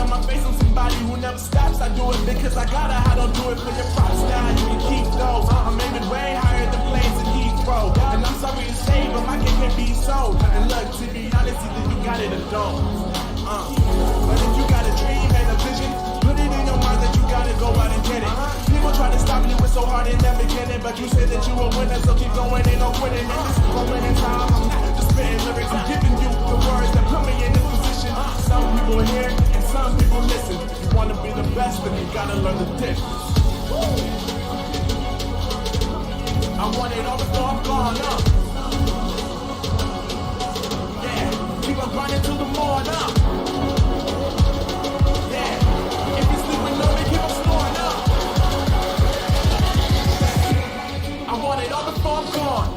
on my face, I'm somebody who never stops. I do it because I gotta, I don't do it for your props. Now you can keep those. I'm aiming way higher than planes in Heathrow. And I'm sorry to say, but my game can't be sold. And look, to be honest, either you got it or don't. But if you got a dream and a vision, put it in your mind that you gotta go out and get it. People try to stop you, it's so hard in the beginning, but you say that you a winner, so keep going, ain't no quitting. And this is going in time, I'm not just spitting lyrics, I'm giving you the words that put me in this position. Some people hear and some people listen. You wanna be the best, then you gotta learn the difference. I want it all before I'm gone up. Yeah, keep on grinding till the morning up. I want it all before I'm gone.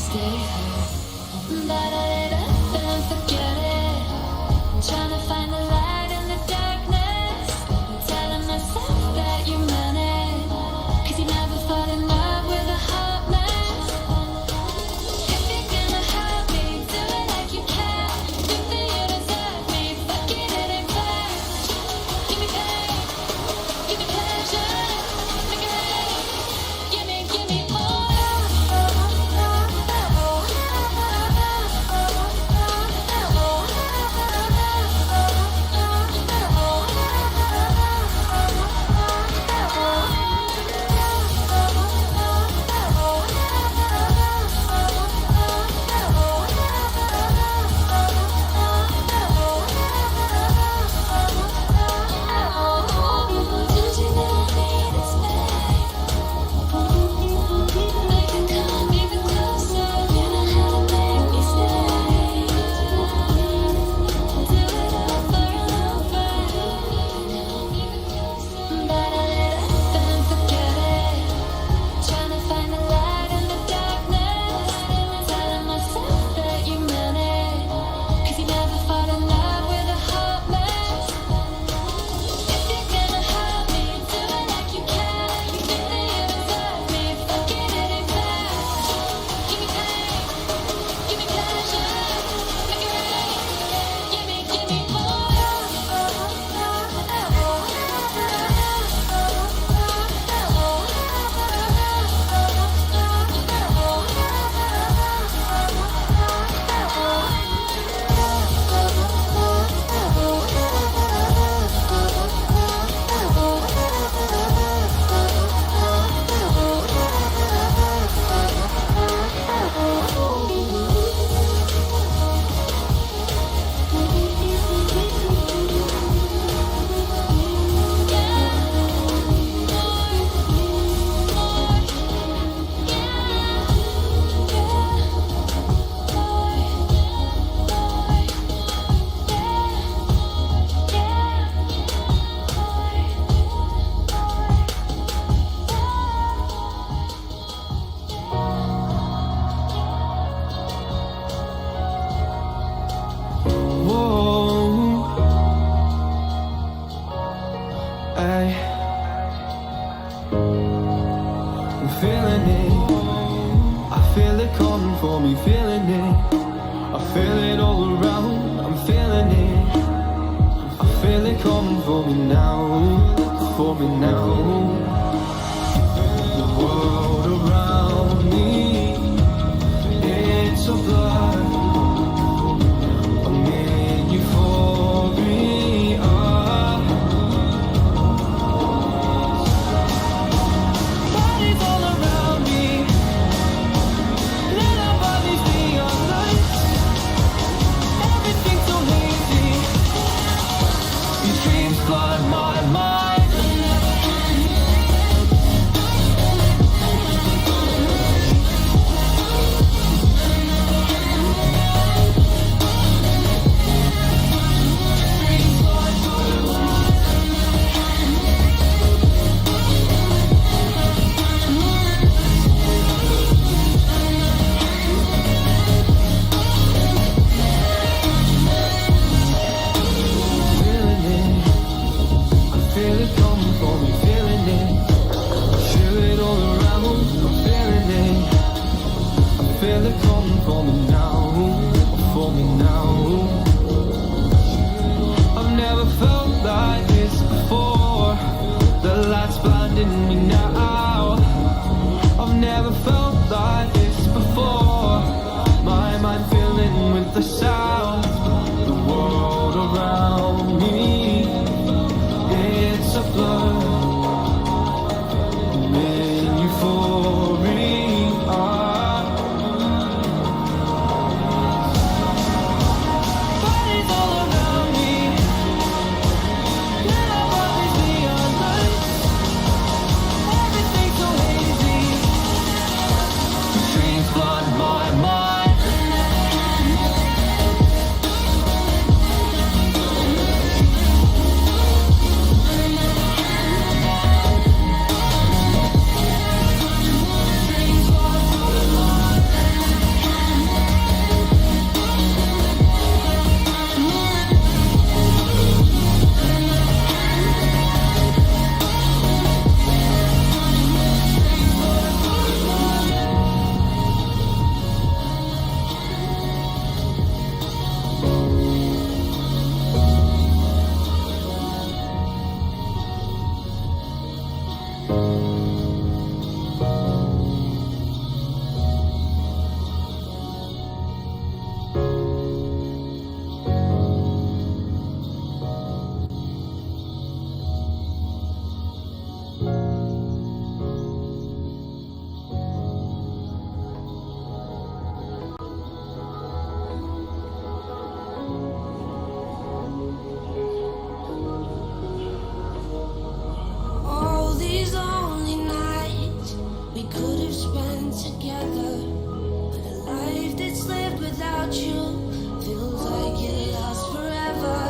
stay home. But I lit up and forget it. Trying to find the light in the darkness. Telling myself that you meant it. 'Cause you never fall in love with a hot mess. If you're gonna hurt me, do it like you can. Think that you deserve me, fucking it ain't fair. Give me pain, give me pleasure. Make it rain, give me more. I'm feeling it, I feel it coming for me, feeling it, I feel it all around, I'm feeling it, I feel it coming for me now, the world around me, it's a blur, I'm in euphoria. Bodies all around me, let our bodies be our lights. Everything's so hazy, these dreams flood my mind. Feel it coming for me, feeling it. Feel it all around, I'm feeling it. I feel it coming for me now, I've never felt like this before. The light's blinding me now. I've never felt like this before. My mind filling with the sound. The world around me, it's a blur. I'm in euphoria. Bodies all around me, let our bodies be our lights. Everything's so hazy, dreams flood my mind. without you. Feels like it lasts forever.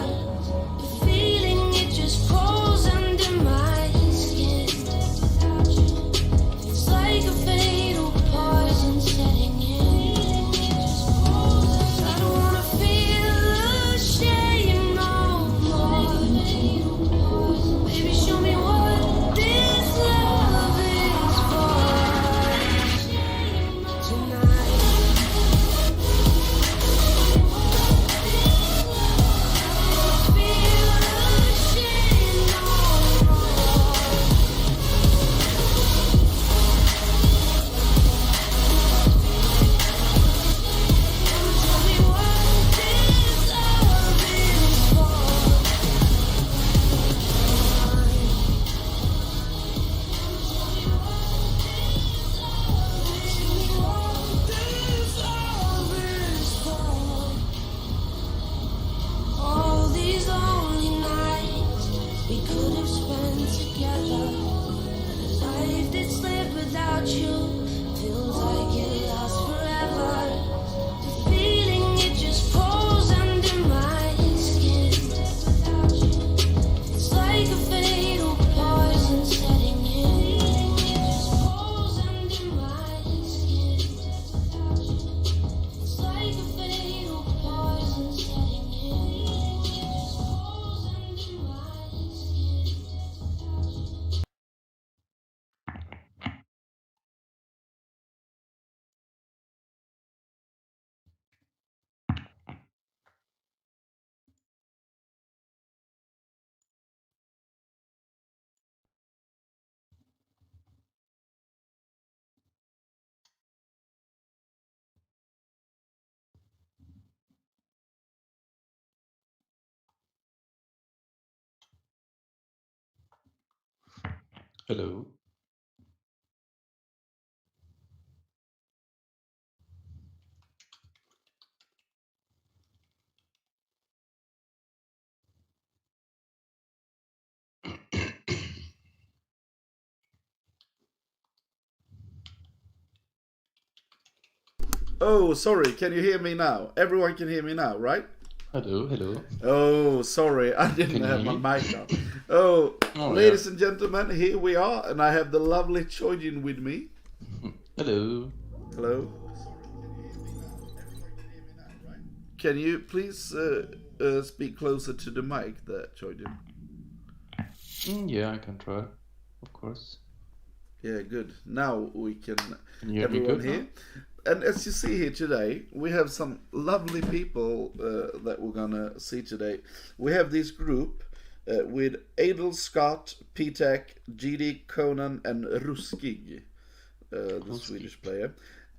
The feeling it just crawls under my skin. It's like a fatal poison setting in. I don't wanna feel ashamed no more. Baby, show me what this love is for tonight. Feel ashamed no more. Tell me what this love is for all these lonely nights we could have spent together. Life that slipped without you feels like it lasts forever. The feeling it just crawls under my skin. It's like a fatal poison setting in. It just crawls under my skin. It's like a fatal poison setting in. It just crawls under my skin. Hello. Oh, sorry. Can you hear me now? Everyone can hear me now, right? Hello, hello. Oh, sorry. I didn't Can you have hear my me? mic on. Oh, Oh, ladies yeah. and gentlemen, here we are, and I have the lovely Chojin with me. Hello. Hello. Can you please speak closer to the mic there, Chojin? Yeah, I can try. Of course. Yeah, good. Now we can Can you hear me everyone good here. now? And as you see here today, we have some lovely people that we're gonna see today. We have this group with Adel Scott, P-Tech, GD, Conan, and Ruskig, the Swedish player.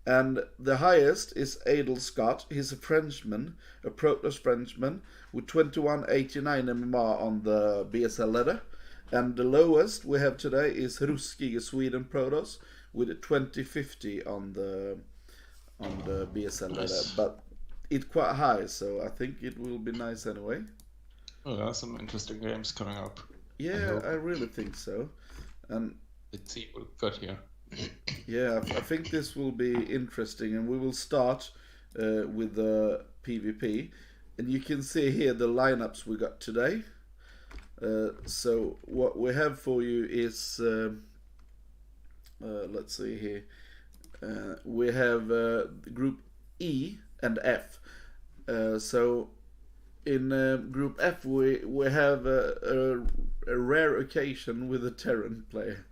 And the highest is Adel Scott. He's a Frenchman, a Protoss Frenchman, with 2189 MMR on the BSL ladder. And the lowest we have today is Ruskig, a Sweden Protoss, with a 2050 on the BSL ladder. Nice. But it's quite high, so I think it will be nice anyway. Oh, there are some interesting games coming up. Yeah, hope. I really think so. And Let's see what we've got here. yeah, I think this will be interesting, and we will start with the PvP. And you can see here the lineups we got today. So what we have for you is, let's see here, we have Group E and F. So in Group F we have a rare occasion with a Terran player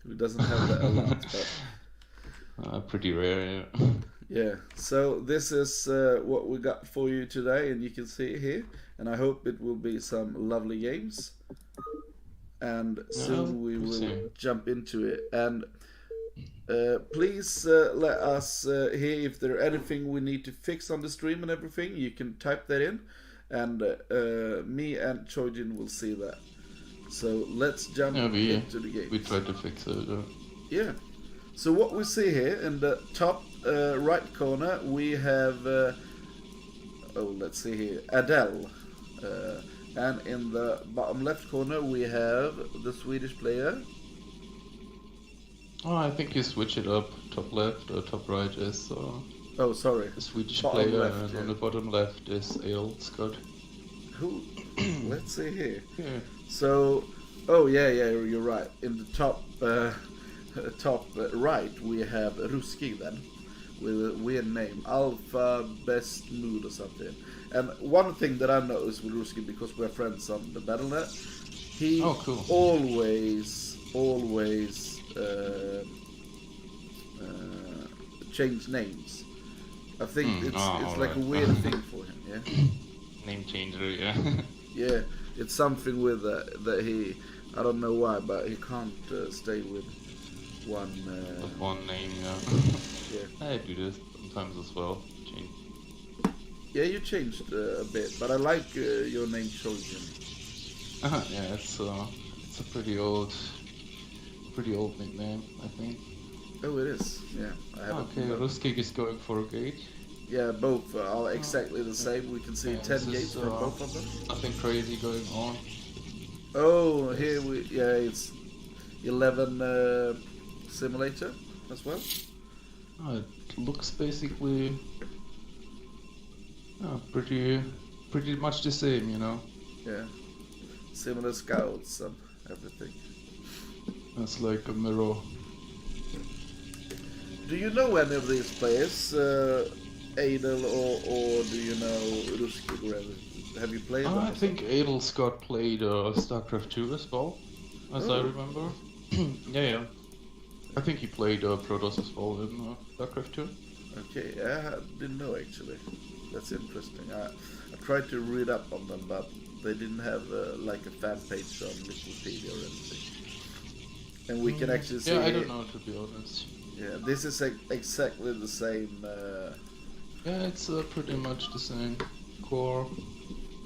who doesn't have that a lot, but Pretty rare, yeah. yeah. So this is what we got for you today, and you can see it here. And I hope it will be some lovely games. And soon we we'll will see. jump into it. And please let us hear if there anything we need to fix on the stream and everything. You can type that in, and me and Chojin will see that. So let's jump Yeah, into the game. we tried to fix it. Yeah. So what we see here in the top right corner, we have, let's see here, Adele. And in the bottom left corner, we have the Swedish player. Oh, I think you switch it up. Top left or top right is Oh, sorry. The Swedish Bottom player, left, and yeah. on the bottom left is Ale Scott. Who? Let's see here. Yeah. So, oh yeah, you're right. In the top, right, we have Ruski then, with a weird name, Alpha Best Mood or something. And one thing that I noticed with Ruski, because we're friends on the Battle.net, he Oh, cool. always change names. I think it's like a weird thing for him. Yeah. Name changer, yeah. Yeah, it's something with that he, I don't know why, but he can't stay with one. With one name, yeah. Yeah, I do this sometimes as well. Change. yeah, you changed a bit, but I like your name chosen. Yeah, it's a pretty old nickname, I think. Oh, it is. Yeah, I haven't. Okay, Ruskig is going for a gate. Yeah, both are exactly the same. We can see Yeah, 10 this gates is, for both of them. Nothing crazy going on. Oh, here it's 11 simulator as well. It looks basically pretty much the same, you know. Yeah, similar scouts and everything. It's like a mirror. Do you know any of these players, Adel or do you know Ruski or whatever? Have you played them? I think Adel Scott played StarCraft 2 as well, as I remember. yeah. I think he played Protoss as well in StarCraft 2. Okay, I didn't know actually. That's interesting. I tried to read up on them, but they didn't have like a fan page on Wikipedia or anything. And we can actually see. Yeah, I don't know, to be honest. Yeah, this is exactly the same. Yeah, it's pretty much the same core.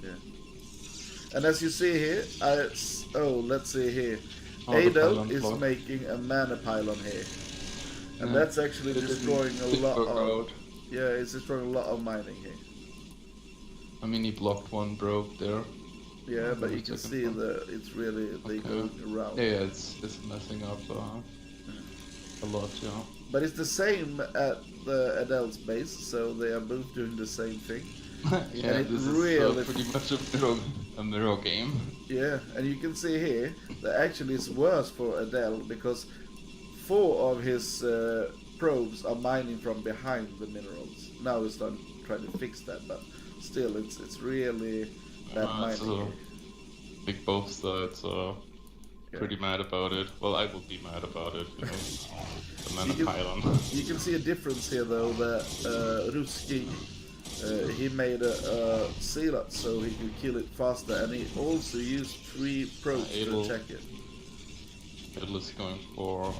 Yeah. And as you see here, let's see here. Oh, the Adel pylon is block. making a mana pylon here. And Yeah. that's actually It didn't destroying a lot work of... out. Yeah, it's destroying a lot of mining here. I mean, he blocked one broke there. Yeah, but the you can second see one. it's really, they go around. Yeah, it's messing up a lot, yeah. But it's the same at the Adel's base, so they are both doing the same thing. Yeah, And it this really- is pretty much a mirror game. Yeah, and you can see here that actually it's worse for Adele because 4 of his probes are mining from behind the minerals. Now he's trying to fix that, but still it's really bad mining. So, here. I think both sides are pretty mad about it. Well, I would be mad about it, you know. The mana You- pylon. You can see a difference here though that Ruski he made a sealant so he could kill it faster, and he also used 3 probes to Adel. attack it. Adel is going for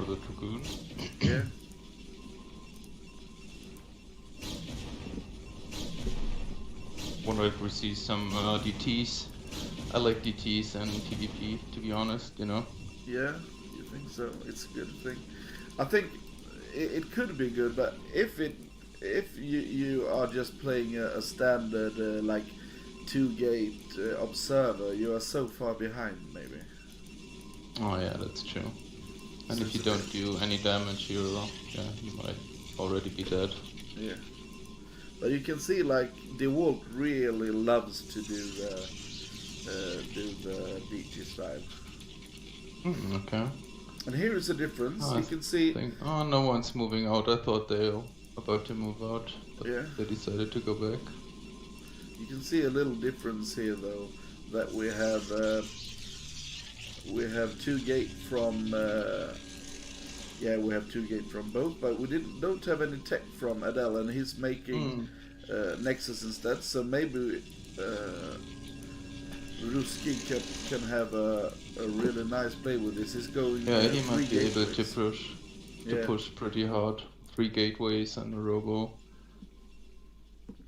the Dragoon. Yeah. Wonder if we see some DTs. I like DTs and PvP, to be honest, you know. Yeah, you think so? It's a good thing. I think it could be good, but if you are just playing a standard like 2-gate observer, you are so far behind, maybe. Oh yeah, that's true. And So if you it's a don't do any damage, you might already be dead. Yeah. But you can see like DeWalt really loves to do the BT style. Okay. And here is a difference. Oh, You can see. no one's moving out. I thought they were about to move out, but Yeah. they decided to go back. You can see a little difference here, though, that we have 2-gate from. We have 2-gate from both, but we don't have any tech from Adele, and he's making Nexus instead. So maybe Ruski can have a really nice play with this. He's going. Yeah, he might be 3 able to gateways. push pretty hard. 3 gateways and a robo.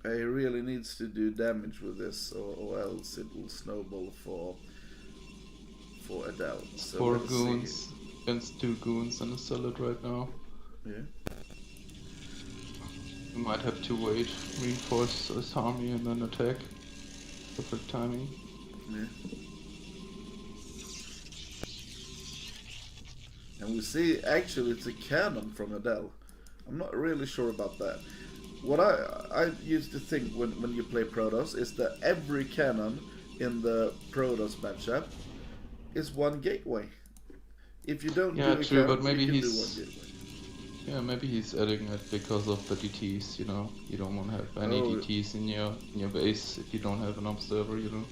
He really needs to do damage with this, or else it will snowball for Adele. So 4 let's see. goons against 2 goons and a solid right now. Yeah. We might have to wait, reinforce his army and then attack. Perfect timing. Yeah. And we see actually it's a cannon from Adele. I'm not really sure about that. What I used to think when you play Protoss is that every cannon in the Protoss matchup is one gateway. If you don't Yeah, do a true, cannon, but maybe you can do one he's gateway. yeah, maybe he's adding it because of the DTs. You know, you don't want to have any Oh. DTs in your base if you don't have an observer. You know,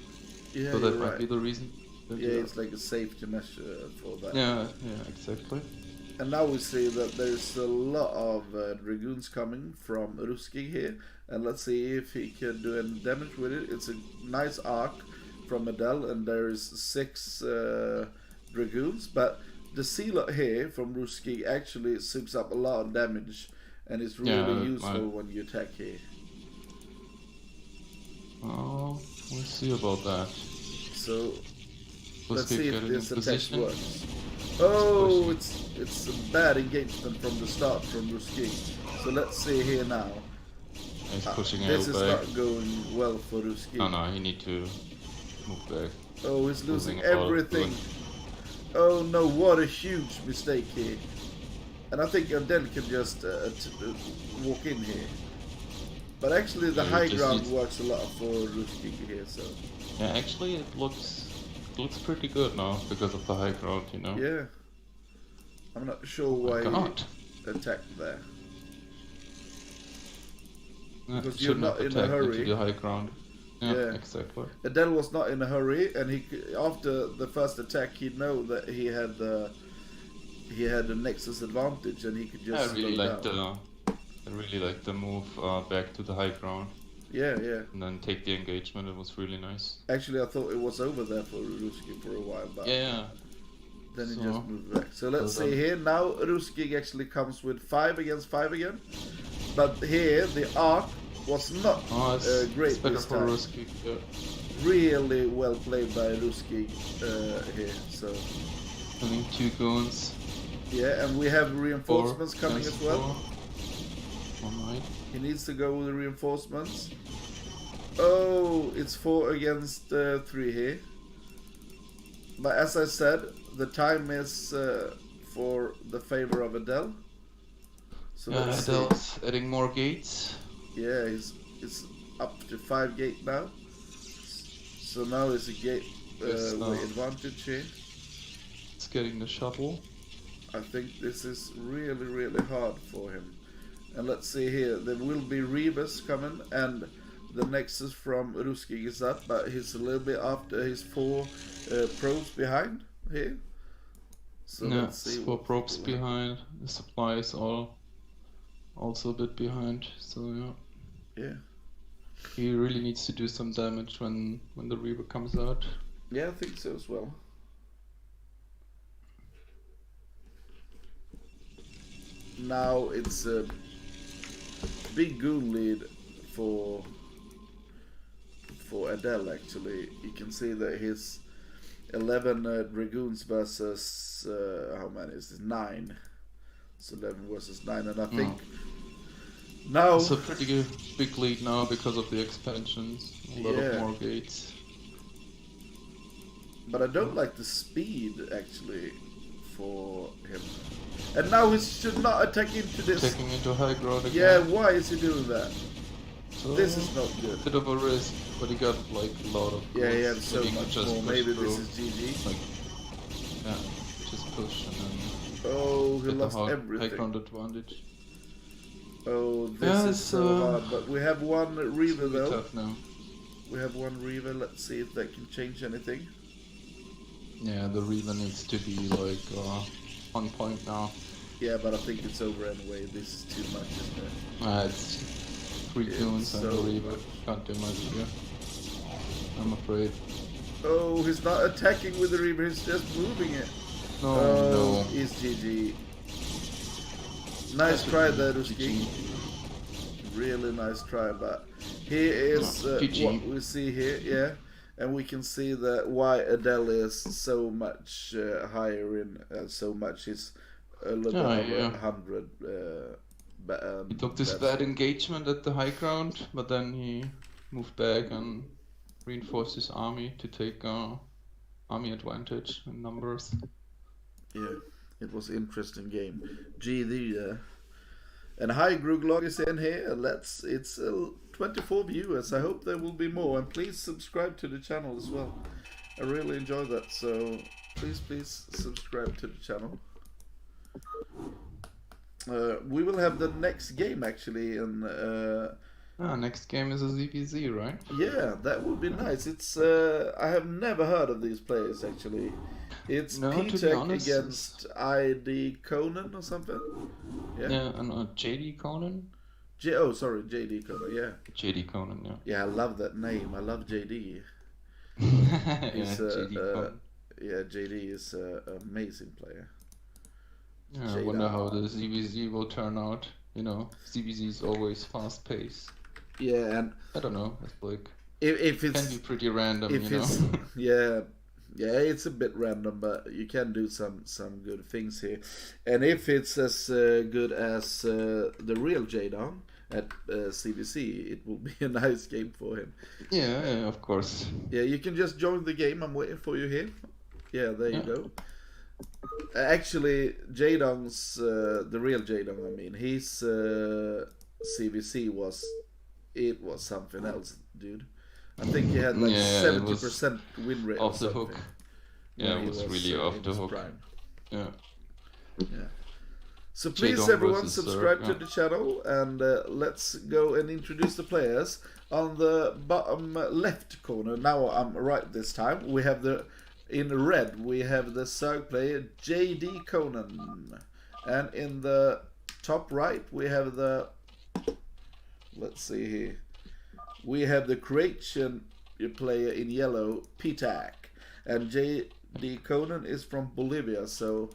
Yeah, so that you're might right. be the reason. Yeah, it's like a safety measure for that. Yeah, exactly. And now we see that there's a lot of Dragoons coming from Ruski here. And let's see if he can do any damage with it. It's a nice arc from Adele, and there's 6 Dragoons. But the Sealot here from Ruski actually soaks up a lot of damage. And it's really useful when you attack here. Oh, we'll see about that. So let's Ruski see if getting this in attack position. works. Oh, it's a bad engagement from the start from Ruski. So let's see here now. He's pushing This out is back. not going well for Ruski. No, he need to move back. Oh, he's losing a lot of everything. fluid. Oh no, what a huge mistake here. And I think Adele can just walk in here. But actually the Yeah, high just ground needs- works a lot for Ruski here, so... Yeah, actually, it looks pretty good now because of the high ground. You know. Yeah. I'm not sure Oh why my God. he attacked there. Yeah, Because shouldn't you're not have in a attacked hurry. into the high ground. Yeah, Yeah. exactly. Adele was not in a hurry, and after the first attack, he know that he had the Nexus advantage, and he could just I really slow like down. I really like the move back to the high ground Yeah, yeah. and then take the engagement. It was really nice. Actually, I thought it was over there for Ruski for a while, but Yeah. then he So- just moved back. So let's well see done. here. Now Ruski actually comes with 5 against 5 again, but here the arc was not Oh, it's great better this for time. Ruski. Yeah. Really well played by Ruski here. So Having 2 goons. yeah, and we have reinforcements coming against as well. 4. Alright. He needs to go with the reinforcements. Oh, it's 4 against 3 here. But as I said, the time is for the favor of Adele. So Yeah, let's see. Adele's adding more gates. Yeah, it's up to 5 gate now. So now it's a gate Yes, way advantage here. It's getting the shuttle. I think this is really, really hard for him. And let's see here, there will be Reavers coming, and the Nexus from Ruski is up, but he's a little bit after his 4 probes behind here. So Yeah, let's see. it's 4 what's probes going on. behind. The supply is also a bit behind. So yeah, Yeah. he really needs to do some damage when the Reaver comes out. Yeah, I think so as well. Now it's a big goon lead for Adele actually. You can see that his 11 Dragoons versus how many is it? 9. It's 11 versus 9, and I think now It's a pretty good, big lead now because of the expansions. A lot Yeah. of more gates. but I don't like the speed actually for him. And now he should not attack into this. Taking into high ground Yeah, again. why is he doing that? So, This is not good. bit of a risk, but he got like a lot of. Yeah, he goals, had so so he could much just more. push Maybe this through. is GG. Like, yeah, just push and then Oh, he get the lost high everything. ground advantage. Oh, this Yeah, is it's, so hard. But we have one Reaver It's a bit though. tough now. We have one Reaver. Let's see if that can change anything. Yeah, the Reaver needs to be like on point now. Yeah, but I think it's over anyway. This is too much, isn't it? It's 3 It's goons and so the Reaver. much. Can't do much here. I'm afraid. Oh, he's not attacking with the Reaver. He's just moving it. No, Oh, no. it's GG. Nice try there, Ruski. GG. Really nice try, but here is GG. what we see here, yeah. And we can see that why Adele is so much higher in so much. He's a little Yeah, bit over yeah. 100. He took this that's- bad engagement at the high ground, but then he moved back and reinforced his army to take army advantage in numbers. Yeah, it was an interesting game. GD, And hi, Gruglog is in here. It's 24 viewers. I hope there will be more. And please subscribe to the channel as well. I really enjoy that. So please subscribe to the channel. We will have the next game actually, and Next game is a ZVZ, right? yeah, that would be nice. It's I have never heard of these players actually. It's No, to be P-Tech honest, against ID Conan or something. Yeah. Yeah, and JD Conan? Sorry, JD Conan. Yeah. JD Conan, yeah. Yeah, I love that name. I love JD. Yeah, He's JD Conan. yeah, JD is an amazing player. Yeah, I wonder how the ZVZ will turn out. You know, ZVZ is always fast paced. Yeah, and I don't know, it's like, if it it's can be pretty random, if you know? it's yeah, it's a bit random, but you can do some good things here. And if it's as good as the real Jadon at CVC, it will be a nice game for him. Yeah, yeah, of course. Yeah, you can just join the game. I'm waiting for you here. Yeah, there you go. Actually, Jadon's the real Jadon. I mean, his CVC was something else, dude. I think he had like 70% win rate. Off the hook. Yeah, it was really off the hook. Prime. Yeah. Yeah. So please, Jadon everyone, versus, subscribe to yeah. the channel, and let's go and introduce the players. On the bottom left corner, now I'm right this time, we have in red, we have the Zerg player JD Conan. And in the top right, we have let's see here, we have the Croatian player in yellow, P-Tac. And JD Conan is from Bolivia, so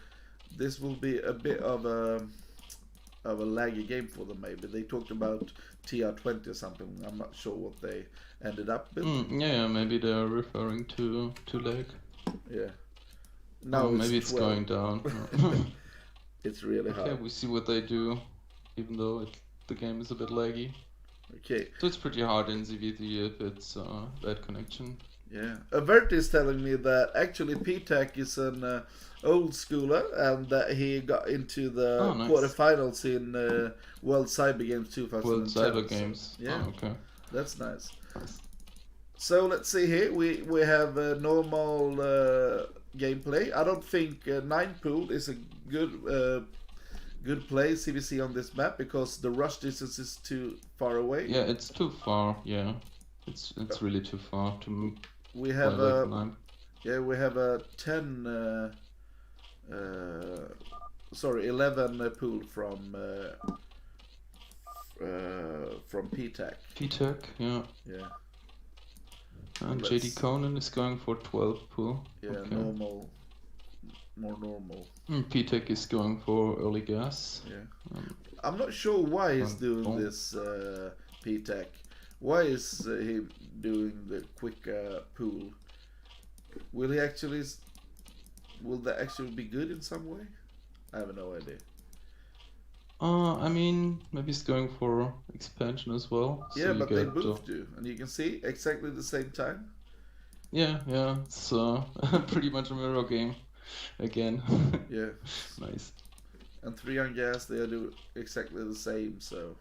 this will be a bit of a laggy game for them. Maybe they talked about TR20 or something. I'm not sure what they ended up with. Yeah, maybe they're referring to lag. Yeah. Now maybe it's 12. going down. It's really hard. Okay, we see what they do, even though the game is a bit laggy. Okay. So it's pretty hard in ZVZ if it's bad connection. Yeah. Avert is telling me that actually P-Tac is an old schooler, and that he got into the nice. quarterfinals in World Cyber Games 2010. World Cyber Games. Yeah. Oh, okay. That's nice. So let's see here. We have a normal gameplay. I don't think 9 pool is a good play CVC on this map because the rush distance is too far away. Yeah, it's too far. Yeah, it's really too far to move. We have like 9. yeah, we have a 11 pool from P-Tech. P-Tech, yeah. Yeah. And Let's- JD Conan is going for 12 pool. Yeah, Okay. normal, more normal. P-Tech is going for early gas. Yeah. I'm not sure why he's doing bomb. this P-Tech. Why is he doing the quick pool? Will that actually be good in some way? I have no idea. I mean, maybe he's going for expansion as well. So Yeah, you but they get, both do, and you can see exactly the same time. Yeah, it's pretty much a mirror game again. Yeah, Nice. and 3 on gas, they do exactly the same. So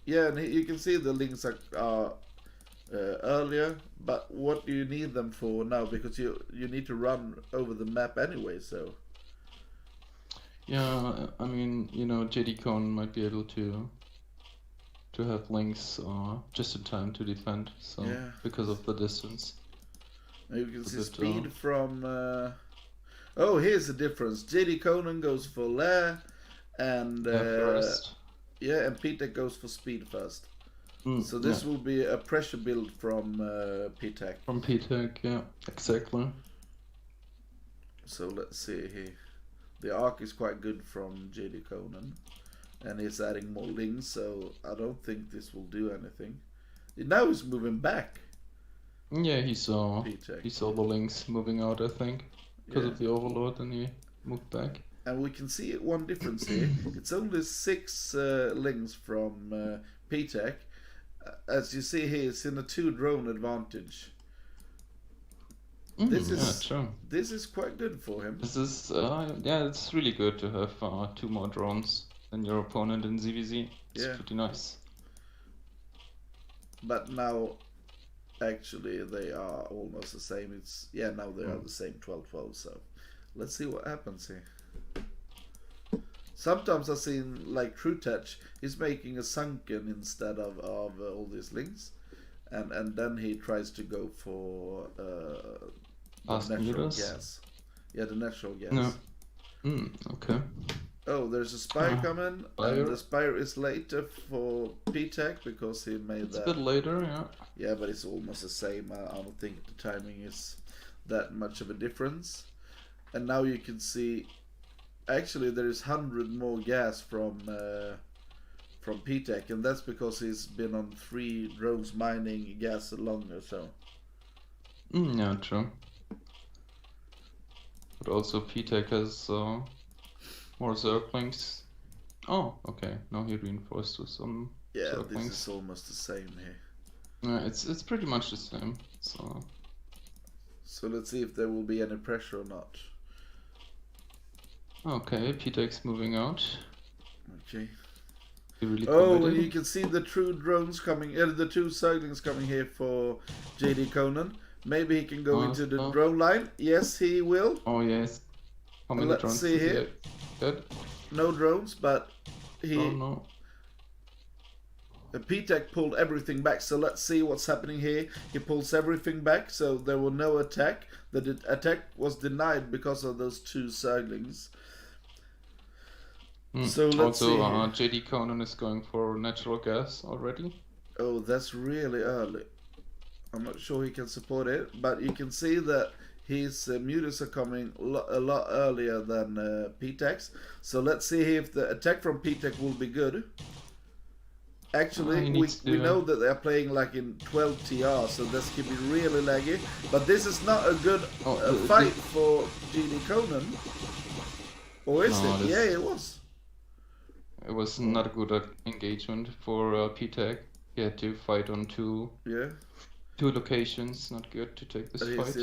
yeah, and you can see the links are earlier, but what do you need them for now? Because you need to run over the map anyway. So Yeah, I mean, you know, JD Conan might be able to have links just in time to defend. So Yeah. because of the distance. now you can see bit, speed from. Oh, here's the difference. JD Conan goes for Lair, and First. yeah, and P-Tech goes for speed first. Mm, So this yeah. will be a pressure build from P-Tech. From P-Tech, yeah, exactly. So let's see here. The arc is quite good from JD Conan, and he's adding more links. So I don't think this will do anything. Now he's moving back. Yeah, he saw P-Tech. the links moving out, I think, because Yeah. of the overload, and he moved back. And we can see one difference here. It's only 6 links from P-Tech. As you see here, it's in a 2 drone advantage. This is true. This is quite good for him. This is yeah, it's really good to have 2 more drones. than your opponent in ZVZ. It's Yeah. pretty nice. But now, actually, they are almost the same. Now they are the same 12-12. So, let's see what happens here. Sometimes I've seen like True Touch, he's making a sunken instead of all these links, and then he tries to go for the natural Mutas? gas. Yeah, the natural gas. No. Okay. Oh, there's a Spire coming, Spire. and the Spire is later for P-Tech because he made It's that. a bit later, yeah. Yeah, but it's almost the same. I don't think the timing is that much of a difference. And now you can see, actually there is 100 more gas from P-Tech, and that's because he's been on 3 drones mining gas longer. So Yeah, true. But also P-Tech has more Zerglings. Oh, okay. Now he reinforced with some yeah, this Zerglings. is almost the same here. Yeah, it's pretty much the same. So let's see if there will be any pressure or not. okay, P-Tech's moving out. Okay. He really Oh, committed. and you can see the true drones coming, the 2 Zerglings coming here for JD Conan. Maybe he can go into the drone line. Yes, he will. Oh yes. How many Let's drones see does he here. have? Good. No drones, but he Oh no. P-Tech pulled everything back. So let's see what's happening here. He pulls everything back, so there will no attack. The attack was denied because of those 2 Zerglings. So let's also, see. JD Conan is going for natural gas already. Oh, that's really early. I'm not sure he can support it, but you can see that his mutas are coming a lot earlier than P-Tech's. So let's see if the attack from P-Tech will be good. Actually, we know that they're playing like in 12 TR, so this could be really laggy. But this is not a good fight for JD Conan. Or is No, it? Yeah, it was. It was not a good engagement for P-Tech. He had to fight on two locations. Not good to take this But fight.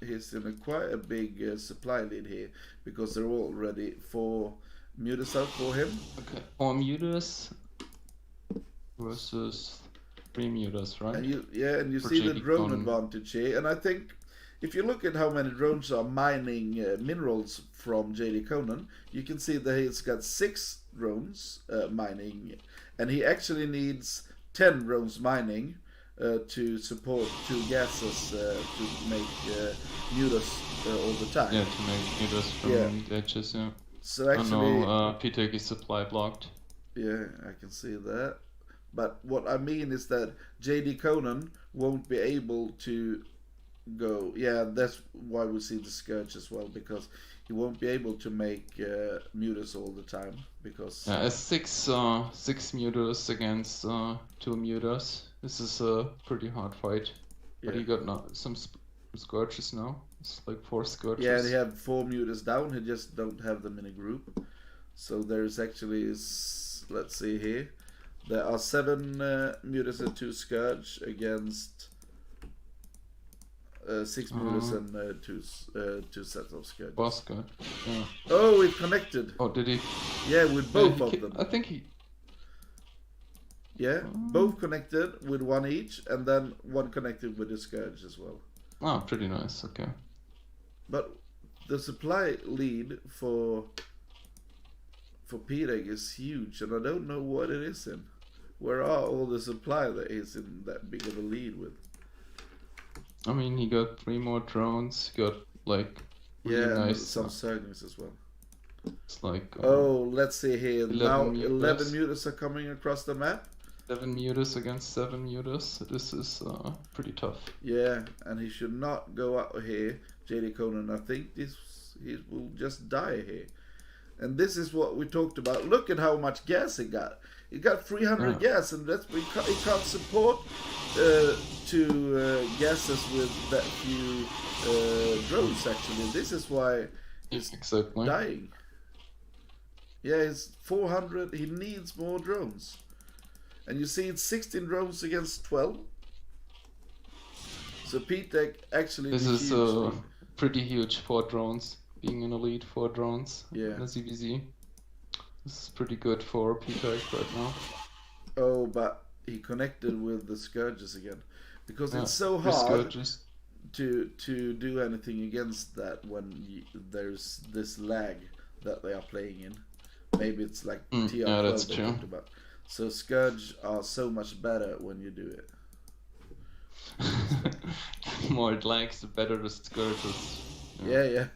he's in a quite a big supply lead here because there are already 4 mutas out for him. Okay, 4 mutas versus 3 mutas, right? And you For see the JD drone Conan. advantage here. And I think if you look at how many drones are mining minerals from JD Conan, you can see that he's got 6 drones mining, and he actually needs 10 drones mining to support 2 gases to make mutas all the time. Yeah, to make mutas from the edges, yeah. So actually, P-Tech is supply blocked. yeah, I can see that. But what I mean is that JD Conan won't be able to go. Yeah, that's why we see the Scourge as well, because he won't be able to make mutas all the time because. Yeah, as 6 mutas against 2 mutas. This is a pretty hard fight. But he got some Scourges now. It's like 4 Scourges. Yeah, they have 4 mutas down. He just don't have them in a group. So there's actually, let's see here. There are 7 mutas and 2 Scourge against 6 mutas and 2 sets of Scourge. Was good. Yeah. Oh, it connected. Oh, did he? Yeah, with both Yeah, of them. I think he. Yeah, both connected with 1 each, and then 1 connected with the Scourge as well. Oh, pretty nice. Okay. But the supply lead for P-Tech is huge, and I don't know what it is in. Where are all the supply that he's in that big of a lead with? I mean, he got 3 more drones. He got like really And nice. some Zerglings as well. It's like Oh, let's see here. 11 Now mutas. 11 mutas are coming across the map. 7 mutas against 7 mutas. This is pretty tough. Yeah, and he should not go out here, JD Conan. I think he will just die here. And this is what we talked about. Look at how much gas he got. He got 300 gas, and that's he can't support 2 gases with that few drones. Actually, this is why he's Exactly. dying. Yeah, he's 400. He needs more drones. And you see it's 16 drones against 12. So P-Tech actually This needs is huge lead. pretty huge for drones. Being in a lead for drones Yeah. in the CVZ. This is pretty good for P-Tech right now. Oh, but he connected with the Scourges again. Because Yeah, it's so three hard Scourges. to do anything against that when there's this lag that they are playing in. Maybe it's like yeah, TR12 that's they true. talked about. So Scourge are so much better when you do it. The more it lags, the better the Scourge is. Yeah.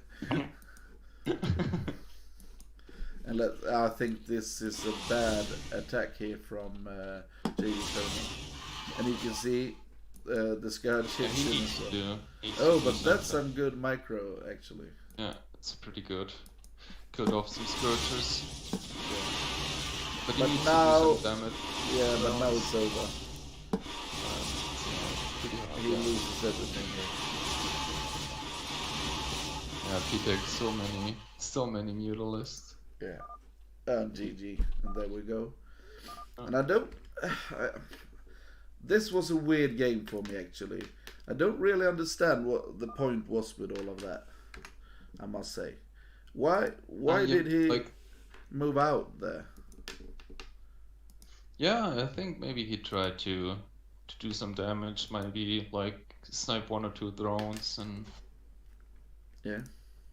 And I think this is a bad attack here from JD Tony. And you can see the Scourge hits he him needs as to well. do. Oh, but that's some good micro actually. Yeah, it's pretty good. Killed off some Scourges. But he But needs now- to do some damage. Yeah, but now it's over. Pretty hard, He yeah. loses everything here. Yeah, P-Tech, so many Mutalisks. Yeah. And GG. And there we go. And I don't... this was a weird game for me, actually. I don't really understand what the point was with all of that. I must say. Why Yeah, did he like, move out there? yeah, I think maybe he tried to do some damage, maybe like snipe 1 or 2 drones, and Yeah.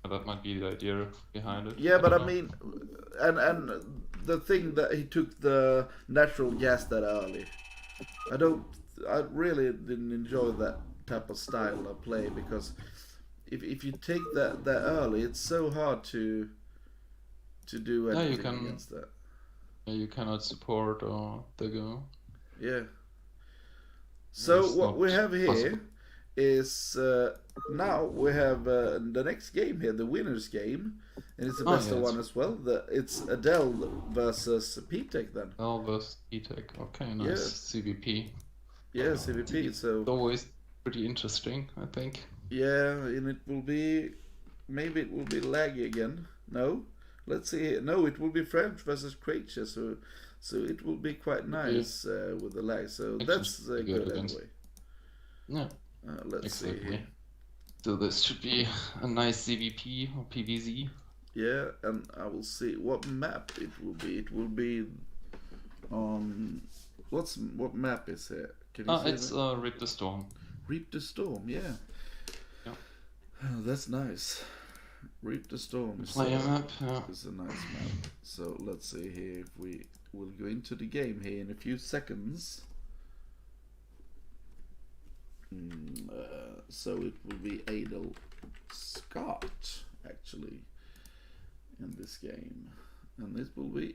that might be the idea behind it. Yeah, but I don't know. mean... And the thing that he took the natural gas that early. I really didn't enjoy that type of style of play, because if you take that early, it's so hard to do Yeah, you anything can- against that. Yeah, you cannot support the go. Yeah. So It's what not we have here possible. is now we have the next game here, the winners game, and it's the best of yeah, one as well. It's Adele versus P-Tech then. Elvis, E-Tech, okay, nice. Yeah. CVP. Yeah, CVP. So It's always pretty interesting, I think. yeah, and it will be, maybe it will be laggy again. No, let's see. No, it will be French versus Croatia. So it will be quite nice with the lag. So It that's should be good good against- anyway. Yeah, Let's see exactly. here. So this should be a nice CVP or PVZ. Yeah, and I will see what map it will be. It will be on what map is it? Can you see It's that? Rip the Storm. Reap the Storm. Yeah. Yeah. Oh, that's nice. Reap the Storm. Player map, yeah. It's a nice map. So let's see here if we will go into the game here in a few seconds. So it will be Adel Scott actually in this game, and this will be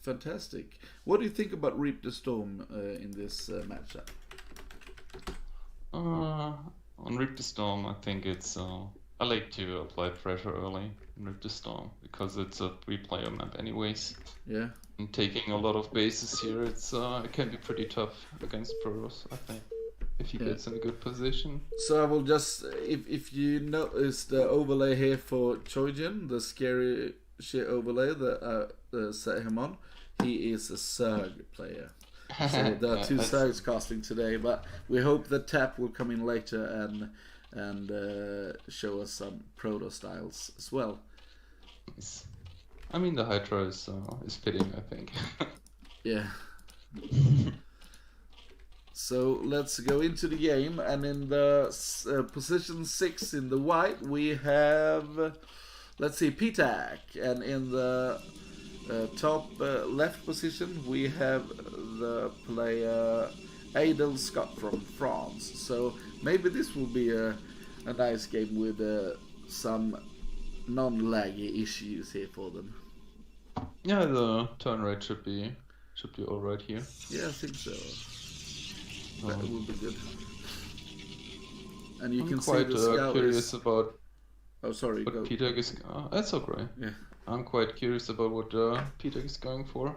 fantastic. What do you think about Reap the Storm in this matchup? On Rip the Storm, I think it's I like to apply pressure early in Rip the Storm because it's a 3-player map anyways. Yeah. And taking a lot of bases here, it can be pretty tough against pros, I think, if he Yeah. gets in a good position. So I will just, if you notice the overlay here for Chojin, the scary shit overlay that I set him on, he is a Zerg player. So there are two that's- Zergs casting today, but we hope that Tap will come in later and show us some proto styles as well. Nice. I mean, the Hydra is fitting, I think. Yeah. So let's go into the game, and in the position 6 in the white we have, let's see, P-Tac, and in the top left position we have the player Adel Scott from France. So maybe this will be a nice game with some non-laggy issues here for them. Yeah, the turn rate should be alright here. Yeah, I think so. That Um, will be good. And you I'm can see quite the scout curious is... about Oh, sorry, go. what P-Tech is. That's okay. Yeah. I'm quite curious about what P-Tech is going for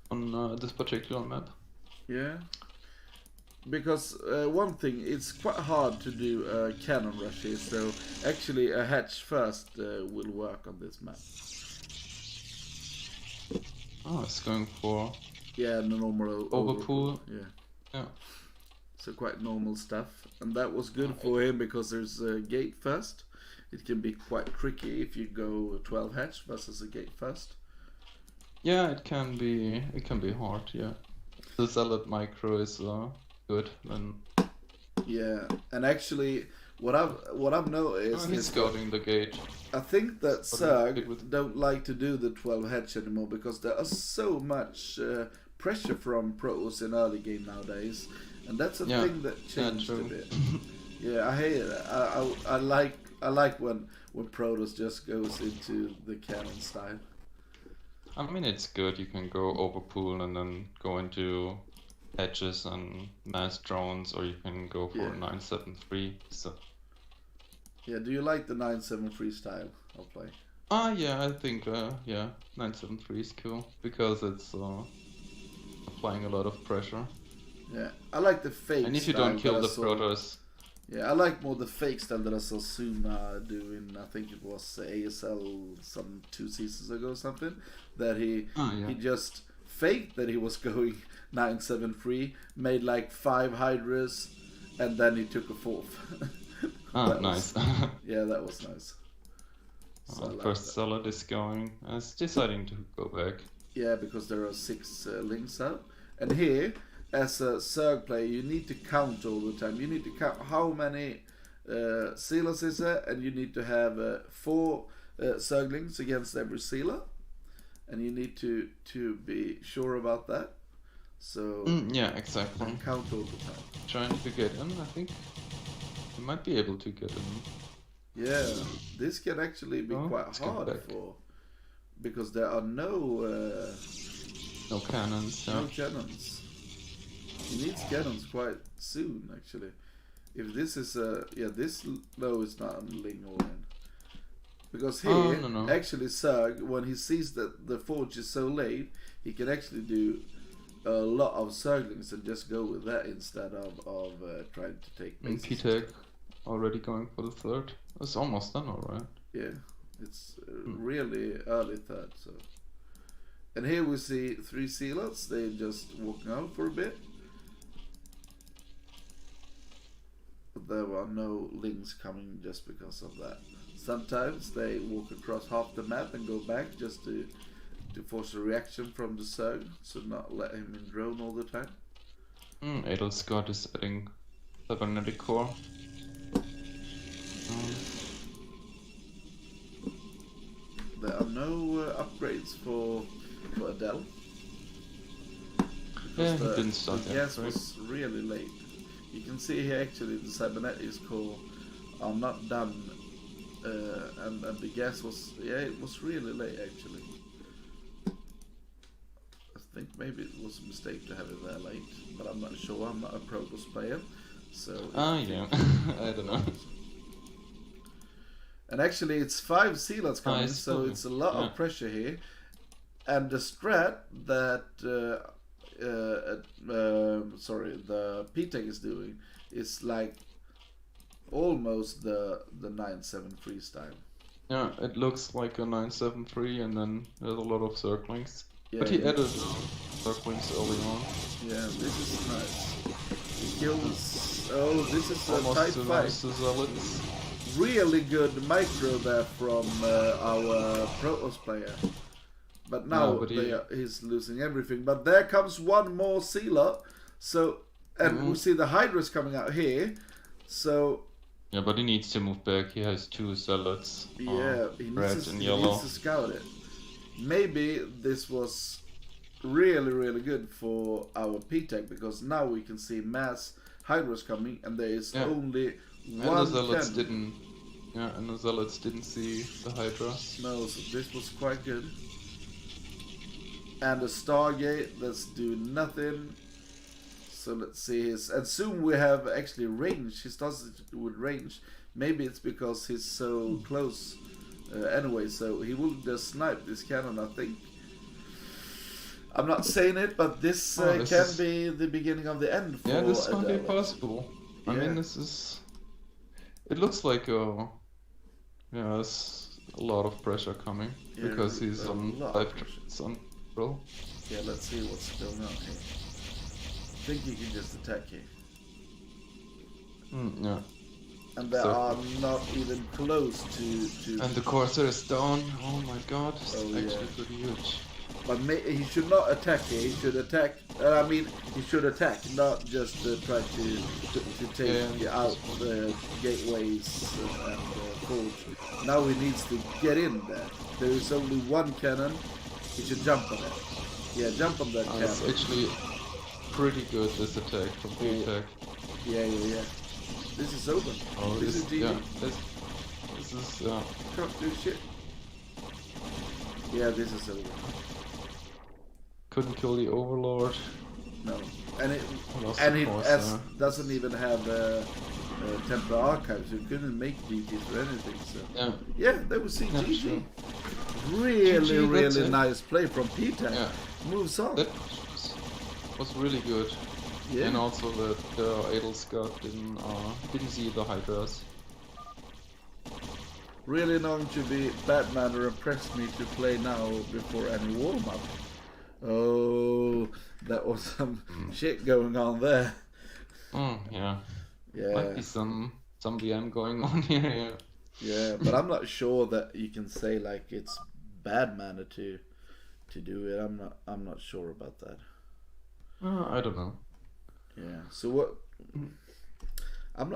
on this particular map. Yeah. Because one thing, it's quite hard to do cannon rush here, so actually a hatch first will work on this map. Oh, it's going for Yeah, the normal Overpool. Yeah. yeah. So quite normal stuff. And that was good for him because there's a gate first. It can be quite tricky if you go 12 hatch versus a gate first. Yeah, it can be hard. Yeah, the Zealot micro is good. Then Yeah, and actually, what I've noticed he's is that scouting the gate. I think that Scouting the gate Zerg with- don't like to do the 12 hedge anymore because there is so much pressure from pros in early game nowadays, and that's a Yeah, thing that changed a true. bit. Yeah, I hate it. I like when Protoss just goes into the cannon style. I mean, it's good. You can go over pool and then go into hedges and mass drones, or you can go for Yeah. 973. So Yeah, do you like the 973 style of play? yeah, I think yeah, 973 is cool because it's applying a lot of pressure. Yeah, I like the fake. And if you style don't kill that I the saw- Protoss, Yeah, I like more the fake style that I saw Suma doing. I think it was ASL some 2 seasons ago or something. That he yeah. he just faked that he was going 973, made like 5 Hydras, and then he took a 4th. That was- nice. Yeah, that was nice. So I like First that. Zealot is going. It's deciding to go back. Yeah, because there are 6 links out. And here, as a Zerg player, you need to count all the time. You need to count how many sealers is there, and you need to have 4 Zerglings against every sealer. And you need to be sure about that. So, Yeah, exactly. count all the time. Trying to get in, I think. You might be able to get in. Yeah, this can actually be Oh, quite let's go hard back. because there are no No cannons, yeah. no cannons. He needs cannons quite soon, actually. If this is this low is not on Ling all in. Because here, Oh, no. actually Zerg, when he sees that the forge is so late, he can actually do a lot of Zerglings and just go with that instead of trying to take And bases. P-Tech already going for the third. It's almost done, alright. Yeah, it's really early third. So, and here we see 3 sealers. They just walking out for a bit. But there are no links coming just because of that. Sometimes they walk across half the map and go back just to force a reaction from the Zerg, so not let him in drone all the time. Adel Scott is adding cybernetic core. There are no upgrades for Adele. Yeah, Because he didn't start the yet, gas right? was really late. You can see here actually the cybernetics core are not done, and the gas was it was really late actually. I think maybe it was a mistake to have it there late, but I'm not sure. I'm not a Protoss player, so. Yeah. I don't know. And actually, it's 5 sealers coming, it's so cool. it's a lot Yeah. of pressure here. And the strat that the P-Tech is doing is like almost the 973 style. Yeah, it looks like a 973 and then there's a lot of circlings. Yeah, But he added circlings early on. Yeah, this is nice. He kills. Oh, this is a Almost tight to fight. nice zealots. Really good micro there from our Protoss player. But now No, but he's losing everything. But there comes one more sealer. So, and we see the Hydras coming out here. So, Yeah, but he needs to move back. He has 2 zealots. yeah, red and yellow. needs to scout it. Maybe this was really good for our P-Tech because now we can see mass Hydras coming and there is Yeah. only And the one zealots cannon. didn't. Yeah, and the zealots didn't see the Hydras. No, so this was quite good. And the Stargate that's doing nothing. So let's see his. And soon we have actually range. He starts with range. Maybe it's because he's so close anyway. So he will just snipe this cannon, I think. I'm not saying it, but this, this can is- be the beginning of the end for Yeah, this might be Adele. possible. I Yeah. mean, this is. It looks like there's a lot of pressure coming Yeah, because he's a on lot of 5 pressure. it's on roll. Yeah, let's see what's going on here. I think he can just attack here. Yeah. And they So- are not even close to And the Corsair is down. Oh my god, it's Oh, actually yeah. pretty huge. But he should not attack here. He should attack. I mean, he should attack, not just try to take out the gateways and forge. Now he needs to get in there. There is only one cannon. He should jump on it. Yeah, jump on that cannon. It's actually pretty good, this attack from attack. Yeah. This is over. Oh, this is GG. Yeah, this is Can't do shit. Yeah, this is over. Couldn't kill the Overlord. No, and it Lost doesn't even have temporary archives. So you couldn't make GGs or anything. So yeah, that was GG. Sure. Really nice play from Peter. Yeah. Moves on. That was really good. Yeah. And also that Adelscott didn't see the Hydras. Really known to be Batman impressed me to play now before any warm up. Oh, that was some shit going on there. Yeah. Yeah. Might be some VM going on here. Yeah, but I'm not sure that you can say like it's bad manner to do it. I'm not sure about that. I don't know. Yeah. So what?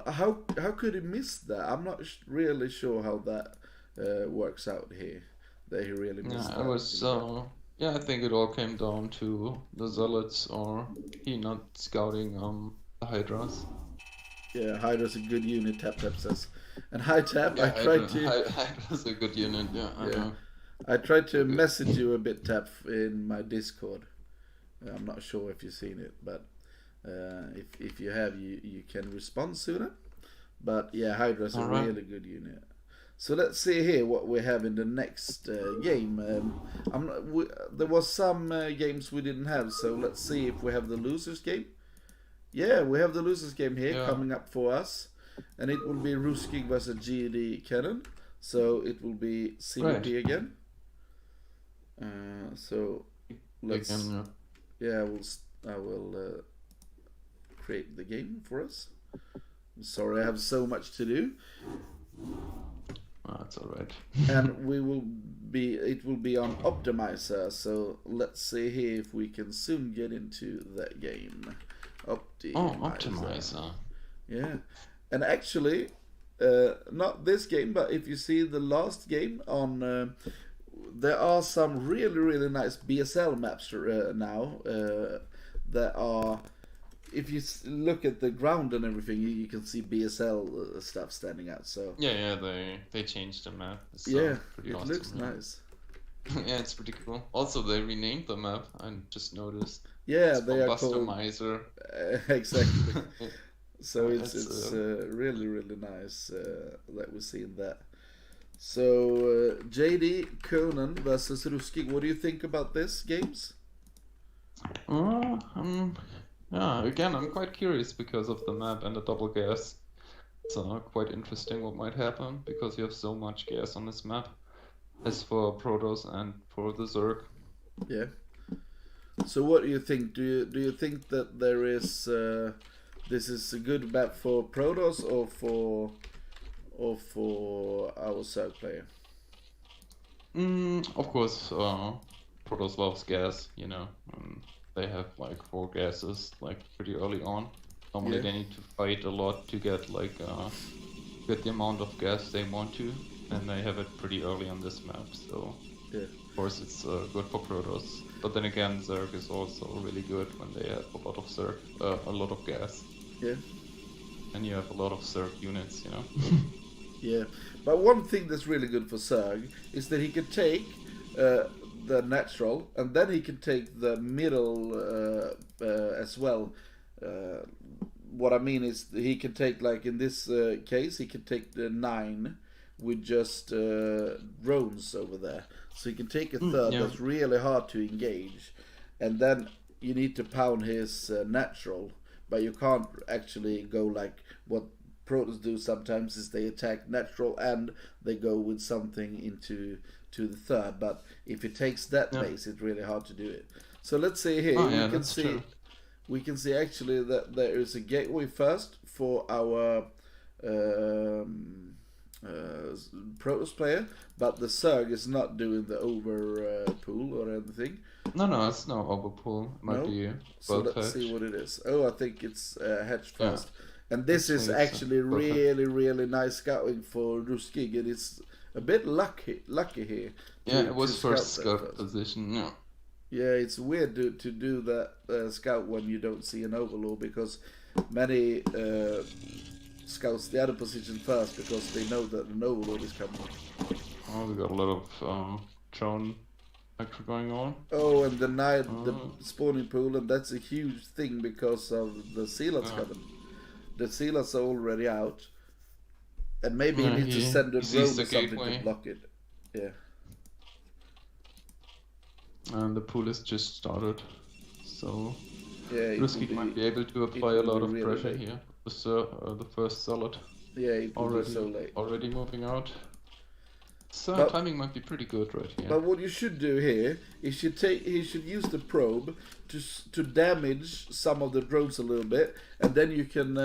How could he miss that? I'm not really sure how that works out here. That he really missed that. I was. I think it all came down to the Zealots or he not scouting the Hydras. Yeah, Hydra's a good unit. Tap says, and High Tap. Yeah, I tried to. Hydra's a good unit. Yeah. I know. I tried to message you a bit, Tap, in my Discord. I'm not sure if you've seen it, but if you have, you can respond sooner. But yeah, Hydra's a really good unit. So let's see here what we have in the next game. There was some games we didn't have, so let's see if we have the losers game. Yeah, we have the losers game here coming up for us, and it will be Ruskig versus GD Cannon. So it will be CVP again. So let's. I will create the game for us. I'm sorry, I have so much to do. That's alright. And it will be on Optimizer, so let's see here if we can soon get into that game. Optimizer. Yeah. And actually, not this game, but if you see the last game on there are some really nice BSL maps now that are, if you look at the ground and everything, you can see BSL stuff standing out. So they changed the map. It's, it awesome, looks nice. Yeah, it's pretty cool. Also, they renamed the map. I just noticed. Yeah, it's they are Customizer. Exactly. So it's really nice that we're seeing that. So JD Conan versus Ruskig. What do you think about this games? Again, I'm quite curious because of the map and the double gas. It's quite interesting what might happen because you have so much gas on this map. As for Protoss and for the Zerg. Yeah. So what do you think? Do you think that there is this is a good map for Protoss or for our Zerg player? Of course, Protoss loves gas. You know, they have like 4 gases like pretty early on. Normally they need to fight a lot to get get the amount of gas they want to. And they have it pretty early on this map, so of course it's good for Protoss. But then again, Zerg is also really good when they have a lot of a lot of gas. Yeah. And you have a lot of Zerg units, you know. Yeah, but one thing that's really good for Zerg is that he can take the natural, and then he can take the middle as well. What I mean is he can take, like in this case, he can take the 9. With just drones over there, so you can take a third that's really hard to engage, and then you need to pound his natural, but you can't actually go like what Protoss do sometimes is they attack natural and they go with something into the third, but if it takes that base, it's really hard to do it. So let's see here. We can see actually that there is a gateway first for our Protoss player, but the Zerg is not doing the over pool or anything. No, it's no overpull. Might No? be So both let's see hedge. what it is. Oh, I think it's hedged Yeah. first. And this This is way it's, actually perfect. really nice scouting for Ruskig, and it's a bit lucky here. Yeah, to- it was to first scout scout that first. position. Yeah. Yeah, it's weird to do that scout when you don't see an overlord, because many scouts the other position first because they know that an overlord is coming. Oh, we got a lot of drone actor going on. Oh, and denied the Oh. spawning pool, and that's a huge thing because of the sealers Yeah. coming. The sealers are already out, and maybe Yeah, he needs to he- send a he sees drone the or something gateway. to block it. Yeah. And the pool is just started, so Yeah, it Ruskig will might be, be able to apply a will lot be of really pressure late. here. The first solid yeah, it will be so late. already moving out. So But- timing might be pretty good right here. But what you should do here is he should use the probe to damage some of the drones a little bit, and then you can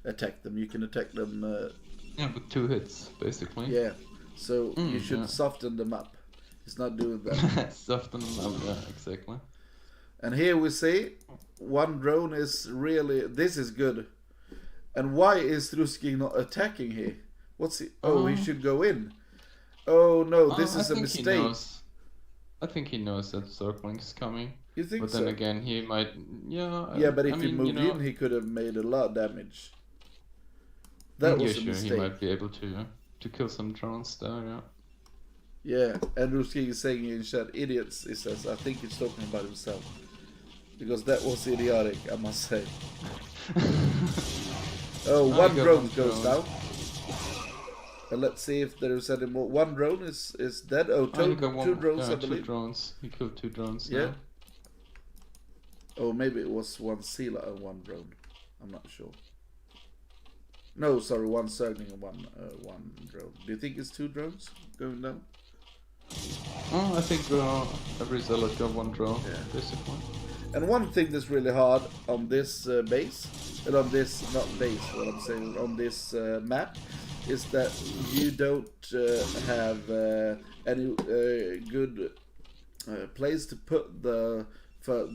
attack them. You can attack them. Yeah, with 2 hits basically. Yeah. So you should yeah. soften them up. He's not doing that. Soften them up, yeah, exactly. And here we see one drone is really. This is good. And why is Ruski not attacking here? What's he? Oh, he should go in. Oh no, this I is a think mistake. He knows. I think he knows that circling is coming. You think But so? then again, he might. Yeah. Yeah, but if I he mean, moved you know, in, he could have made a lot of damage. That was a sure, mistake. he might be able to kill some drones there. Yeah. Yeah, and Ruski is saying in chat, idiots, he says. I think he's talking about himself. Because that was idiotic, I must say. Oh, I one got drone one goes drone. down. And let's see if there's any more. One drone is dead. Oh, Oh, he two, got two one, drones, yeah, I two believe. drones. He killed 2 drones. Yeah. Now. Oh, maybe it was one sealer and one drone. I'm not sure. No, sorry, one Zergling and one drone. Do you think it's 2 drones going down? Oh, I think every zealot got 1 drone, Yeah. basically. And one thing that's really hard on this base, and on this, not base, what I'm saying, on this map, is that you don't have any good place to put the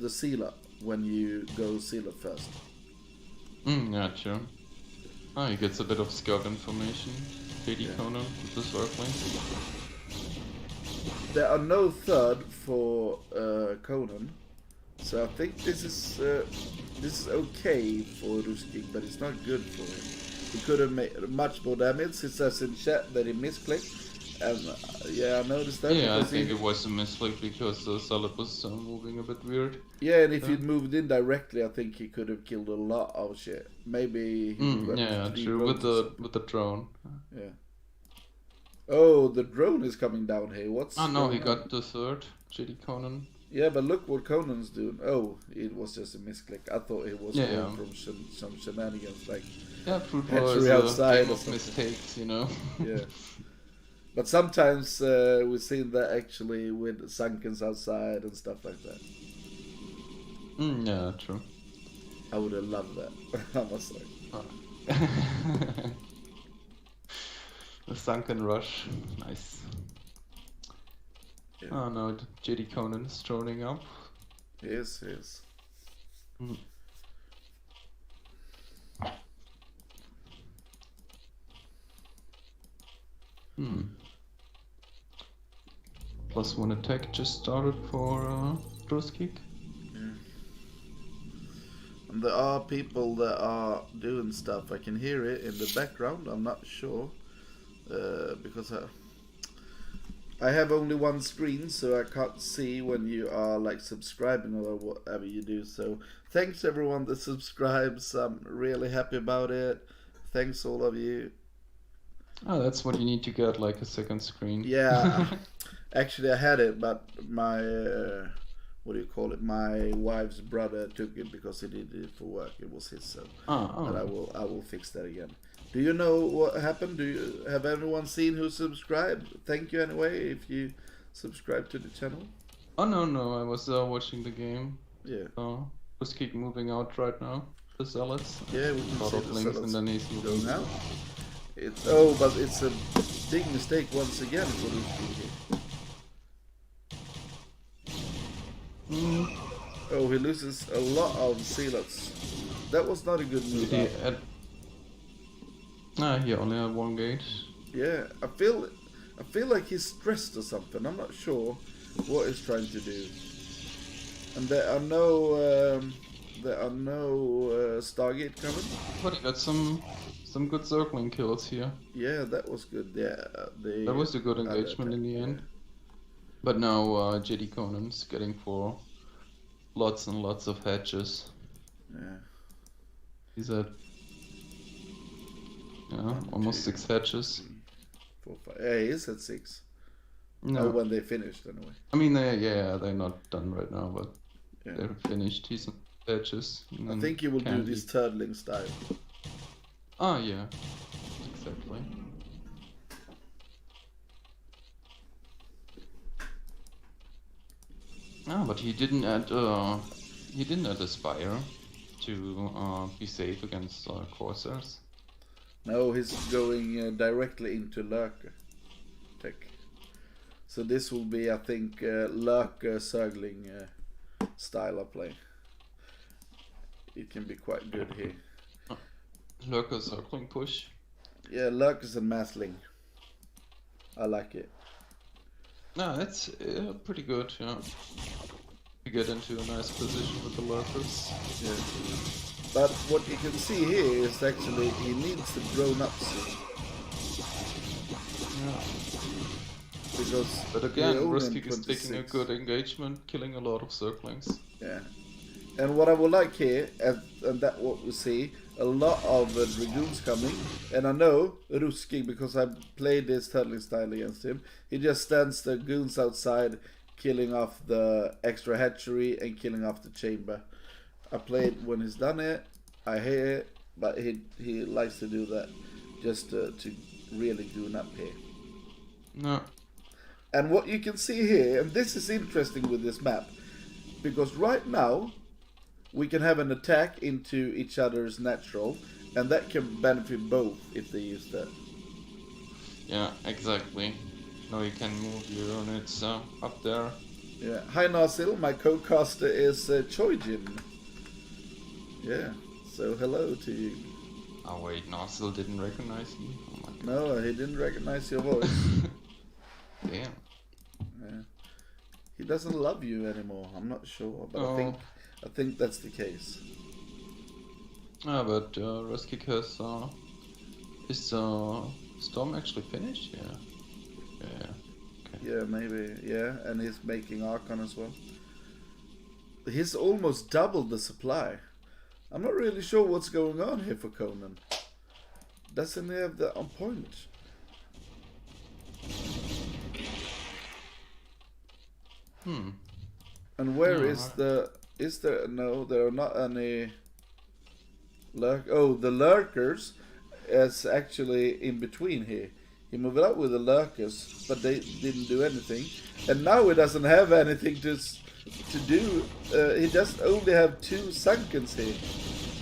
sealer when you go sealer first. Yeah, true. Oh, he gets a bit of scout information. JD Conan with the circling. There are no third for Conan, so I think this is okay for Ruskig, but it's not good for him. He could have made much more damage. It says in chat that he misclicked, and yeah, I noticed that. Yeah, I because think he, it was a misclick because the solid was moving a bit weird. yeah, and if Yeah. he'd moved in directly, I think he could have killed a lot of shit. Maybe he would have Yeah, 3 true. drones or something. With the drone. Yeah. Oh, the drone is coming down here. What's Oh no, he going on? got the third. JD Conan. Yeah, but look what Conan's doing. Oh, it was just a misclick. I thought it was Yeah, going yeah. from some shenanigans, like Yeah, Fruit Hatchery War is a outside game or of something. mistakes, you know. yeah. But sometimes we've seen that actually with Sunkens outside and stuff like that. Yeah, true. I would have loved that. I must say. The sunken rush. Nice. Yeah. Oh no, JD Conan is droning up. Yes, yes. +1 attack just started for Ruskig. And there are people that are doing stuff. I can hear it in the background. I'm not sure because I have only one screen, so I can't see when you are like subscribing or whatever you do. So thanks everyone that subscribes. I'm really happy about it. Thanks all of you. Oh, that's what you need to get, like a second screen. Yeah, actually I had it, but my what do you call it? My wife's brother took it because he did it for work. It was his son. But I will fix that again. Do you know what happened? Do you have anyone seen who subscribed? Thank you anyway if you subscribe to the channel. Oh no, I was watching the game. Yeah. Ruskig moving out right now. the zealots. Yeah, we A can lot see of the links zealots underneath. going out. But it's a big mistake once again for Ruski here. Oh, he loses a lot of zealots. That was not a good move. He only had one gate. Yeah, I feel like he's stressed or something. I'm not sure what he's trying to do. And there are no Stargate coming. But he got some good circling kills here. Yeah, that was good. Yeah, That was a good engagement in the end. But now JD Conan's getting for lots and lots of hatches. Yeah. He's at almost 6 hatches. 4, 5. Yeah, he is at 6. No, Oh, when they finished anyway. I mean they're not done right now, but Yeah. they're finished. He's at hatches. I think you will do this turtling style. Ah, yeah, exactly. Ah, but he didn't add a spire to be safe against Corsairs. No, he's going directly into Lurker tech. So this will be, I think, Lurker circling style of play. It can be quite good here. Lurker circling push. Yeah, Lurkers and Massling. I like it. No, it's pretty good, yeah. You get into a nice position with the Lurkers. Yeah. But what you can see here is actually he needs the drone up soon. Yeah. Because But again, we own Ruskik in is taking a 26. good engagement, killing a lot of circlings. Yeah. And what I would like here, and that what we see, a lot of Dragoons coming. And I know Ruski, because I played this turtling style against him, he just stands the goons outside, killing off the extra hatchery and killing off the chamber. I played when he's done it, I hear it, but he likes to do that just to really goon up here. No. And what you can see here, and this is interesting with this map, because right now we can have an attack into each other's natural, and that can benefit both if they use that. Yeah, exactly. Now you can move your units up there. Yeah. Hi Narsil, my co-caster is Choijin. Yeah, so hello to you. Oh wait, Narsil didn't recognize me? Oh my god. No, he didn't recognize your voice. Damn. Yeah. He doesn't love you anymore, I'm not sure, but Oh. I think that's the case. Ah, but Ruskik has is Storm actually finished? Yeah. Yeah. Okay. Yeah, maybe, yeah, and he's making Archon as well. He's almost doubled the supply. I'm not really sure what's going on here for Conan. Doesn't he have that on point? And where No, is there, no, there are not any the lurkers is actually in between here. He moved out with the lurkers, but they didn't do anything. And now he doesn't have anything to do. He just only have 2 sunkens here.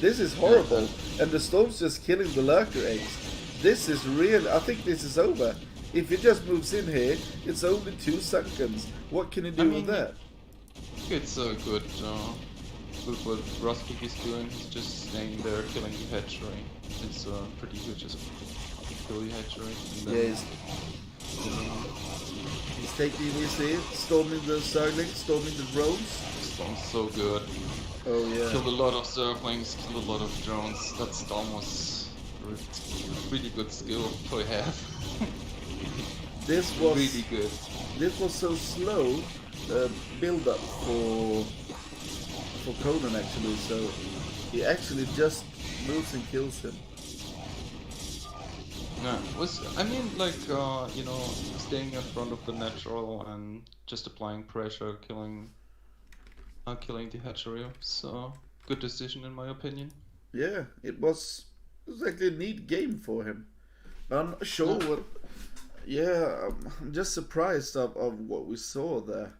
This is horrible. And the storm's just killing the lurker eggs. This is real. I think this is over. If he just moves in here, it's only 2 sunkens. What can he do with that? It's good. Good what Ruskik is doing. He's just staying there, killing the hatchery. It's pretty good. Just kill the hatchery. And Yeah, he's taking it easy, storming the Zerglings, storming the drones. Storm's so good. Oh yeah. Killed a lot of Zerglings, killed a lot of drones. That Storm was really good skill to have. This was really good. This was so slow build up for Conan actually, so he actually just moves and kills him. No, I mean like staying in front of the natural and just applying pressure, killing the hatchery. So good decision in my opinion. Yeah, it was actually a neat game for him. But I'm not sure what. Yeah, I'm just surprised of what we saw there,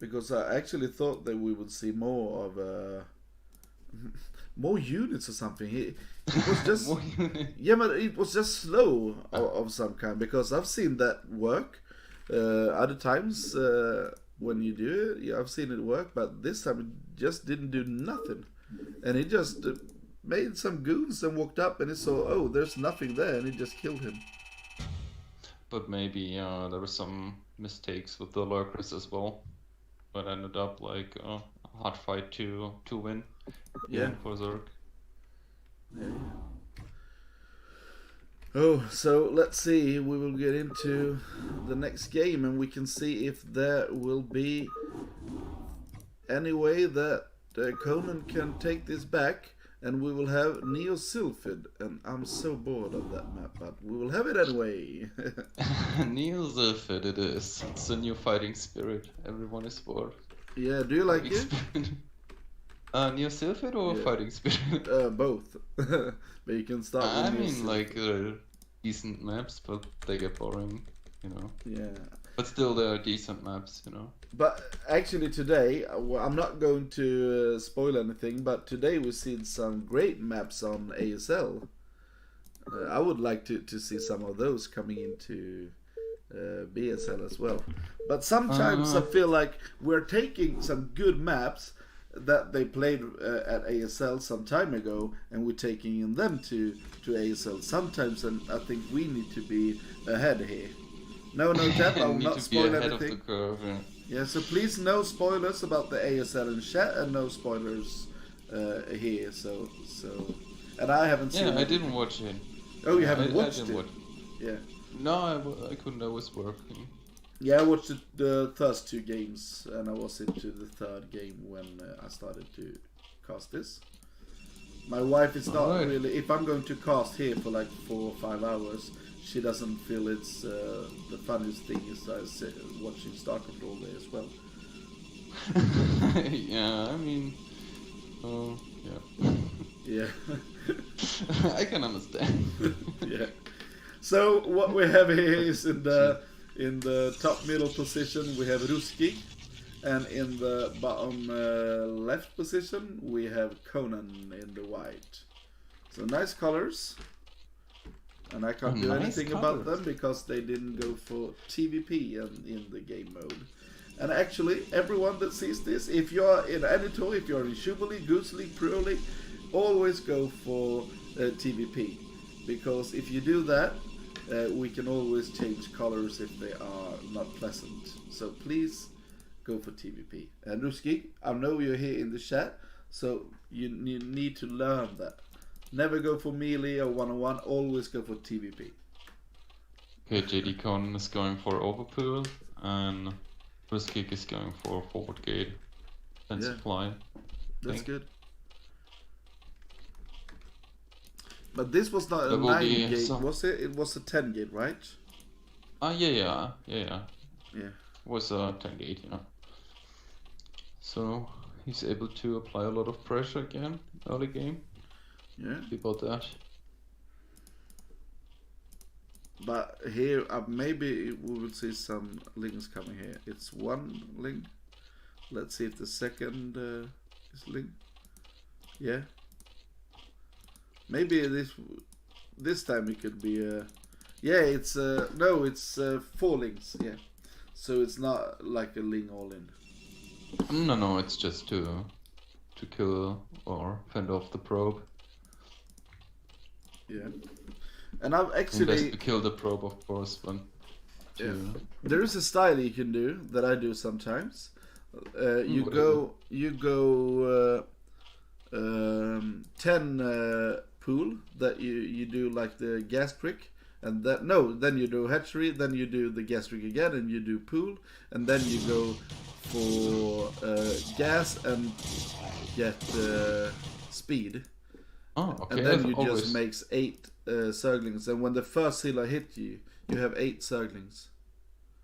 because I actually thought that we would see more of more units or something. It was just yeah, but it was just slow of some kind, because I've seen that work other times when you do it. Yeah, I've seen it work, but this time it just didn't do nothing, and it just made some goons and walked up and it saw, oh, there's nothing there, and it just killed him. But maybe there were some mistakes with the lurkers as well, but ended up like a hard fight to win. Yeah. For Zerg. Yeah. Oh, so let's see. We will get into the next game, and we can see if there will be any way that Conan can take this back, and we will have Neo Sylphid. And I'm so bored of that map, but we will have it anyway. Neo Sylphid it is. It's a new fighting spirit. Everyone is bored. Yeah, do you like it? Neo Sylphid or Fighting Spirit? Both. But you can start with I Neo mean, Sylphid. like, decent maps, but they get boring, you know. Yeah. But still, they are decent maps, you know. But actually today, I'm not going to spoil anything, but today we've seen some great maps on ASL. I would like to see some of those coming into BSL as well. But sometimes I feel like we're taking some good maps that they played at ASL some time ago, and we're taking them to ASL sometimes, and I think we need to be ahead here. No, Tap, I will not spoil ahead anything. Of the curve, Yeah, so please no spoilers about the ASL in chat, and no spoilers here. So, and I haven't seen. Yeah, I didn't watch it. Oh, you haven't watched I it? didn't watch. Yeah. No, I couldn't. I was working. Yeah, I watched the first two games, and I was into the third game when I started to cast this. My wife is not really. If I'm going to cast here for like 4 or 5 hours, she doesn't feel it's the funniest thing is watching StarCraft all day as well. Yeah, I mean, yeah. Yeah. I can understand. Yeah. So what we have here is in the top middle position we have Ruski, and in the bottom left position we have Conan in the white. So nice colors, and I can't do anything about them because they didn't go for TVP in the game mode. And actually, everyone that sees this, if you're in any tour, if you're in Super League, Goose League, Pro League, always go for TVP, because if you do that, we can always change colors if they are not pleasant. So please go for TVP. And Ruski, I know you're here in the chat, so you need to learn that. Never go for melee or one-on-one, always go for TVP. Okay, JD Con is going for overpool, and Ruski is going for forward gate and supply. That's good. But this was not a 9 gate, was it? It was a 10 gate, right? Yeah. Yeah. It was a 10 gate, yeah. So he's able to apply a lot of pressure again early game. Yeah. Happy about that. But here, maybe we will see some links coming here. It's one link. Let's see if the second is linked. Yeah. Maybe this time it could be yeah, it's no, it's 4 links. Yeah, so it's not like a link all in. No, it's just to kill or fend off the probe. Yeah, and I've actually best to kill the probe, of course, but there is a style you can do that I do sometimes. You go 10 pool that you do like the gas trick, and then you do hatchery, then you do the gas trick again, and you do pool, and then you go for gas and get speed. Oh, okay. And then you just makes 8 Zerglings, and when the first healer hit you, you have 8 Zerglings.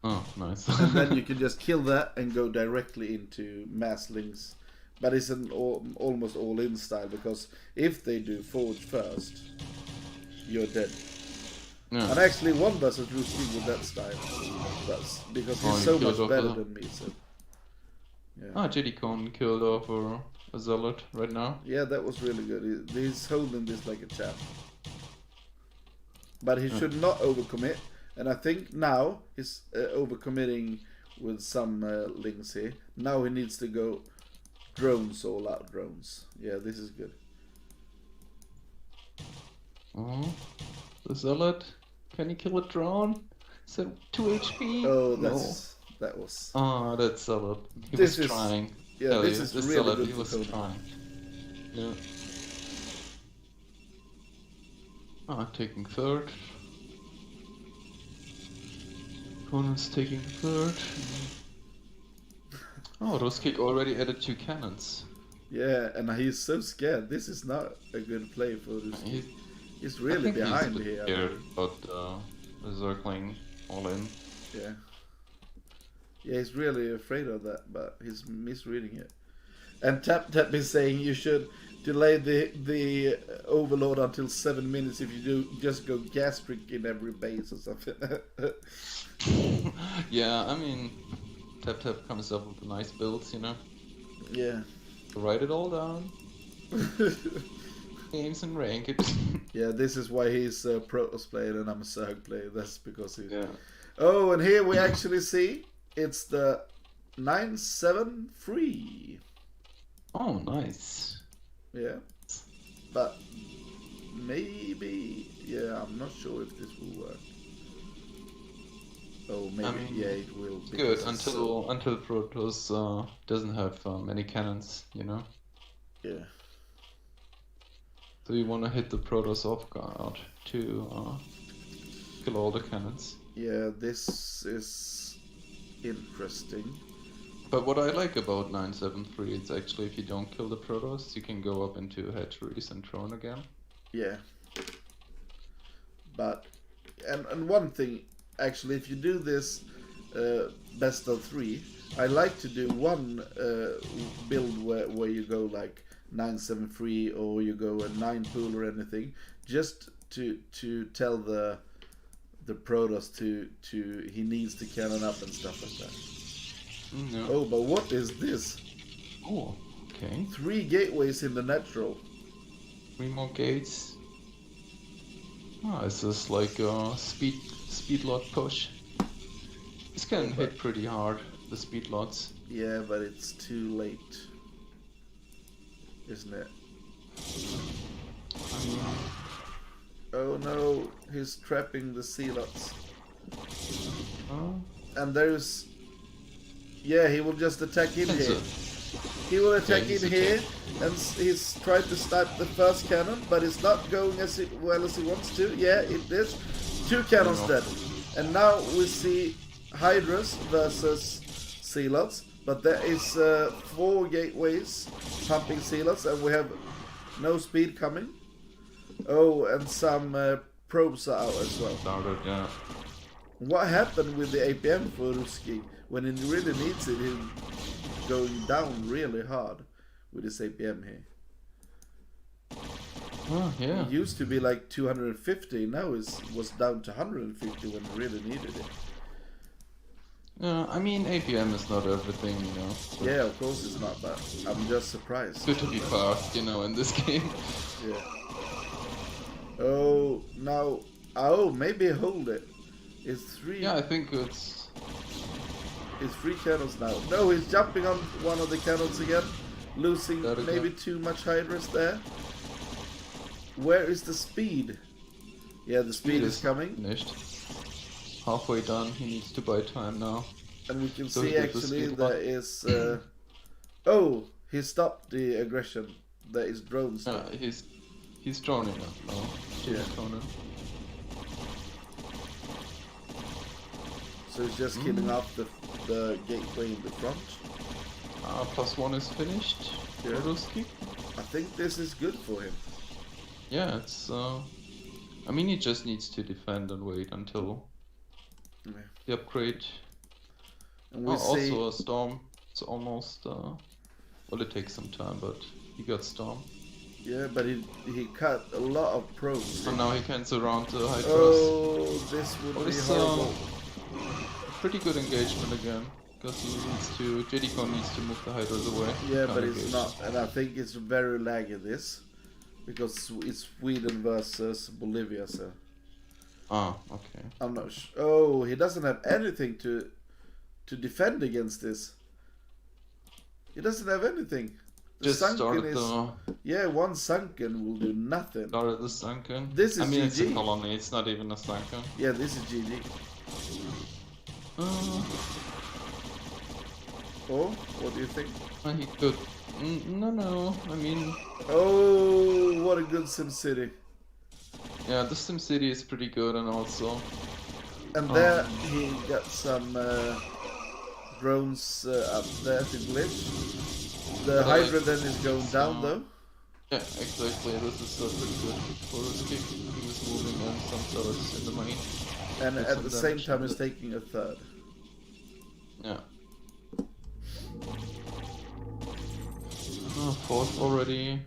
Oh, nice. And then you can just kill that and go directly into masslings. But it's an almost all-in style, because if they do forge first, you're dead. Yeah. And actually won versus Ruski with that style. That's because he's so much better than me. So. Yeah. JD Con killed over a Zealot right now. Yeah, that was really good. He's holding this like a champ. But he should not overcommit. And I think now he's overcommitting with some links here. Now he needs to go drones, all out drones. Yeah, this is good. Oh, the Zealot. Can he kill a drone? Is that 2 HP? Oh, No. that was. Oh, that Zealot. He This was is- trying. Yeah, Hell this yeah, is this really Zealot, good he for was Tony. trying. Yeah. Ah, taking third. Opponent's taking third. Oh, those kick already added 2 cannons. Yeah, and he's so scared. This is not a good play for this. He's I really think he's a behind bit here. I scared think. about circling all in. Yeah. Yeah, he's really afraid of that, but he's misreading it. And Tap is saying you should delay the overload until 7 minutes if you do just go gastric in every base or something. Yeah, I mean, Tap comes up with nice builds, you know. Yeah. Write it all down. Games and rank it. Yeah, this is why he's a Protoss player and I'm a Zerg player. That's because he's... Yeah. Oh, and here we actually see it's the 973. Oh, nice. Yeah. But maybe... Yeah, I'm not sure if this will work. Oh, maybe, I mean, yeah, it will. Good because it's until Protoss doesn't have many cannons, you know. yeah. So you want to hit the Protoss off guard to kill all the cannons. Yeah, this is interesting. But what I like about 973 is actually if you don't kill the Protoss, you can go up into hatcheries and drone again. Yeah. But and one thing, actually, if you do this best of 3, I like to do one build where you go like 973 or you go a 9 pool or anything, just to tell the Protoss to he needs to cannon up and stuff like that. No. Oh, but what is this? Oh, okay. 3 gateways in the natural. 3 more gates. Ah, is this like a speed lot push? This can hit pretty hard, the speed lots. Yeah, but it's too late, isn't it? I mean, Oh no, he's trapping the Zealots. oh, And there's... Yeah, he will just attack in that's here. it. He will attack he's in here, and he's trying to start the first cannon, but it's not going as well as he wants to. Yeah, it is. 2 cannons dead. And now we see Hydras versus Zealots, but there is 4 gateways pumping Zealots, and we have no speed coming. Oh, and some probes are out as well. Started, yeah. What happened with the APM for Ruski? When he really needs it, he's going down really hard with his APM here. Oh, yeah. It used to be like 250, now it was down to 150 when he really needed it. Yeah, I mean, APM is not everything, you know. So Yeah, of course it's not, but I'm just surprised. good to be fast, you know, in this game. Yeah. Oh, now... Oh, maybe hold it. It's 3... Yeah, I think it's... It's 3 cannons now. No, he's jumping on one of the cannons again. Losing That again. maybe too much Hydras there. Where is the speed? Yeah, the speed is coming. Finished. Halfway done, he needs to buy time now. And we can So see he gets the actually speed there up. is... oh, he stopped the aggression. There is drones now. Yeah, he's droning up now. Yeah. Conan. So he's just killing off the gateway in the front. +1 is finished. Yeah. Ruski. I think this is good for him. Yeah, it's I mean, he just needs to defend and wait until Yeah. the upgrade. And we Also see... a storm. It's almost well, it takes some time, but he got storm. Yeah, but he cut a lot of probes. And now he can surround the Hydras. Oh, this would be It's horrible. pretty good engagement again. because JD needs to move the Hydras away. Yeah, Can't but it's engage. not, and I think it's very laggy this, because it's Sweden versus Bolivia, so Ah, okay. I'm not sure. Oh, he doesn't have anything to defend against this. He doesn't have anything. The Just sunken started is, the yeah, one sunken will do nothing. sunken. This is I mean, it's a GG. colony. It's not even a sunken. Yeah, this is GG. Oh, what do you think? He could. No. I mean, Oh, what a good SimCity. yeah, the SimCity is pretty good, and also And there he got some drones up there to glitch. The But I like Hydra then is going down though. yeah, exactly. This is pretty good for his kick. He was moving on some fellas in the main. And Get at some the same damage time on is it. taking a third. Yeah. Oh, fourth already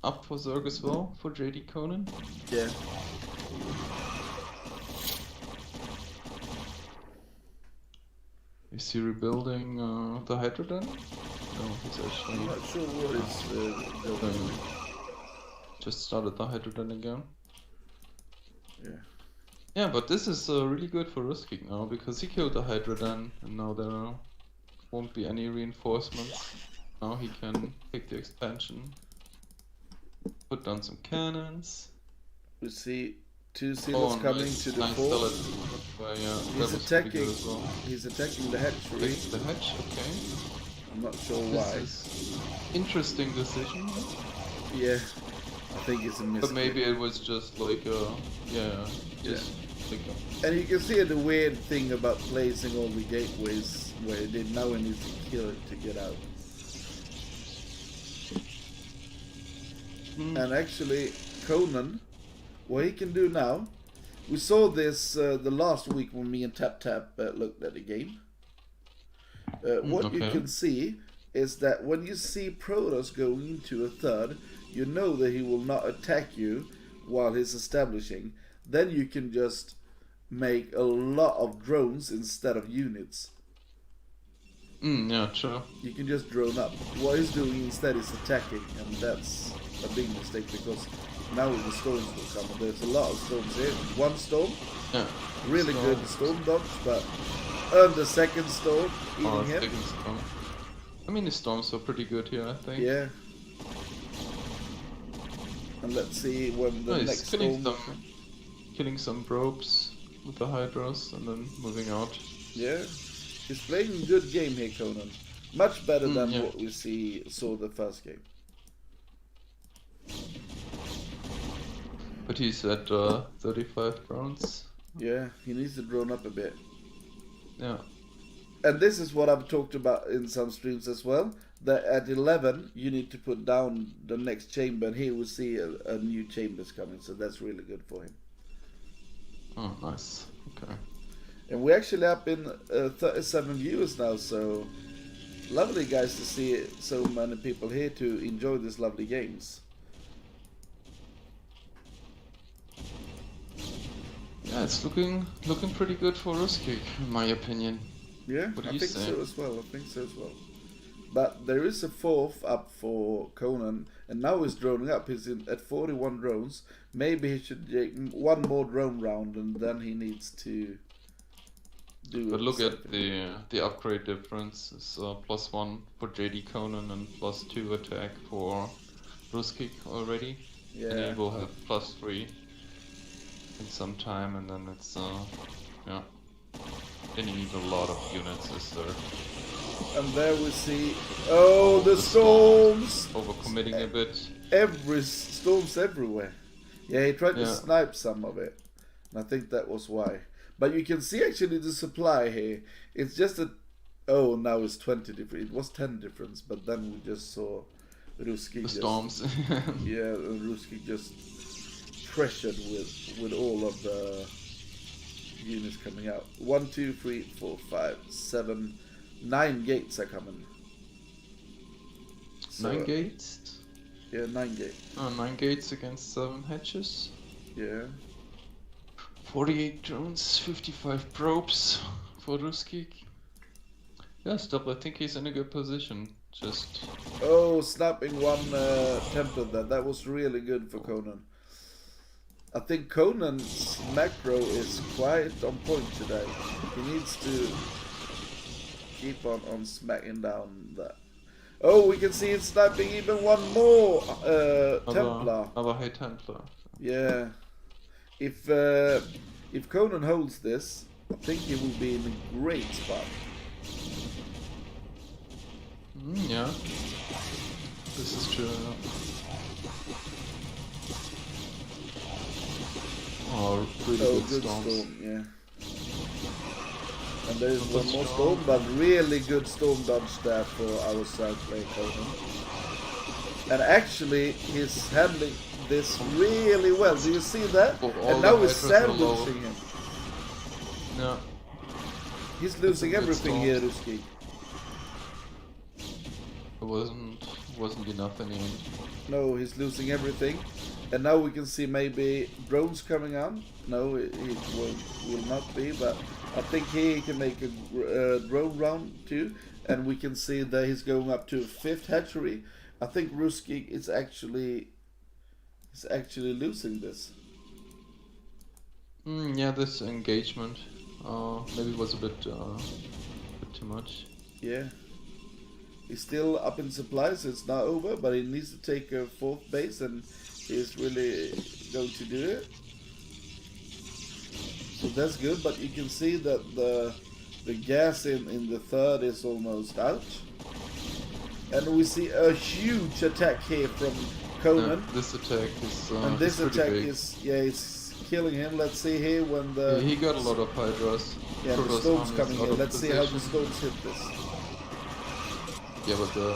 up for Zerg as well for JD Conan. Yeah. Is he rebuilding the Hydra then? No, he's I'm actually not sure what is going. just started the Hydra then again. Yeah. Yeah, but this is really good for Ruskig now, because he killed the Hydra then, and now there won't be any reinforcements. Now he can take the expansion, put down some cannons. We see two sealers coming nice, to the nice fort. Zealot. Yeah, that He's was pretty attacking. good as well. He's attacking the hatchery. Takes the hatch, okay. I'm not sure This why. is interesting decision, Yeah. I think it's a but mistake. maybe it was just like just like And you can see the weird thing about placing all the gateways where they now need to kill it to get out. And actually, Conan, what he can do now, we saw this the last week when me and Tap looked at the game. What you okay. can see is that when you see Protoss going into a third, you know that he will not attack you while he's establishing. Then you can just make a lot of drones instead of units. yeah, true. You can just drone up. What he's doing instead is attacking, and that's a big mistake because now the storms will come. And there's a lot of storms here. One storm, Yeah. really So- good storm dodge, but on the second storm, Or eating him. second storm. I mean, the storms are pretty good here, I think. Yeah. And let's see when the No, he's next killing storm. killing some probes with the Hydras and then moving out. Yeah, he's playing a good game here, Conan. Much better than yeah. what we saw the first game. But he's at 35 rounds. Yeah, he needs to drone up a bit. Yeah. And this is what I've talked about in some streams as well. That at 11 you need to put down the next chamber, and here we see a new chambers coming. So that's really good for him. Oh, nice. Okay. And we're actually up in 37 viewers now. So lovely, guys, to see so many people here to enjoy these lovely games. Yeah, it's looking pretty good for Ruskig, in my opinion. Yeah, What do I you think say? so as well. I think so as well. But there is a fourth up for Conan, and now he's droning up. He's at 41 drones. Maybe he should take one more drone round, and then he needs to do. But look at something. the upgrade difference. It's +1 for JD Conan and +2 attack for Ruskig already. And Yeah. he will have +3 in some time, and then it's yeah. Then you need a lot of units, is there? And there we see. Oh, the storms! Overcommitting a bit. Storms everywhere. Yeah, he tried to Yeah. snipe some of it, and I think that was why. But you can see actually the supply here. It's just a. Oh, now it's 20 different. It was 10 difference, but then we just saw Ruski. The storms. Yeah, and Ruski just pressured with all of the units coming out. 1, 2, 3, 4, 5, 7, 9 gates are coming. So, 9 gates? Yeah, 9 gates. Oh, 9 gates against 7 hatches. Yeah. 48 drones, 55 probes for Ruskig. Yeah, still, I think he's in a good position. Just Oh, snapping one template there. That was really good for Conan. I think Conan's macro is quite on point today. He needs to keep on smacking down that. Oh, we can see it snapping even one more Templar. another high Templar. Yeah. If Conan holds this, I think he will be in a great spot. Yeah, this is true. Oh, really Oh, good good storms. storm, yeah. And there is Not one more strong. storm, but really good storm dodge there for our side player Conan. And actually, he's handling this really well. Do you see that? Oh, all And the now we're hydras are low. sandwiching him. Yeah, He's losing good everything storm. here, Ruski. it wasn't enough in the end. No, he's losing everything. And now we can see maybe drones coming on. No, it will not be, but I think he can make a drone round too. And we can see that he's going up to 5th hatchery. I think Ruski is actually losing this. Yeah, this engagement maybe was a bit too much. Yeah. He's still up in supplies, so it's not over, but he needs to take a 4th base, and he's really going to do it. So that's good, but you can see that the gas in the 3rd is almost out. And we see a huge attack here from Conan. This attack is And this pretty attack big. is, yeah, it's killing him. Let's see here when the... He got a lot of hydras. Yeah, the Protoss storm's army is coming out in. of Let's see how the position. storms hit this. Yeah, but the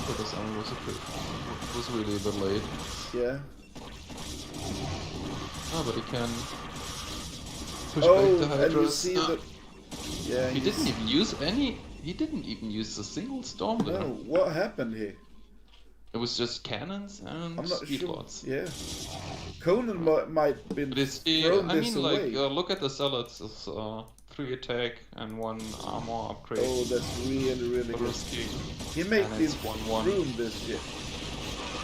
Protoss army was really a bit late. Yeah. Oh, but he can push Oh, back the hydras. and you see that... Yeah, He didn't even use any. He didn't even use a single storm there. No, what happened here? It was just cannons and I'm not sure. speedlots. Yeah. Conan might been But it's thrown I this mean, away. like, look at the zealots. It's 3 attack and 1 armor upgrade. Oh, that's really good. Risky. He made And this it's 1-1. room this shit.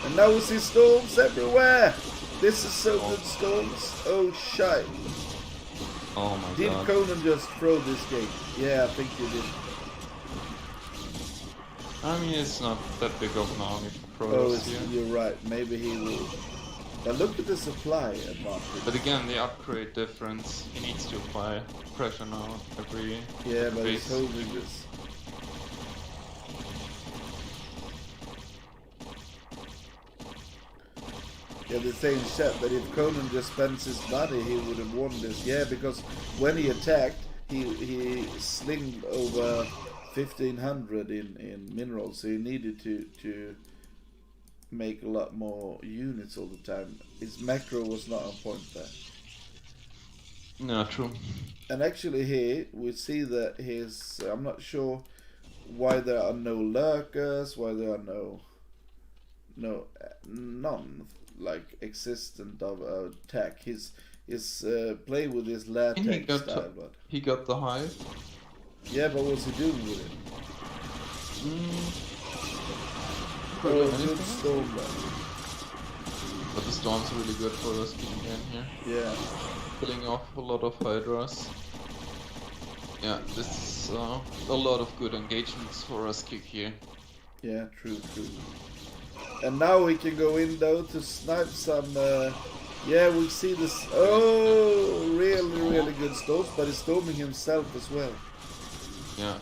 And now we see storms everywhere. This is so good storms. Oh shite. Oh my Did god. Conan just throw this gate? Yeah, I think he did. I mean, it's not that big of an army for Oh, Protoss here. you're right. Maybe he will. But look at the supply advantage. But again, the upgrade difference. He needs to apply pressure now every Yeah, but he's base. holding this. Yeah, the same chat that if Conan just spends his money, he would have won this. Yeah, because when he attacked, he slinged over 1500 in minerals, so he needed to make a lot more units all the time. His macro was not on point there. Yeah, true. And actually here we see that his, I'm not sure why there are no lurkers, why there are none like existent of attack. His play with his latex And style, but he got the hive. yeah, but what's he doing with it? Could Oh, do good anything. storm there. But the storm's really good for us again here. Yeah. Killing off a lot of hydras. Yeah, this is a lot of good engagements for us kick here. Yeah, true. And now we can go in though to snipe some. Yeah, we see this. Oh, really good storms, but he's storming himself as well. Yeah.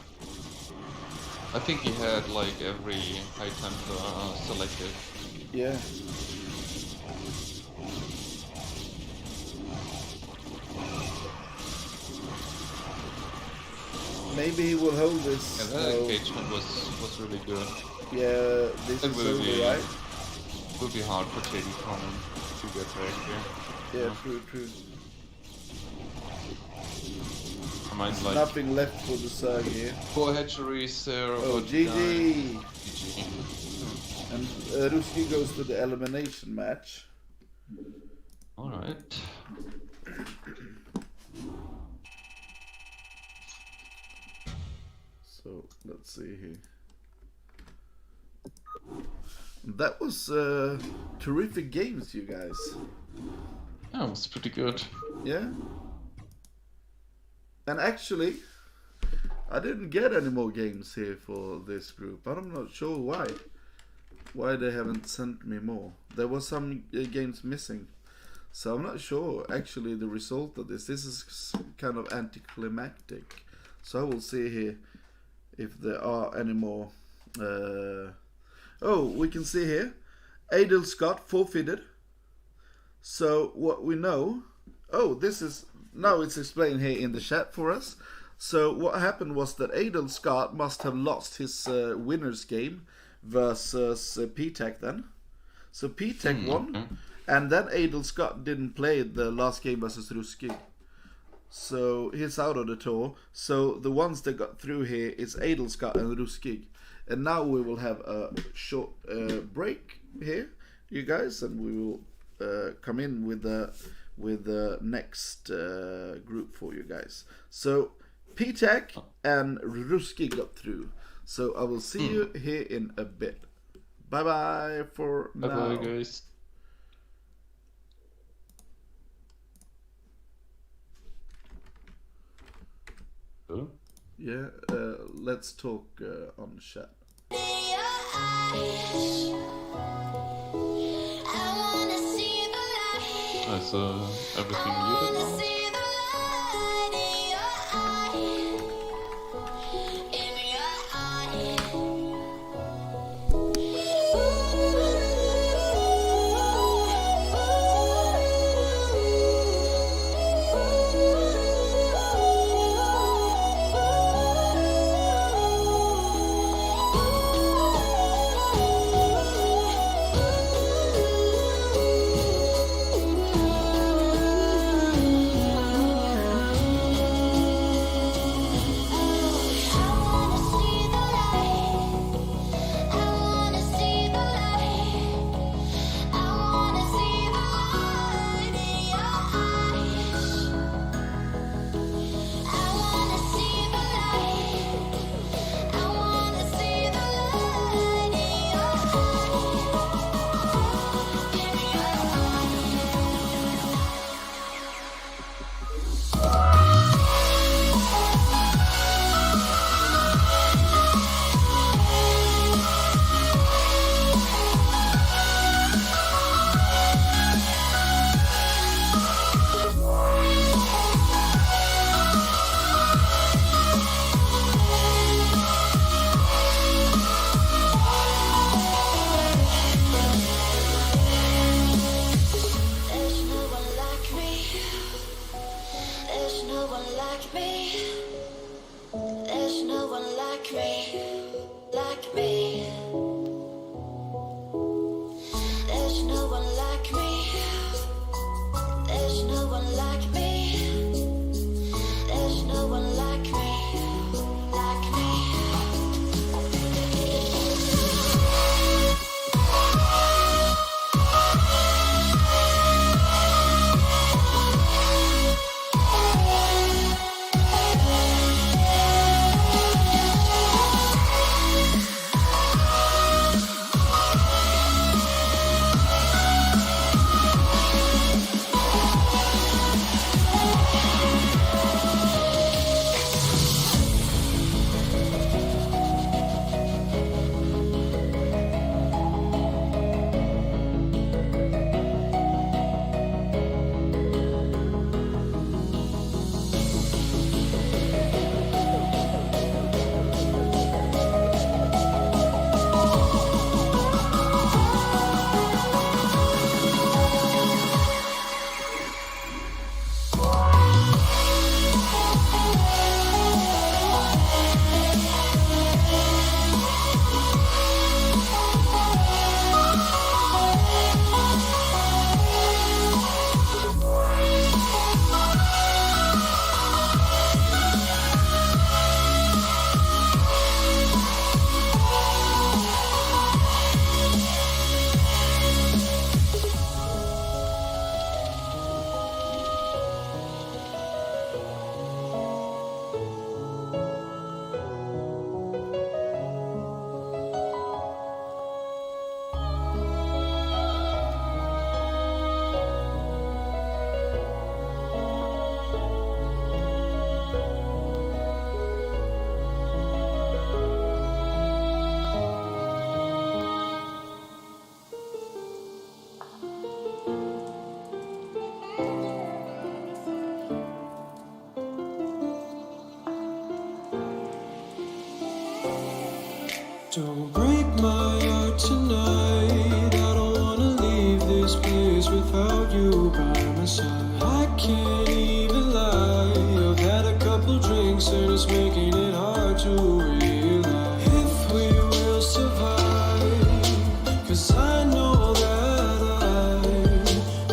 I think he had like every high Templar selected. Yeah. Maybe he will hold this. Yeah, that engagement was really good. Yeah, this It is will be over, right? It will be hard for JD Conan to get back here. Yeah, true. I might like Nothing left for the Zerg here. 4 hatcheries there. Oh, but, GG! GG. And Ruski goes to the elimination match. Alright. So let's let's see here. That was terrific games, you guys. Yeah, it was pretty good. Yeah. And actually, I didn't get any more games here for this group. I'm not sure why they haven't sent me more. There was some games missing. So I'm not sure actually the result of this. This is kind of anticlimactic. So I will see here if there are any more. Oh, we can see here. Adel Scott forfeited. So what we know. Oh, this is now it's explained here in the chat for us. So what happened was that Adel Scott must have lost his winners game versus P-Tech then. So P-Tech won, and then Adel Scott didn't play the last game versus Ruskig. So he's out of the tour. So the ones that got through here is Adel Scott and Ruskig. And now we will have a short break here, you guys, and we will come in with the next group for you guys. So P-Tech and Ruski got through. So I will see you here in a bit. Bye bye for now. Bye bye, guys. Huh? Yeah, let's talk on chat. So everything muted now? you by my side. I can't even lie. I've had a couple drinks and it's making it hard to realize if we will survive. 'Cause I know that I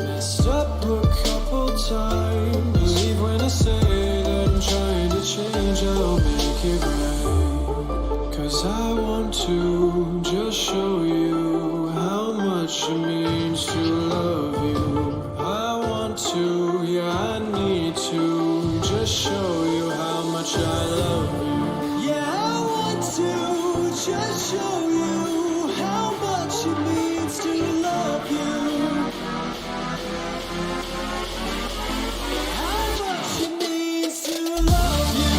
messed up a couple times. Believe when I say that I'm trying to change, I'll make it right. 'Cause I want to just show you how much it means to love you. I want to, yeah, I need to just show you how much I love you. Yeah, I want to just show you how much it means to love you. How much it means to love you.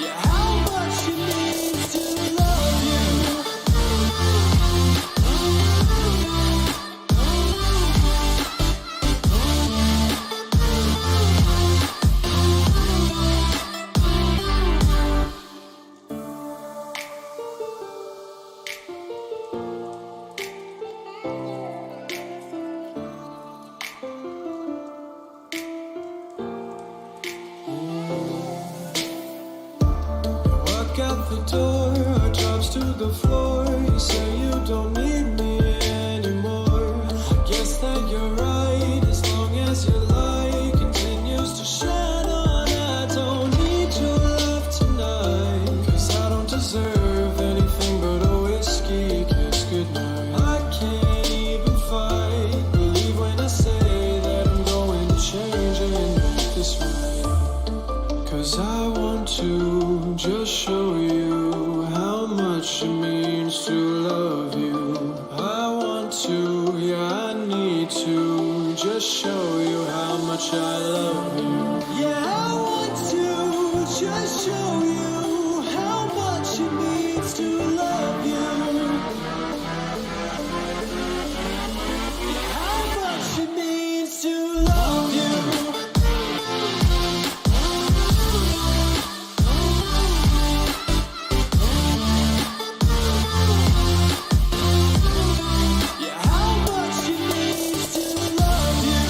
Yeah, how much it means to love you. Walk out the door, our drops to the floor. You say you don't need me anymore. I guess that you're right, as long as your light continues to shine on. I don't need your love tonight, 'cause I don't deserve anything but a whiskey kiss goodnight. I can't even fight, believe when I say that I'm going to change and make this right. 'Cause I want to just show you how much it means to love you. I want to, yeah, I need to just show you how much I love you. Yeah, I want to just show you how much it means to love you. How much it means to love you. Yeah, how much it means to love you.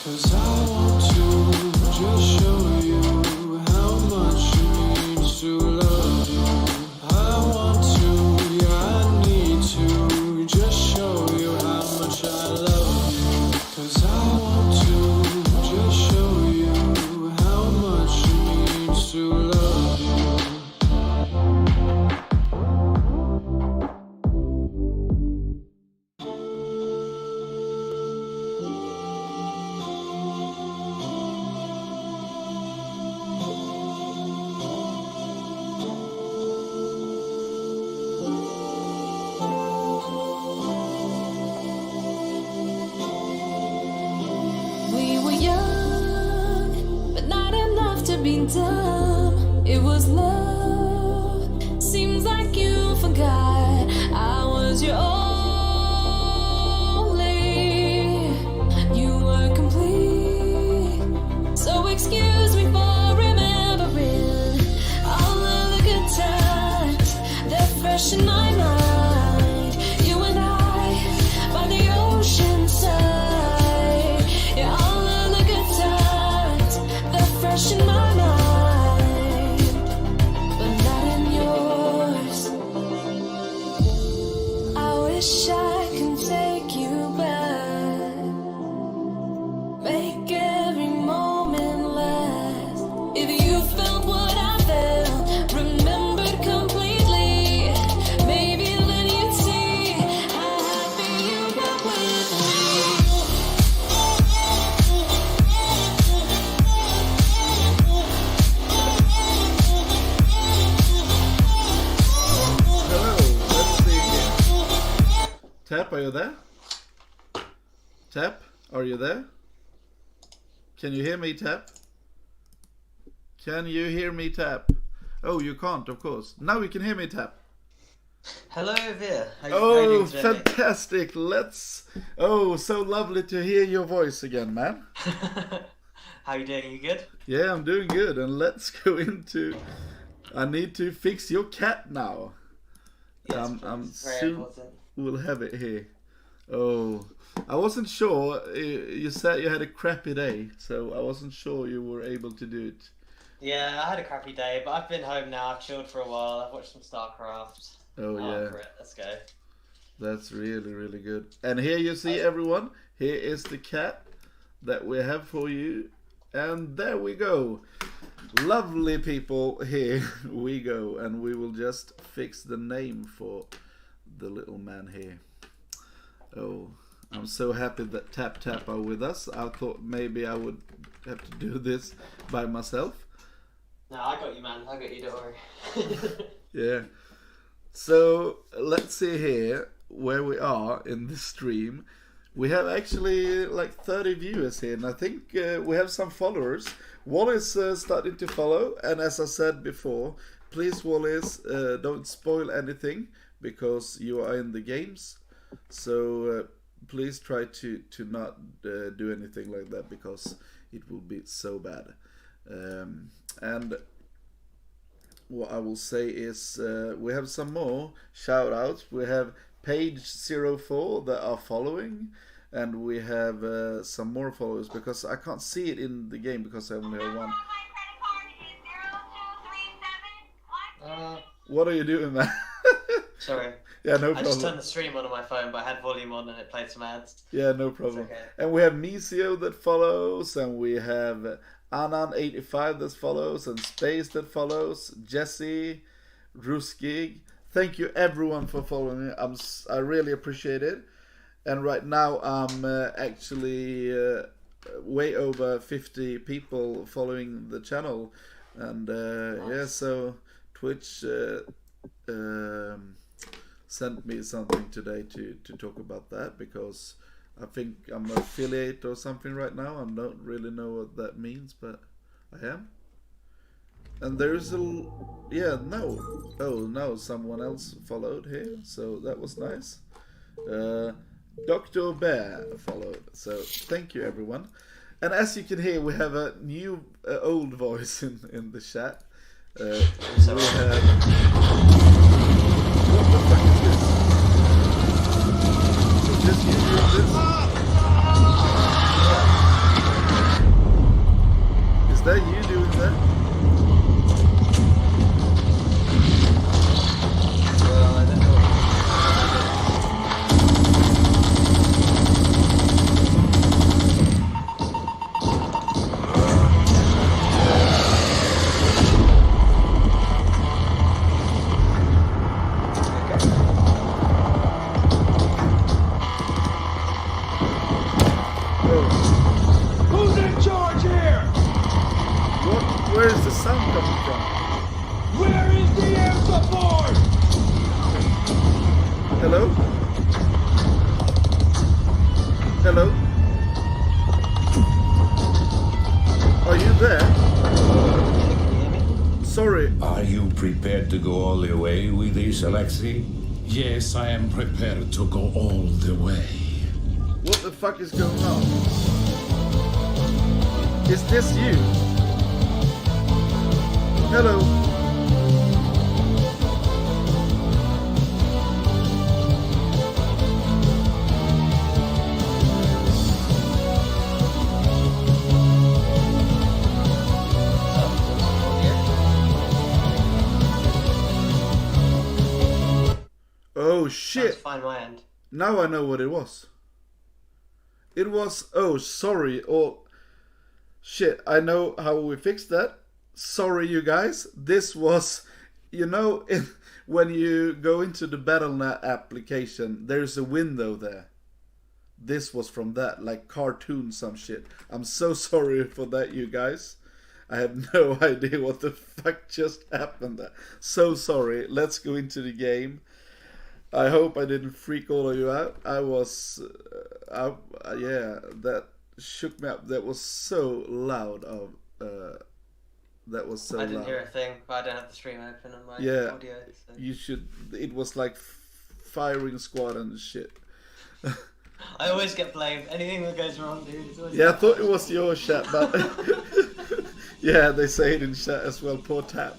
'Cause I want to just show you how much it means to love you. I want to, yeah, I need to just show you how much I love you. 'Cause I want to just show you how much it means to love you. We were young, but not enough to be dumb. It was love. Seems like you forgot I was your only. You were complete. So excuse me for remembering all of the good times that fresh in my mind. You and I by the ocean side. Yeah, all of the good times that fresh in my mind, but not in yours. I wish I can take you back, make every moment last. If you felt what I felt, remembered completely, maybe then you'd see how happy you got with me. Hello, let's see here. Tap, are you there? Tap, are you there? Can you hear me, Tap? Can you hear me, Tap? Oh, you can't, of course. Now you can hear me, Tap. Hello, Veer. How you Oh, doing today? fantastic. Oh, so lovely to hear your voice again, man. How you doing? You good? Yeah, I'm doing good. And let's go into... I need to fix your cat now. Yes, I'm please. Very soon important. we'll have it here. Oh, I wasn't sure. You said you had a crappy day, so I wasn't sure you were able to do it. Yeah, I had a crappy day, but I've been home now. I've chilled for a while. I've watched some StarCraft. Oh, I'm yeah. up for it. Let's go. That's really, really good. And here you see everyone. Here is the cat that we have for you. And there we go. Lovely people, here we go. And we will just fix the name for the little man here. Oh, I'm so happy that Tap Tap are with us. I thought maybe I would have to do this by myself. No, I got you, man. I got you, don't worry. Yeah. So let's see here where we are in the stream. We have actually like 30 viewers here, and I think we have some followers. Wallace starting to follow, and as I said before, please Wallace, don't spoil anything because you are in the games. So please try to not do anything like that because it will be so bad. And what I will say is we have some more shout outs. We have Page04 that are following, and we have some more followers because I can't see it in the game because I only have one. What are you doing, man? Sorry. Yeah, no I just problem. turned the stream on my phone, but I had volume on and it played some ads. Yeah, no problem. okay. And we have Misio that follows, and we have Anan85 that follows, and Space that follows, Jesse, Ruskig. Thank you everyone for following me. I really appreciate it. And right now I'm actually way over 50 people following the channel. And Nice. yeah, so Twitch sent me something today to talk about that because I think I'm an affiliate or something right now. I don't really know what that means, but I am. And there's no, someone else followed here, so that was nice. Dr. Bear followed, so thank you everyone. And as you can hear, we have a new old voice in the chat. We have... What the fuck is this? Is this you doing this? Is that you doing that? Well, I don't know. Who's in charge here? Where is the sound coming from? Where is the air support? Hello? Hello? Are you there? Can you hear me? Sorry. Are you prepared to go all the way with this, Alexei? Yes, I am prepared to go all the way. What the fuck is going on? Is this you? Hello? Oh That's shit! fine, my end. Now I know what it was. It was, oh sorry, or shit, I know how we fixed that. Sorry you guys, this was, you know, when you go into the Battle.net application, there's a window there. This was from that, like cartoon some shit. I'm so sorry for that, you guys. I have no idea what the fuck just happened there. So sorry, let's go into the game. I hope I didn't freak all of you out. I was, yeah, that shook me up. That was so loud of That was so I didn't loud. hear a thing, but I don't have the stream open on my Yeah. audio. So. You should. It was like firing squad and shit. I always get blamed. Anything that goes wrong, dude. It's always Yeah, I thought it was your chat, but yeah, they say it in chat as well. Poor tap.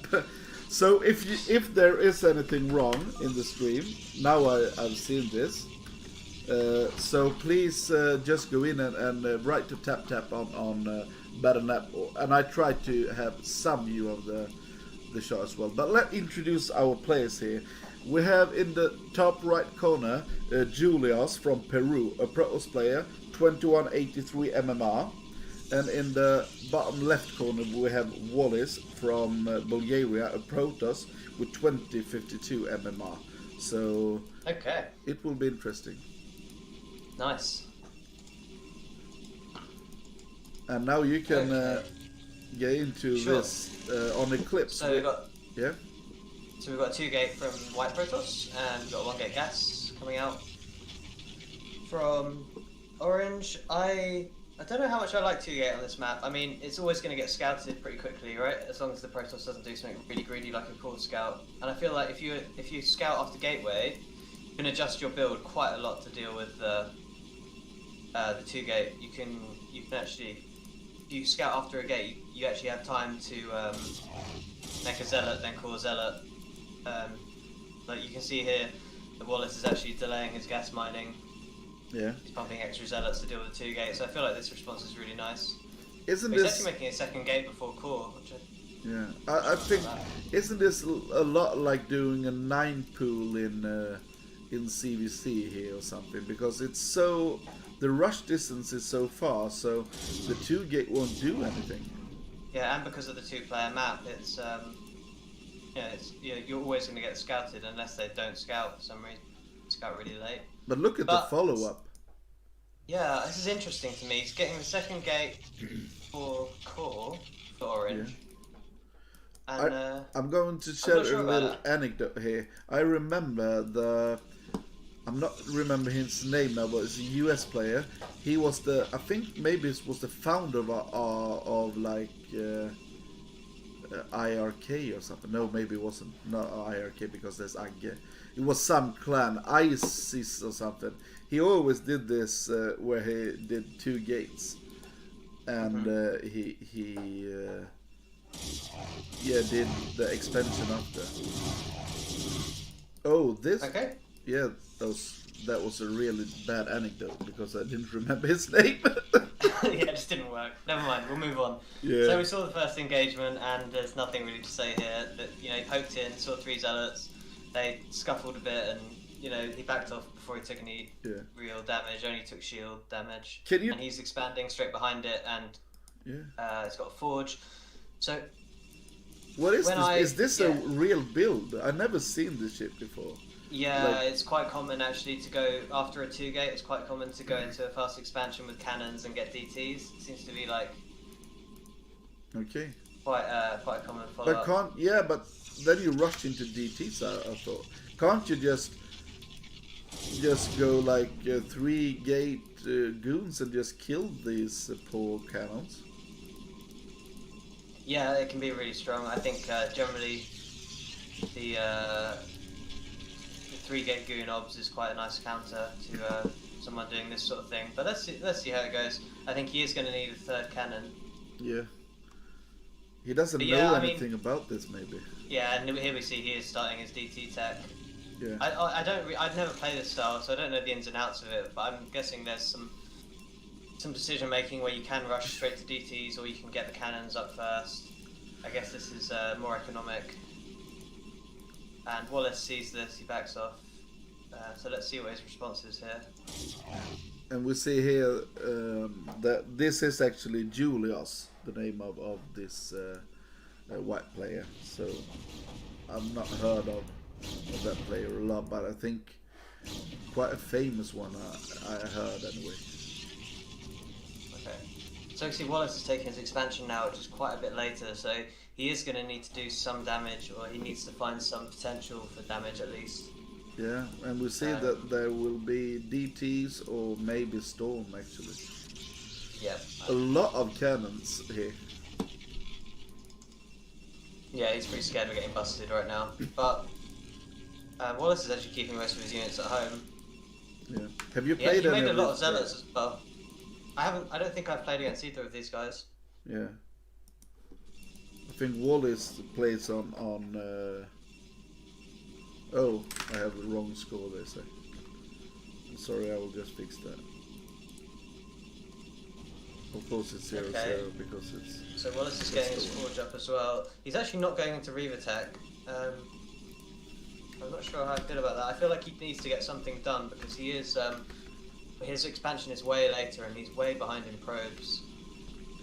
So if there is anything wrong in the stream, now I've seen this. So please just go in and write to tap on Battle.net, and I try to have some view of the show as well. But let's introduce our players here. We have in the top right corner Julius from Peru, a Protoss player, 2183 MMR. And in the bottom left corner we have Wallace from Bulgaria, a Protoss with 2052 MMR. So Okay. it will be interesting. Nice. And now you can Okay. get into Sure. this on Eclipse. So we've got Yeah. So we've got a 2-gate from White Protoss, and we've got a 1-gate gas coming out from Orange. I don't know how much I like 2-gate on this map. I mean, it's always going to get scouted pretty quickly, right? As long as the Protoss doesn't do something really greedy like a core scout. And I feel like if you scout off the gateway, you can adjust your build quite a lot to deal with the 2-gate. You can actually, if you scout after a gate, you actually have time to make a zealot, then call a zealot. Like you can see here, the Wallace is actually delaying his gas mining. Yeah. He's pumping extra zealots to deal with the 2-gate, so I feel like this response is really nice. Isn't But he's this? actually making a 2nd gate before core, which Yeah. I think isn't this a lot like doing a 9 pool in CVC here or something? Because it's so the rush distance is so far, so the 2-gate won't do anything. yeah, and because of the 2-player map, it's you're always going to get scouted unless they don't scout for some reason. Scout really late. But look at the follow-up. Yeah, this is interesting to me. He's getting the 2nd gate for core for Orange. Yeah. And I'm going to share a little anecdote here. I remember I'm not remember his name now, but it's a US player. He was I think maybe it was the founder of like IRK or something. No, maybe it wasn't. Not IRK because there's AG. It was some clan, ISIS or something. He always did this where he did 2 gates, and he did the expansion after. Oh, this. Okay. Yeah, that was a really bad anecdote because I didn't remember his name. Yeah, it just didn't work. Never mind, we'll move on. Yeah. So we saw the first engagement, and there's nothing really to say here. That he poked in, saw 3 zealots. They scuffled a bit, and he backed off before he took any real damage. Only took shield damage. And he's expanding straight behind it, and it's got a forge. So what is this? Is this a real build? I've never seen this ship before. Yeah, it's quite common actually to go after a 2-gate. It's quite common to go into a fast expansion with cannons and get DTs. It seems to be like quite a common follow-up. But then you rush into DTs. I thought, can't you just go like 3-gate goons and just kill these poor cannons? Yeah, it can be really strong. I think generally the 3-gate goon obs is quite a nice counter to someone doing this sort of thing. But let's see how it goes. I think he is going to need a 3rd cannon. Yeah. He doesn't know anything about this, maybe. Yeah, and here we see he is starting his DT tech. Yeah. I've never played this style, so I don't know the ins and outs of it. But I'm guessing there's some decision making where you can rush straight to DTs, or you can get the cannons up first. I guess this is more economic. And Wallace sees this, he backs off. So let's see what his response is here. And we see here that this is actually Julius, the name of this white player. So I've not heard of that player a lot, but I think quite a famous one I heard anyway. Okay. So you see Wallace is taking his expansion now, which is quite a bit later, so he is going to need to do some damage, or he needs to find some potential for damage at least. Yeah, and we see that there will be DTs or maybe Storm actually. Yeah. A lot of cannons here. A lot of cannons. Yeah, he's pretty scared of getting busted right now. But Wallace is actually keeping most of his units at home. Yeah. Have you Yeah, played he any made a of lot of these zealots guys? as well. I don't think I've played against either of these guys. Yeah. I think Wallace plays on oh, I have the wrong score there, say. I'm sorry, I will just fix that. Of course it's 0-0 Okay. because it's... So Wallace is getting his forge up as well. He's actually not going into Reaver Tech. I'm not sure how I feel about that. I feel like he needs to get something done because he is... his expansion is way later and he's way behind in probes.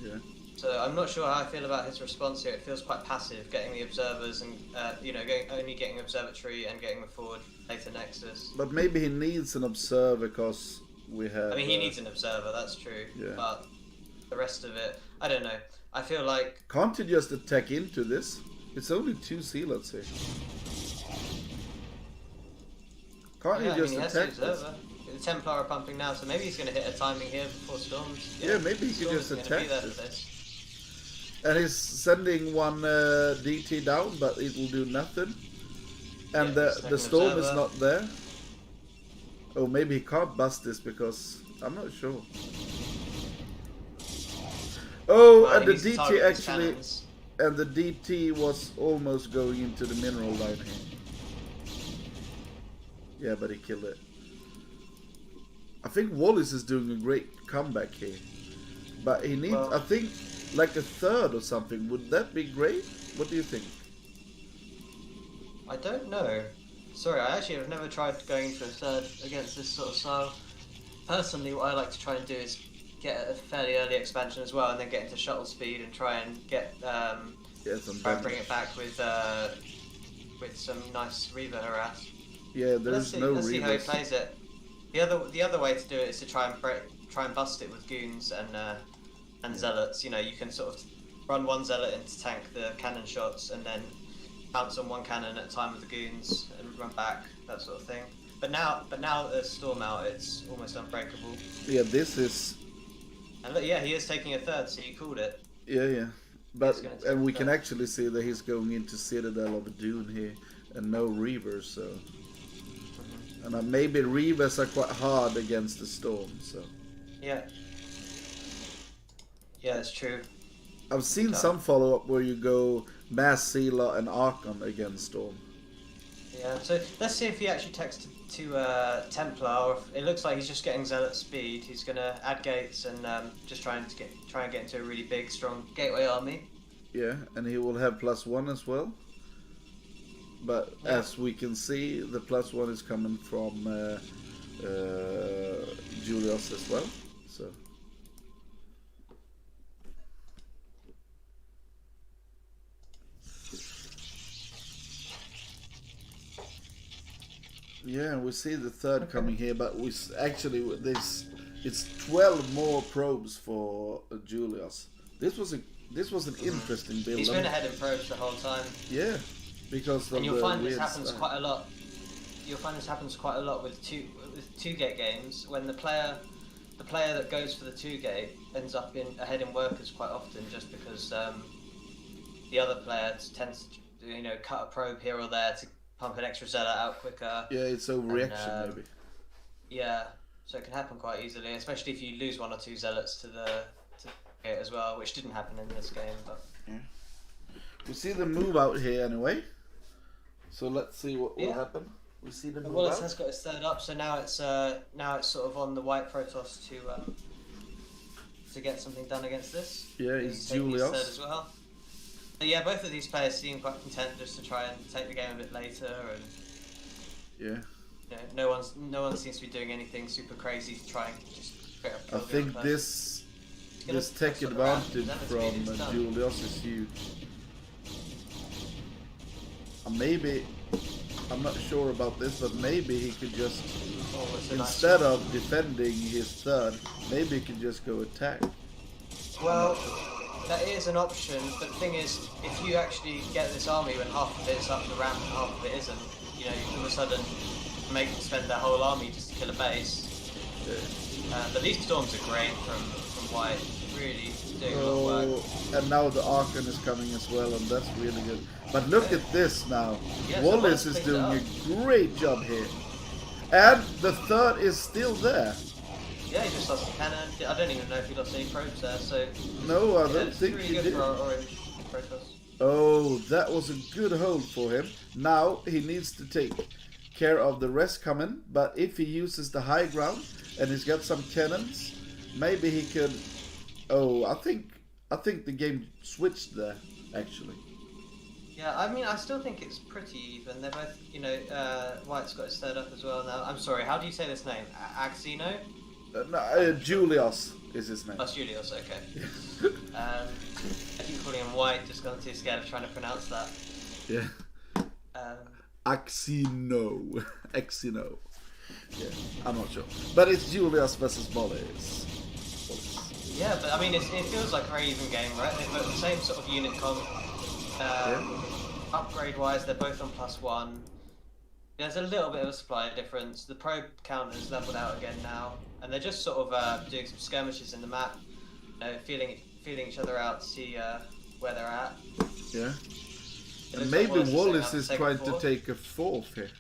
Yeah. So I'm not sure how I feel about his response here. It feels quite passive, getting the observers and only getting observatory and getting the forward later Nexus. But maybe he needs an observer because we have... I mean, he needs an observer, that's true. Yeah. But the rest of it, I don't know. I feel like... Can't you just attack into this? It's only 2 zealots here. Can't Yeah, you I just mean, he has attack the this? observer. The Templar are pumping now, so maybe he's going to hit a timing here before Storms. Yeah, maybe he could Storms just is gonna be attack there for this. this. And he's sending one DT down, but it will do nothing. And Yeah, he's the taking storm is observer. not there. Oh, maybe he can't bust this because... I'm not sure. Oh, Well, and he the needs to DT target his actually... cannons. And the DT was almost going into the mineral line here. Yeah, but he killed it. I think Wallace is doing a great comeback here. But he needs, Well- I think, like a third or something. Would that be great? What do you think? I don't know. Sorry, I actually have never tried going into a third against this sort of style. Personally, what I like to try and do is get a fairly early expansion as well, and then get into shuttle speed and try and get Yeah, some try and bring damage. it back with some nice Reaver harass. Yeah, Let's there's see, no let's see how he reverse. plays it. The other way to do it is to try and bust it with goons and zealots. You know, you can sort of run one zealot in to tank the cannon shots, and then bounce on one cannon at a time with the goons and run back, that sort of thing. But now there's Storm out, it's almost unbreakable. Yeah, this is... And look, yeah, he is taking a third, so you called it. Yeah. But, He's gonna take and we the can third. actually see that he's going into Citadel of Dune here. And no Reavers, so... And maybe Reavers are quite hard against the Storm, so... Yeah. Yeah, it's true. I've seen Okay. some follow-up where you go Mass Sealer and Archon against Storm. Yeah, so let's see if he actually texts to Templar, or if it looks like he's just getting Zealot speed. He's going to add gates and just try and get into a really big, strong gateway army. Yeah, and he will have +1 as well. But Yeah. as we can see, the +1 is coming from Julius as well. So yeah, we see the third coming here, but actually this it's 12 more probes for Julius. This was an interesting build. He's I been mean, ahead in probes the whole time. yeah, because of And you'll the find this weird happens style. quite a lot. You'll find this happens quite a lot with two gate games when the player that goes for the 2 gate ends up ahead in workers quite often, just because the other player tends to cut a probe here or there to pump an extra zealot out quicker. Yeah, it's overreaction maybe. Yeah, so it can happen quite easily, especially if you lose 1 or 2 zealots to the gate as well, which didn't happen in this game. But We see the move out here anyway. So let's see what will Yeah. happen. We see the move Wallace out. has got his third up, so now it's sort of on the white Protoss to get something done against this. Yeah, He's it's taking his Julius. third as well. But yeah, both of these players seem quite content just to try and take the game a bit later, and Yeah. no one seems to be doing anything super crazy to try and just straight up I kill the think other person. this gonna tech sort of round advantage them as from speed is done. Julius is huge. Maybe, I'm not sure about this, but maybe he could just, Oh, it's a nice instead shot. of defending his third, maybe he could just go attack. Well, that is an option, but the thing is, if you actually get this army when half of it's up the ramp and half of it isn't, you all of a sudden make them spend their whole army just to kill a base. But these storms are great from White, really doing a lot of work. Oh, and now the Archon is coming as well, and that's really good. But look at this now. Yeah, so Wallace Wallace is picked it doing up. a great job here. And the third is still there. Yeah, he just lost the cannon. I don't even know if he lost any probes there, so... No, I yeah, don't it's think really he good did. for our Orange Protoss. Oh, that was a good hold for him. Now he needs to take care of the rest coming, but if he uses the high ground and he's got some cannons, maybe he could... Oh, I think the game switched there, actually. Yeah, I mean, I still think it's pretty even. They're both, you know, White's got his third up as well now. I'm sorry, how do you say this name? Axino? Julius is his name. Oh, Julius, okay. I keep calling him White, just got too scared of trying to pronounce that. Yeah. Axino. Axino. Yeah, I'm not sure. But it's Julius versus Wallace. Yeah, but I mean, it feels like a very even game, right? They've got the same sort of unit comp. Upgrade-wise, they're both on +1. There's a little bit of a supply difference. The probe count has leveled out again now, and they're just sort of doing some skirmishes in the map, you know, feeling each other out to see where they're at. Yeah. It And looks maybe like Wallace is setting trying up to fourth. take a fourth here.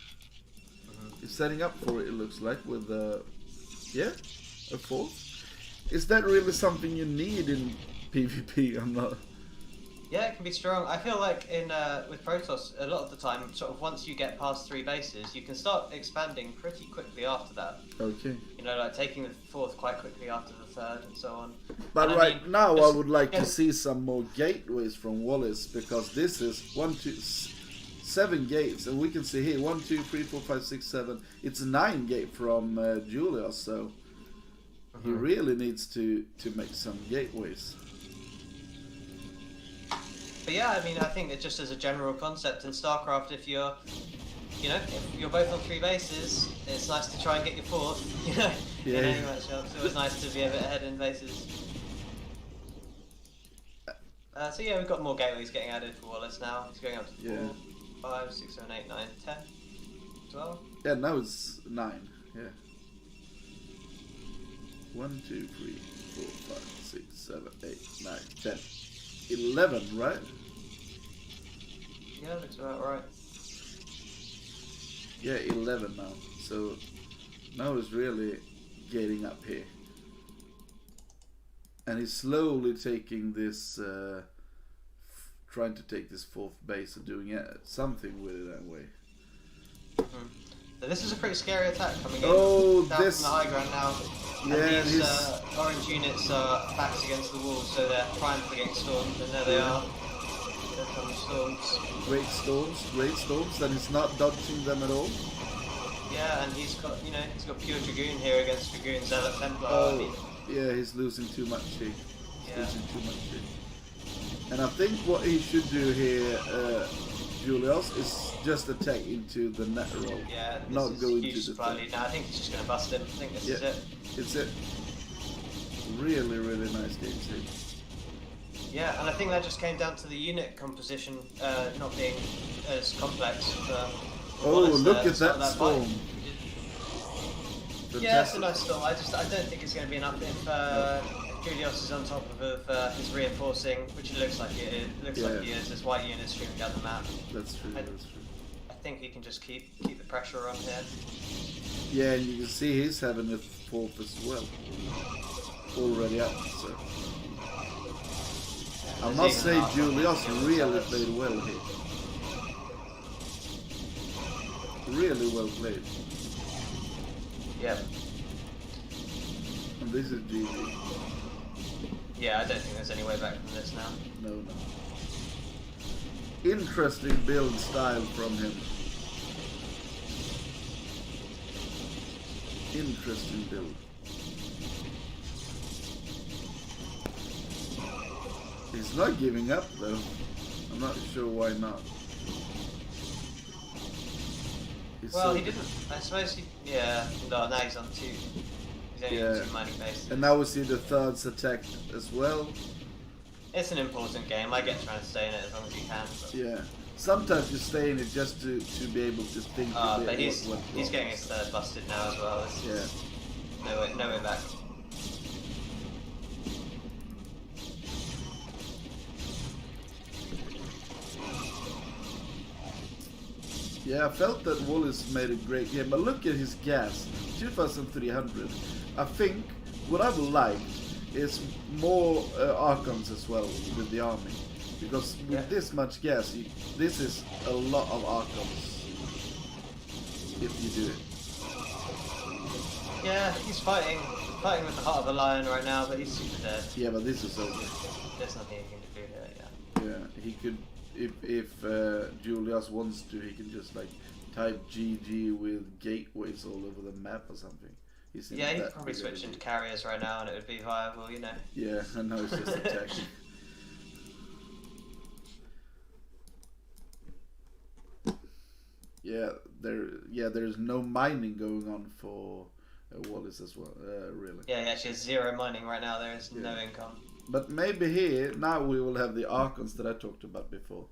He's setting up for it, it looks like, with yeah, a fourth. Is that really something you need in PvP? I'm not... Yeah, it can be strong. I feel like in with Protoss, a lot of the time, sort of once you get past 3 bases, you can start expanding pretty quickly after that. Okay. You know, like taking the fourth quite quickly after the third and so on. But And right I mean, now I just- would like yeah, to see some more gateways from Wallace, because this is 7 gates, and we can see here 1, 2, 3, 4, 5, 6, 7. It's 9 gate from Julius, so he really needs to make some gateways. But yeah, I mean, I think that just as a general concept in StarCraft, if you're, you know, if you're both on 3 bases, it's nice to try and get your fourth, you know, Yeah. in any matchup. It's always nice to be a bit ahead in bases. So yeah, we've got more gateways getting added for Wallace now. He's going up to 4, Yeah. 5, 6, 7, 8, 9, 10, 12. Yeah, now it's 9. Yeah. 1, 2, 3, 4, 5, 6, 7, 8, 9, 10. 11, right? Yeah, looks about right. Yeah, 11 now. So now he's really getting up here. And he's slowly taking this, trying to take this fourth base and doing something with it that way. So this is a pretty scary attack coming in. Oh, down this- from the high ground now. Yeah, And these he's- orange units are backs against the wall, so they're primed for getting stormed, and there they are. There come the storms. Great storms, and he's not dodging them at all. Yeah, and he's got, you know, he's got pure Dragoon here against Dragoon Zealot Templar. I Oh, mean, yeah, he's losing too much here. Yeah. Losing too much here. And I think what he should do here, Julius, is just attack into the net roll. yeah, this Not is go into huge the supply thing. lead now. I think he's just going to bust him. I think this is Yeah. it. It's it. Really, really nice game here. Yeah, and I think that just came down to the unit composition not being as complex. Oh, look at start that of fight. storm. Yeah, it's a Fantastic. nice storm. I don't think it's going to be enough if Julius is on top of his reinforcing, which it looks like it is. Looks like he is. There's white units streaming down the map. That's true, I- that's true. I think he can just keep the pressure on here. Yeah, and you can see he's having a fourth as well. Already up, so. I There's must even say half of Julius the really Zealots. played well here. Really well played. Yeah. And this is GG. Yeah, I don't think there's any way back from this now. No. Interesting build style from him. Interesting build. He's not giving up though. I'm not sure why not. He's Well, so- he didn't. I suppose he. Yeah. No, now he's on 2. He's only Yeah. on 2 mining bases. And now we see the third's attacked as well. It's an important game. I get trying to stay in it as long as you can. But, Yeah. Sometimes you stay in it just to be able to think a bit but he's what wrong. getting his third busted now as well. This is no way back. Yeah, I felt that Wallace made a great game, but look at his gas, 2,300. I think what I would like is more Archons as well with the army, because with this much gas, this is a lot of Archons if you do it. Yeah, he's fighting with the heart of a lion right now, but he's super dead. Yeah, but this is over. There's nothing he can do here. Yeah, he could, if Julius wants to, he can just like type GG with gateways all over the map or something. Yeah, he could probably switch into carriers right now and it would be viable, you know. Yeah, and now he's just attacking. There's no mining going on for Wallace as well, really. Yeah, he actually has 0 mining right now. There is no income. But maybe here now we will have the Archons that I talked about before.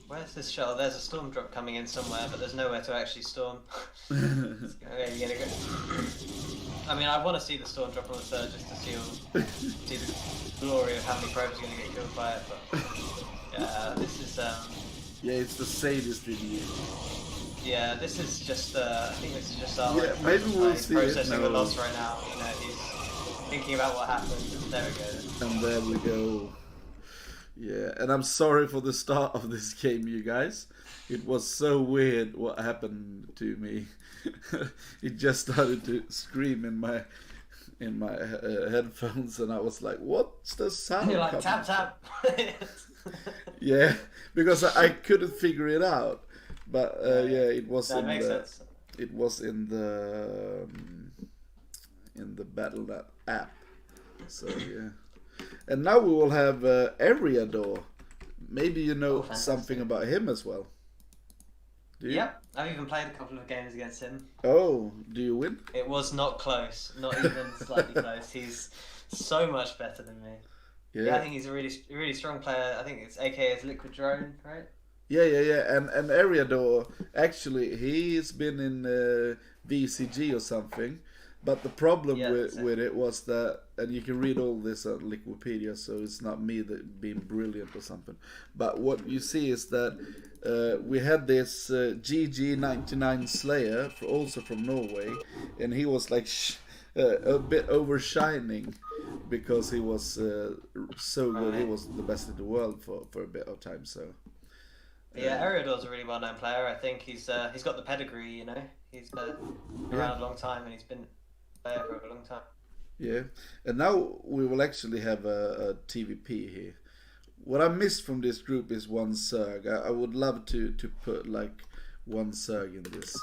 Where's this shuttle? There's a storm drop coming in somewhere, but there's nowhere to actually storm. Okay, you're gonna go. I mean, I want to see the storm drop on the third just to see the glory of how many probes are gonna get killed by it. But yeah, this is Yeah, it's the sadist in you. Yeah, this is just. I think this is just our. Yeah, maybe we'll see it processing now. a loss right now. You know, he's thinking about what happened. There we go. And there we go. Yeah, and I'm sorry for the start of this game, you guys. It was so weird what happened to me. It just started to scream in my headphones, and I was like, "What's the sound?" You're like coming tap from?" tap. Yeah, because I couldn't figure it out. But yeah, it was That makes sense. it was in the Battle.net app. So yeah. And now we will have Eriador. Maybe you know something about him as well. Do you? Yep, I've even played a couple of games against him. Oh, do you win? It was not close, not even slightly close. He's so much better than me. Yeah, I think he's a really strong player. I think it's AKA his Liquid Drone, right? Yeah. And Eriador, actually, he's been in VCG or something. But the problem with it was that, and you can read all this on Liquipedia, so it's not me that being brilliant or something. But what you see is that we had this GG99 Slayer, also from Norway, and he was like a bit overshining because he was so good. He was the best in the world for a bit of time. So yeah, Eriador's a really well-known player. I think he's got the pedigree. You know, he's been around a long time, and he's been there for a long time. Yeah, and now we will actually have a TVP here. What I missed from this group is one Zerg. I would love to put like one Zerg in this.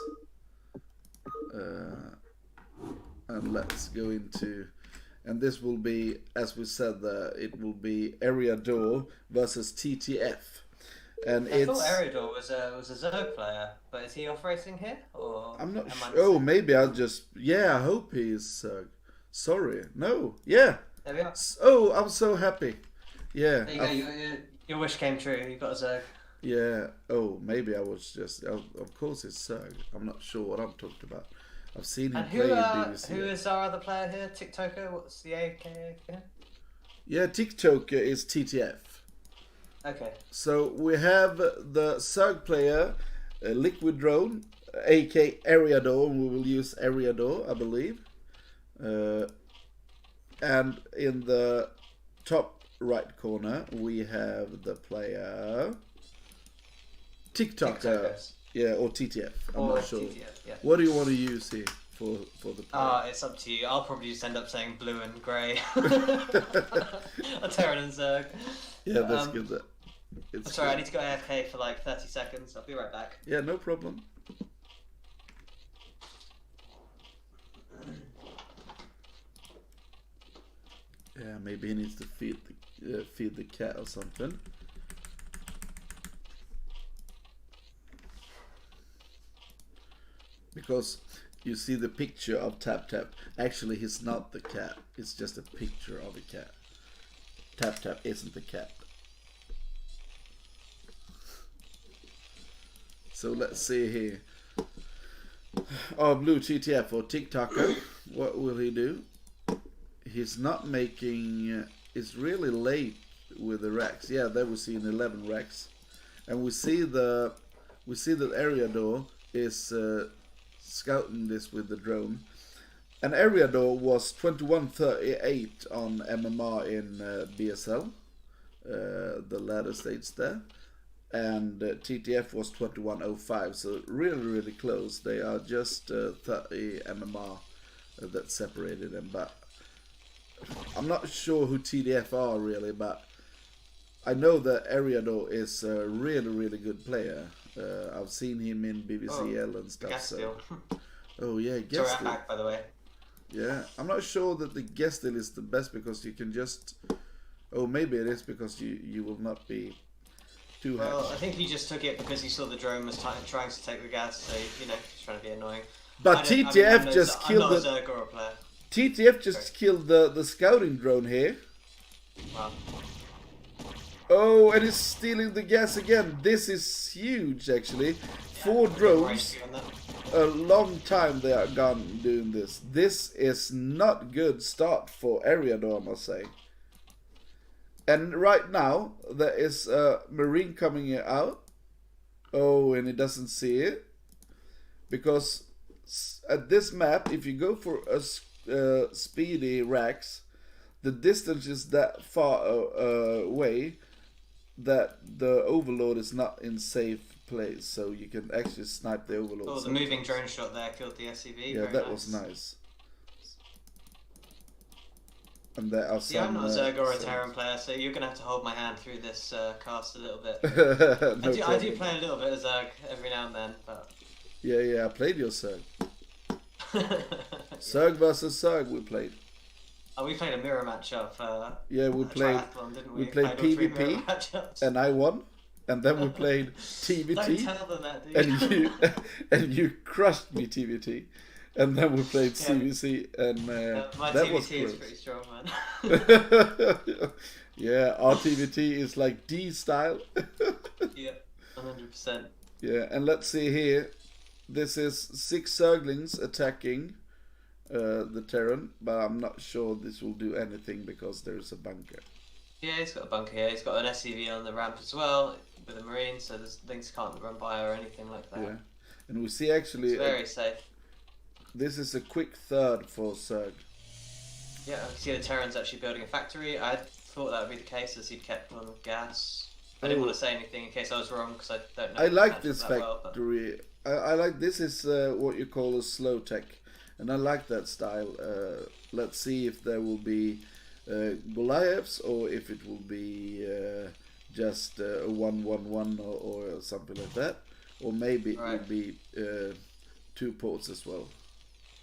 And let's go into, and this will be, as we said, it will be Eriador versus TTF. And I thought Eriador was a Zerg player, but is he off racing here? Or I'm not sure. Oh, maybe I'll just. Yeah, I hope he is Zerg. Sorry. No. Yeah. There we are. Oh, I'm so happy. Yeah. There you go. Your wish came true. You got a Zerg. Yeah. Oh, maybe I was just. Of course, it's Zerg. I'm not sure what I'm talking about. I've seen him play in BBC. Who is our other player here? TikToker? What's the AKA again? Yeah, TikToker is TTF. Okay. So we have the Zerg player, Liquid Drone, aka Eriador, and we will use Eriador, I believe. And in the top right corner, we have the player TikToker. Yeah, or TTF. I'm not sure. TTF, yeah. What do you want to use here for the player? It's up to you. I'll probably just end up saying blue and grey. A Terran and Zerg. Yeah, that's good. Sorry, I need to go AFK for like 30 seconds. I'll be right back. Yeah, no problem. Yeah, maybe he needs to feed the cat or something. Because you see the picture of Tap Tap. Actually, he's not the cat. It's just a picture of a cat. Tap Tap isn't the cat. So let's see here. Oh, Blue TTF or TikToker. What will he do? He's not making. It's really late with the racks. Yeah, there we see an 11 racks, and we see the we see that Eriador is scouting this with the drone. And Eriador was 2138 on MMR in BSL, the ladder states there. And TTF was 2105, so really close. They are just 30 MMR that separated them. But I'm not sure who TDF are really, but I know that Eriador is a really good player. I've seen him in BBCL and stuff. So. Oh yeah, guest Sorry, I'm back, by the way. Yeah, I'm not sure that the guest deal is the best because you can just. Oh, maybe it is because you will not be too happy. Well, I think he just took it because he saw the drone was trying to take the gas, so you know he's trying to be annoying. But TTF just killed the. I'm not a Zergor player. TTF just killed the scouting drone here. Wow. Oh, and he's stealing the gas again. This is huge, actually. Yeah, 4 drones. on that. A long time they are gone doing this. This is not good start for Eriador, I must say. And right now there is a Marine coming out. Oh, and he doesn't see it because at this map, if you go for a speedy racks, the distance is that far away that the Overlord is not in safe place, so you can actually snipe the Overlord. Oh, the moving drone shot there killed the SCV. Yeah, Very that nice. was nice. And there are some. Yeah, I'm not a Zerg or a Terran player, so you're gonna have to hold my hand through this cast a little bit. I do play a little bit of Zerg every now and then, but. Yeah, I played your Zerg. Zerg versus Zerg we played. Oh, we played a mirror matchup. Yeah, we played. Triathlon, didn't We played PvP, and I won. And then we played TVT. Don't tell them that, dude. and you crushed me TVT. And then we played CVC, and my that TVT was is close. pretty strong, man. Yeah, our TVT is like D style. Yeah, 100%. Yeah, and let's see here. This is 6 Zerglings attacking the Terran, but I'm not sure this will do anything because there is a bunker. Yeah, he's got a bunker here. He's got an SCV on the ramp as well with a Marine, so things can't run by or anything like that. Yeah, and we see actually It's very safe. this is a quick third for Zerg. Yeah, I see the Terran's actually building a factory. I thought that would be the case as he'd kept on gas. I didn't want to say anything in case I was wrong because I don't know. I like the this matchup that well, factory. I like this is what you call a slow tech, and I like that style. Let's see if there will be Goliaths or if it will be just a 1-1-1 or something like that, or maybe it will be 2 ports as well.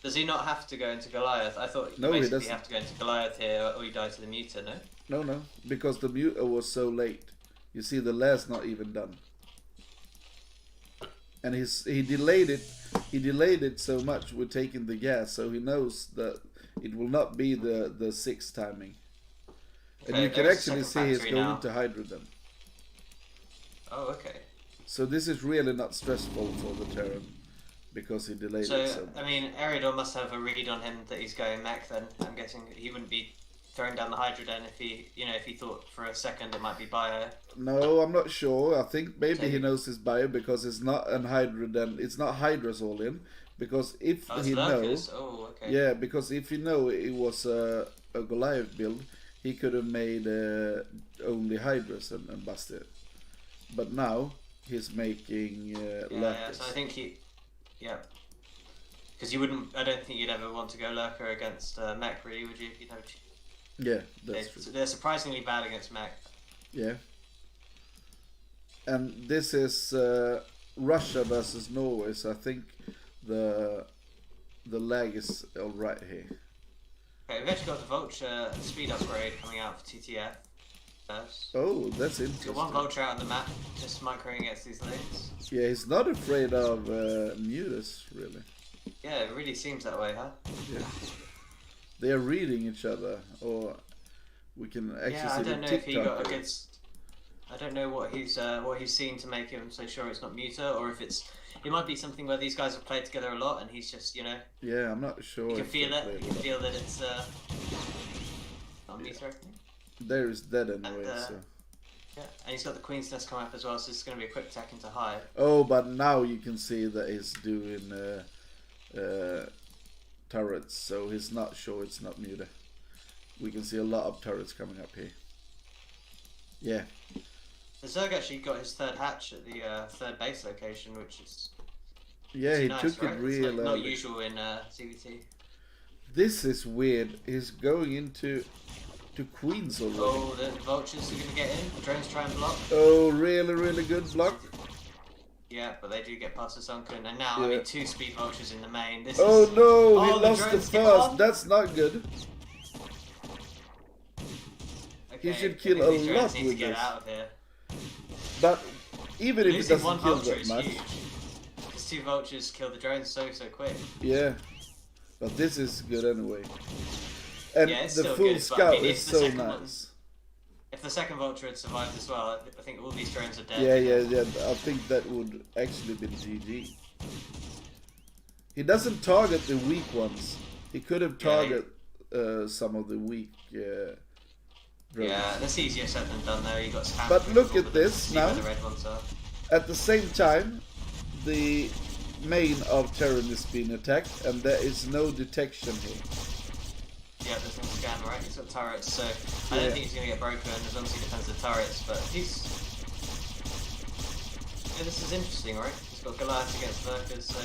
Does he not have to go into Goliath? I thought No, he basically doesn't. have to go into Goliath here or he died to the muta, no? No, because the muta was so late. You see, the lair's not even done, and he delayed it. He delayed it so much with taking the gas, so he knows that it will not be the 6 timing. And Okay, you can there's actually a see second he's factory going now. into Hydrogen. Oh, okay. So this is really not stressful for the Terran because he delayed So, it so much. I mean, Eriador must have a read on him that he's going mech then. I'm guessing he wouldn't be throwing down the Hydroden if he thought for a second it might be bio. No, I'm not sure. I think maybe So he knows his bio because it's not an Hydrogen. It's not Hydras all in. Because if Oh, it's he lurkers. knows, Oh, okay. yeah, because if you know it was a Goliath build, he could have made only Hydras and busted. But now he's making Yeah, lurkers. so I think because you wouldn't. I don't think you'd ever want to go lurker against mech, really, would you? You know, Yeah, that's true. they're surprisingly bad against mech. Yeah. And this is Russia versus Norway, so I think the lag is all right here. Okay, we've actually got the Vulture speed upgrade coming out for TTF first. Oh, that's Got interesting. one Vulture out on the map, just microing against these lanes. Yeah, he's not afraid of mutas, really. Yeah, it really seems that way, huh? Yeah. They are reading each other, or we can actually Yeah, I see don't the know if he got TikTok. against. I don't know what he's seen to make him so sure it's not muta, or if it might be something where these guys have played together a lot, and he's just Yeah, I'm not sure. you can if feel they it. played You a can lot. feel that it's not muta. I think. There is dead anyway, And, so. Yeah, and he's got the Queen's Nest coming up as well, so it's going to be a quick attack into high. Oh, but now you can see that he's doing turrets, so he's not sure it's not muted. We can see a lot of turrets coming up here. Yeah. The Zerg actually got his third hatch at the third base location, which is Yeah, he nice, took right? it It's real not early. usual in CVT. This is weird. He's going into Queens already. Oh, the vultures are going to get in. The drones try and block. Oh, really good block. Yeah, but they do get past the sunken, and now I Yeah. mean 2 speed vultures in the main. This Oh is... no, he Oh, lost the drones get first. on. That's not good. Okay, should kill I think a these drones lot need with to get this. out of here. But even if it Losing doesn't one kill vulture that is much, huge. These 2 vultures kill the drones so quick. yeah. But this is good anyway. And Yeah, it's the still full good, but I scout mean, is if the so second nice. one- If the second vulture had survived as well, I think all these drones are dead. Yeah. I think that would actually be GG. He doesn't target the weak ones. He could have targeted some of the weak drones. Yeah, that's easier said than done though. You got spam. But look at this see now. where the red ones are. At the same time, the main of Terran is being attacked, and there is no detection here. Yeah, there's no scan, right? He's got turrets, so I Yeah. don't think he's gonna get broken as long as he defends the turrets. But he's this is interesting, right? He's got Goliath against Lurkers, so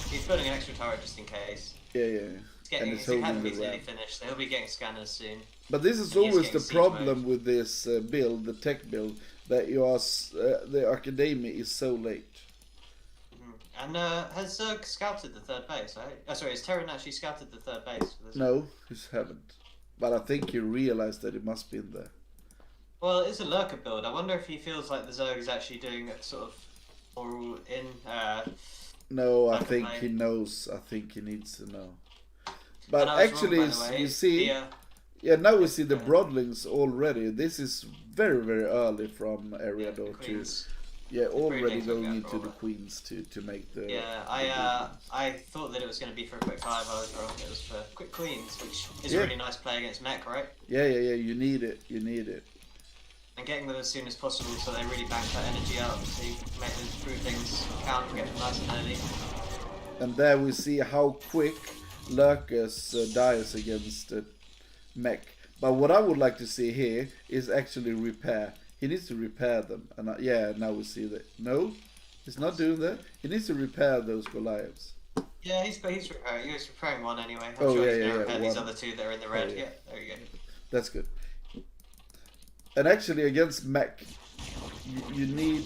he's building an extra turret just in case. Yeah. He's getting And it's his holding academy's the nearly ramp. finished, so he'll be getting scanners soon. But this is And he is always getting the siege problem mode. with this build, the tech build, that you are the academy is so late. And has Zerg scouted the third base, right? Oh, sorry, has Terran actually scouted the third base? For this? No, he haven't. But I think he realized that it must be in there. Well, it's a lurker build. I wonder if he feels like the Zerg is actually doing it sort of all in. No, I Like a think plane. he knows. I think he needs to know. And But I was actually, wrong, by the way. you see, yeah, now we see the Broadlings already. This is very early from area door to, Queens. already Queens going will get into the brawler. Queens to make the. Yeah, I thought that it was going to be for a quick 5. I was wrong. It was for quick Queens, which is Yeah. a really nice play against mech, right? Yeah. You need it. You need it. And getting them as soon as possible so they really bank that energy out so you can make those things count and get them nice and early. And there we see how quick Lurkers dies against mech. But what I would like to see here is actually repair. He needs to repair them. And yeah, now we see that. No, he's not doing that. He needs to repair those Goliaths. Yeah, he's repairing. He was repairing one anyway. I'm Oh, sure yeah, he's going yeah, to repair these one. other 2 that are in the red. Oh, yeah. Yeah, there you go. That's good. And actually against mech, you need...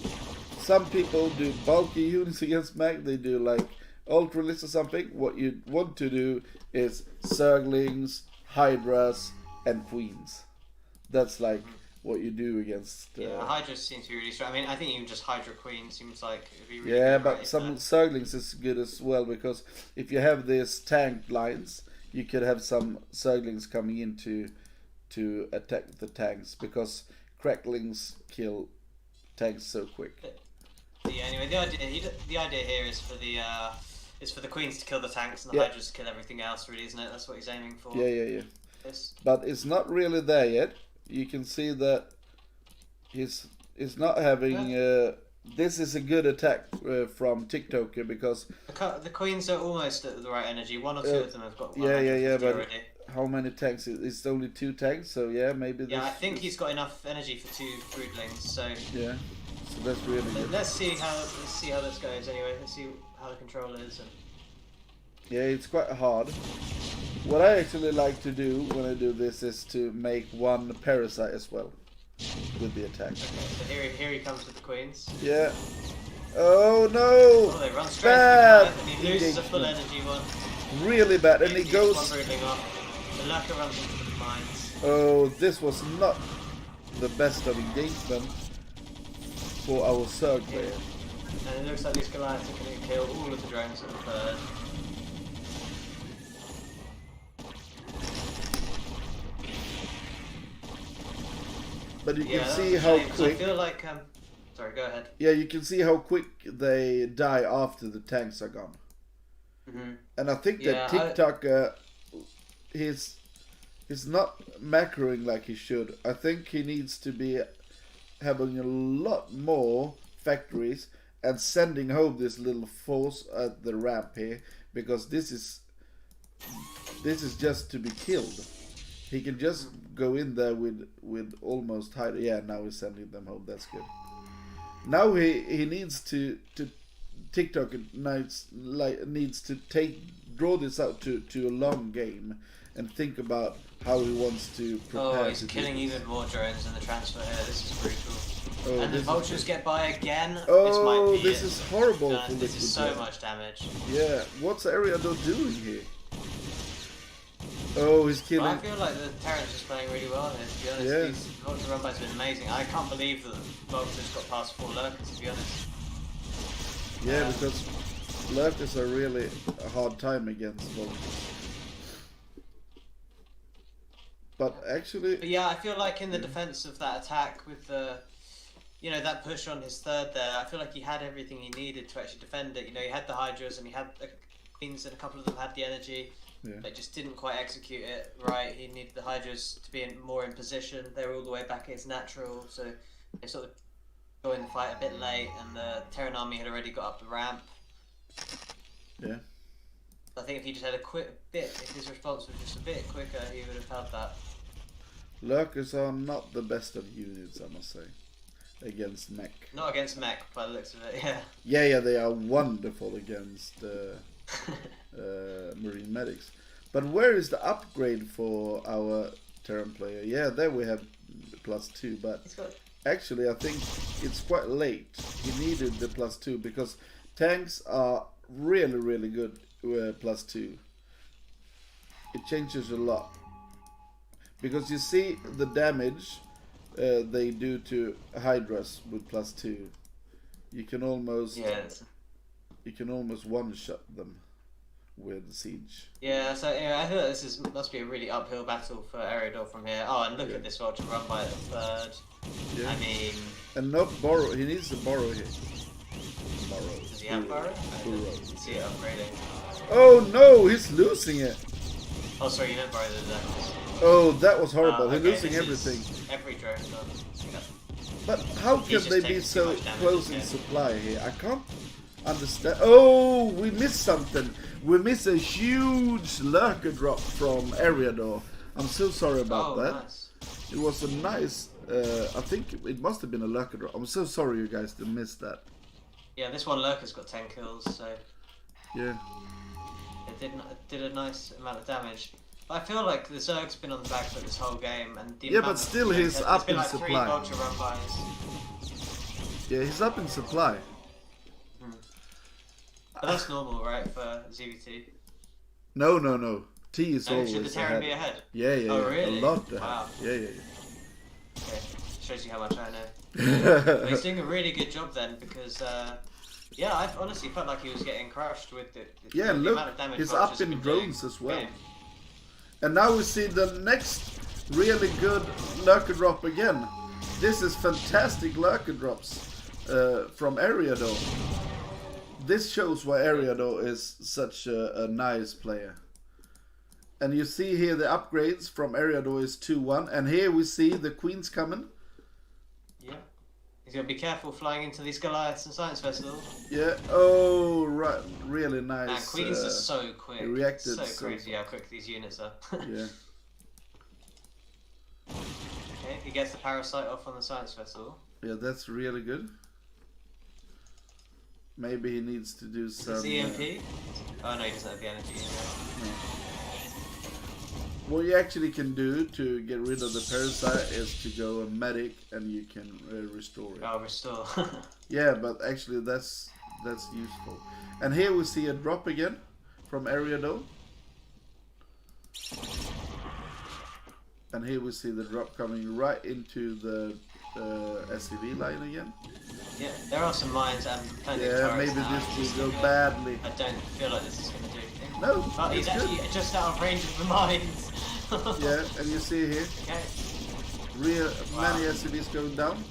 Some people do bulky units against mech. They do like Ultralists or something. What you want to do is Zerglings, Hydras, and Queens. That's like what you do against... Yeah, Hydra seems to be really strong. I mean, I think even just Hydra Queen seems like it'd be really Yeah, good, but right? some Zerglings is good as well, because if you have these tank lines, you could have some Zerglings coming in to attack the tanks, because cracklings kill tanks so quick. Yeah, anyway, the idea here is for the Queens to kill the tanks and the Yeah. Hydras to kill everything else, really, isn't it? That's what he's aiming for. Yeah. This. But it's not really there yet. You can see that he's not having... this is a good attack from TikToker, because... The Queens are almost at the right energy. 1 or 2 of them have got Yeah, 150 but already. how many tanks? It's only 2 tanks, so yeah, maybe... Yeah, I this- think he's got enough energy for 2 broodlings, so Yeah, so that's really good. let's see how this goes anyway. Let's see how the control is. And... Yeah, it's quite hard. What I actually like to do when I do this is to make 1 parasite as well with the attack. Okay, so here he comes with the Queens. Yeah. Oh no! Oh, they run straight Bad into the and he loses a full engagement. energy one. Really bad, and He he gets one goes... broodling off. The Lurker runs into the mines. Oh, this was not the best of engagement for our Zerg player. And it looks like these Goliaths are going to kill all of the drones at the third. But you Yeah, can that's see a how shame, 'cause I quick... feel like sorry, go ahead. Yeah, you can see how quick they die after the tanks are gone. And I think that Yeah, TikTok, he's not macroing like he should. I think he needs to be having a lot more factories and sending home this little force at the ramp here, because this is just to be killed. He can just go in there with almost hide. Yeah, now he's sending them home. That's good. Now he needs to TikTok needs to draw this out to a long game and think about how he wants to prepare. Oh, he's killing even more drones in the transfer here. This is brutal. And the vultures get by again. Oh, this is horrible for this is so Liquid. much damage. Yeah, what's Ariado doing here? Oh, he's killing. Well, I feel like the Terran's just playing really well here, to be honest. Yeah. These vulture run bys have been amazing. I can't believe that the vultures got past 4 lurkers, to be honest. Yeah, because lurkers are really a hard time against vultures. But actually... But yeah, I feel like in the defense of that attack with the... You know, that push on his third there, I feel like he had everything he needed to actually defend it. You know, he had the Hydras and he had the Queens and a couple of them had the energy. Yeah. But just didn't quite execute it right. He needed the Hydras to be more in position. They were all the way back against natural, so they sort of joined the fight a bit late, and the Terran army had already got up the ramp. Yeah. I think if he just had a quick bit, if his response was just a bit quicker, he would have held that. Lurkers are not the best of units, I must say, against mech. Not against mech, by the looks of it, yeah. Yeah, they are wonderful against marine medics. But where is the upgrade for our Terran player? Yeah, there we have +2, but actually I think it's quite late. He needed the +2 because tanks are really good +2. It changes a lot. Because you see the damage they do to Hydras with +2. You can almost one-shot them with siege. Yeah, so yeah, I feel like this must be a really uphill battle for Eriador from here. Oh, and look at this vulture run by the third. Yeah. I mean... And not borrow, he needs to borrow here. Borrow. Does he have borrow? I didn't see it upgrading. Oh no, he's losing it! Oh, sorry, you meant borrow the Zerkers. Oh, that was horrible. Okay, He's losing everything. Every drone done. Yeah. But how can He's they just be taking so too much damage, close in yeah. supply here? I can't understand. Oh, we missed something. We missed a huge lurker drop from Eriador. I'm so sorry about that. Nice. It was a nice, I think it must have been a lurker drop. I'm so sorry you guys to miss that. Yeah, this one lurker's got 10 kills, so Yeah. it did a nice amount of damage. But I feel like the Zerg's been on the back foot this whole game, and the Yeah, amount but of- still you know, he's there's up been in like supply. 3 vulture run bys. Yeah, he's up in supply. But that's normal, right, for ZVT? No. T is No, always should the Terran be ahead? Yeah. Oh, really? A lot ahead. Wow. Yeah. Okay, shows you how much I know. But he's doing a really good job then, because yeah, I honestly felt like he was getting crushed with the Yeah, the look, amount of damage he's vultures up have in been doing. drones as well. Yeah. And now we see the next really good lurker drop again. This is fantastic lurker drops from Eriador. This shows why Eriador is such a nice player. And you see here the upgrades from Eriador is 2-1. And here we see the Queens coming. Yeah. He's got to be careful flying into these Goliaths and Science Vessels. Yeah, oh, right, really nice. Man, Queens are so quick. He reacted so crazy how quick these units are. Yeah. Okay, he gets the parasite off on the Science Vessel. Yeah, that's really good. Maybe he needs to do some... Is it EMP? Oh no, he doesn't have the energy. No. What you actually can do to get rid of the parasite is to go a medic and you can restore it. Oh, restore. Yeah, but actually that's useful. And here we see a drop again from Eriador. And here we see the drop coming right into the SCV line again. Yeah, there are some mines and plenty of Yeah, turrets maybe now. this will go badly. I don't feel like this is going to do anything. No, But he's it's good. actually just out of range of the mines. Yeah, and you see here, Okay. many SCVs going down.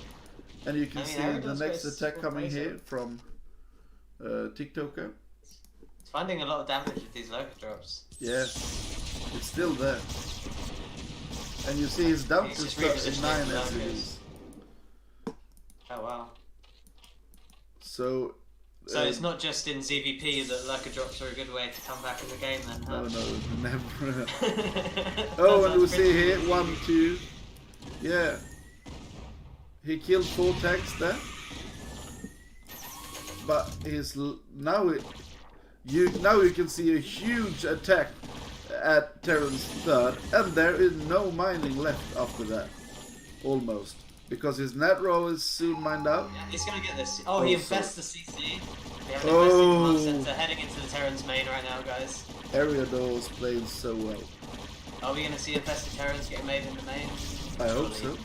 And you can I mean, see the Eriador's next got attack his coming full here face from TikToker. It's finding a lot of damage with these lurker drops. Yeah, it's still there. And you see he's down He's to just repositioning 39 the SCVs. Oh wow. So. So it's not just in ZVP that Lurker drops are a good way to come back in the game then, huh? No, never. Oh, and we see here 1, 2. Yeah. He killed 4 tanks there. But now you can see a huge attack at Terran's third, and there is no mining left after that. Almost. Because his net roll is soon mined out. Yeah, he's gonna get this. Oh, he invests the CC. We have an invested Oh. command center heading into the Terran's main right now, guys. Ariador is playing so well. Are we gonna see infested Terrans get made in the main? I hope so.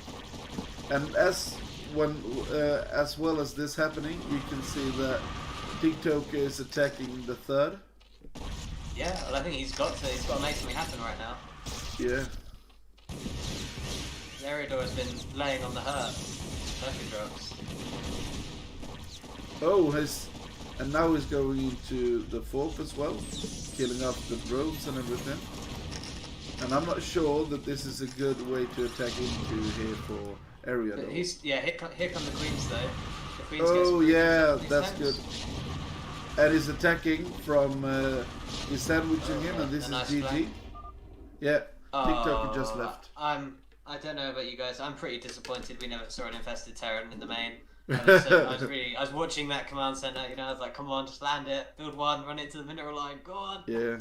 And as well as this happening, you can see that TikTok is attacking the third. Yeah, well, I think he's got to make something happen right now. Yeah. Eriador has been laying on the hurt. Perfect drops. Oh, and now he's going into the fourth as well, killing off the drones and everything. And I'm not sure that this is a good way to attack into here for Ariador. Here come the queens though. The queens Oh yeah, these that's tanks. good. And he's attacking from, he's sandwiching him, and this is nice GG. flank. Yeah, TikTok just Oh, left. I don't know about you guys. I'm pretty disappointed we never saw an infested Terran in the main. I was watching that command center. You know, I was like, come on, just land it, build one, run it to the mineral line, go on. Yeah.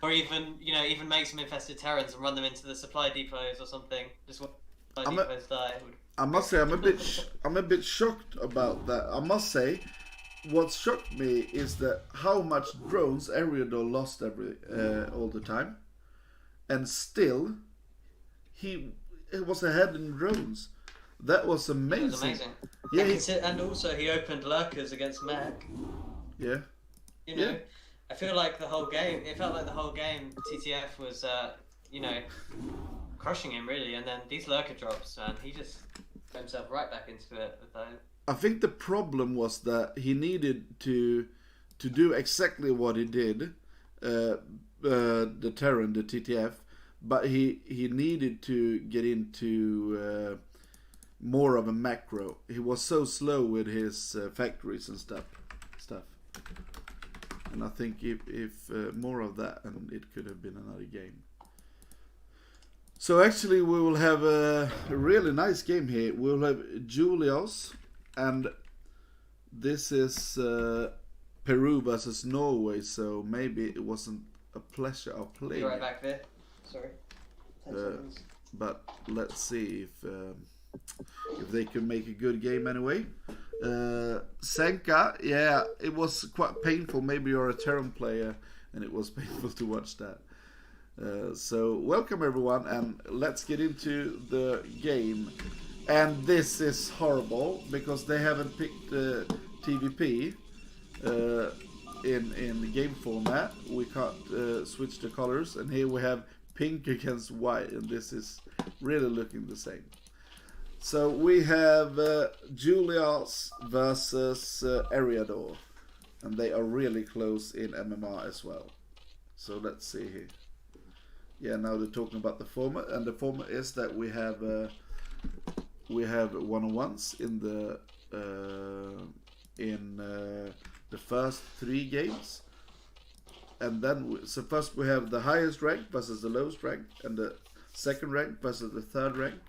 Or even make some infested Terrans and run them into the supply depots or something. Just want depots die. I must say, I'm a bit shocked about that. I must say, what shocked me is that how much drones Ariador lost all the time, and still he was ahead in drones. That was amazing. It was amazing. Yeah, and also he opened lurkers against mech. Yeah. You know, Yeah. I feel like the whole game. It felt like the whole game. TTF was, crushing him really, and then these lurker drops, and he just got himself right back into it. I think the problem was that he needed to do exactly what he did, the Terran, the TTF, but he needed to get into more of a macro. He was so slow with his factories and stuff. And I think if more of that, and it could have been another game. So actually we will have a really nice game here. We'll have Julius, and this is Peru versus Norway, so maybe it wasn't a pleasure of playing. Be right back there. Sorry. 10 seconds. But let's see if they can make a good game anyway. Senka, yeah, it was quite painful. Maybe you're a Terran player and it was painful to watch that. So welcome everyone, and let's get into the game. And this is horrible because they haven't picked TVP in the game format. We can't switch the colors, and here we have pink against white, and this is really looking the same. So we have Julius versus Ariador, and they are really close in MMR as well. So let's see here. Yeah, now they're talking about the format, and the format is that we have one-on-ones in the first 3 games, and then so first we have the highest rank versus the lowest rank, and the second rank versus the third rank.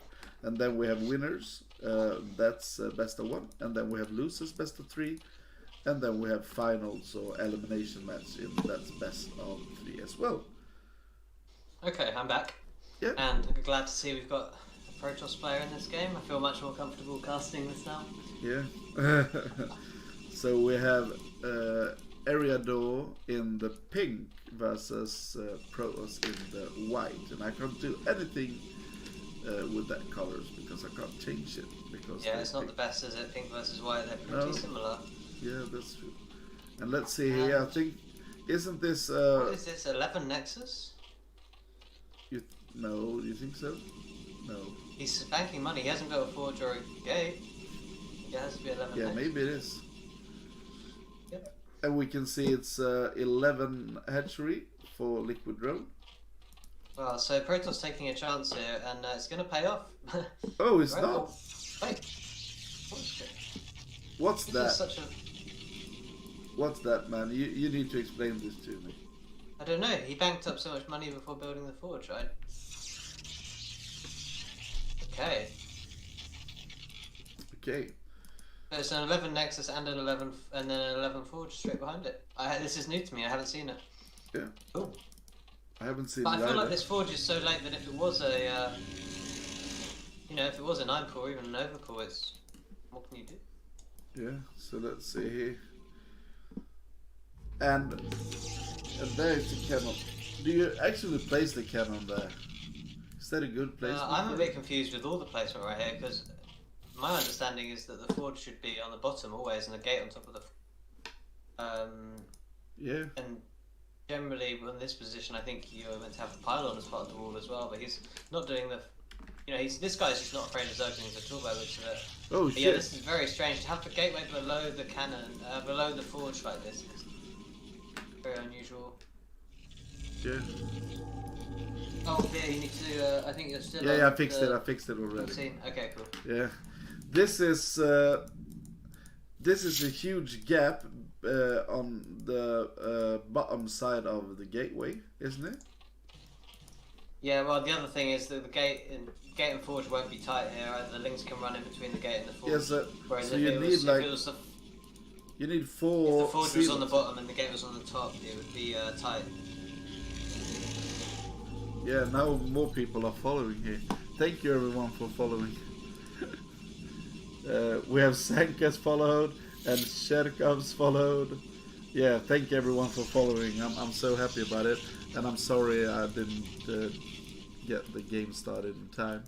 And then we have winners, that's best of 1, and then we have losers, best of 3, and then we have finals or elimination match, that's best of 3 as well. Okay, I'm back. Yeah. And I'm glad to see we've got a Protoss player in this game. I feel much more comfortable casting this now. Yeah. So we have Ariador in the pink versus Protoss in the white, and I can't do anything with that colors because I can't change it because it's not the best, is it? Pink versus white, they're pretty similar. Yeah, that's true. And let's see here. I think isn't this what is this, 11 Nexus? No, you think so? No. He's banking money, he hasn't got a forge or a gate. It has to be 11 Yeah, Nexus. maybe it is. Yep. And we can see it's 11 hatchery for Liquid Drone. Well, so Protoss taking a chance here, and it's going to pay off. Oh, it's Right, not. Wait. What's This that? is such a... What's that, man? You need to explain this to me. I don't know. He banked up so much money before building the forge, right? Okay. Okay. There's an 11 Nexus and an 11 and then an 11 Forge straight behind it. This is new to me. I haven't seen it. Yeah. Oh. I haven't seen But it I feel like either. this Forge is so late that if it was a, you know, if it was a 9 core or even an overcore, it's what can you do? Yeah. So let's see here. And there is the cannon. Do you actually place the cannon there? Is that a good placement? I'm a for bit it? confused with all the placement right here because my understanding is that the Forge should be on the bottom always and the gate on top of the. Yeah. And generally, in this position, I think you're meant to have the pylon as part of the wall as well. But he's not doing the. You know, this guy's just not afraid of zerglings at all by the looks of it. Oh But shit. yeah, this is very strange to have the gateway below the cannon, below the forge like this. It's very unusual. Yeah. Oh, yeah, you need to. I think you're still. Yeah, on yeah, I fixed it. the I fixed it already. 15. Okay, cool. Yeah. This is a huge gap on the bottom side of the gateway, isn't it? Yeah, well, the other thing is that the gate and forge won't be tight here. Either. The links can run in between the gate and the forge. Yeah, so Whereas so if you it need was, like if it was the, you need if 4 the forge was on the sealants. bottom and the gate was on the top, it would be tight. Yeah, now more people are following here. Thank you everyone for following. We have Sankas followed and Sherkov's followed. Yeah, thank you everyone for following. I'm so happy about it, and I'm sorry I didn't get the game started in time.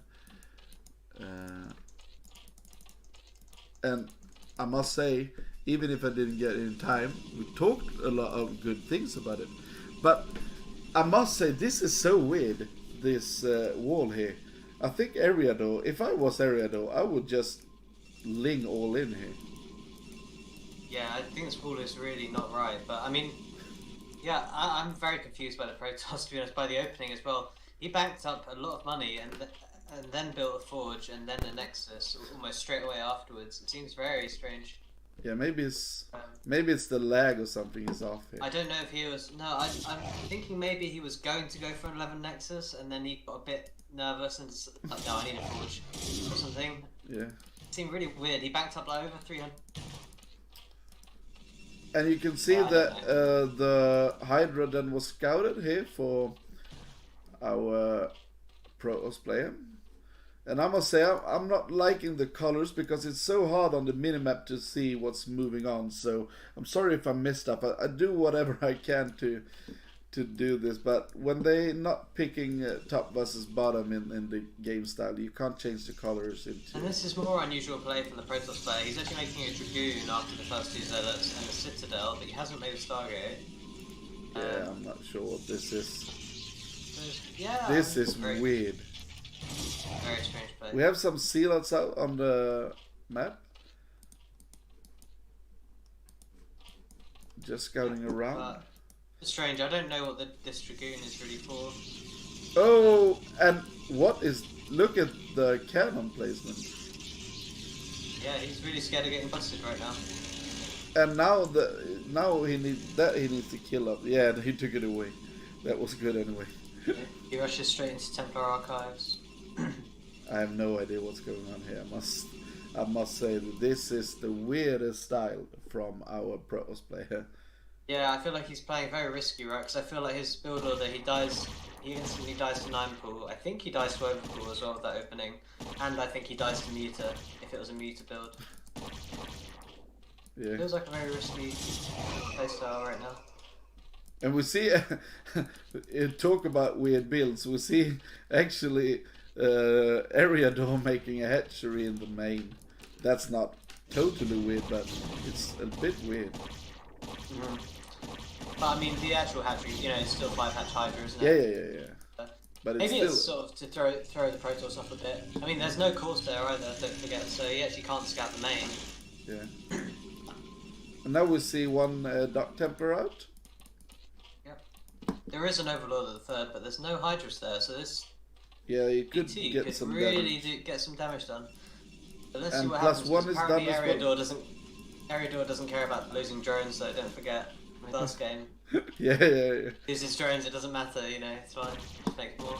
And I must say, even if I didn't get it in time, we talked a lot of good things about it. But I must say, this is so weird, this wall here. I think Eriador, if I was Eriador, I would just ling all in here. Yeah, I think this wall is really not right. But I mean, yeah, I'm very confused by the Protoss, to be honest, by the opening as well. He banked up a lot of money and then built a forge and then a nexus almost straight away afterwards. It seems very strange. Yeah, maybe it's the lag or something is off here. I don't know if he was. No, I'm thinking maybe he was going to go for an 11 nexus and then he got a bit nervous and no, I need a forge or something. Yeah. It seemed really weird. He banked up like over 300. And you can see that the Hydra then was scouted here for our Protoss player. And I must say, I'm not liking the colors because it's so hard on the minimap to see what's moving on. So I'm sorry if I messed up. I do whatever I can to do this. But when they're not picking top versus bottom in the game style, you can't change the colors into... And this is more unusual play from the Protoss player. He's actually making a Dragoon after the first 2 Zealots and a Citadel, but he hasn't made a Stargate. Yeah, I'm not sure what this is. Yeah, This is very, weird. Very strange play. We have some sealants out on the map. Just scouting around. It's strange. I don't know what this Dragoon is really for. Oh, and what is... Look at the cannon placement. Yeah, he's really scared of getting busted right now. And now he needs to kill up. Yeah, he took it away. That was good anyway. He rushes straight into Templar Archives. I have no idea what's going on here. I must say that this is the weirdest style from our Protoss player. Yeah, I feel like he's playing very risky, right? Because I feel like his build order, he instantly dies to 9 pool. I think he dies to overpool as well with that opening. And I think he dies to muta, if it was a muta build. Yeah. Feels like a very risky playstyle right now. And we see, talk about weird builds, we see actually Eriador making a hatchery in the main. That's not totally weird, but it's a bit weird. Mm-hmm. But I mean, the actual hatchery, you know, it's still 5 hatch Hydra, isn't Yeah, it? yeah. But Maybe it's it's still... sort of to throw the Protoss off a bit. I mean, there's no course there either, don't forget, so he actually can't scout the main. Yeah. And now we see one Dark Templar out. Yep. There is an Overlord at the 3rd, but there's no Hydras there, so this Yeah, you could BT get could some really damage. get some damage done. But let's see And what plus happens. 1 is Apparently done as well. Eriador doesn't care about losing drones, so don't forget. I mean, last game, Yeah. loses drones, it doesn't matter, you know, it's fine. Just make more.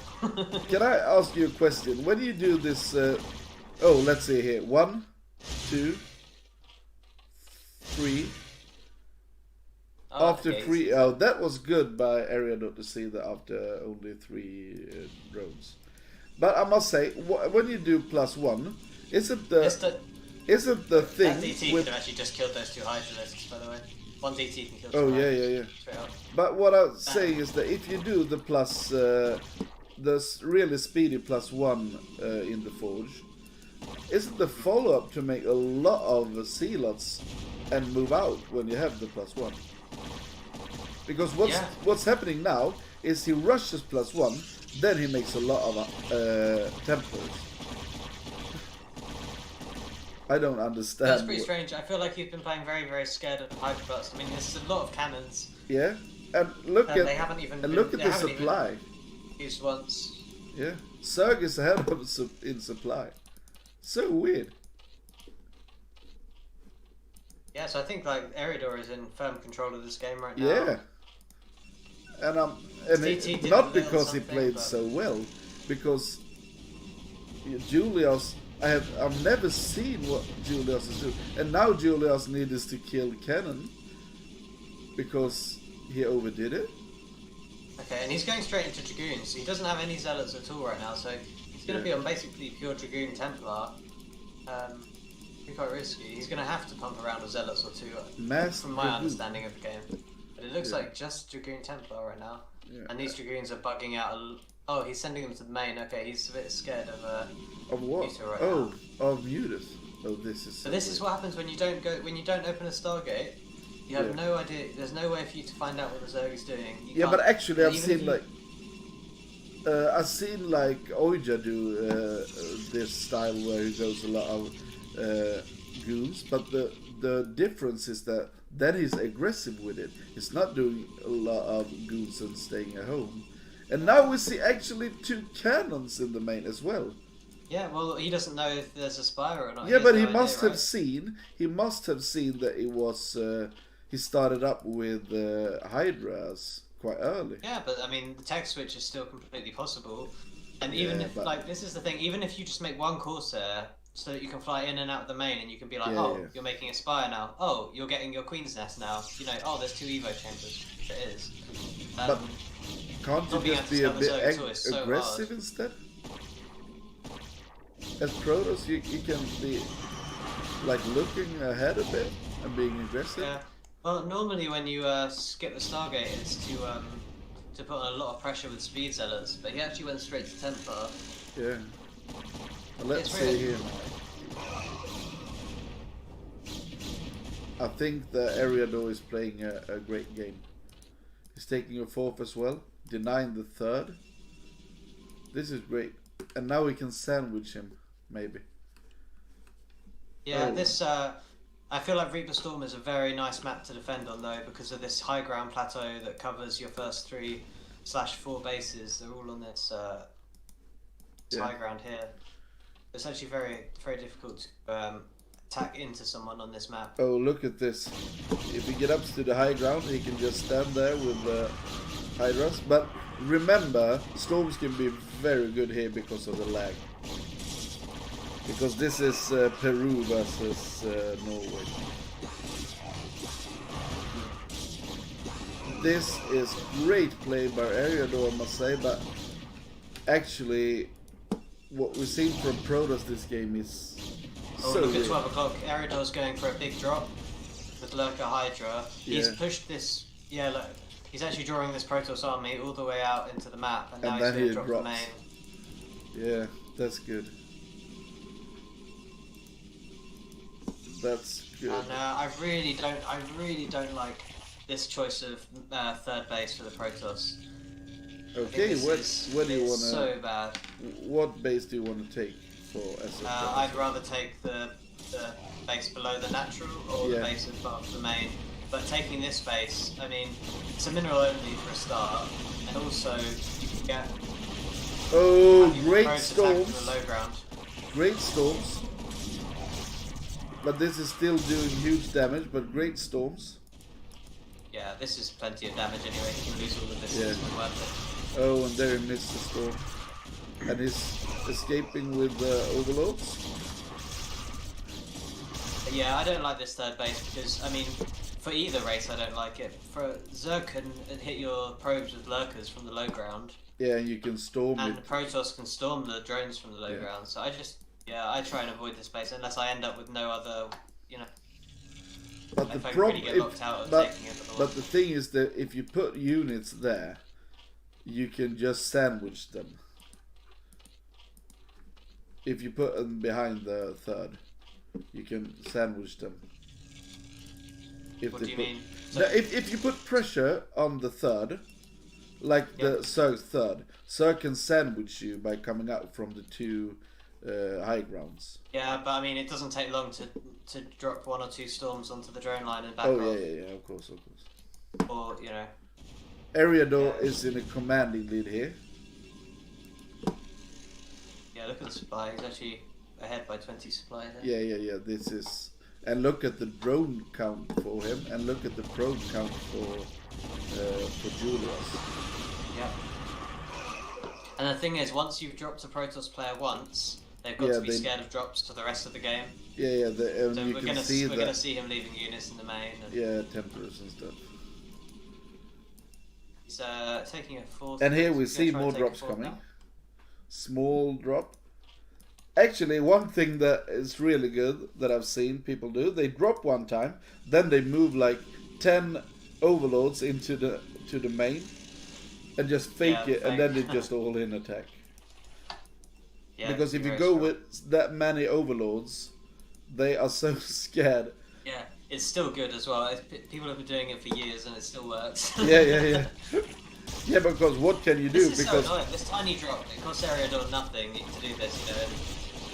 Can I ask you a question? When you do this, oh, let's see here. 1, 2, 3. Oh, After okay, 3, oh, that was good by Ariador to see that after only 3 drones. But I must say, when you do +1, isn't the thing that DT with... could have actually just killed those 2 Hydralisks, by the way. 1 DT can kill 2 Oh, Hydralisks, yeah. straight up. But what I'm saying is that if you do the really speedy +1 in the Forge, isn't the follow-up to make a lot of zealots and move out when you have the +1? Because what's happening now is he rushes +1, then he makes a lot of Templars. That's I don't understand. pretty strange. I feel like you've been playing very, very scared of the Hydra Burst. I mean, there's a lot of cannons. Yeah, and look And at they haven't even look at the supply. Used once. Yeah, Zerg is ahead of in supply. So weird. Yeah, so I think like Eriador is in firm control of this game right now. Yeah. And DT did not a little because he something, played but- so well, because Julius, I've never seen what Julius is doing, and now Julius needs to kill Cannon because he overdid it. Okay, and he's going straight into Dragoons. He doesn't have any Zealots at all right now, so he's going to be on basically pure Dragoon Templar. Quite risky. He's going to have to pump around a Zealots or 2, Mass from my Dragoon. understanding of the game. But it looks like just Dragoon Templar right now. Yeah. And these Dragoons are bugging out oh, he's sending them to the main. Okay, he's a bit scared of Of what? Muta right Oh, of Mutus. Oh, this is. So this is what happens when you don't open a Stargate. You have no idea. There's no way for you to find out what the Zerg is doing. You But can't- actually, and I've even seen if like Oija do this style where he goes a lot of goons, but the difference is that then he's aggressive with it. He's not doing a lot of goons and staying at home. And now we see actually 2 cannons in the main as well. Yeah, well, he doesn't know if there's a Spire or not. Yeah, but has he no must idea, have seen. He must have seen that it was. He started up with Hydras quite early. Yeah, but I mean, the tech switch is still completely possible. And even Yeah, if, but- like, this is the thing, even if you just make 1 Corsair so that you can fly in and out of the main and you can be like, Yeah. you're making a Spire now. Oh, you're getting your Queen's Nest now. You know, there's 2 Evo chambers. It is. But can't you not being just able to be a discover bit Zerg is always so aggressive hard. instead? As Protoss, you can be like looking ahead a bit and being aggressive. Yeah. Well, normally when you skip the Stargate, it's to put on a lot of pressure with Speed Zealots, but he actually went straight to Templar. Yeah. Well, let's It's see really- here. I think the Ariador is playing a great game. He's taking a 4th as well, denying the 3rd. This is great. And now we can sandwich him, maybe. Yeah, Oh. this I feel like Reaper Storm is a very nice map to defend on though, because of this high ground plateau that covers your first 3/4 bases. They're all on this high ground here. It's actually very, very difficult to attack into someone on this map. Oh, look at this. If he get up to the high ground, he can just stand there with the Hydras. But remember, Storms can be very good here because of the lag. Because this is Peru versus Norway. This is great play by Ariador, I must say, but actually what we've seen from Protoss this game is Oh, so look at good. 12 o'clock. Eriador's going for a big drop with Lurker Hydra. He's Yeah. pushed this. Yeah, look. He's actually drawing this Protoss army all the way out into the map, and now And he's then going he to drop the drops. main. Yeah, that's good. That's good. And I really don't like this choice of 3rd base for the Protoss. Okay, what do you wanna? So bad. What base do you want to take for SF? I'd rather take the base below the natural or Yeah. the base above the main. But taking this base, I mean, it's a mineral only for a start, and also you can get Oh, you can great approach attack from storms! the low ground. Great storms! But this is still doing huge damage, but great storms. Yeah, this is plenty of damage anyway. You can lose all of this. Yeah. It's not worth Oh, and there he missed the storm. And he's escaping with overloads. it. But yeah, I don't like this third base because, I mean, for either race I don't like it. For Zerg can hit your probes with lurkers from the low ground. Yeah, and you can storm And it. Protoss can storm the drones from the low Yeah. ground. So I try and avoid this base unless I end up with no other, But the if I problem, really get locked out of but, taking it. but the thing is that if you put units there, you can just sandwich them. If you put them behind the third, you can sandwich them. If What they do you put, mean? No, if you put pressure on the third, like the Zerg third, Zerg can sandwich you by coming out from the two high grounds. Yeah, but I mean, it doesn't take long to drop 1 or 2 storms onto the drone line and back Oh off. yeah, of course. Or, Eriador Yeah. is in a commanding lead here. yeah, look at the supply. He's actually ahead by 20 supply there. Yeah. This is, and look at the drone count for him, and look at the probe count for Julius. Yep. And the thing is, once you've dropped a Protoss player once, they've got Yeah, to be they- scared of drops to the rest of the game. Yeah. So You we're can gonna see we're gonna that. see him leaving units in the main. And Yeah, temperers and stuff. he's taking a 4th. And here we he's gonna see try and more take a drops 4th coming. now. Small drop. Actually, one thing that is really good that I've seen people do, they drop one time, then they move like 10 overloads into the main, and just fake Yeah, it, and fake. then they just all in attack. Yeah, Because if you very go strong. with that many overloads, they are so scared. Yeah, it's still good as well. People have been doing it for years and it still works. Yeah. Yeah, because what can you do? This is Because so annoying. This tiny drop, it costs area doing nothing to do this, And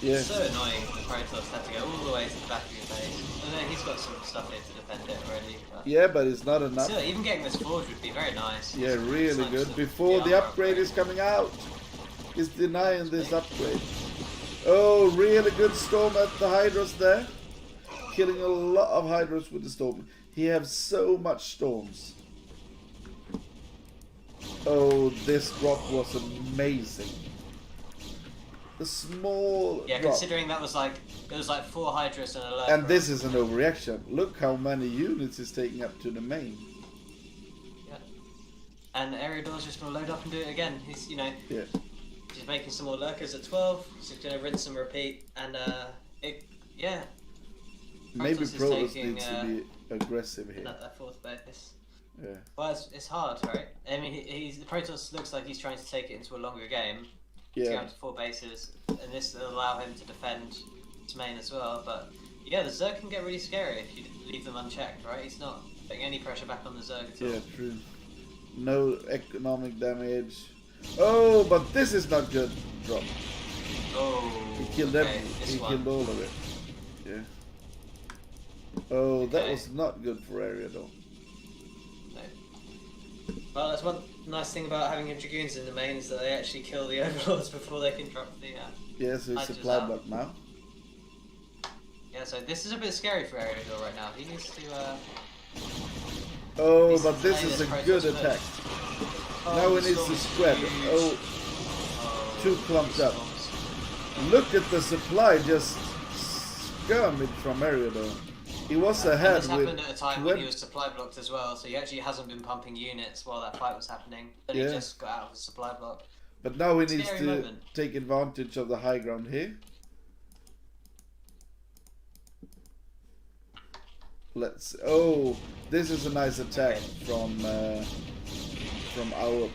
yeah, it's so annoying that Protoss have to go all the way to the back of your base. And then he's got some stuff here to defend it already. But yeah, but it's not enough. still, even getting this forge would be very nice. Yeah, It's really nice good. to- Before the armor upgrade is coming out, he's denying this upgrade. Oh, really good storm at the Hydras there. Killing a lot of Hydras with the storm. He has so much storms. Oh, this drop was amazing. The small Yeah, drop. considering that was like, it was like 4 Hydras and a lurker. And this is an overreaction. Look how many units he's taking up to the main. Yeah. And Eriador's just gonna load up and do it again. He's, Yeah. He's making some more lurkers at 12. He's just gonna rinse and repeat. And yeah. Maybe Protoss is Protoss taking, needs to be aggressive here. that 4th base. Yeah. Well, it's hard, right? I mean, the Protoss looks like he's trying to take it into a longer game. He's Yeah. going to 4 bases, and this will allow him to defend his main as well. But yeah, the Zerg can get really scary if you leave them unchecked, right? He's not putting any pressure back on the Zerg at all. Yeah, true. No economic damage. Oh, but this is not good. Drop. Oh, He killed okay, every. this He one. killed all of it. Yeah. Oh, that Okay. was not good for area though. No. Well, that's one nice thing about having your Dragoons in the main is that they actually kill the Overlords before they can drop the. Yeah, so it's Hydras supply out. block now. Yeah, so this is a bit scary for Eriador right now. He needs to. Oh, needs to but this play is a Protoss good first. attack. Oh, Now the it needs to storm is spread. huge. Oh, Oh, too clumped these up. storms. Look at the supply just skirmish from area though. He was And ahead this with happened at a time when he 20 was supply blocked as well, so he actually hasn't been pumping units while that fight was happening. But Yeah. he just got out of the supply block. But now he needs Scary to moment. take advantage of the high ground here. Let's. Oh, this is a nice attack from our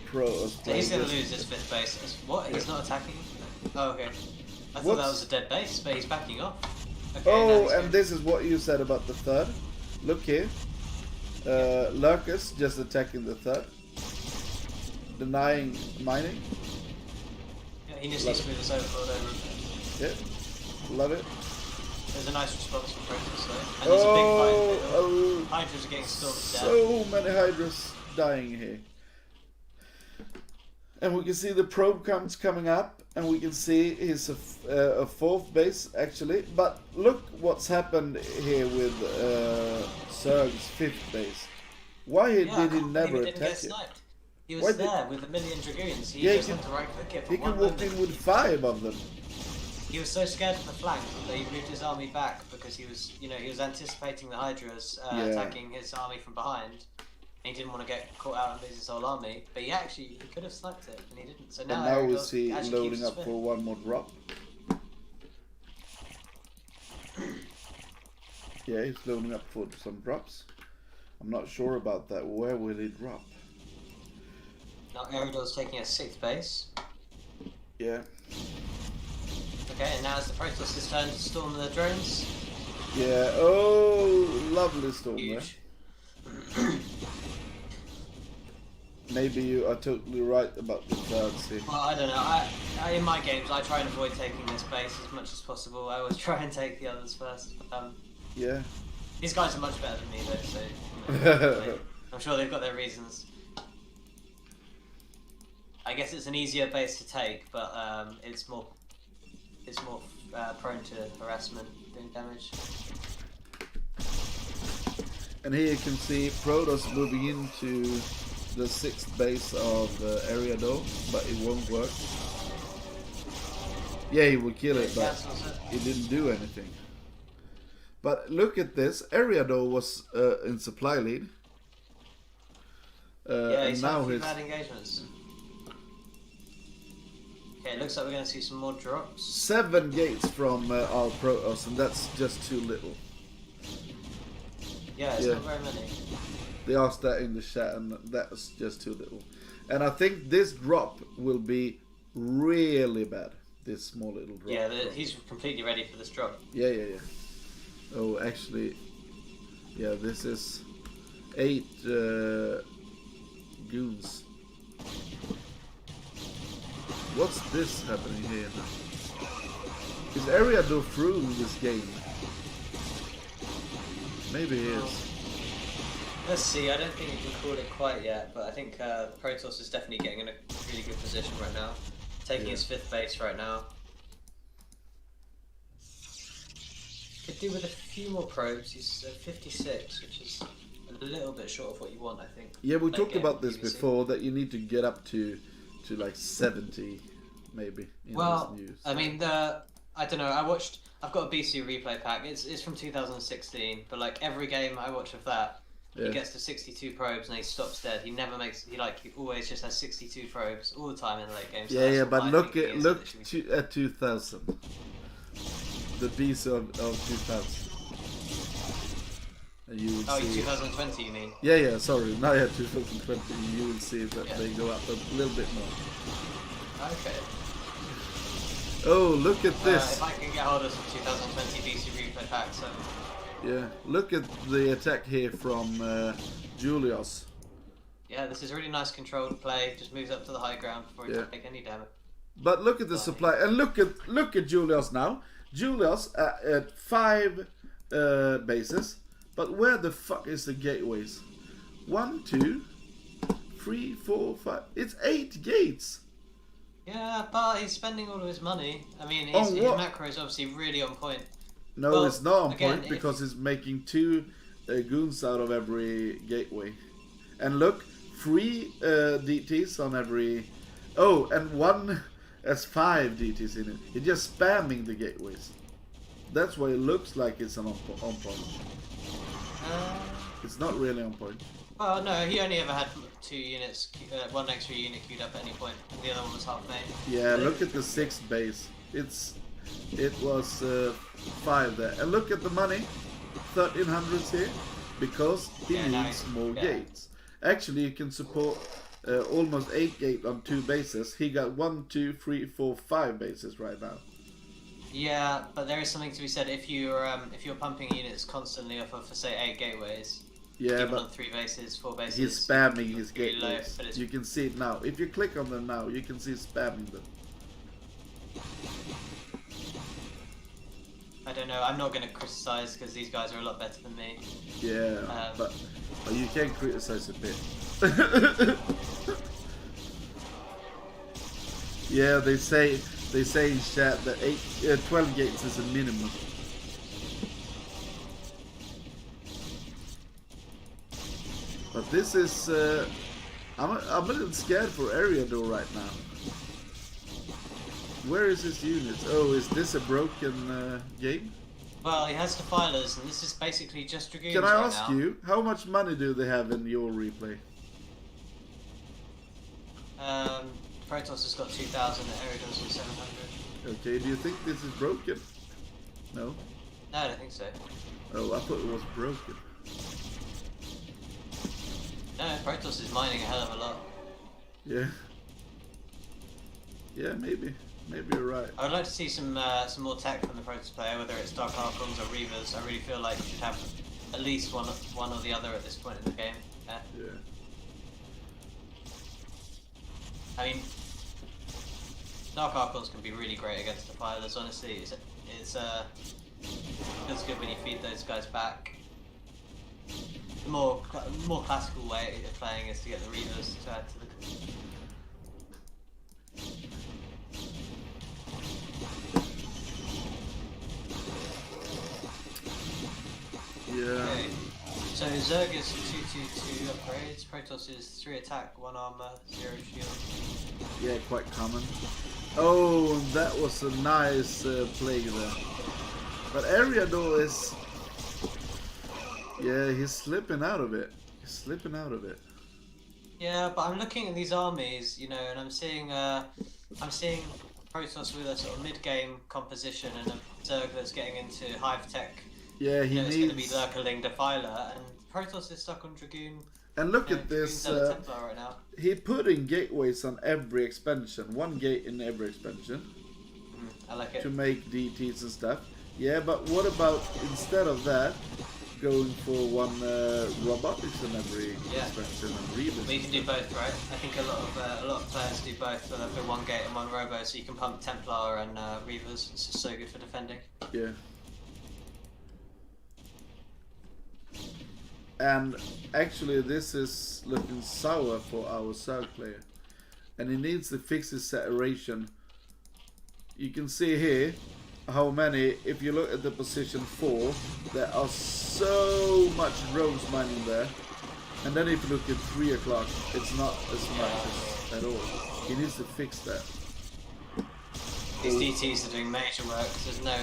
pro. So he's going to lose his 5th base. What? He's not attacking? Oh, okay. I thought that What's- was a dead base, but he's backing off. Okay, now Oh, he's and going- this is what you said about the third. Look here. Lurkers just attacking the third. Denying mining. Yeah, he just needs to move his overlord over. Yeah. Love it. There's a nice response from Protoss though. And there's a big fight. Oh, Hydras are getting stormed to death. so many Hydras dying here. And we can see the probe counts coming up, and we can see he's a fourth base actually. But look what's happened here with Zerg's fifth base. Why did he never didn't get attack it? sniped. He was Why there with a million dragoons. He Yeah, just he had to right click it for He one can walk moment. in with 5 of them. He was so scared of the flank that he moved his army back because he was, he was anticipating the Hydras attacking his army from behind. And he didn't want to get caught out and lose his whole army. But he could have sniped it, and he didn't. So now, And now we Eridor see actually loading keeps up his for one more drop. Yeah, he's loading up for some drops. I'm not sure about that. Where will he drop? Now Eridor's taking a 6th base. Yeah. Okay, and now it's the Protoss' turn to storm the drones. Yeah. Oh, lovely storm there. Huge. Maybe you are totally right about the thirds here. Well, I don't know. In my games, I try and avoid taking this base as much as possible. I always try and take the others first. Yeah. These guys are much better than me, though, so I'm sure they've got their reasons. I guess it's an easier base to take, but it's more prone to harassment, doing damage. And here you can see Protoss moving into the 6th base of Eridor, but it won't work. Yeah, he will kill it, but he didn't do anything. But look at this, Eridor was in supply lead. Yeah, he's and now had a few he's bad engagements. Okay, it looks like we're going to see some more drops. 7 gates from our Protoss, and that's just too little. Yeah, it's Yeah. not very many. They asked that in the chat, and that's just too little. And I think this drop will be really bad. This small little drop. Yeah, he's completely ready for this drop. Yeah. Oh, actually, yeah, this is 8 goons. What's this happening here now? Is Eridor through this game? Maybe he is. Let's see, I don't think we can call it quite yet, but I think Protoss is definitely getting in a really good position right now. Taking his 5th base right now. Could do with a few more probes. He's at 56, which is a little bit short of what you want, I think. Yeah, we Late talked game about this PvC. before, that you need to get up to like 70, maybe. In Well, this news. I mean, I don't know. I've got a BC replay pack. It's from 2016, but like every game I watch of that, Yeah. he gets to 62 probes and he stops dead. He never makes. He always just has 62 probes all the time in the late game. So Yeah, that's yeah, what but my look thinking at is, look that it should be- at 2000. The beast of 2000. And you will Oh, see. 2020, you mean? Yeah, sorry. Now yeah, 2020. You will see that Yeah. they go up a little bit more. Okay. Oh, look at this. If I can get hold of some 2020 BC replay packs, Yeah, look at the attack here from Julius. yeah, this is really nice controlled play. Just moves up to the high ground before he Yeah. can take any damage. But look at the supply, and look at Julius now. Julius at 5 bases, but where the fuck is the gateways? 1, 2, 3, 4, 5. It's 8 gates. Yeah, but he's spending all of his money. I mean, On his what? macro is obviously really on point. No, Well, it's not on again, point because he's making 2 goons out of every gateway. And look, 3 DTs on every. Oh, and 1 has 5 DTs in it. He's just spamming the gateways. That's why it looks like it's on point. It's not really on point. Well, no, he only ever had 2 units, 1 extra unit queued up at any point, and the other one was half made. Yeah, look at the 6th base. It was 5 there. And look at the money, 1300s here, because he Yeah, now needs he's- more yeah. gates. Actually, you can support almost 8 gate on 2 bases. He got 1, 2, 3, 4, 5 bases right now. Yeah, but there is something to be said if you're pumping units constantly off of, say, 8 gateways. Yeah, Even but on 3 bases, 4 bases. he's spamming his pretty low, gateways. but it's- You can see it now. If you click on them now, you can see spamming them. I don't know. I'm not going to criticize because these guys are a lot better than me. Yeah, but you can criticize a bit. Yeah, they say in chat that 12 gates is a minimum. But this is I'm a little scared for Ariador right now. Where is his unit? Oh, is this a broken game? Well, he has Defilers, and this is basically just Dragoons Can I right ask now. you, how much money do they have in your replay? Protoss has got 2,000, and Eridor's got 700. Okay, do you think this is broken? No? No, I don't think so. Oh, I thought it was broken. No, Protoss is mining a hell of a lot. Yeah. Yeah, maybe. Maybe you're right. I would like to see some more tech from the Protoss player, whether it's Dark Archons or Reavers. I really feel like you should have at least one or the other at this point in the game. Yeah. I mean, Dark Archons can be really great against Defilers, honestly. It feels good when you feed those guys back. The more classical way of playing is to get the Reavers to add to the... Yeah. Okay. So Zerg is 2/2/2 upgrades, Protoss is 3 attack, 1 armor, 0 shield. Yeah, quite common. Oh, that was a nice play there. But Ariador is... Yeah, he's slipping out of it. He's slipping out of it. Yeah, but I'm looking at these armies, you know, and I'm seeing Protoss with a sort of mid-game composition and a Zerg that's getting into hive tech. Yeah, he It's needs... going to be Lurkerling Defiler, and Protoss is stuck on Dragoon. And look Yeah, at this, Dragoon's at a Templar right now. he put in gateways on every expansion, 1 gate in every expansion, I like it. to make DTs and stuff. Yeah, but what about, instead of that, going for 1 robotics in every expansion and Reavers? Well, you can do both, right? I think a lot of players do both, so they'll put 1 gate and 1 robo, so you can pump Templar and Reavers. It's just so good for defending. Yeah. And actually this is looking sour for our Zerg player. And he needs to fix his saturation. You can see here how many, if you look at the position 4, there are so much rogues mining there. And then if you look at 3 o'clock, it's not as much at all. He needs to fix that. These DTs are doing major work, there's no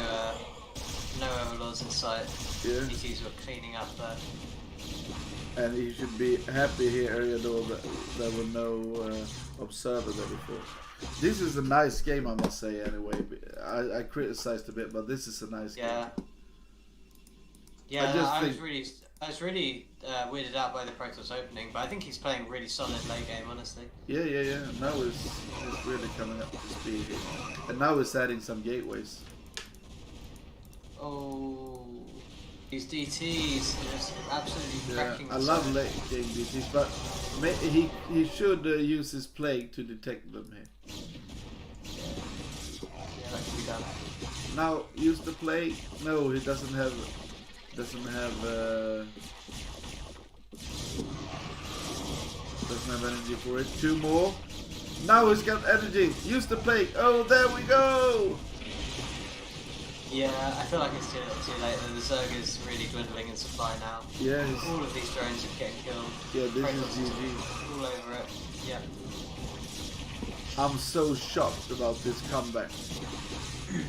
overlords in sight. Yeah. DTs were cleaning up there. And he should be happy here, Ariador, that there were no observers there before. This is a nice game, I must say, anyway. I criticized a bit, but this is a nice game. Yeah, I was really weirded out by the Protoss opening, but I think he's playing really solid late game, honestly. Yeah. Now he's really coming up to speed here. And now he's adding some gateways. Oh, these DTs are just absolutely wrecking the I love zone. late game DTs, but he should use his plague to detect them here. Yeah, that can be done. Now use the plague. No, he doesn't have energy for it. 2 more. Now he's got energy. Use the plague. Oh, there we go. Yeah, I feel like it's too late. The Zerg is really dwindling in supply now. Yeah. All of these drones are getting killed. Yeah, this Protoss is GG. all over it. Yeah. I'm so shocked about this comeback.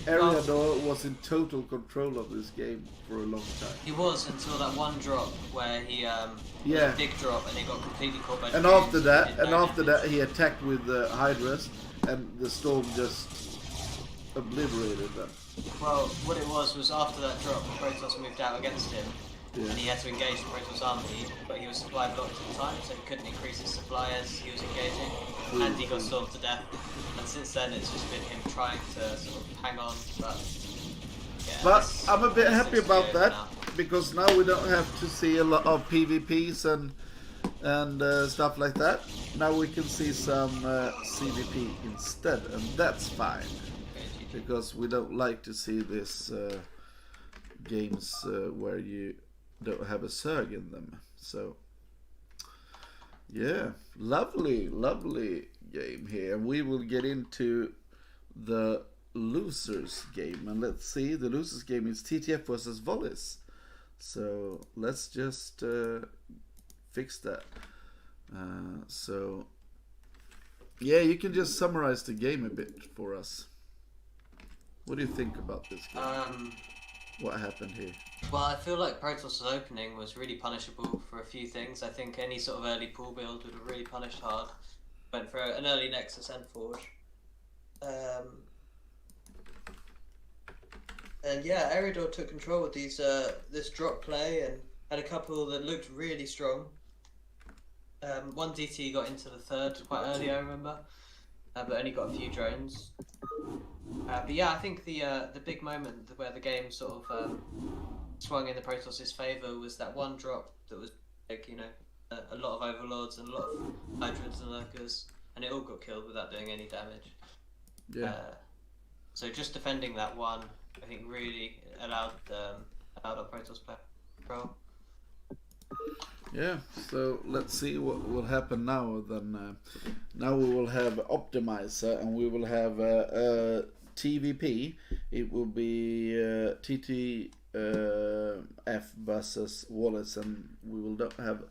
Ariador was in total control of this game for a long time. He was until that one drop where he a big drop and he got completely caught by. And Dragoons after that, he attacked with the Hydras, and the storm just obliterated them. Well, what it was after that drop, Protoss moved out against him, Yeah. and he had to engage the Protoss army, but he was supply blocked at the time, so he couldn't increase his supply as he was engaging, and he got stormed to death. And since then, it's just been him trying to sort of hang on, but... Yeah, But I'm a bit happy about that, now. because now we don't have to see a lot of PvPs and stuff like that. Now we can see some CvP instead, and that's fine. Because we don't like to see this games where you don't have a Zerg in them. So yeah, lovely game here. We will get into the losers game, and let's see. The losers game is TTF versus Volleys. So let's just fix that. So yeah, you can just summarize the game a bit for us. What do you think about this game? What happened here? Well, I feel like Protoss' opening was really punishable for a few things. I think any sort of early pool build would have really punished hard. Went for an early Nexus and Forge. And yeah, Eridor took control with these this drop play and had a couple that looked really strong. One DT got into the third quite early, I remember, but only got a few drones. But yeah, I think the big moment where the game sort of swung in the Protoss' favour was that one drop that was like, you know, a lot of overlords and a lot of hydras and lurkers, and it all got killed without doing any damage. Yeah. So just defending that one, I think, really allowed our Protoss play control. Yeah, so let's see what will happen now. Then now we will have Optimizer, and we will have TVP. It will be TTF versus Wallace, and we will not have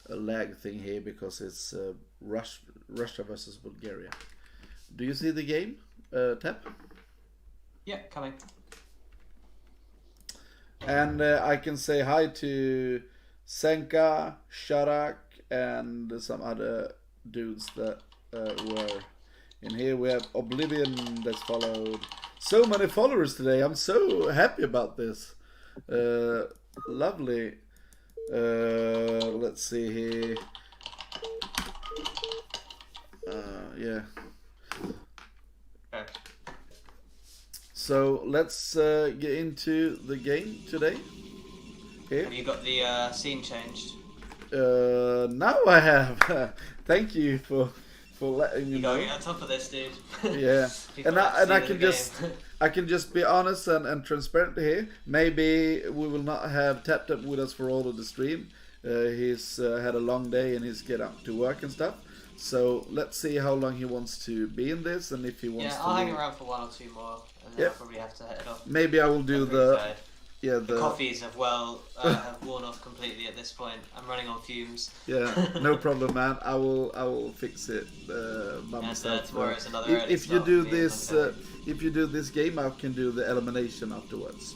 a lag thing here because it's Russia versus Bulgaria. Do you see the game, Tap? Yeah, coming. And I can say hi to Senka, Sharak, and some other dudes that were in here. We have Oblivion that's followed. So many followers today. I'm so happy about this. Lovely. Let's see here. Yeah. Okay. So let's get into the game today. Here. Have you got the scene changed? Now I have. Thank you for letting me You know. gotta get on top of this, dude. Yeah, People and have to I see can the just game. I can just be honest and transparent here. Maybe we will not have Tap Tap with us for all of the stream. He's had a long day and he's get up to work and stuff. So let's see how long he wants to be in this, and if he wants Yeah, to I'll hang leave. around for 1 or 2 more, and then Yep. I'll probably have to head off. Maybe I will do I'm pretty the tired. yeah The coffees have have worn off completely at this point. I'm running on fumes. Yeah, no problem, man. I will fix it by And myself. tomorrow's another early If you start do for me, this, I'm gonna- if you do this game, I can do the elimination afterwards.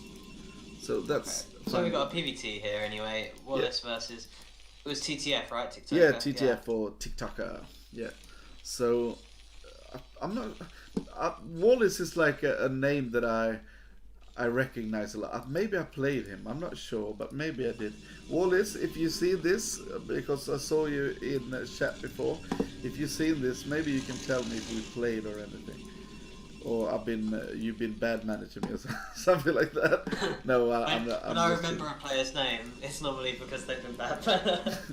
So that's So fine. we got a PVT here anyway. Wallace versus it was TTF, right? TikTok. Yeah, TTF or TikToker. Yeah. So I'm not. Wallace is like a name that I recognize a lot. Maybe I played him. I'm not sure, but maybe I did. Wallace, if you see this, because I saw you in the chat before, if you've seen this, maybe you can tell me if we played or anything, or you've been bad managing me or something like that. No, I'm not. When I remember a player's name, it's normally because they've been bad.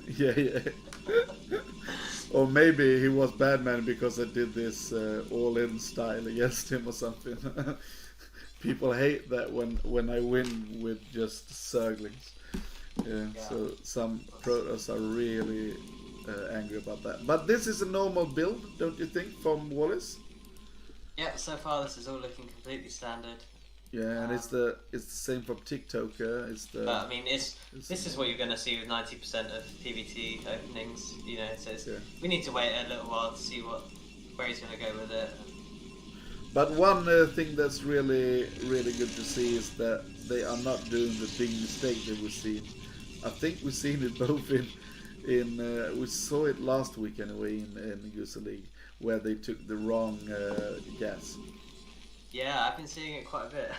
Yeah. Or maybe he was bad man because I did this all-in style against him or something. People hate that when I win with just Zerglings. Yeah, so some Protoss are really angry about that. But this is a normal build, don't you think, from Wallace? Yeah, so far this is all looking completely standard. Yeah, and it's the same from TikToker. But I mean, this is what you're going to see with 90% of PVT openings. You know, so we need to wait a little while to see where he's going to go with it. But one thing that's really good to see is that they are not doing the big mistake that we've seen. I think we've seen it both in we saw it last week anyway in Gosu League, where they took the wrong gas. Yeah, I've been seeing it quite a bit.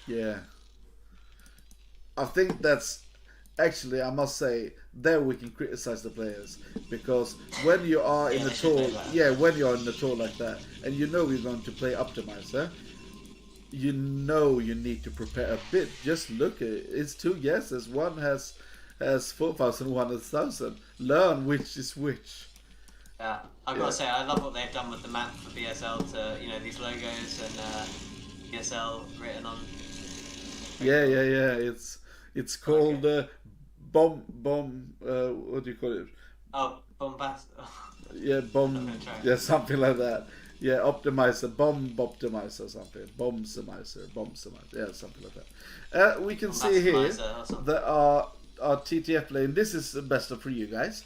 Yeah. I think that's actually, I must say, there we can criticize the players, because when you are in a tour, when you're in a tour like that, and you know you're going to play Optimizer, you know you need to prepare a bit. Just look at it. It's 2 guesses. One has 4,000, one has 1,000. Learn which is which. Yeah, I've got to say, I love what they've done with the map for BSL to, you know, these logos and BSL written on. Yeah. It's called bomb. What do you call it? Oh, bombast. Yeah, bomb. I'm gonna try. Yeah, something like that. Yeah, optimizer, bomb optimizer, something. Bomb semizer, yeah, something like that. We can see here Maximizer or something. that our TTF lane. This is the best of for you guys.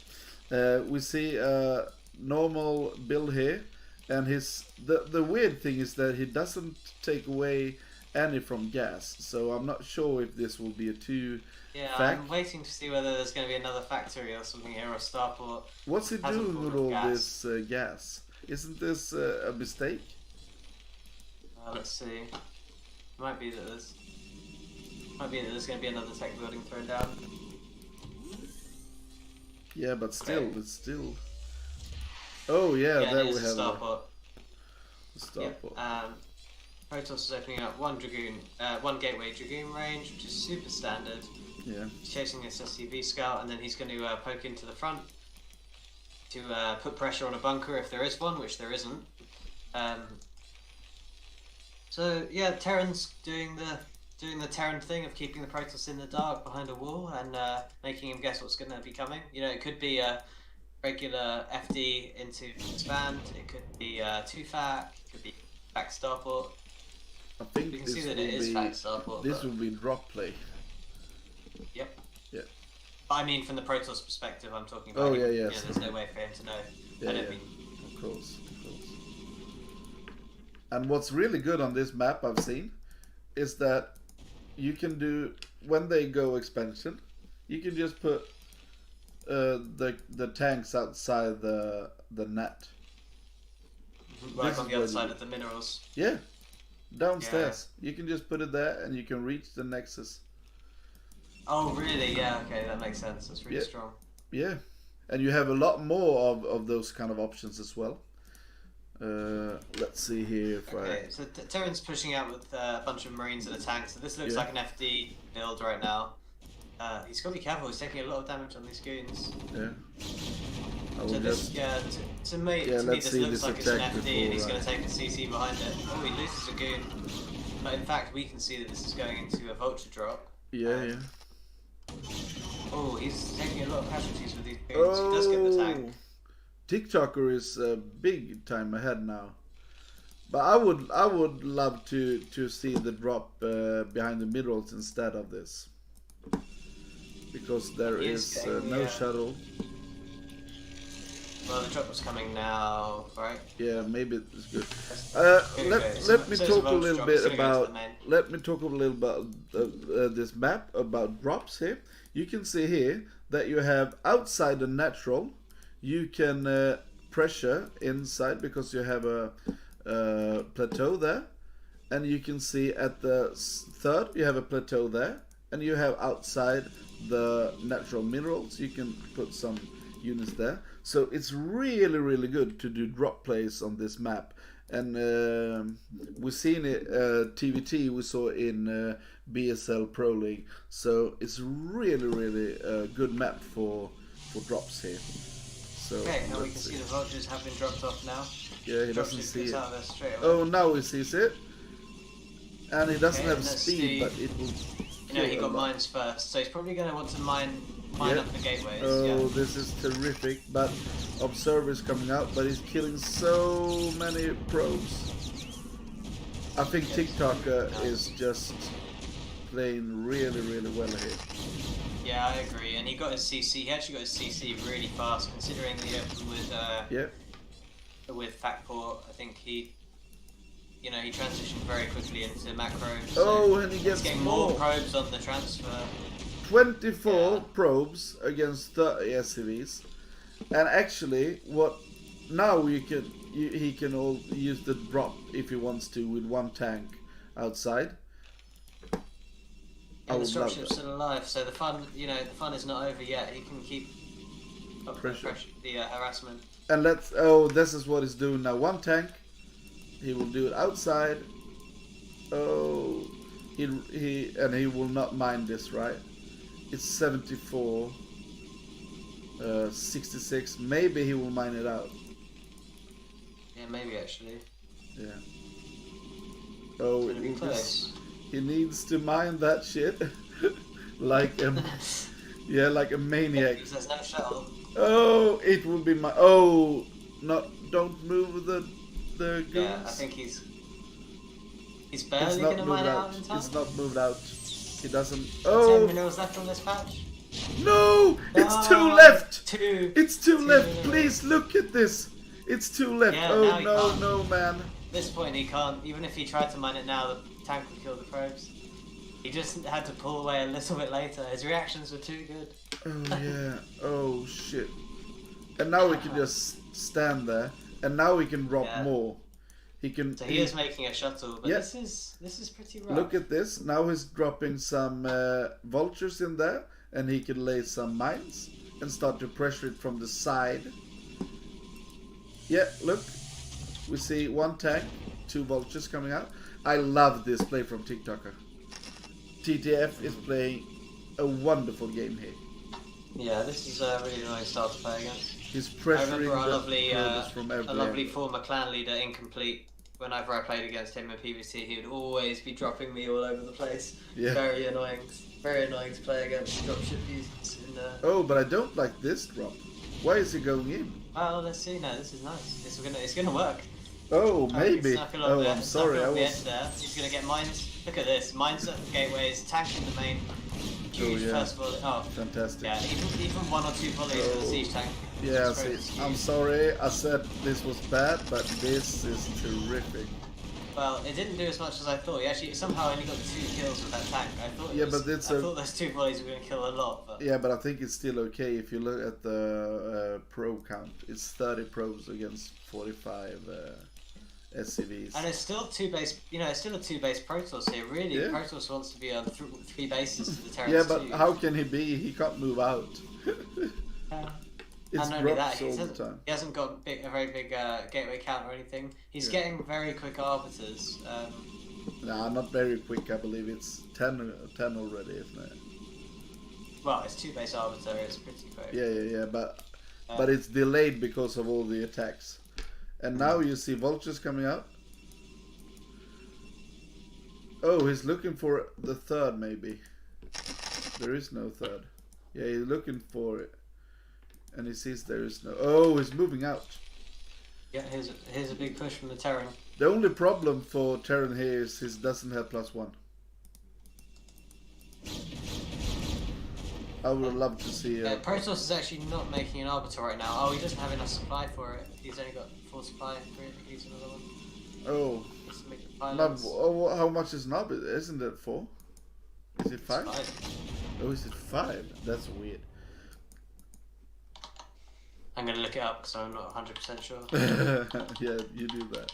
We see a normal build here, and the weird thing is that he doesn't take away any from gas. So I'm not sure if this will be a 2 Yeah, fact. I'm waiting to see whether there's going to be another factory or something here or starport. What's he Hasn't doing thought with of all gas. this gas? Isn't this a mistake? Let's see. Might be that there's going to be another tech building thrown down. Yeah, but still, Okay. it's still. Oh yeah, Yeah, there it we is have a starport. the Yep. starport. Protoss is opening up one gateway dragoon range, which is super standard. Yeah. He's chasing this SCV scout, and then he's going to poke into the front to put pressure on a bunker if there is one, which there isn't. So yeah, Terran's doing the Terran thing of keeping the Protoss in the dark behind a wall and making him guess what's going to be coming. You know, it could be a regular FD into expand. It could be 2-fac. It could be fac starport. I think We can this see that will it is be fac starport. this but- will be drop play. Yep. Yeah. But I mean, from the Protoss perspective, I'm talking about. Oh, yeah, him. yeah, There's no way for him to know. Yeah, I don't yeah. mean. Of course. And what's really good on this map I've seen is that you can do when they go expansion, you can just put the tanks outside the net. Right This on is the other where side you- of the minerals. Yeah. Downstairs. You can just put it there and you can reach the nexus. Oh, really? Yeah, okay, that makes sense. That's really Yeah. strong. Yeah. And you have a lot more of those kind of options as well. Let's see here if Okay, so Terran's pushing out with a bunch of Marines and a tank, so this looks Yeah. like an FD build right now. He's got to be careful, he's taking a lot of damage on these goons. yeah. I will So this, just yeah, to me Yeah, this let's see looks this like it's an attack FD and he's before, going to take a CC behind it. Oh, he loses a goon. But in fact, we can see that this is going into a vulture drop. yeah. Oh, he's taking a lot of casualties with these goons. He does get the tank. TikToker is big time ahead now. But I would love to see the drop behind the minerals instead of this. Because there He is is getting, no yeah. shuttle. Well, the drop was coming now, right? Yeah, maybe it's good. Okay, Let me so talk it's a little drop. bit It's gonna go to about. the main. Let me talk a little about this map about drops here. You can see here that you have outside the natural, you can pressure inside because you have a plateau there, and you can see at the third you have a plateau there, and you have outside the natural minerals you can put some units there. So it's really good to do drop plays on this map, and we've seen it TVT, we saw in BSL Pro League, so it's really a good map for drops here. So Okay, now we can let's see the vultures have been dropped off now. yeah, he doesn't Dropship see gets it. out of there straight away. Oh, now he sees it, and he doesn't Okay, have and let's speed, see. but it will. You know, he kill a got lot. mines first, so he's probably going to want to mine Yeah. up the gateways. Oh, Yeah. this is terrific, but Observer's coming out, but he's killing so many probes. I think TikToker is just playing really well here. Yeah, I agree. And he got his CC. He actually got his CC really fast, considering the open Yeah, with Factport. I think he transitioned very quickly into macro. So oh, and he he's gets getting more. more probes on the transfer. 24 Yeah. probes against 30 SCVs. And actually, what now he can all use the drop if he wants to with one tank outside. I And the would love dropship's that. still alive, so the fun is not over yet. He can keep up Pressure. the harassment. And this is what he's doing now. One tank, he will do it outside. Oh, he will not mind this, right? It's 74, 66. Maybe he will mine it out. Yeah, maybe actually. Yeah. Oh, It's gonna be close. he needs to mine that shit like a maniac. Because there's no shuttle. Oh, it will be my. Oh, not. Don't move the goons. Yeah, I think he's It's barely not gonna moved mine it out. out in time. It's not moved out. He doesn't. 10 Oh minerals left on this patch. no! It's two No, left. It's two left. minerals. Please look at this. It's two left. Yeah, now Oh he no, can't. no, man. At this point, he can't. Even if he tried to mine it now, the tank would kill the probes. He just had to pull away a little bit later. His reactions were too good. Oh yeah. Oh shit. And now we can just stand there. And now we can drop Yeah. more. He can. So he is making a shuttle, but Yeah. this is pretty rough. Look at this. Now he's dropping some vultures in there, and he can lay some mines and start to pressure it from the side. Yeah, look. We see one tank, 2 vultures coming out. I love this play from TikToker. TTF is playing a wonderful game here. Yeah, this is a really nice style to play against. He's I pressuring remember our the lovely, probes from every a lovely angle. former clan leader, Incomplete. Whenever I played against him in PvC, he would always be dropping me all over the place. Yeah. Very annoying. Very annoying to play against dropship users in the... Oh, but I don't like this drop. Why is he going in? Well, let's see. No, this is nice. It's gonna work. Oh, maybe. Snuck along Oh, there, I'm snuck sorry. along I the was. edge there. He's gonna get mines. Look at this. Mines at the gateways, tanking the main. Huge yeah. first volley. Oh, Fantastic. yeah. Even 1 or 2 volleys of the siege tank. Yeah, It's very see, I'm huge. sorry. I said this was bad, but this is terrific. Well, it didn't do as much as I thought. He actually somehow only got 2 kills with that tank. I thought. Yeah, It was, but it's I a- thought those 2 volleys were gonna kill a lot. But Yeah, but I think it's still okay if you look at the pro count. It's 30 pros against 45 SCVs. and it's still 2 base. You know, it's still a 2 base Protoss here. Really, Yeah. Protoss wants to be on 3 bases to the Terrans Yeah, but too. how can he be? He can't move out. It's And only that, drops all the time. he hasn't got a very big gateway count or anything. He's getting very quick arbiters. Nah, not very quick. I believe it's 10 already, isn't it? Well, it's 2 base arbiter. It's pretty quick. Yeah. But it's delayed because of all the attacks. And now you see vultures coming out. Oh, he's looking for the third, maybe. There is no third. Yeah, he's looking for it. And he sees there is no... Oh, he's moving out. Yeah, here's a big push from the Terran. The only problem for Terran here is he doesn't have +1. I would love to see Protoss is actually not making an arbiter right now. Oh, he doesn't have enough supply for it. He's only got 4 supply. He needs another one. Oh, Just to make the Nub, pilots. oh, how much is Nub? Isn't it 4? Is it 5? 5. Oh, is it 5? That's weird. I'm gonna look it up because I'm not 100% sure. Yeah, you do that.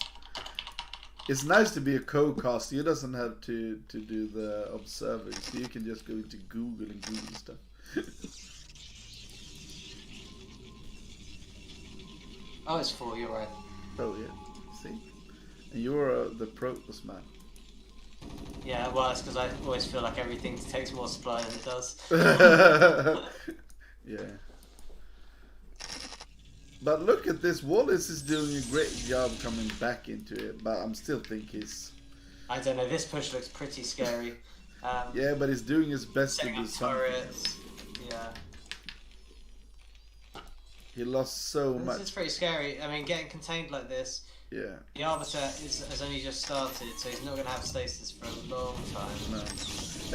It's nice to be a co-caster. You doesn't have to do the observing. So you can just go into Google and Google stuff. Oh, it's 4. You're right. Oh yeah, see? And you're the Protoss man. Yeah, well, it's because I always feel like everything takes more supply than it does. Yeah. But look at this. Wallace is doing a great job coming back into it, but I'm still think he's... I don't know, this push looks pretty scary. Yeah, but he's doing his best to Setting do up something. turrets. Yeah. He lost so This much. is pretty scary. I mean, getting contained like this, Yeah. the Arbiter has only just started, so he's not going to have stasis for a long time. No.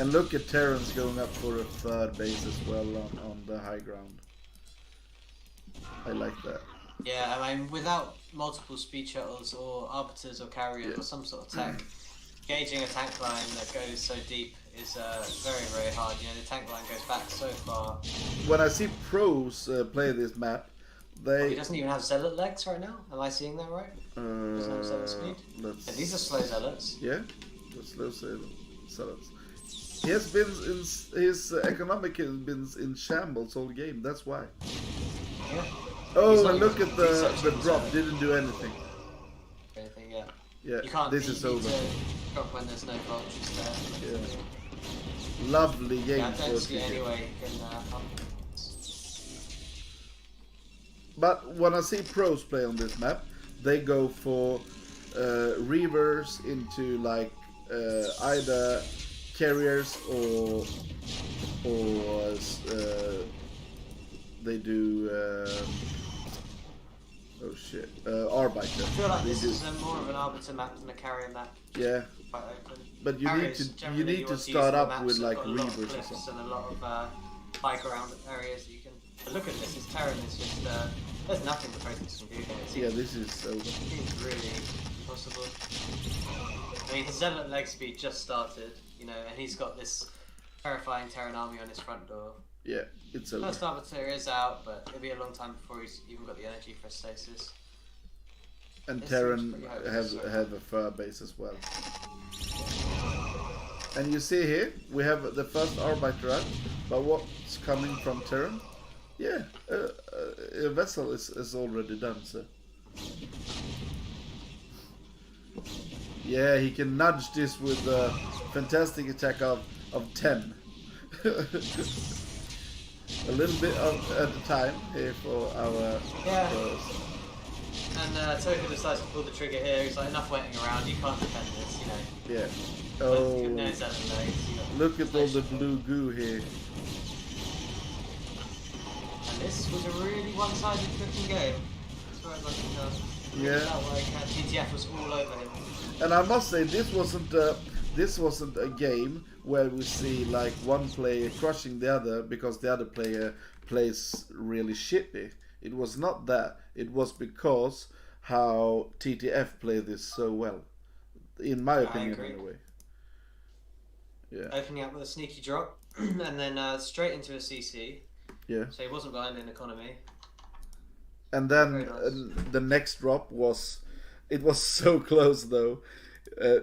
And look at Terrans going up for a third base as well on the high ground. I like that. Yeah, I mean, without multiple speed shuttles or arbiters or carriers or some sort of tech, gauging a tank line that goes so deep is very, very hard. You know, the tank line goes back so far. When I see pros play this map, He they... doesn't even have zealot legs right now. Am I seeing that right? Doesn't have zealot speed. let's... Yeah, these are slow zealots. Yeah, the slow zealots. He has been in... His economic has been in shambles all game, that's why. Yeah. Oh, He's not and look even at the researching drop, zealot. didn't do anything. Anything, yeah. Yeah, You can't. this you is need over. to drop when there's no vultures there. Yeah. Lovely game Yeah, I for don't see TK. any way you can hunt. But when I see pros play on this map, they go for reavers into like either carriers or they do. Oh shit, Arbiter. I feel like They this do- is more of an arbiter map than a carrier map. Yeah, Quite open. but you Carriers, need to generally, start want to use up maps with that like got a lot of reavers or cliffs something. and a lot of high ground areas that you can. But look at this. This Terran is just. There's nothing the Protoss can do here. It Yeah, seems, this is so. it seems really impossible. I mean, his Zealot leg speed just started, you know, and he's got this terrifying Terran army on his front door. Yeah, it's over. First arbiter is out, but it'll be a long time before he's even got the energy for a stasis. And It Terran seems pretty hopeless. have a fur base as well. And you see here, we have the first Arbiter out, but what's coming from Terran? Yeah, a vessel is already done, so. Yeah, he can nudge this with a fantastic attack of 10. A little bit at a time here for our Yeah. pros. And Toka decides to pull the trigger here. He's like, enough waiting around. You can't defend this, you know. Yeah. But Oh, no Zealot legs. You got look at all the inflation. blue goo here. And this was a really one-sided looking game, as far as I can tell. Yeah. Felt like TTF was all over him. And I must say, this wasn't a game where we see like one player crushing the other because the other player plays really shitty. It was not that. It was because how TTF played this so well, in my opinion, agree. anyway. Yeah, Opening up with a sneaky drop, and then straight into a CC. yeah. So he wasn't behind in economy. And then Very nice. the next drop was, it was so close though.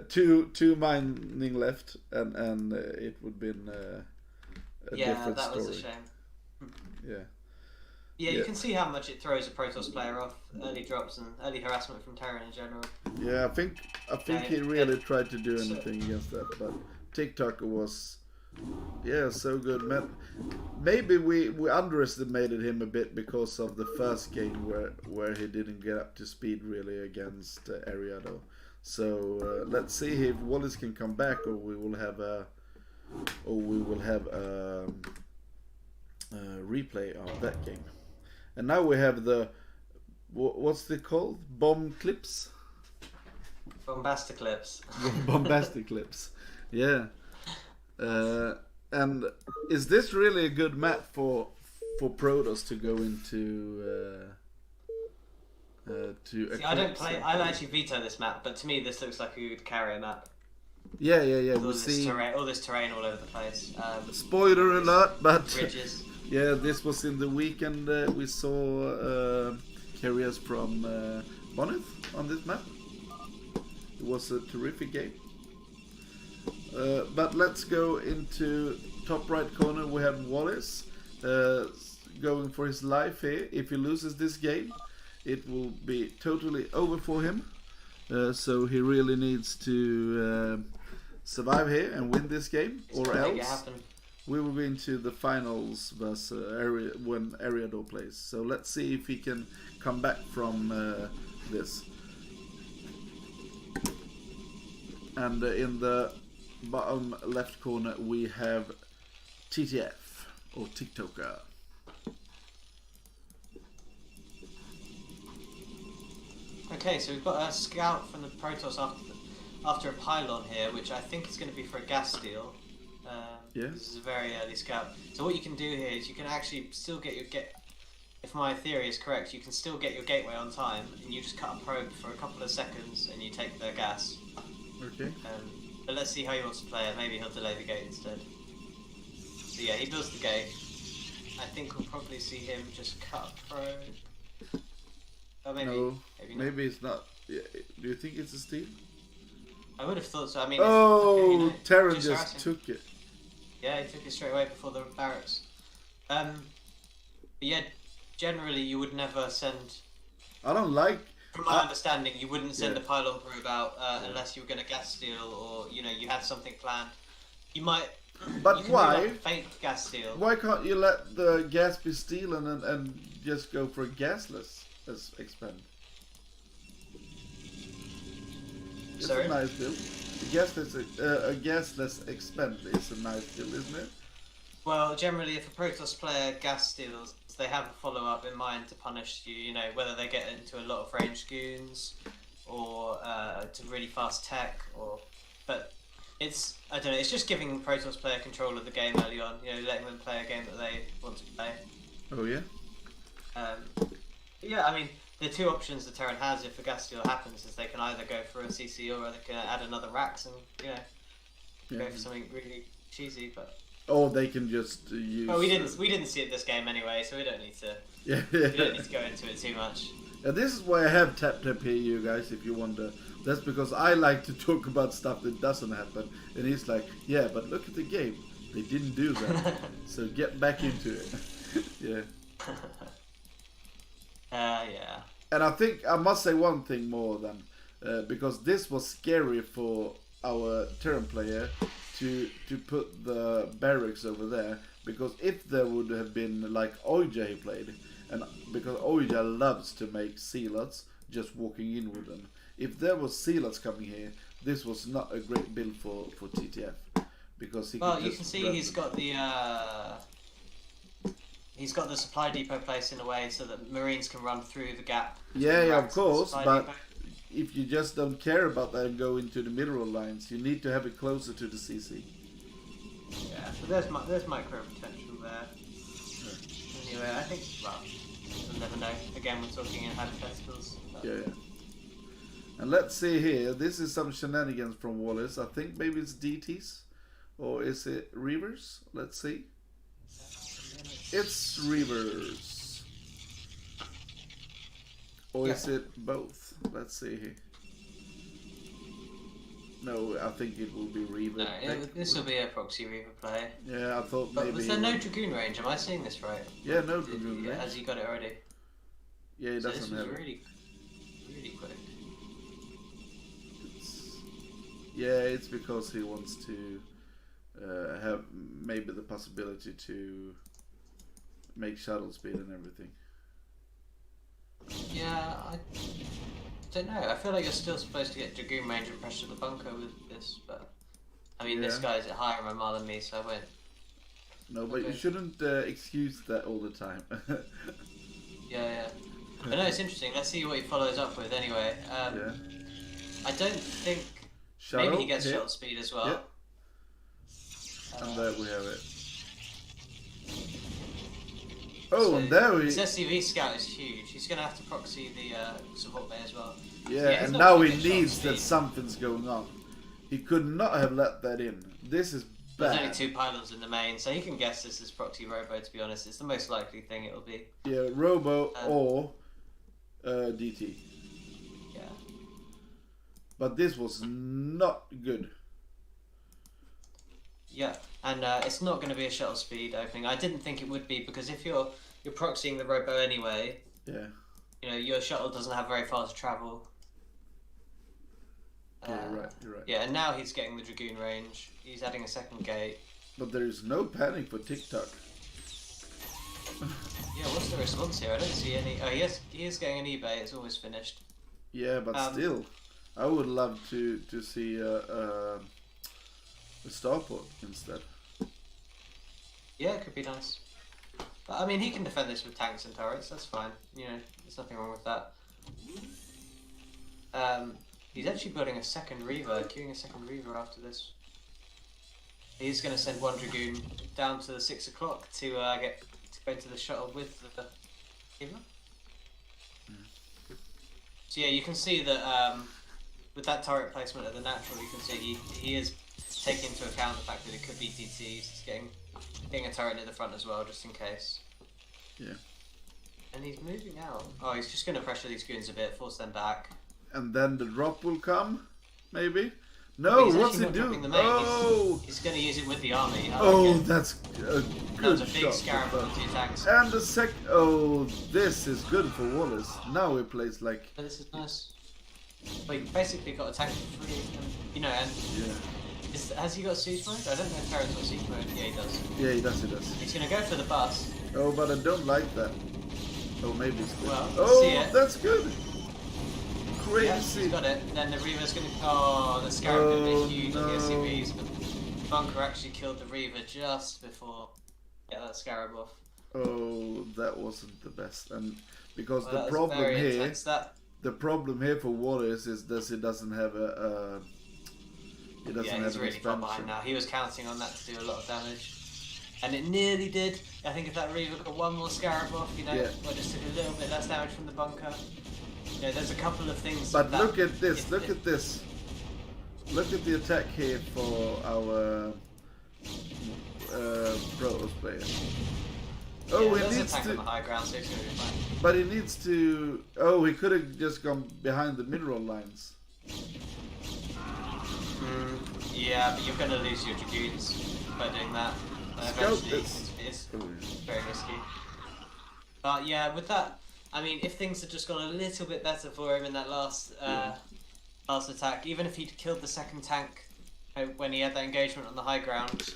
Two mining left, and it would been a Yeah, different that story. was a shame. Yeah. Yeah, Yeah. you can see how much it throws a Protoss player off. Early drops and early harassment from Terran in general. Yeah, I think Yeah, he yeah. really tried to do So- anything against that, but TikTok was, yeah, so good. Man, maybe we underestimated him a bit because of the first game where he didn't get up to speed really against Ariado. So let's see if Wallace can come back, or we will have a replay of that game. And now we have the what's it called? Bomb clips. Bombastic clips. Bombastic clips. Yeah. And is this really a good map for Protoss to go into to See, I don't play. I actually veto this map, but to me this looks like a good carrier map. Yeah. All We this see terrain, all this terrain all over the place. spoiler alert, but Ridges. yeah, this was in the weekend. We saw carriers from Bonnet on this map. It was a terrific game. But let's go into top right corner. We have Wallace going for his life here. If he loses this game, it will be totally over for him. So he really needs to survive here and win this game, or Make it else happen. we will go into the finals versus when Ariado plays. So let's see if he can come back from this. And in the bottom left corner we have TTF or TikToker. Okay, so we've got a scout from the Protoss after a pylon here, which I think is going to be for a gas steal. Yeah. This is a very early scout. So what you can do here is you can actually still get your if my theory is correct, you can still get your gateway on time, and you just cut a probe for a couple of seconds, and you take the gas. Okay. But let's see how he wants to play it. Maybe he'll delay the gate instead. So yeah, he builds the gate. I think we'll probably see him just cut a probe. Oh, maybe. No, maybe not. maybe it's not. Yeah, do you think it's a steal? I would have thought so. I mean, Oh, you know, Terran just just harassing. took it. Yeah, he took it straight away before the barracks. But yeah, generally you would never send. I don't like. From my understanding, you wouldn't send Yeah. a pylon probe out unless you were going to gas steal, or you know you had something planned. You might. But you can why? Do like a fake gas steal. Why can't you let the gas be stolen and just go for a gasless as expend? It's Sorry? a nice build. A gasless expend is a nice build, isn't it? Well, generally, if a Protoss player gas steals, they have a follow-up in mind to punish you, you know, whether they get into a lot of ranged goons or to really fast tech, but it's, I don't know, it's just giving Protoss player control of the game early on, you know, letting them play a game that they want to play. Oh yeah? Yeah, I mean, the two options the Terran has if a gas steal happens is they can either go for a CC or they can add another Rax and, you know, go for something really cheesy, but... Or they can just use... Well, we didn't see it this game anyway, so we don't need to... Yeah. We don't need to go into it too much. And this is why I have Tap Tap here, you guys, if you wonder. That's because I like to talk about stuff that doesn't happen. And he's like, yeah, but look at the game. They didn't do that. So get back into it. Yeah. Yeah. And I think I must say one thing more than, because this was scary for our Terran player to put the barracks over there, because if there would have been like Oija he played, and because Oija loves to make sealots just walking in with them, if there was sealots coming here, this was not a great build for TTF, because he well, you can see he's got the supply depot placed in a way so that Marines can run through the gap. Yeah, of course, but depot. if you just don't care about that and go into the mineral lines, you need to have it closer to the CC. Yeah, so there's micro potential there. Anyway, I think, well, we'll never know. Again, we're talking in hypotheticals. Yeah. And let's see here. This is some shenanigans from Wallace. I think maybe it's DTs. Or is it Reavers? Let's see. It's Reavers. Or is it both? Let's see here. No, I think it will be Reaver. No, this will be a proxy Reaver play. Yeah, I thought But maybe... was there no Dragoon range? Am I seeing this right? Yeah, no Dragoon range. Has he got it already? Yeah, he So doesn't this was have it. really quick. It's because he wants to have maybe the possibility to make shuttle speed and everything. Yeah, I don't know. I feel like you're still supposed to get Dragoon range and pressure the bunker with this, but I mean, this guy's at higher MMR than me, so I won't. No, but you shouldn't excuse that all the time. Yeah. But no, it's interesting. Let's see what he follows up with anyway. Yeah. I don't think... Shuttle, maybe he gets hit. shuttle speed as well. Yep. And there we have it. Oh, So and there we... his SCV scout is huge. He's going to have to proxy the support bay as well. Yeah, he's and not now gonna he get shuttle needs that speed. something's going on. He could not have let that in. This is There's bad. only 2 pylons in the main, so he can guess this is proxy robo, to be honest. It's the most likely thing it will be. Yeah, Robo or DT. Yeah. But this was not good. Yeah, and it's not going to be a shuttle speed opening. I didn't think it would be, because if you're proxying the robo anyway, Yeah. you know, your shuttle doesn't have very far to travel. You're right. Yeah, and now he's getting the Dragoon range. He's adding a second gate. But there is no panic for TikTok. Yeah, what's the response here? I don't see any. Oh, he is getting an eBay. It's almost finished. Yeah, but still, I would love to see a starport instead. Yeah, it could be nice. But I mean, he can defend this with tanks and turrets. That's fine. You know, there's nothing wrong with that. He's actually building a second Reaver, queuing a second Reaver after this. He's going to send one Dragoon down to the 6 o'clock to go to the shuttle with the Reaver. So yeah, you can see that with that turret placement at the natural, you can see he is taking into account the fact that it could be DTs. He's getting a turret near the front as well, just in case. Yeah. And he's moving out. Oh, he's just going to pressure these goons a bit, force them back. And then the drop will come, maybe? No, He's what's actually he not doing? dropping the main. Oh! He's going to use it with the army. Oh, Okay. that's a That was good a big shot. scarab with 2 tanks. And the oh, this is good for Wallace. Now he plays like, But this is nice. But he basically got a tank for free, and, you know, and yeah. has he got siege mode? I don't know if Terran's got siege mode. Yeah, he does. Yeah, he does. He's going to go for the bus. Oh, but I don't like that. Oh, maybe it's good. Well, oh, see it. that's good. Yeah, he's Crazy. got it. Then the Reaver's going to... Oh, the Scarab could Oh, be huge on no. the SCVs, but Bunker actually killed the Reaver just before... Yeah, that Scarab off. Oh, that wasn't the best, and because Well, the that was problem very here, intense. the problem here for Wallace is that he doesn't have a. He doesn't Yeah, have he's an really far expansion. behind now. He was counting on that to do a lot of damage. And it nearly did. I think if that Reaver got one more Scarab off, you know, Yeah. or just took a little bit less damage from the bunker. You know, there's a couple of things. But that look at this! if- Look if- at this! Look at the attack here for our Protoss player. Oh, yeah, he there's a needs tank on the to. high ground, so it's going to be fine. But he needs to. Oh, he could have just gone behind the mineral lines. Yeah, but you're going to lose your Dragoons by doing that. Scout Eventually, this. it's very risky. But yeah, with that, I mean, if things had just gone a little bit better for him in that last attack, even if he'd killed the second tank when he had that engagement on the high ground,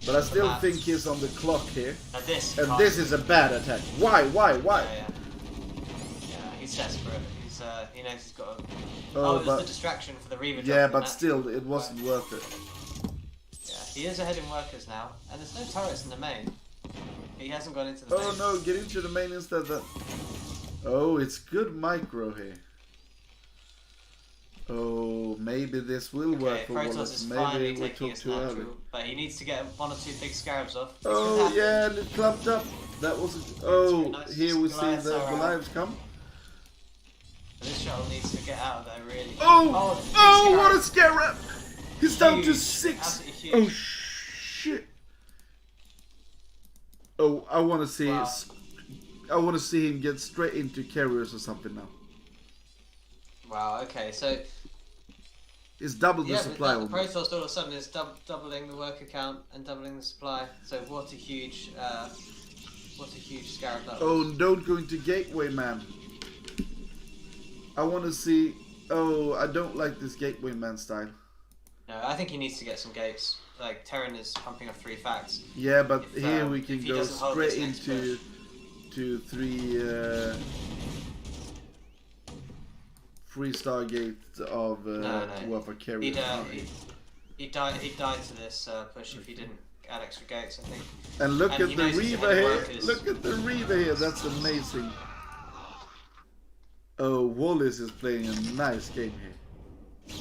But I still Matt. think he's on the clock here. and this, And can't- this is a bad attack. Why? yeah, he's desperate. He knows he's got. Oh, it was but- the distraction for the Reaver. Yeah, dropping but that. still, it wasn't worth it. Yeah, he is ahead in workers now, and there's no turrets in the main. He hasn't gone into the Oh main. no, get into the main instead. Then. Oh, it's good micro here. Oh, maybe this will work Okay, for Protoss Wallace. is finally Maybe we taking took his too early. natural, but he needs to get one or two big scarabs off. This Oh could happen. yeah, and it clumped up. That was. Oh, very nice. here we see Goliaths the are out. Goliaths come. This shuttle needs to get out of there really. Oh, big oh, what a scarab. scarab! He's down to Huge, 6. absolutely Oh huge. shit! Oh, I want to see. Wow. I want to see him get straight into carriers or something now. Wow. Okay, so It's double the yeah, supply. but the almost. Protoss all of a sudden is doubling the worker count and doubling the supply. So what a huge scarab that was. Oh, don't go into gateway, man. I want to see. Oh, I don't like this gateway man style. No, I think he needs to get some gates. Like Terran is pumping up 3 facts. Yeah, but If, here we can if he go doesn't hold straight this next into push. to 3 Stargate of what for carriers. He'd die to this push if he didn't add extra gates, I think. And look And at he the knows he's Reaver ahead of here. workers. Look at the Reaver here. That's amazing. Oh, Wallace is playing a nice game here.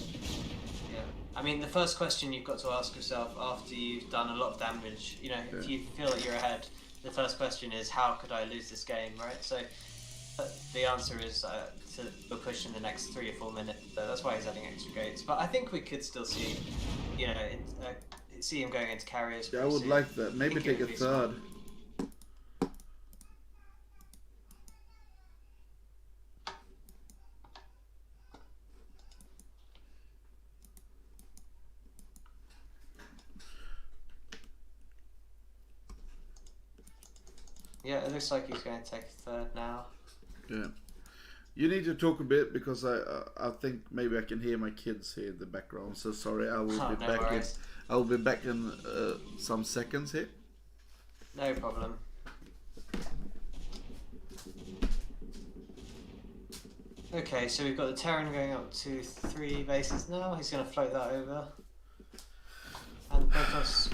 Yeah. I mean, the first question you've got to ask yourself after you've done a lot of damage, you know, if you feel that you're ahead, the first question is, how could I lose this game, right? So the answer is to push in the next 3 or 4 minutes. So that's why he's adding extra gates. But I think we could still see, you know, see him going into carriers. Yeah, I pretty would soon. like that. Maybe think it take a would be smart. third. Yeah, it looks like he's going to take a third now. Yeah. You need to talk a bit because I think maybe I can hear my kids here in the background. So sorry, I will Oh, be no back in. worries. I will be back in some seconds here. No problem. Okay, so we've got the Terran going up to 3 bases now. He's going to float that over. And Protoss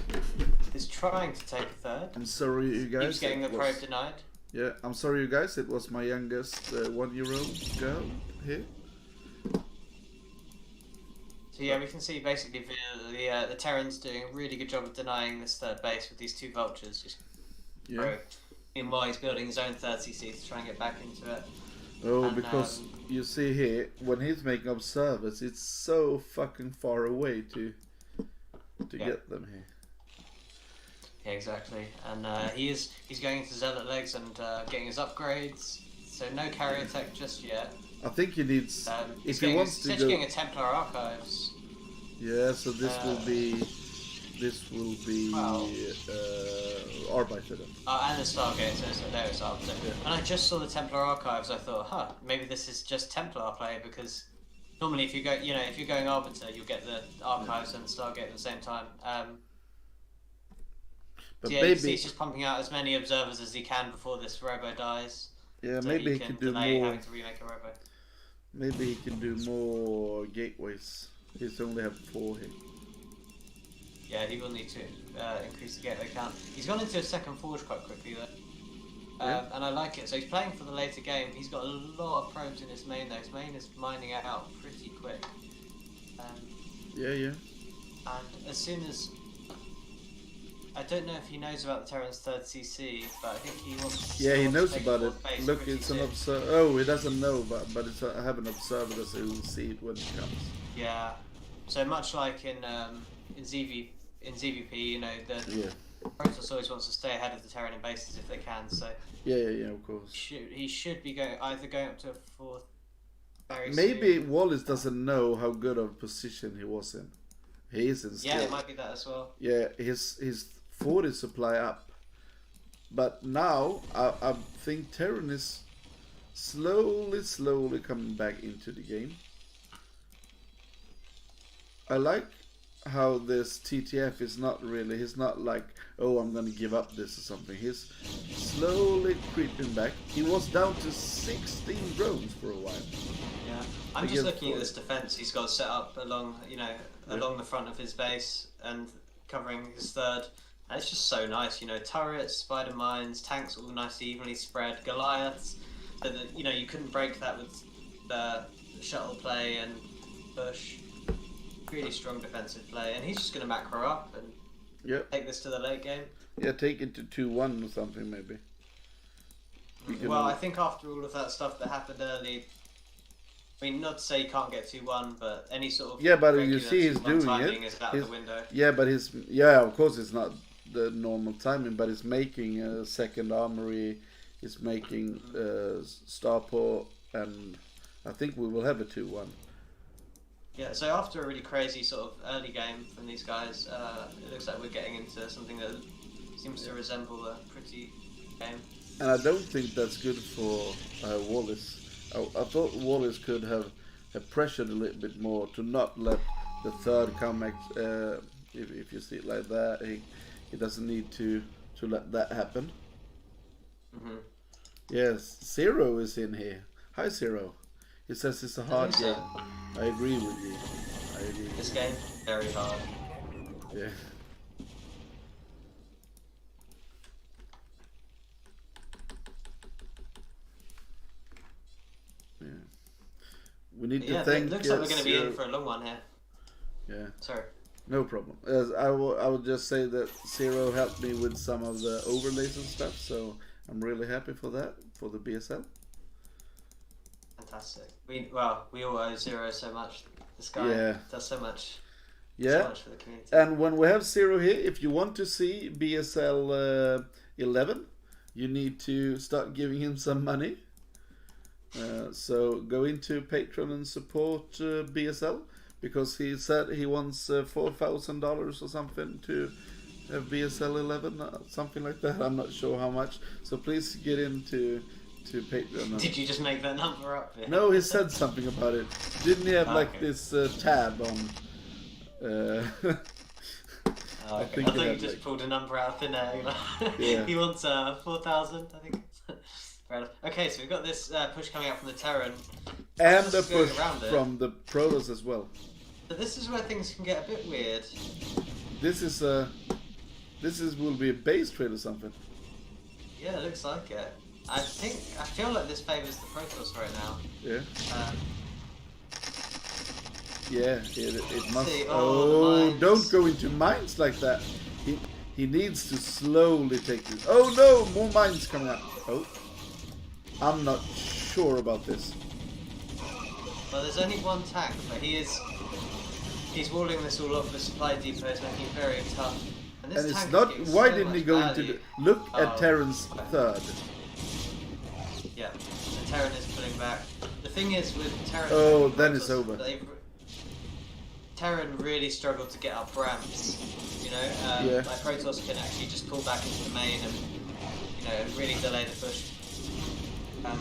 is trying to take a third. I'm sorry, you guys. Keeps getting the It was- probe denied. Yeah, I'm sorry, you guys. It was my youngest 1-year-old girl here. So yeah, we can see basically the Terran's doing a really good job of denying this third base with these 2 vultures. Just Yeah. probe. Meanwhile, he's building his own third CC to try and get back into it. Oh, And, because you see here, when he's making observers, it's so fucking far away to Yeah. get them here. Yeah, exactly. And he's going into Zealot legs and getting his upgrades. So no carrier tech just yet. I think he needs, He's if he wants to getting go, a Templar Archives. yeah. So this will be Wow. Arbiter then. And the Stargate, so there it's up. So, and I just saw the Templar Archives. I thought, maybe this is just Templar play because normally if you go, if you're going Arbiter, you'll get the Archives and the Stargate at the same time. But So yeah, you see maybe, he's just pumping out as many observers as he can before this robo dies. yeah, So maybe he can can do delay more. having to remake a robo. Maybe he can do more gateways. He's only have 4 here. Yeah, he will need to increase the gateway count. He's gone into a second forge quite quickly though. And I like it. So he's playing for the later game. He's got a lot of probes in his main though. His main is mining it out pretty quick. Yeah. And as soon as... I don't know if he knows about the Terran's 3rd CC, but I think he wants to... Yeah, he knows take about it. fourth base Look, pretty it's an soon. observer. Oh, he doesn't know, but it's I have an observer, so he'll see it when it comes. Yeah. So much like in ZVP, you know, the Protoss always wants to stay ahead of the Terran in bases if they can. So Yeah, of course. he should be going up to a 4th. Very Maybe soon. Wallace doesn't know how good of position he was in. He is in Yeah, skill. it might be that as well. Yeah, his 40 supply up. But now, I think Terran is slowly coming back into the game. I like how this TTF is not really, he's not like, oh, I'm gonna give up this or something. He's slowly creeping back. He was down to 16 drones for a while. Yeah, I'm just looking at this defense he's got set up along, you know, along the front of his base and covering his 3rd. And it's just so nice, you know, turrets, spider mines, tanks all nicely evenly spread, Goliaths. So that, you know, you couldn't break that with the shuttle play and push. Really strong defensive play, and he's just going to macro up and take this to the late game. Yeah, take it to 2-1 or something maybe. Well, I think after all of that stuff that happened early, I mean, not to say you can't get 2-1, but any sort of but you see he's doing timing it. is out of the window. Yeah, but of course it's not the normal timing, but he's making a second armory, he's making starport, and I think we will have a 2-1. Yeah, so after a really crazy sort of early game from these guys, it looks like we're getting into something that seems to resemble a pretty game. And I don't think that's good for Wallace. I thought Wallace could have pressured a little bit more to not let the 3rd come. If you see it like that, he doesn't need to let that happen. Yes, Zero is in here. Hi, Zero. He says it's a hard game. I agree with you. This game, very hard. Yeah. We need to thank. It looks like we're going to be in for a long one here. Yeah. Sorry. No problem. As I will just say that Zero helped me with some of the overlays and stuff, so I'm really happy for that, for the BSL. Fantastic. We all owe Zero so much. This guy does so much. Yeah. So much for the community. And when we have Zero here, if you want to see BSL 11, you need to start giving him some money. So go into Patreon and support BSL, because he said he wants $4,000 or something to have BSL 11, something like that. I'm not sure how much. So please get into Patreon. Did you just make that number up? Yeah. No, he said something about it. Didn't he have like this tab on? I thought you just pulled a number out of thin air. Yeah. He wants 4,000, I think. Fair enough. Okay, so we've got this push coming out from the Terran. And the push from the Protoss as well. But this is where things can get a bit weird. This will be a base trade or something. Yeah, it looks like it. I feel like this favours the Protoss right now. Yeah. Yeah, it must. See, Don't go into mines like that. He needs to slowly take this. Oh no, more mines coming up. Oh, I'm not sure about this. Well, there's only one tank, but he's walling this all off. The supply depot is making it very tough. And this it's tank not. is Why so didn't he much go value. into the? Look at Terran's 3rd. Yeah, the Terran is pulling back. The thing is with Terran. Oh, then it's over. Terran really struggled to get up ramps. You know, like Protoss can actually just pull back into the main and really delay the push.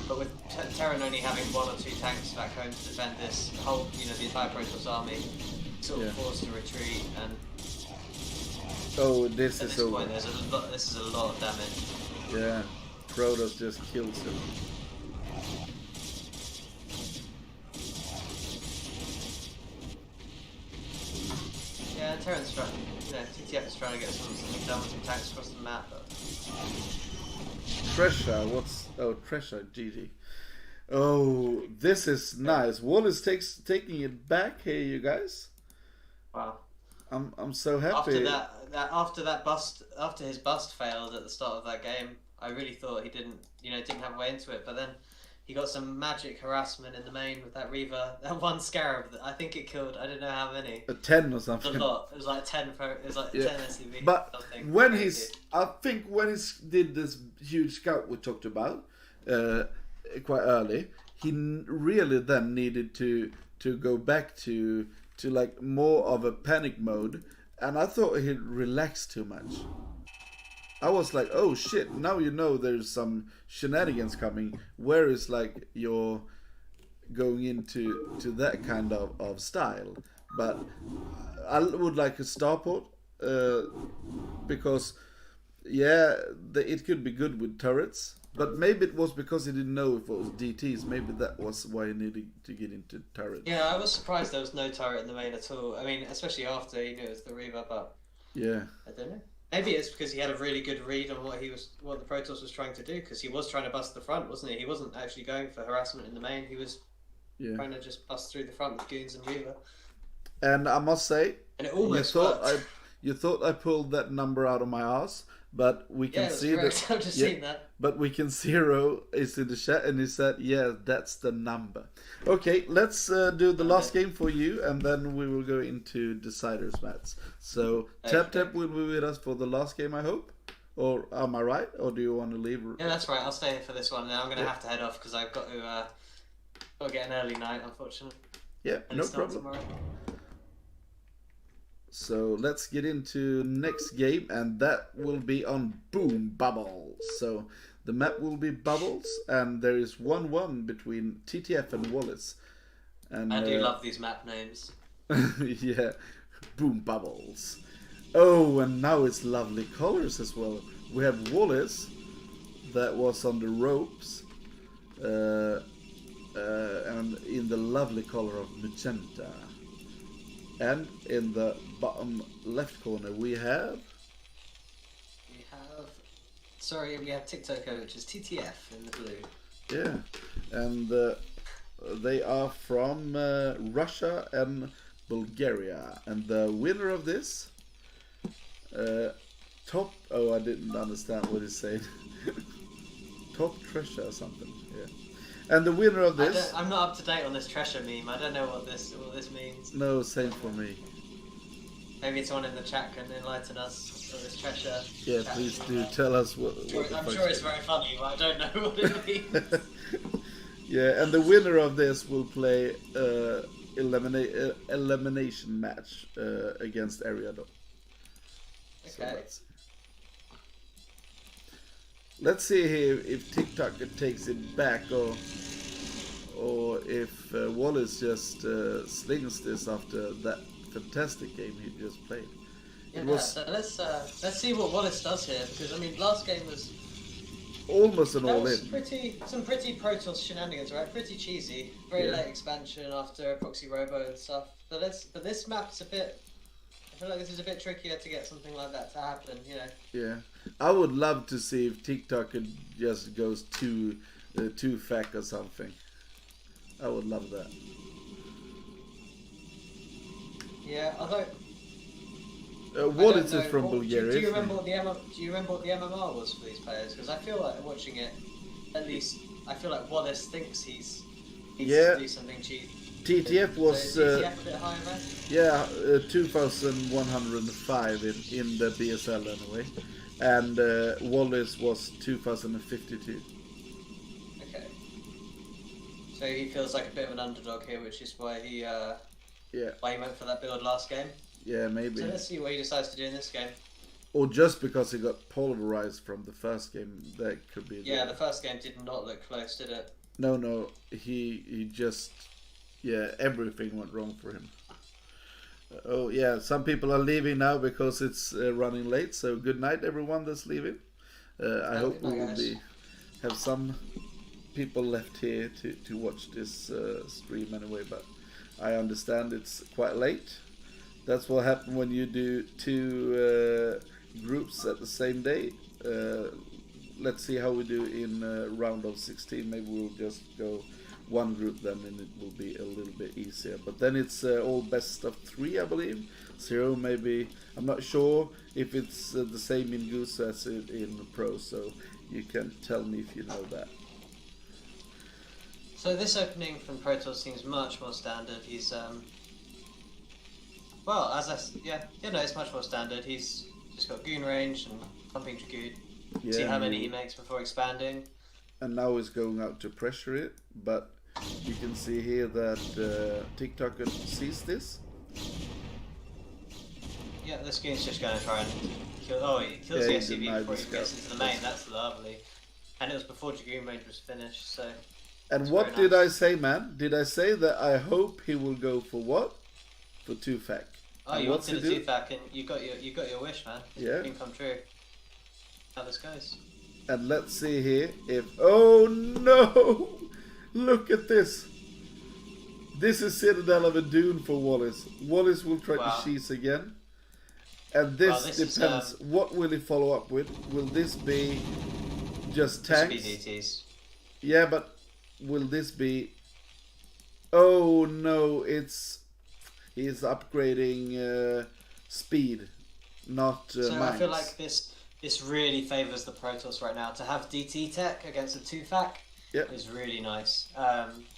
But with Terran only having 1 or 2 tanks back home to defend this whole, the entire Protoss army, sort of forced to retreat. And this at is this over. point, this is a lot of damage. Yeah, Protoss just kills him. Yeah, Terran's trying, TTF is trying to get something done with some tanks across the map, but Treasure. Treasure GG. Oh, this is nice. Wallace taking it back here, you guys. Wow. I'm so happy. After his bust failed at the start of that game, I really thought he didn't have a way into it. But then he got some magic harassment in the main with that Reaver, that one Scarab. I think it killed. I don't know how many. A 10 or something. A lot. It was like 10. It was like 10 SCV. But something when crazy. I think when he did this huge scout we talked about quite early, he really then needed to go back to like more of a panic mode, and I thought he relaxed too much. I was like, oh shit, now you know there's some shenanigans coming. Where is like you're going into that kind of style? But I would like a starport because it could be good with turrets. But maybe it was because he didn't know if it was DTs. Maybe that was why he needed to get into turrets. Yeah, I was surprised there was no turret in the main at all. I mean, especially after he knew it was the Reaver, but yeah, I don't know. Maybe it's because he had a really good read on what the Protoss was trying to do, because he was trying to bust the front, wasn't he? He wasn't actually going for harassment in the main. He was trying to just bust through the front with Goons and Reaver. And I must say, and it almost worked. You thought I pulled that number out of my ass, but we can see that. I've just seen that. But we can Zero is in the chat, and he said, "Yeah, that's the number." Okay, let's do the last game for you, and then we will go into deciders match. So Tap will be with us for the last game, I hope. Or am I right? Or do you want to leave? Yeah, that's right. I'll stay here for this one. Now I'm going to have to head off because I've got to get an early night, unfortunately. Yeah, no problem. Tomorrow. So let's get into next game, and that will be on Boom Bubbles. So the map will be Bubbles, and there is 1-1 between TTF and Wallace. And I do love these map names. yeah, Boom Bubbles. Oh, and now it's lovely colors as well. We have Wallace that was on the ropes, and in the lovely color of magenta. And in the bottom left corner we have TikToker, which is TTF in the blue. Yeah, and they are from Russia and Bulgaria, and the winner of this I didn't understand what he's saying. Top treasure or something. Yeah. And the winner of this... I'm not up to date on this treasure meme. I don't know what this means. No, same for me. Maybe someone in the chat can enlighten us on this treasure. Yeah, please do tell us what I'm sure it's very funny, but I don't know what it means. Yeah, and the winner of this will play elimination match against Ariado. Okay. So let's see here if TikTok takes it back, or if Wallace just slings this after that fantastic game he just played. Yeah, so let's see what Wallace does here, because I mean last game was almost an all-in. Some pretty Protoss shenanigans, right? Pretty cheesy, very late expansion after a proxy robo and stuff. But this map's a bit. I feel like this is a bit trickier to get something like that to happen, you know. Yeah, I would love to see if TikTok could just goes too fac or something. I would love that. Yeah, although. Wallace is from Bulgaria. Do you remember what the MMR was for these players? Because I feel like watching it, at least I feel like Wallace thinks he's to do something cheap. TTF was TTF a bit higher, right? 2,105 in the BSL anyway, and Wallace was 2,052. Okay. So he feels like a bit of an underdog here, which is why he went for that build last game. Yeah, maybe. So let's see what he decides to do in this game. Or just because he got polarized from the first game, that could be. Yeah, the first game did not look close, did it? No, he just. Yeah, everything went wrong for him. Oh yeah, some people are leaving now because it's running late. So good night, everyone that's leaving. I hope we will have some people left here to watch this stream anyway. But I understand it's quite late. That's what happens when you do two groups at the same day. let's see how we do in round of 16. Maybe we'll just go one group then, and it will be a little bit easier. But then it's all best of 3, I believe. 0 maybe. I'm not sure if it's the same in Gosu as in Pro, so you can tell me if you know that. So this opening from Pro Tour seems much more standard. He's well, it's much more standard. He's just got goon range and pumping Dragoon. Yeah, see how many he makes before expanding. And now he's going out to pressure it, but you can see here that TikTok sees this. Yeah, this goon's just going to try and kill. Oh, he kills the SUV before he gets into the main. That's lovely. And it was before Dragoon range was finished, so. And what did I say, man? Did I say that I hope he will go for what? For 2-fac. Oh, you wanted a 2-fac and you got your wish, man. Yeah. Dream come true. How this goes. And let's see here if... Oh no! Look at this! This is Citadel of a Dune for Wallace. Wallace will try to cheese again. And this depends. What will he follow up with? Will this be just tanks? This be DTs. Yeah, but will this be... Oh no, it's... He's upgrading speed, not so mines. I feel like this really favours the Protoss right now. To have DT tech against a 2-fac is really nice.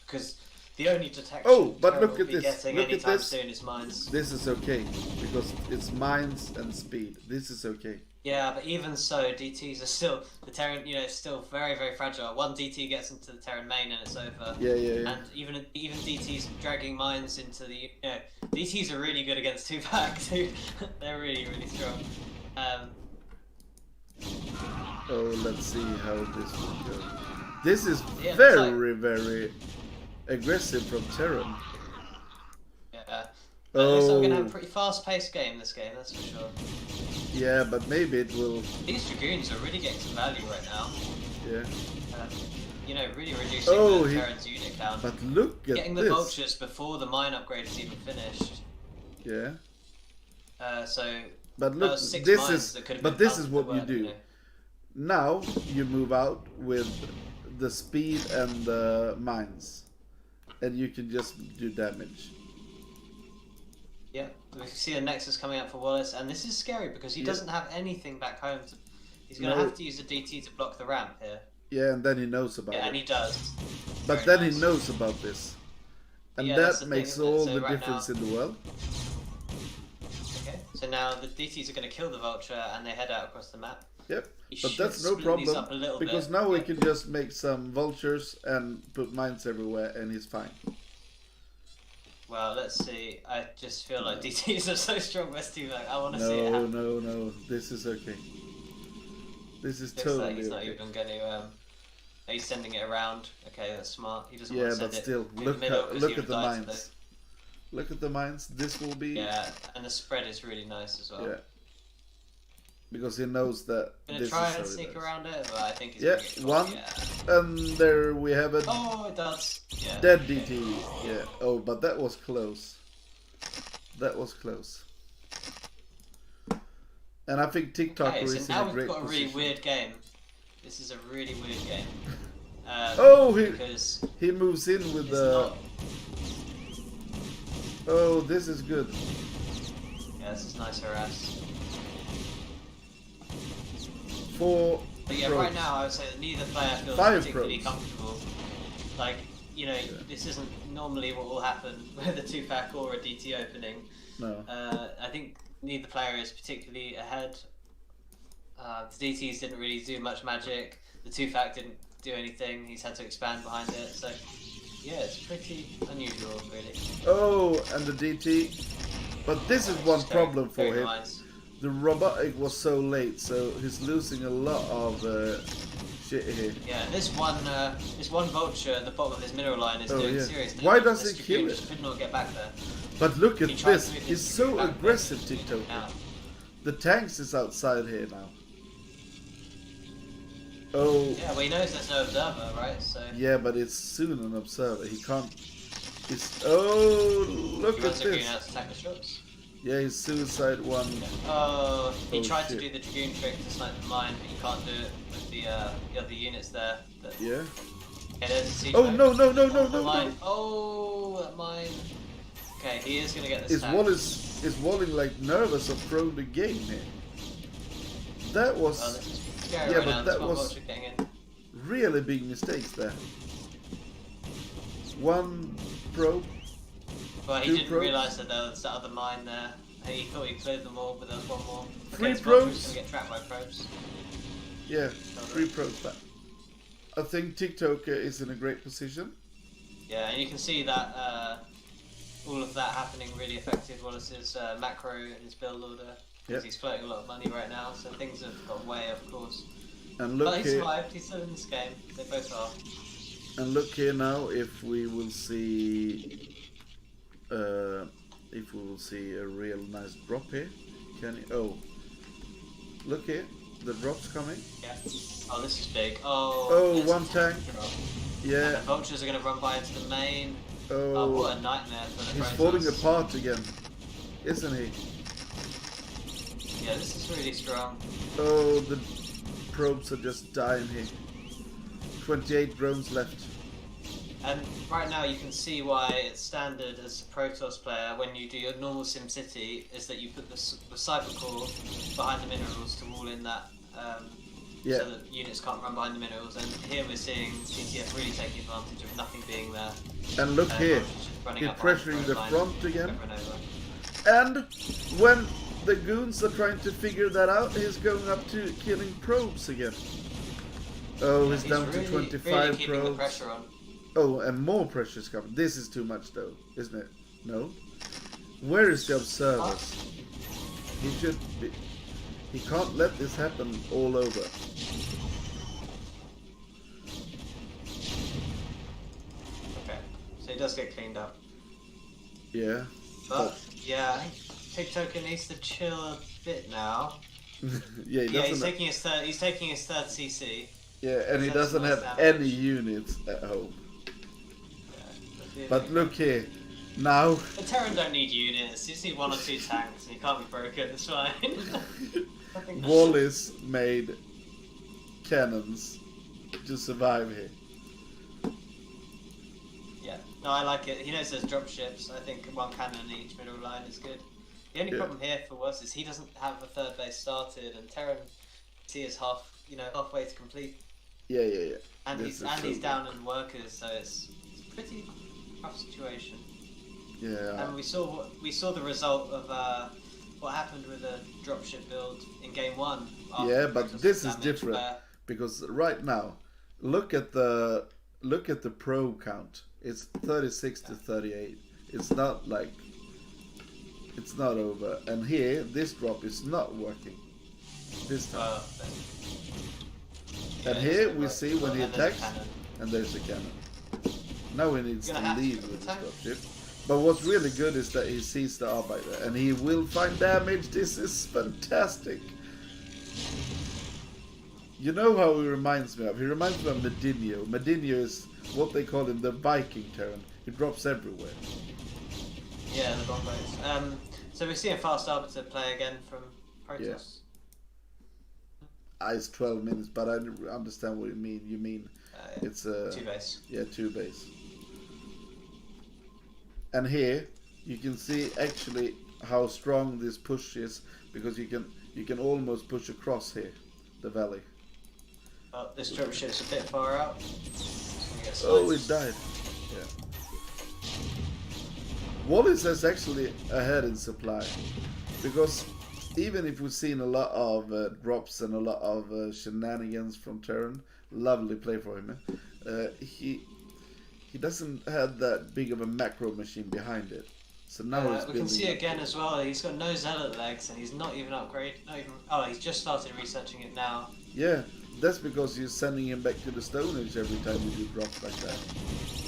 Because the only detection but look will at be this. getting Look at anytime this. soon is mines. This is okay because it's mines and speed. This is okay. Yeah, but even so, DTs are still the Terran. Still very, very fragile. One DT gets into the Terran main and it's over. Yeah. And even DTs dragging mines into the. DTs are really good against 2-fac too. They're really, really strong. Oh, let's see how this will go. This is Yeah, very aggressive from Terran. Yeah. So we're gonna have a pretty fast-paced game. This game, that's for sure. Yeah, but maybe it will. These Dragoons are really getting some value right now. Yeah. Really reducing the Terran's unit count. But look at getting the this. vultures before the mine upgrade is even finished. Yeah. So. But look, this is what you do. Now you move out with the speed and the mines, and you can just do damage. Yeah, we see a Nexus coming up for Wallace, and this is scary because he doesn't have anything back home. He's going to have to use a DT to block the ramp here. Yeah, and then he knows about it. Yeah, and he does. But then he knows about this. And that makes all the right difference in the world. Okay, so now the DTs are going to kill the Vulture and they head out across the map. Yep, but that's no problem because now we can just make some vultures and put mines everywhere and he's fine. Well, let's see. I just feel like DTs are so strong with 2-fac. I want to see it happen. No. This is okay. This is totally like he's not okay. even going to. He's sending it around. Okay, that's smart. He doesn't want to send but it still, in look the middle at the mines. Look at the mines. This will be. Yeah, and the spread is really nice as well. Yeah. Because he knows that Gonna this try is and how sneak it does. around it, but I think he's Yeah, gonna get one, caught, and there we have a Oh, it does. Yeah. dead DT. Yeah. Oh, but that was close. That was close. And I think TikTok Okay, is so in now a great we've got a really position. weird game. This is a really weird game. Because he moves in with the. Oh, this is good. Yeah, this is nice harass. But yeah, probes. right now I would say that neither player feels 5 particularly probes. comfortable. Like, this isn't normally what will happen with a 2-fac or a DT opening. No. I think neither player is particularly ahead. The DTs didn't really do much magic. The 2-fac didn't do anything. He's had to expand behind it. So, yeah, it's pretty unusual, really. Oh, and the DT. But this is one problem for him. Nice. The robotic was so late, so he's losing a lot of shit here. Yeah, this one vulture at the bottom of his mineral line is doing serious damage. Why does This he kill just it? could not get back there. But look at He tried this. to move He's his so back aggressive, there. TikTok. Now. The tanks is outside here now. Oh. Yeah, well he knows there's no observer, right? So. Yeah, but it's soon an observer. He can't. It's. Oh, look He at runs a green this. out to attack the shots. Yeah, his suicide one. Oh, he Oh, tried shit. to do the Dragoon trick to snipe the mine, but you can't do it with the other units there. Yeah. Okay, there's a siege Oh, boat. no, no, no, no, Oh, the no, mine. no. Oh, that mine. Okay, he is gonna get this. Is Walling like nervous of throwing the game here? That Oh, was this is scary yeah, right but now. that This one was vulture getting in. really big mistakes there. One probe. Well, he Two didn't probes? realise that there was that other mine there. He thought he cleared them all, but there was one more. Three this vulture's probes? gonna get trapped by probes. Yeah, 3 probes back. I think TikTok is in a great position. Yeah, and you can see that all of that happening really affected Wallace's macro and his build order. Because Yep. he's floating a lot of money right now, so things have got way, of course. And But look he here, survived, he's still in this game. They both are. and look here now if we will see a real nice drop here. Can you? Oh, look here, the drop's coming. Yeah. Oh, this is big. Oh, Oh, there's one a tank. drop. Yeah. The vultures are going to run by into the main. Oh, Oh, what a nightmare for the he's Protoss. falling apart again, isn't he? Yeah, this is really strong. Oh, the probes are just dying here. 28 drones left. And right now you can see why it's standard as a Protoss player when you do your normal SimCity is that you put the cyber core behind the minerals to wall in that Yeah. so that units can't run behind the minerals. And here we're seeing TTF really taking advantage of nothing being there. And look here, Just running he's up behind pressuring front the line, front again. over and over. And when the goons are trying to figure that out, he's going up to killing probes again. Oh, he's down to really, 25 really keeping the probes. pressure on. Oh, and more pressure's coming. This is too much though, isn't it? No? Where is the observers? He should be... He can't let this happen all over. Okay, so he does get cleaned up. Yeah. But yeah, TikTok needs to chill a bit now. Yeah, he Yeah, he's doesn't. taking his third. He's taking his third CC. Yeah, and he That's doesn't nice have damage. any units at home. Yeah, But look here, now the Terran don't need units. You just need 1 or 2 tanks, and you can't be broken. It's fine. I think Wallace made cannons to survive here. Yeah, no, I like it. He knows there's drop ships. I think 1 cannon in each middle line is good. The only Yeah. problem here for us is he doesn't have a third base started, and Terran he is halfway to complete, Yeah, yeah, yeah. and This is he's so down in workers, so it's a pretty tough situation. good. Yeah. And we saw the result of what happened with the dropship build in game 1. after Yeah, the but Protoss this is damage, different where- because right now, look at the probe count. It's 36 to 38. It's not like it's not over. And here, this drop is not working this time. yeah, And it's here not we working see well, when he and there's a attacks, cannon. and there's a cannon. Now he needs You're to gonna have to leave put with the his tank. dropship. But what's really good is that he sees the Arbiter and he will find damage. This is fantastic. You know how he reminds me of? He reminds me of Medinho. Medinho is what they call him the Viking Terran. He drops everywhere. Yeah, the bombos. So we're seeing Fast Arbiter play again from Protoss. It's 12 minutes, but I understand what you mean. You mean Yeah. it's a 2 base. Yeah, 2 base. And here you can see actually how strong this push is because you can almost push across here, the valley. Oh, this dropship's a bit far out. It's gonna get Oh, sniped. it died. Yeah. Wallace is actually ahead in supply because even if we've seen a lot of drops and a lot of shenanigans from Terran, lovely play for him. He doesn't have that big of a macro machine behind it. So now he's we building. can see again as well. He's got no zealot legs, and he's not even upgraded. Oh, he's just started researching it now. Yeah, that's because you're sending him back to the Stone Age every time you do drops like that.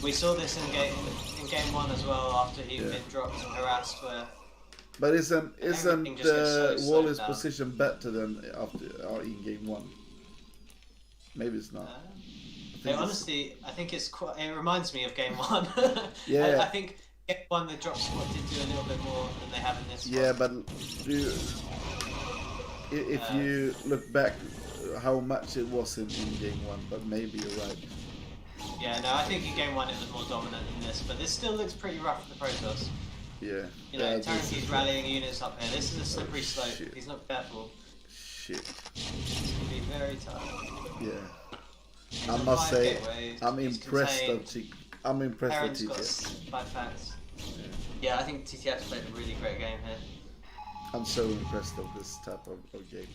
We saw this in game 1 as well after he'd Yeah. been dropped and harassed. Where But isn't Everything just gets so slowed Wallace's down. position better than after in game 1? Maybe it's not. honestly, I think it's quite. It reminds me of game 1. Yeah. I think game 1 the drop squad did do a little bit more than they have in this Yeah, one. but if you look back, how much it was in game 1, but maybe you're right. Yeah, no, I think in game 1 it was more dominant than this, but this still looks pretty rough for the Protoss. Yeah. You know, yeah, Terrence is rallying units up here. This is a slippery slope. shit. If he's not careful, Shit. it's going to be very tough. Yeah. He's I on must 5 say, gateways, I'm he's impressed contained. I'm impressed Terrence with got TTS. 5 facts. Yeah, I think TTS played a really great game here. I'm so impressed of this type of game.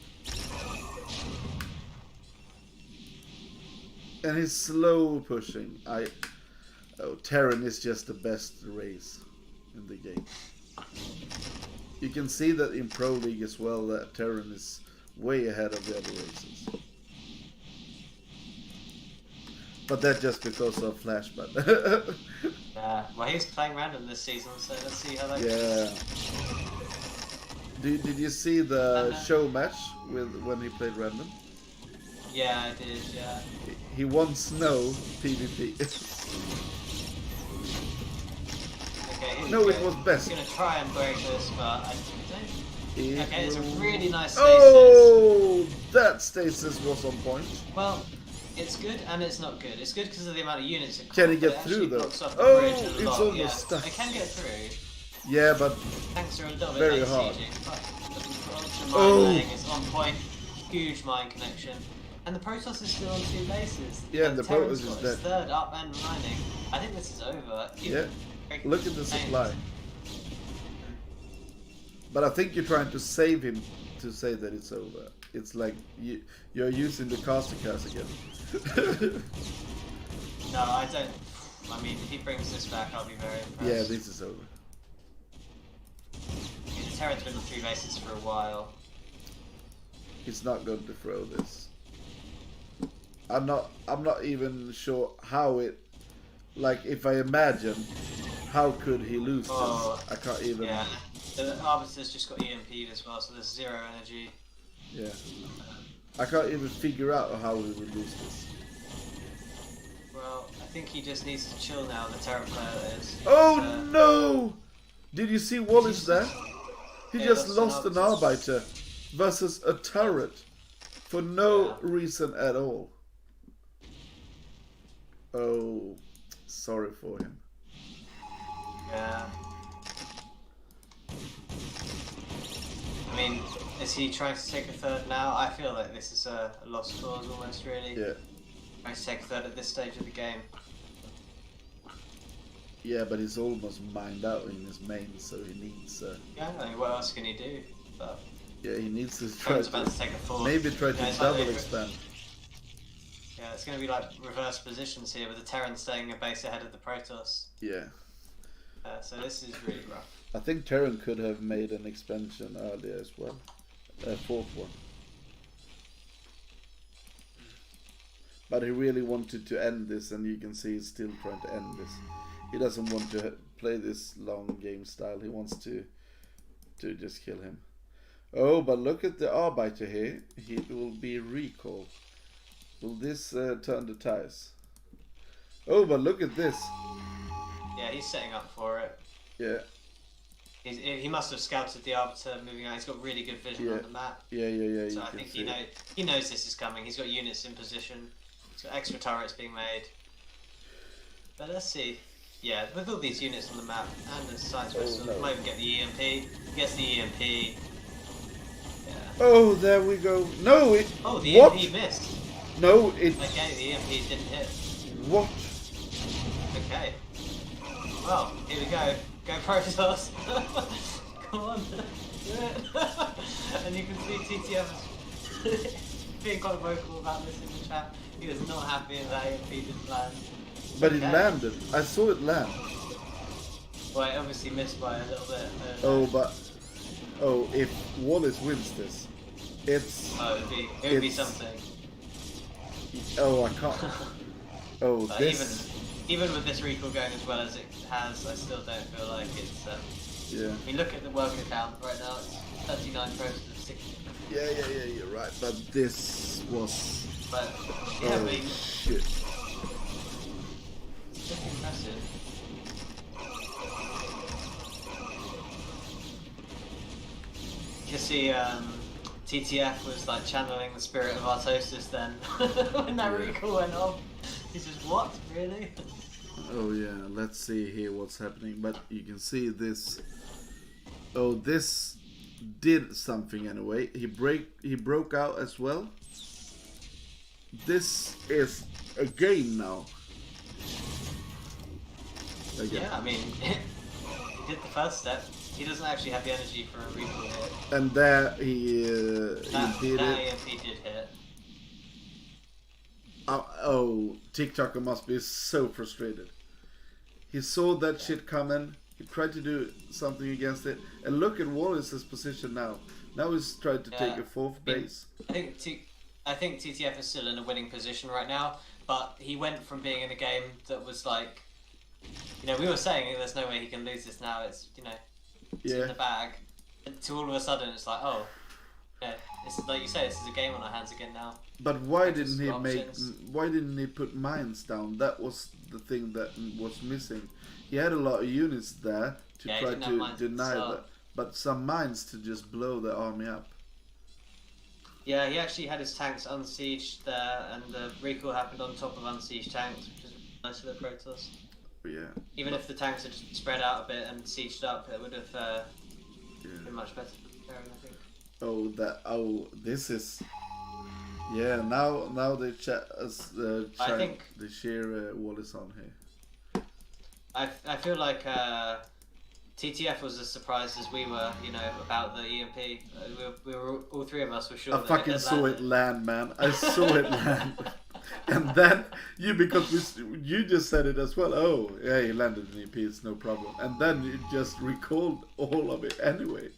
And his slow pushing. Terran is just the best race in the game. You can see that in Pro League as well, that Terran is way ahead of the other races. But that's just because of Flash, but Yeah, well, he's playing random this season, so let's see how that yeah. goes. Did you see the show match when he played random? Yeah, I did, yeah. He won snow PvP. Okay, here we No, go. it was best. He's gonna try and break this, but I don't. Okay, it's a really nice stasis. Oh, that stasis was on point. Well, it's good and it's not good. It's good because of the amount of units it Can he but get it actually through, though? blocks off the Oh, bridge a it's lot, almost yeah. stuck. It can get through. Yeah, but Tanks are a little bit Very late hard. sieging, but the mine Oh. laying is on point. Huge mine connection. And the Protoss is still on 2 bases. Yeah, and the Terran's Protoss is got his dead. 3rd up and mining. I think this is over. yeah, look at the supply. But I think you're trying to save him to say that it's over. It's like you're using the caster cast again. No, I don't. I mean, if he brings this back, I'll be very impressed. Yeah, this is over. The Terran's been on 3 bases for a while. He's not going to throw this. I'm not even sure how it. Like, if I imagine, how could he lose Oh, this? I can't even. Yeah, the Arbiter's just got EMP'd as well, so there's 0 energy. Yeah. I can't even figure out how he would lose this. Well, I think he just needs to chill now, the Terran player is. Oh no! Did you see Wallace there? He Yeah, just that's lost an an Arbiter versus a turret for no reason at all. Oh, sorry for him. Yeah. I mean, is he trying to take a 3rd now? I feel like this is a lost cause almost, really. Yeah. Trying to take a 3rd at this stage of the game. Yeah, but he's almost mined out in his main, so he needs. Yeah, I mean, what else can he do? But Yeah, he needs to try Terran's about to to take a 4th. maybe try Yeah, to it's like double they- expand. Yeah, it's going to be like reverse positions here with the Terran staying a base ahead of the Protoss. Yeah, So this is really rough. I think Terran could have made an expansion earlier as well, a 4th one. But he really wanted to end this, and you can see he's still trying to end this. He doesn't want to play this long game style. He wants to just kill him. Oh, but look at the Arbiter here. He will be recalled. Will this turn the ties? Oh, but look at this. Yeah, he's setting up for it. Yeah, He must have scouted the Arbiter moving out. He's got really good vision Yeah. on the map. yeah. So you I can think see it. he knows this is coming. He's got units in position. He's got extra turrets being made. But let's see. Yeah, with all these units on the map and the science vessel, no. might even get the EMP. He gets the EMP. Yeah. Oh, there we go. No, it. Oh, the what? EMP missed. No, it. Okay, the EMP didn't hit. What? Okay. Well, here we go. Go Protoss. Come on. Do it. And you can see TTF is being quite vocal about this in the chat. He was not happy that EMP didn't land. But it Okay. landed. I saw it land. Well, it obviously missed by a little bit. Oh, but if Wallace wins this, it's. Oh, it would be it's- something. Oh, I can't. Oh, But this. even with this recall going as well as it has, I still don't feel like it's. Yeah. I mean, look at the worker count right now. It's 39 pros to 60. Yeah. You're right. But this was. But yeah, Oh but shit. it's just impressive. could see TTF was like channeling the spirit of Artosis then when that recall went off. He's just, what? Really? Oh yeah, let's see here what's happening. But you can see this. Oh, this did something anyway. He broke out as well. This is a game now. Again. Yeah, I mean, he did the first step. He doesn't actually have the energy for a recall hit. And there he did that it. EMP did hit. Oh, TikToker must be so frustrated. He saw that shit coming. He tried to do something against it. And look at Wallace's position now. Now he's trying to take a fourth base. I think TTF is still in a winning position right now, but he went from being in a game that was like, you know, we were saying there's no way he can lose this now. It's, you know, it's in the bag. To all of a sudden, it's like, oh, yeah, it's like you say, this is a game on our hands again now. But why didn't he Why didn't he put mines down? That was the thing that was missing. He had a lot of units there to try to deny that, but some mines to just blow the army up. Yeah, he actually had his tanks unsieged there, and the recall happened on top of unsieged tanks, which is nice for the Protoss. Yeah. Even if the tanks had just spread out a bit and sieged up, it would have been much better for Karen, I think. This is. Yeah, now they they share Wallace on here. I feel like TTF was as surprised as we were, you know, about the EMP. We were all three of us were sure. I fucking saw it land, man. I saw it land, and then you you just said it as well. Oh, yeah, he landed in EMP. It's no problem. And then you just recalled all of it anyway,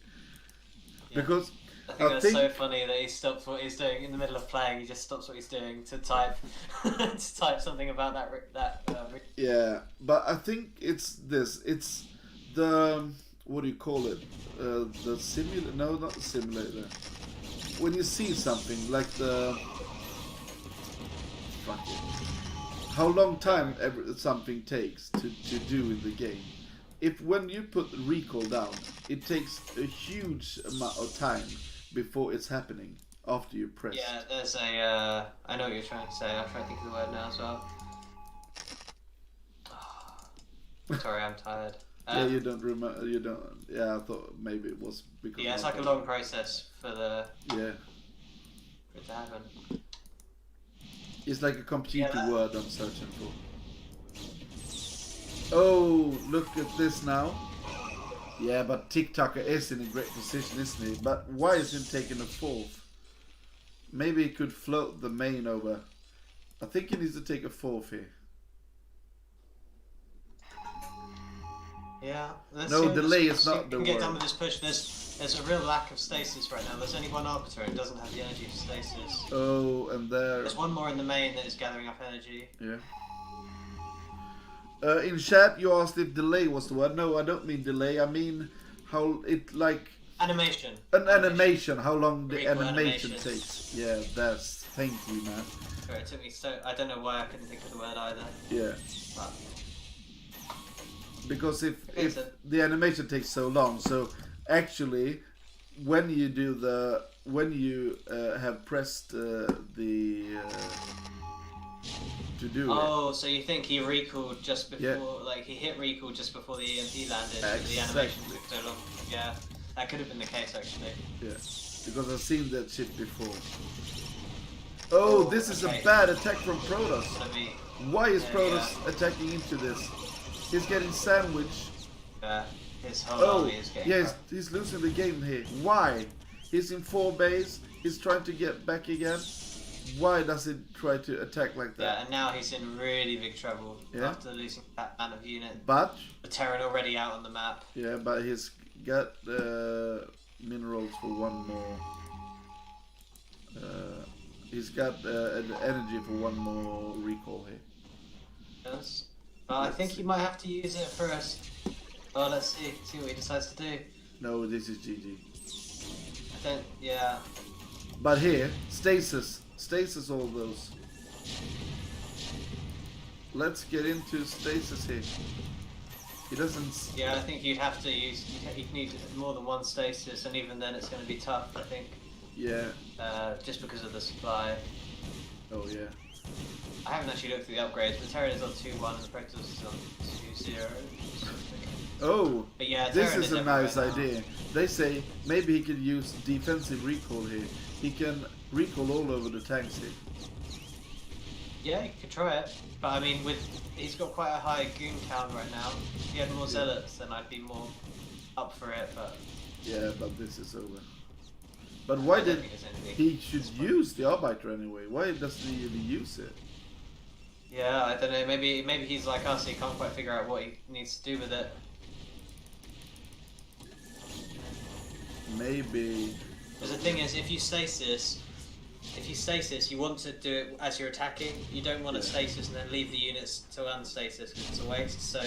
because. I think it's so funny that he stops what he's doing in the middle of playing. He just stops what he's doing to type something about that. Yeah, but I think it's this. It's the what do you call it? The simulator? No, not the simulator. When you see something like the how long time something takes to do in the game. If when you put recall down, it takes a huge amount of time before it's happening after you press. Yeah, there's a. I know what you're trying to say. I'll try to think of the word now as well. Sorry, I'm tired. Yeah, you don't remember. You don't. Yeah, I thought maybe it was because. Yeah, it's like a long process for the. Yeah. For it to happen. It's like a computer word I'm searching for. Oh, look at this now. Yeah, but TikToker is in a great position, isn't he? But why is he taking a fourth? Maybe he could float the main over. I think he needs to take a fourth here. Yeah. No, delay is not the word. Get done with this push. There's a real lack of stasis right now. There's only one arbiter and it doesn't have the energy for stasis. Oh, and there's one more in the main that is gathering up energy. Yeah. In chat, you asked if delay was the word. No, I don't mean delay. I mean how it like animation. An animation. How long the animation takes. Yeah, that's. Thank you, man. Sorry, it took me so. I don't know why I couldn't think of the word either. Yeah. But. Because if the animation takes so long, so actually, when you do have pressed to do it. So you think he recalled just before, like he hit recall just before the EMP landed, the animation took so long. Yeah, that could have been the case actually. Yeah, because I've seen that shit before. Oh, this is a bad attack from Protoss. Why is Protoss attacking into this? He's getting sandwiched. His whole army is getting he's losing the game here. Why? He's in 4 base. He's trying to get back again. Why does he try to attack like that? Yeah, and now he's in really big trouble after losing that amount of unit. But the Terran already out on the map. Yeah, but he's got minerals for one more. He's got energy for one more recall here. Yes. Well, I think he might have to use it for us. Well, let's see what he decides to do. No, this is GG. I don't. Yeah. But here, stasis all those. Let's get into stasis here. He doesn't. Yeah, I think you'd have to use. You'd need more than one stasis, and even then, it's going to be tough. I think. Yeah. Just because of the supply. Oh yeah. I haven't actually looked through the upgrades. The Terran is on 2-1 and the Protoss is on 2-0. Oh. But yeah, This Terran is a everywhere nice now. idea. They say maybe he could use defensive recall here. He can recall all over the tanks here. Yeah, you could try it. But I mean, he's got quite a high goon count right now. If he had more zealots, then I'd be more up for it. But Yeah, but this is over. But why I don't did think there's anything. he should use the Arbiter anyway? Why doesn't he even use it? Yeah, I don't know. Maybe he's like us. He can't quite figure out what he needs to do with it. Maybe. Because the thing is, if you stasis, you want to do it as you're attacking. You don't want to stasis and then leave the units to unstasis because it's a waste. So,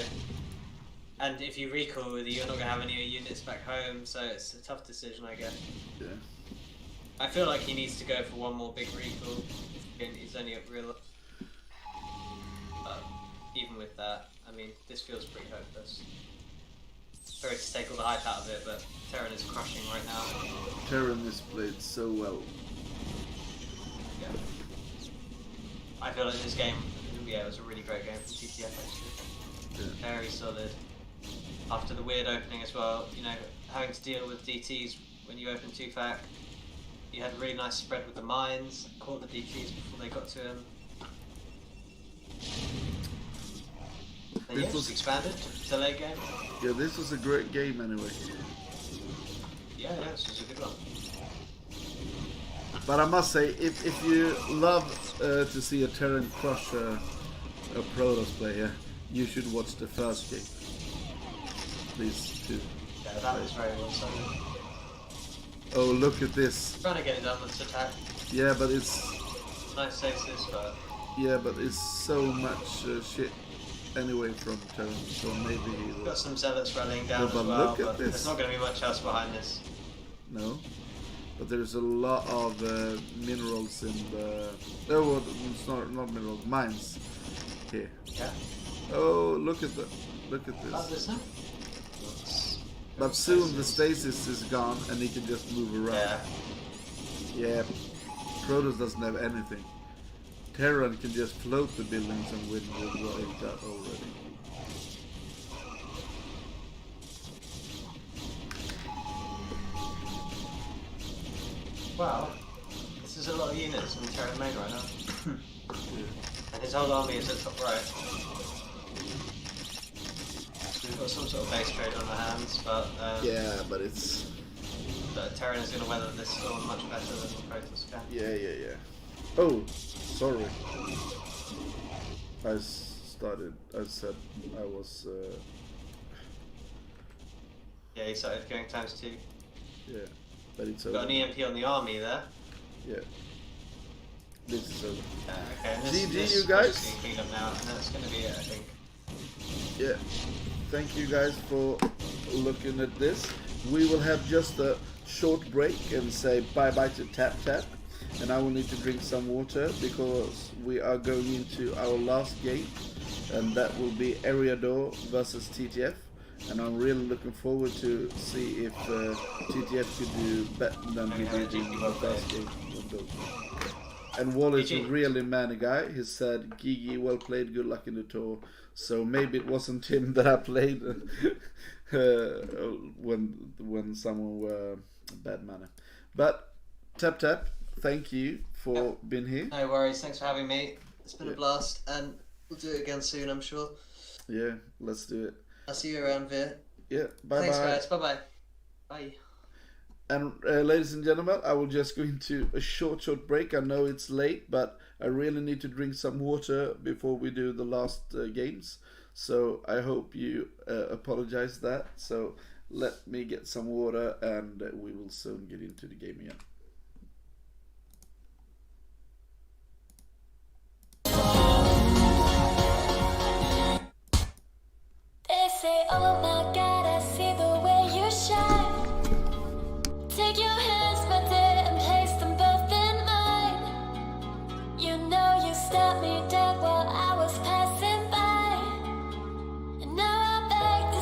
and if you recall, you're not going to have any units back home. So it's a tough decision, I guess. Yeah. I feel like he needs to go for one more big recall. He's only a real. Even with that, I mean, this feels pretty hopeless. Sorry to take all the hype out of it, but Terran is crushing right now. Terran is played so well. Yeah. I feel like this game, yeah, it was a really great game from TTF actually. Yeah. Very solid. After the weird opening as well, you know, having to deal with DTs when you open 2-fac. You had a really nice spread with the mines, caught the DTs before they got to him. And yeah, just expanded to late game. Yeah, this was a great game anyway. Yeah, this was a good one. But I must say, if you love to see a Terran crush a Protoss player, you should watch the first game. Please, too. Yeah, that was very well solid. Oh, look at this. Trying to get it done with this attack. Yeah, but it's Nice stasis, but it's so much shit anyway from Terran. So maybe he will. got some zealots rallying down Yeah, as but well. look at But this. there's not going to be much else behind this. No, but there's a lot of minerals in the. Oh, well, it's not minerals, mines here. Yeah. Oh, look at Like this. this now. But soon the stasis is gone and he can just move around. Yeah. Yeah, Protoss doesn't have anything. Terran can just float the buildings and win with what he got already. Wow. This is a lot of units in Terran main right now. Yeah. And his whole army is at top right. So we've got some sort of base trade on our hands, but Yeah, but it's Terran is going to weather this storm much better than the Protoss can. yeah. Oh, sorry. I said I was. Yeah, he started going ×2. Yeah, but it's We've got over. an EMP on the army there. Yeah. This is over. Okay, and GG, this you guys. is getting cleaned up now, and that's going to be it, I think. Yeah. Thank you guys for looking at this. We will have just a short break and say bye-bye to Tap Tap. And I will need to drink some water because we are going into our last game. And that will be Eriador versus TTF. And I'm really looking forward to see if TTF could do better than he did in the first game of those. And Wall is a really manly guy. He said, Gigi, well played, good luck in the tour. So maybe it wasn't him that I played when someone were bad manner. But Tap Tap, thank you for being here. No worries, thanks for having me. It's been a blast, and we'll do it again soon, I'm sure. Yeah, let's do it. I'll see you around, Veer. Yeah, bye-bye. Thanks, guys. Bye-bye. Bye. And ladies and gentlemen, I will just go into a short break. I know it's late, but I really need to drink some water before we do the last games. So I hope you apologize that. So let me get some water and we will soon get into the game again. They say, oh my God, I see the way you shine. Take your hands, my dear, and place them both in mine. You know you stopped me dead while I was passing by. And now I beg to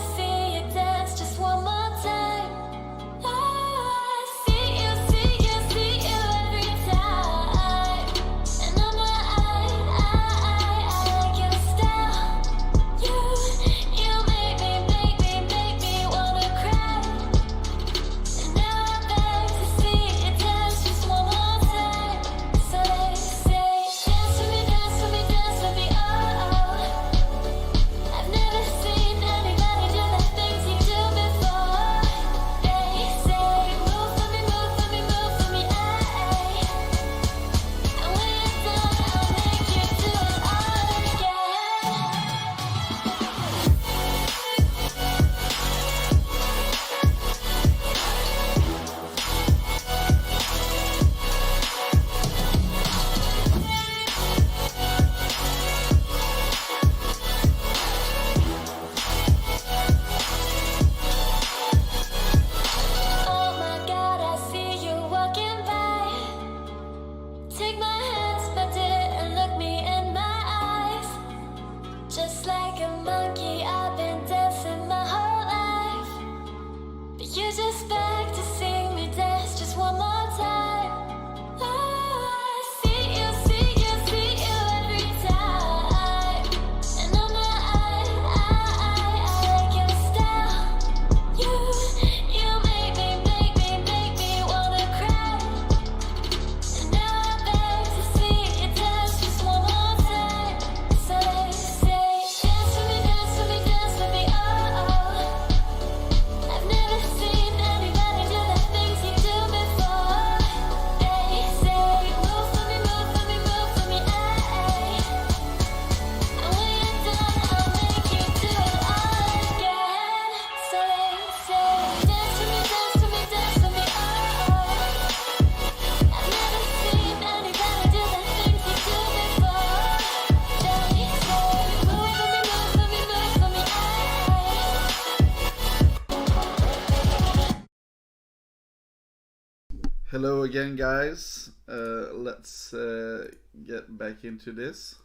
Hello again, guys. Let's get back into this.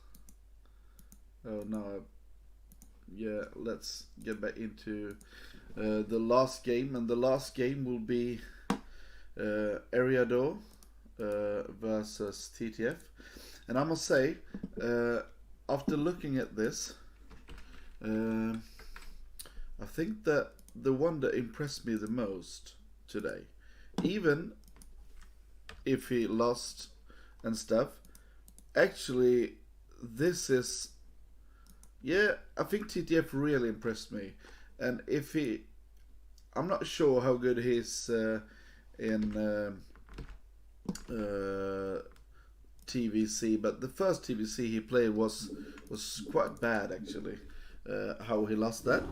Oh no, yeah, let's get back into the last game, and the last game will be Eriador versus TTF. And I must say, after looking at this, I think that the one that impressed me the most today, even if he lost and stuff, actually this is, yeah, I think TTF really impressed me. And if he, I'm not sure how good he is in TVC, but the first TVC he played was quite bad actually. How he lost that.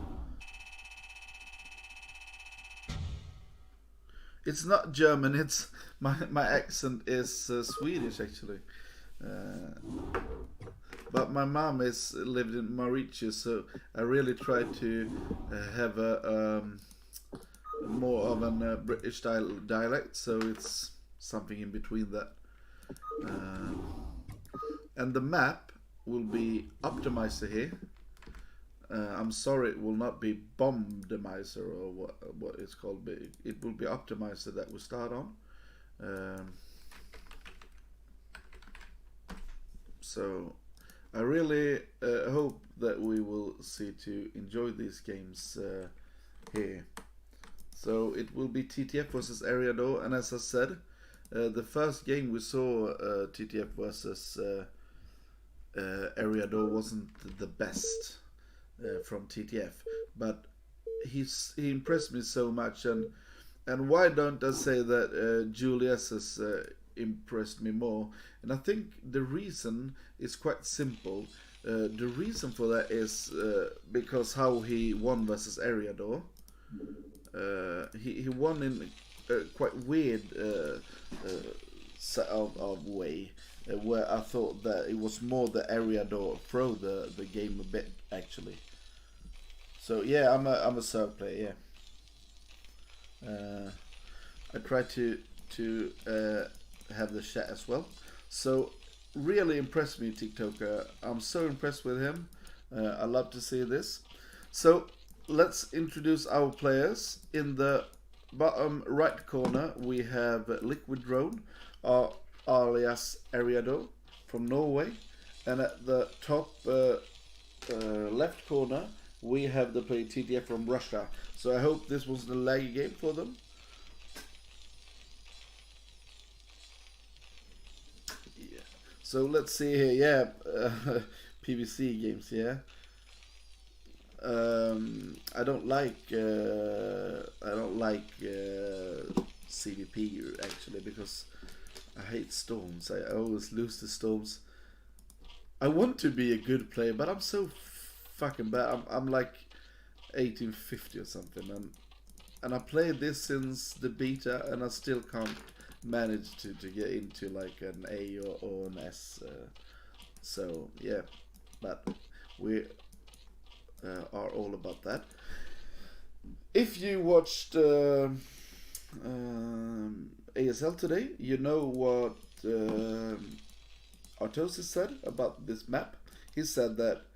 It's not German. It's my accent is Swedish actually. But my mom is lived in Mauritius, so I really try to have a more of a British style dialect. So it's something in between that. And the map will be Optimizer here. I'm sorry, it will not be Bombdemizer or what it's called, but it will be Optimizer that we start on. So I really hope that we will see to enjoy these games here. So it will be TTF versus Eriador, and as I said, the first game we saw TTF versus Eriador wasn't the best from TTF, but he impressed me so much, and why don't I say that Julius has impressed me more? And I think the reason is quite simple. The reason for that is because how he won versus Eriador. He won in a quite weird set of way, where I thought that it was more the Eriador throw the game a bit actually. So yeah, I'm a serve player. Yeah. I try to have the chat as well. So really impressed me, TikToker. I'm so impressed with him. I love to see this. So let's introduce our players. In the bottom right corner we have Liquid Drone, alias Eriador from Norway, and at the top left corner we have the player TTF from Russia. So I hope this was the laggy game for them. Yeah. So let's see here. Yeah, PVC games. Yeah. I don't like CVP actually, because I hate storms. I always lose the storms. I want to be a good player, but I'm so fucking bad. I'm like 1850 or something, and I played this since the beta, and I still can't manage to get into like an A or an S. So yeah, but we are all about that. If you watched ASL today, you know what Artosis said about this map. He said that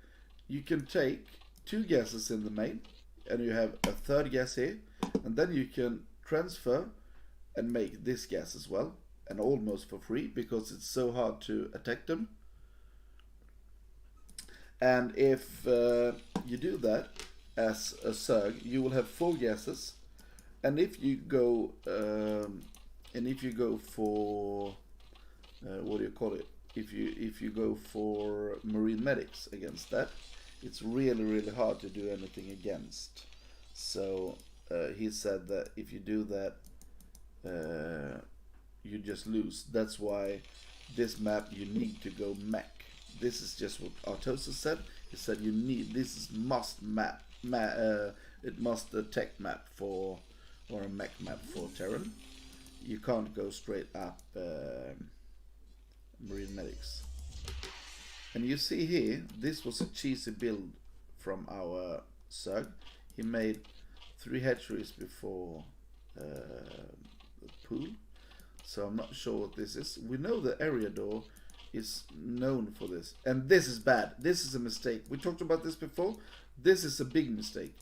you can take 2 gases in the main, and you have a 3rd gas here, and then you can transfer and make this gas as well, and almost for free, because it's so hard to attack them. And if you do that as a Zerg, you will have 4 gases, and if you go for what do you call it? If you go for marine medics against that, it's really hard to do anything against. So he said that if you do that, you just lose. That's why this map you need to go mech. This is just what Artosis said. He said you need, this is must map. It must a tech map for, or a mech map for Terran. You can't go straight up marine medics. And you see here, this was a cheesy build from our Zerg. He made 3 hatcheries before the pool. So I'm not sure what this is. We know the area door is known for this. And this is bad. This is a mistake. We talked about this before. This is a big mistake.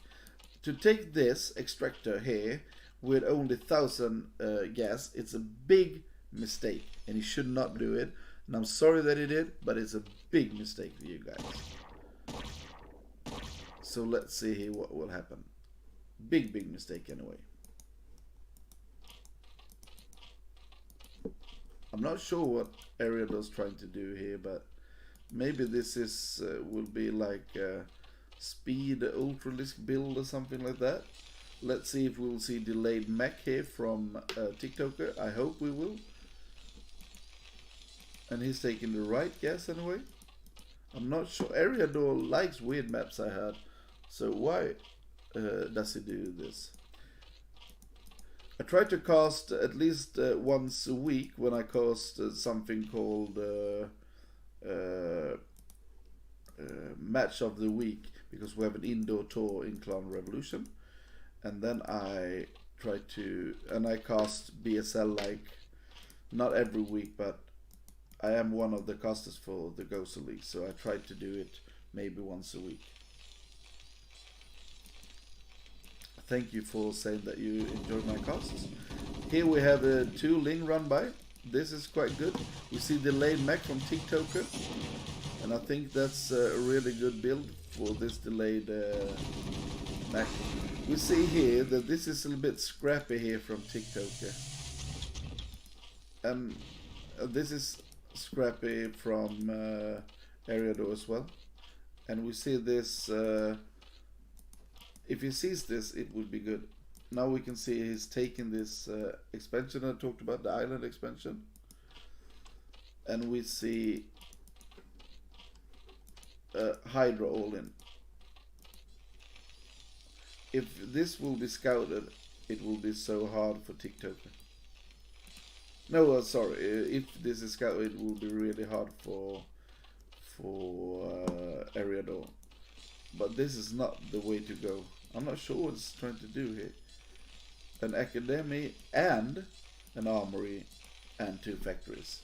To take this extractor here with only 1000 gas, it's a big mistake. And he should not do it. And I'm sorry that he did, but it's a big mistake for you guys. So let's see here what will happen. Big mistake anyway. I'm not sure what Ariado's trying to do here, but maybe this is will be like a speed ultralisk build or something like that. Let's see if we'll see delayed mech here from TikToker. I hope we will. And he's taking the right guess anyway. I'm not sure. Ariado likes weird maps, I heard. So why does he do this? I try to cast at least once a week when I cast something called Match of the Week, because we have an indoor tour in Clan Revolution. And then I try to, and I cast BSL like not every week, but I am one of the casters for the Gosu League, so I try to do it maybe once a week. Thank you for saying that you enjoyed my casts. Here we have a 2 Ling run by. This is quite good. We see delayed mech from TikToker, and I think that's a really good build for this delayed mech. We see here that this is a little bit scrappy here from TikToker, and this is scrappy from Ariado as well. And we see this. If he sees this, it would be good. Now we can see he's taking this expansion I talked about, the island expansion. And we see Hydra all in. If this will be scouted, it will be so hard for TikToker. No, sorry. If this is scouted, it will be really hard for Ariado. But this is not the way to go. I'm not sure what it's trying to do here. An academy and an armory and 2 factories.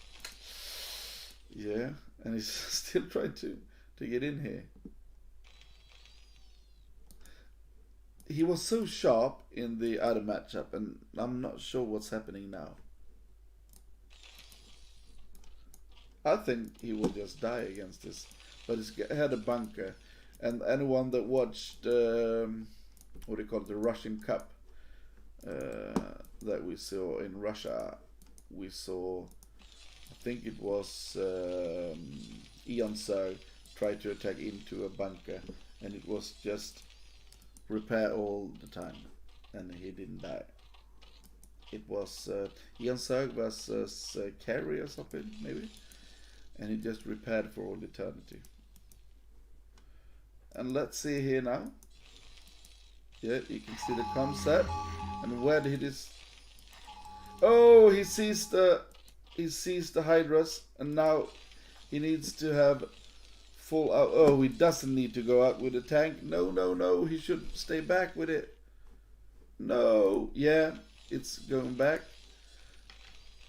Yeah, and he's still trying to get in here. He was so sharp in the other matchup, and I'm not sure what's happening now. I think he will just die against this, but he's had a bunker. And anyone that watched what do you call it, the Russian Cup that we saw in Russia, we saw, I think it was Ian Sir tried to attack into a bunker, and it was just repair all the time, and he didn't die. It was Ian Sir versus Carey or something maybe, and he just repaired for all eternity. And let's see here now. Yeah, you can see the concept. And where did this? Oh, he sees the Hydras, and now he needs to have full out. Oh, he doesn't need to go out with the tank. No, he should stay back with it. No, yeah, it's going back.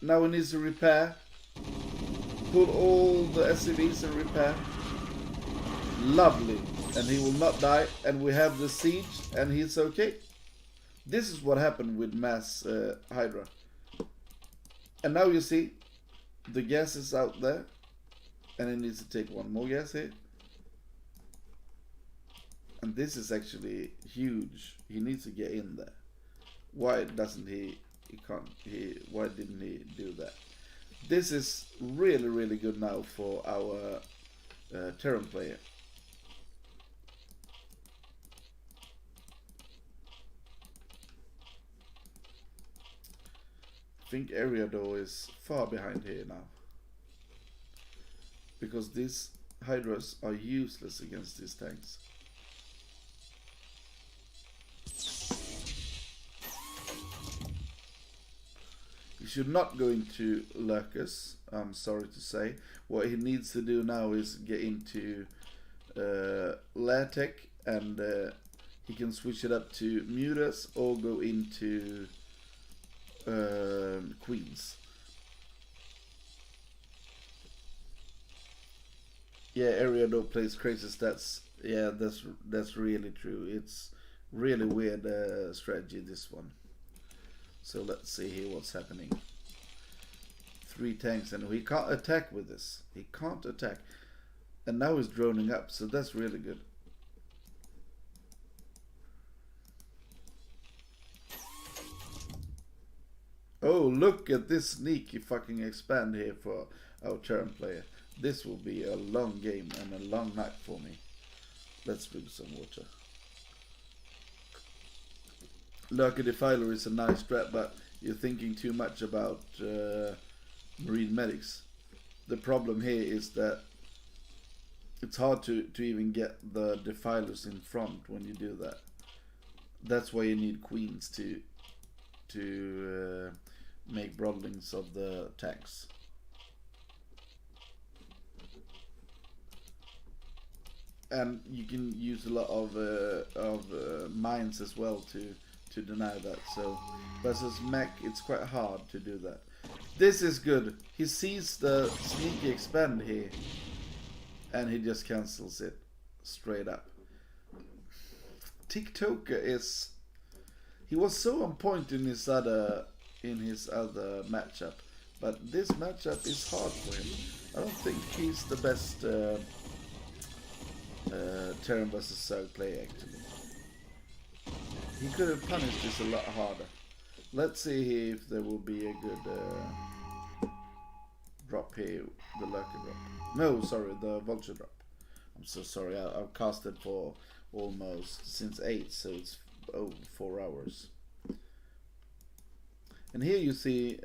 Now he needs to repair. Pull all the SCVs and repair. Lovely. And he will not die, and we have the siege, and he's okay. This is what happened with mass Hydra. And now you see the gas is out there, and he needs to take one more gas here. And this is actually huge. He needs to get in there. Why doesn't he? Why didn't he do that? This is really good now for our Terran player. I think Ariado is far behind here now, because these Hydras are useless against these tanks. He should not go into Lurkers, I'm sorry to say. What he needs to do now is get into Latek, and he can switch it up to Mutas or go into Queens. Yeah, Ariado plays crazy stats. Yeah, that's really true. It's really weird strategy, this one. So let's see here what's happening. 3 tanks, and he can't attack with this. He can't attack. And now he's droning up, so that's really good. Oh, look at this sneaky fucking expand here for our turn player. This will be a long game and a long night for me. Let's drink some water. Lurker Defiler is a nice strat, but you're thinking too much about Marine Medics. The problem here is that it's hard to even get the Defilers in front when you do that. That's why you need Queens to make broodlings of the tanks. And you can use a lot of mines as well to deny that. So versus mech, it's quite hard to do that. This is good. He sees the sneaky expand here, and he just cancels it straight up. TikToker is, he was so on point in his other matchup, but this matchup is hard for him. I don't think he's the best Terran vs Zerg player actually. He could have punished this a lot harder. Let's see here if there will be a good drop here, the Lurker drop. No, sorry, the Vulture drop. I'm so sorry, I've casted for almost since 8, so it's over 4 hours. And here you see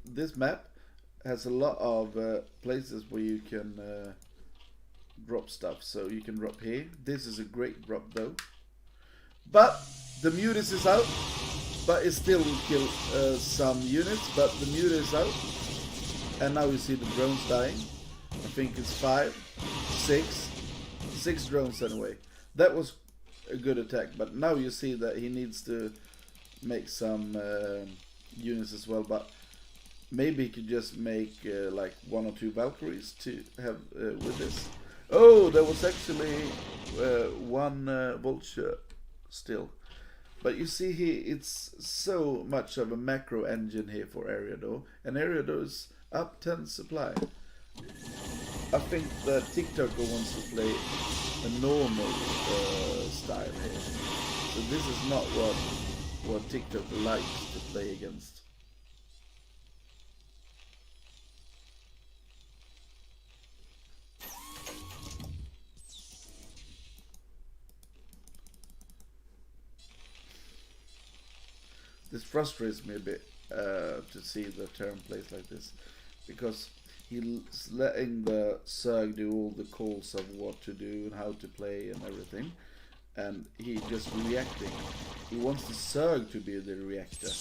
this map has a lot of places where you can drop stuff. So you can drop here. This is a great drop though. But the Mutis is out. But it still will kill some units. But the Mutis is out. And now you see the drones dying. I think it's 5, 6 drones anyway. That was a good attack. But now you see that he needs to make some units as well. But maybe he could just make like 1 or 2 Valkyries to have with this. Oh, there was actually 1 Vulture still. But you see here, it's so much of a macro engine here for Ariado. And Ariado is up 10 supply. I think the TikToker wants to play a normal style here. So this is not what TikToker likes to play against. This frustrates me a bit to see the Terran plays like this, because he's letting the Zerg do all the calls of what to do and how to play and everything, and he just reacting. He wants the Zerg to be the reactor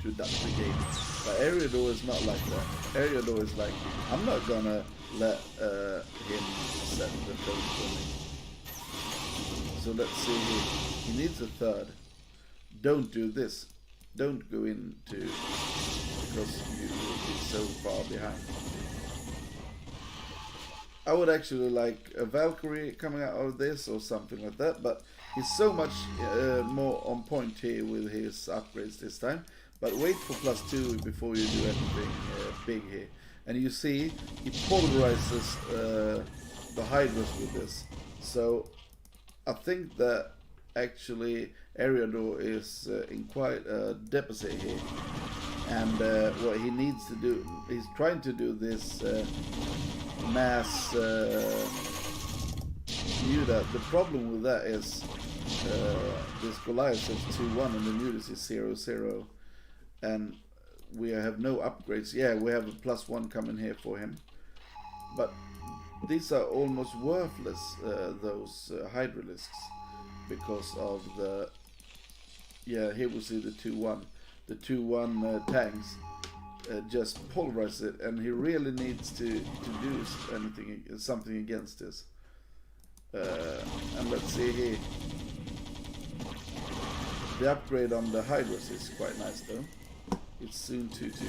to the game. But Ariado is not like that. Ariado is like, I'm not gonna let him set the tone for me. So let's see here. He needs a 3rd. Don't do this. Don't go into, because you will be so far behind. I would actually like a Valkyrie coming out of this or something like that, but he's so much more on point here with his upgrades this time. But wait for +2 before you do anything big here. And you see, he polarizes the Hydras with this. So I think that actually Ariado is in quite a deficit here, and what he needs to do, he's trying to do this mass muta. The problem with that is this Goliath is 2-1 and the Mutis is 0-0, and we have no upgrades. Yeah, we have a +1 coming here for him, but these are almost worthless, those Hydralisks, because of the, yeah, here we see the 2-1. The 2-1 tanks just pulverize it, and he really needs to do something against this. And let's see here. The upgrade on the Hydras is quite nice though. It's soon 2-2.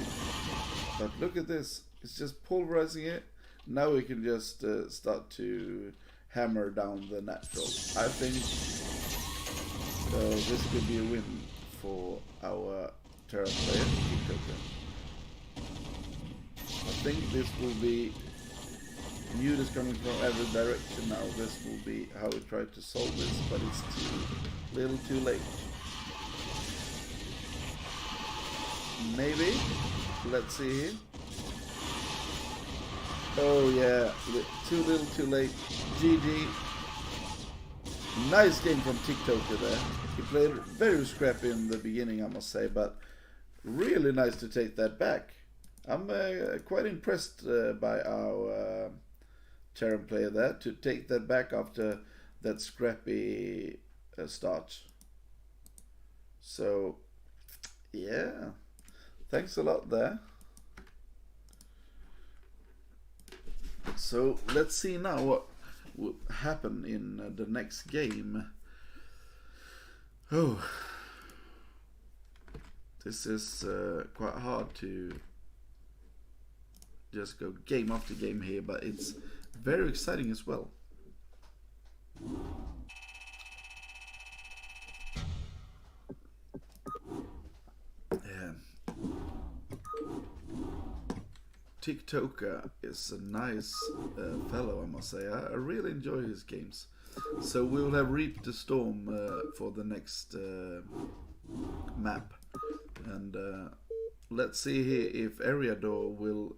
But look at this. It's just pulverizing it. Now we can just start to hammer down the natural. I think this could be a win for our Terra player, TikToker. I think this will be news coming from every direction now. This will be how we try to solve this, but it's too little too late. Maybe. Let's see here. Oh yeah, too little too late. GG. Nice game from TikToker there. He played very scrappy in the beginning, I must say, but really nice to take that back. I'm quite impressed by our Terran player there to take that back after that scrappy start. So yeah, thanks a lot there. So let's see now what will happen in the next game. Oh, this is quite hard to just go game after game here, but it's very exciting as well. Yeah. TikToker is a nice fellow, I must say. I really enjoy his games. So we will have Reap the Storm for the next map. And let's see here if Eriador will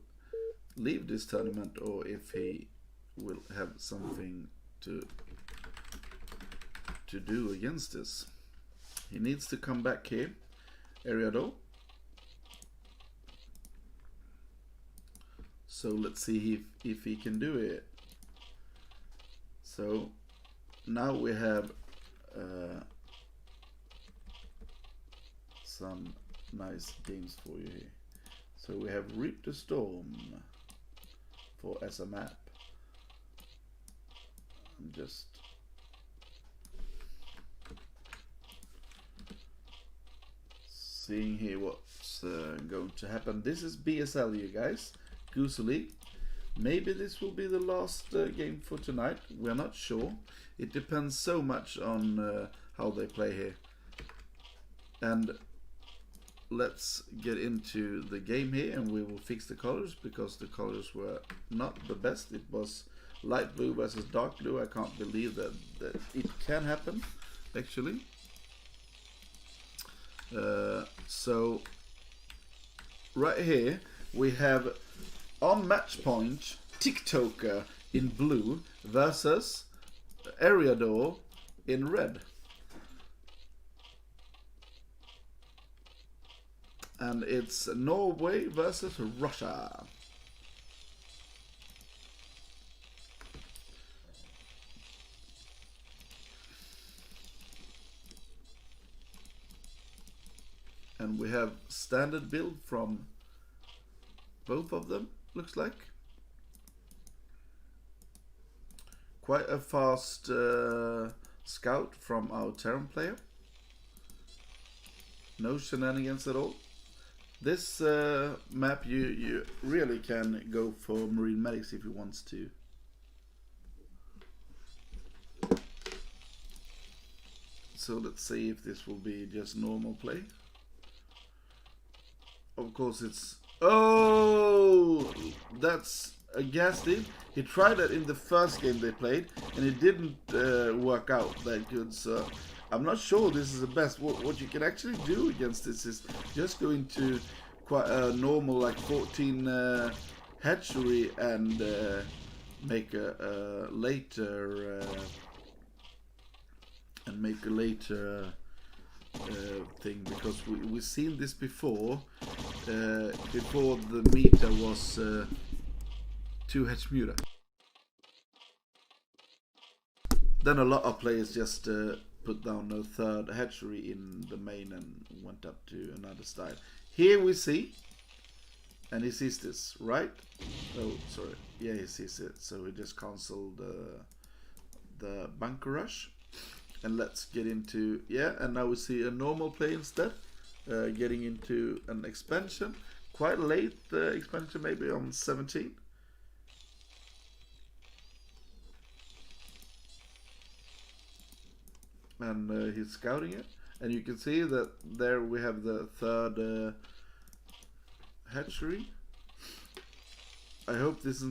leave this tournament or if he will have something to do against this. He needs to come back here, Eriador. So let's see if he can do it. So now we have some nice games for you here. So we have Reap the Storm as a map. I'm just seeing here what's going to happen. This is BSL, you guys. Gosu League. Maybe this will be the last game for tonight. We're not sure. It depends so much on how they play here. And let's get into the game here, and we will fix the colors because the colors were not the best. It was light blue versus dark blue. I can't believe that it can happen, actually. So right here we have on match point TikToker in blue versus Eriador in red. And it's Norway versus Russia. And we have standard build from both of them, looks like. Quite a fast scout from our Terran player. No shenanigans at all. This map you really can go for Marine Medics if you want to. So let's see if this will be just normal play. Of course it's... Oh! That's a Gasty. He tried that in the first game they played and it didn't work out that good, so I'm not sure this is the best. What you can actually do against this is just go into quite a normal like 14 hatchery and make a later thing, because we've seen this before before the meta was 2 hatch muta. Then a lot of players just put down a 3rd hatchery in the main and went up to another style. Here we see, and he sees this, right? Oh, sorry. Yeah, he sees it. So we just cancelled the bunker rush. And let's get into, yeah, and now we see a normal play instead. Getting into an expansion. quite late expansion, maybe on 17. And he's scouting it, and you can see that there we have the third hatchery. I hope this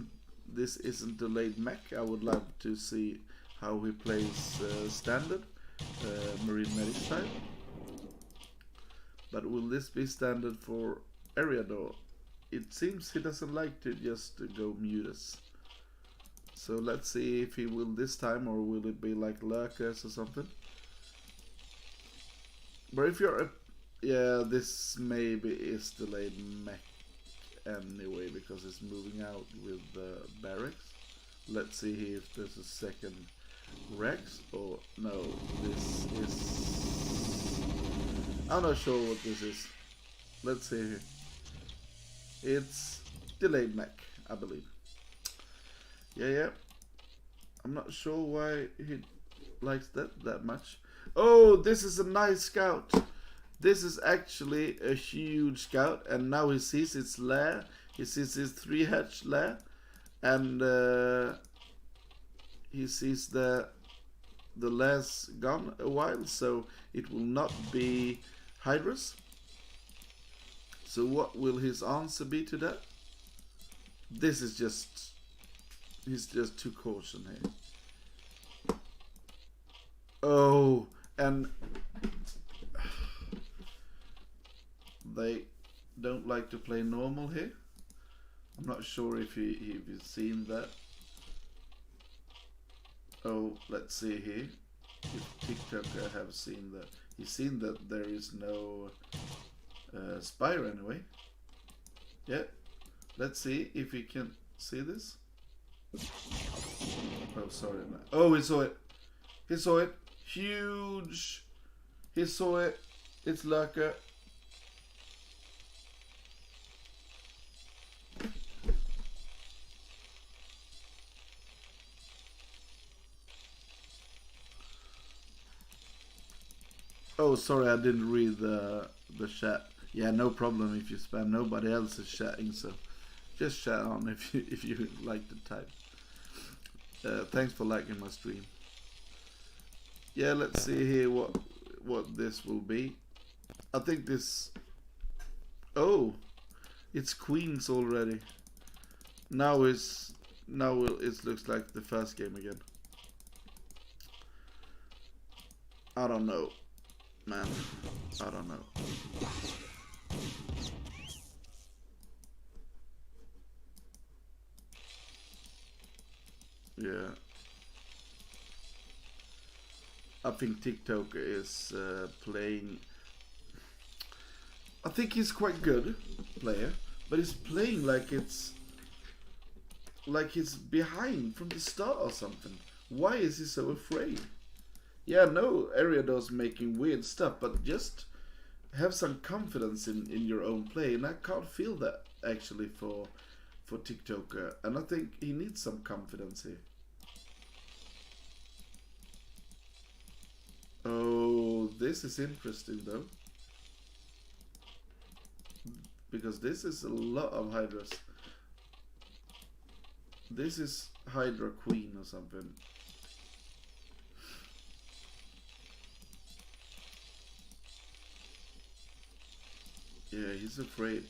isn't delayed mech. I would love to see how he plays standard Marine Medic style. But will this be standard for Eriador? It seems he doesn't like to just go mutas. So let's see if he will this time, or will it be like lurkers or something. But if you're yeah, this maybe is delayed mech anyway, because it's moving out with the barracks. Let's see here if there's a second Rex, or no, this is... I'm not sure what this is. Let's see here. It's delayed mech, I believe. Yeah. I'm not sure why he likes that much. Oh, this is a nice scout. This is actually a huge scout, and now he sees its lair. He sees his 3-hatch lair, and he sees the lair's gone a while, so it will not be Hydras. So what will his answer be to that? This is just... he's just too cautious here. Oh, and they don't like to play normal here. I'm not sure if you've seen that. Oh, let's see here. If TikToker have seen that. He's seen that there is no Spire anyway. Yeah. Let's see if he can see this. Oh, sorry. Oh, he saw it. He saw it. Huge. He saw it. It's lurker. Oh, sorry, I didn't read the chat. Yeah, no problem if you spam. Nobody else is chatting, so just chat on if you like to type. Thanks for liking my stream. Yeah, let's see here what this will be. I think this... oh, it's queens already. Now it looks like the first game again. I don't know, man. I don't know. Yeah. I think TikTok is playing... I think he's quite good player, but he's playing like it's... like he's behind from the start or something. Why is he so afraid? Yeah, no, Eriador's making weird stuff, but just have some confidence in your own play, and I can't feel that actually for TikToker, and I think he needs some confidence here. Oh, this is interesting though, because this is a lot of Hydras. This is Hydra Queen or something. Yeah, he's afraid.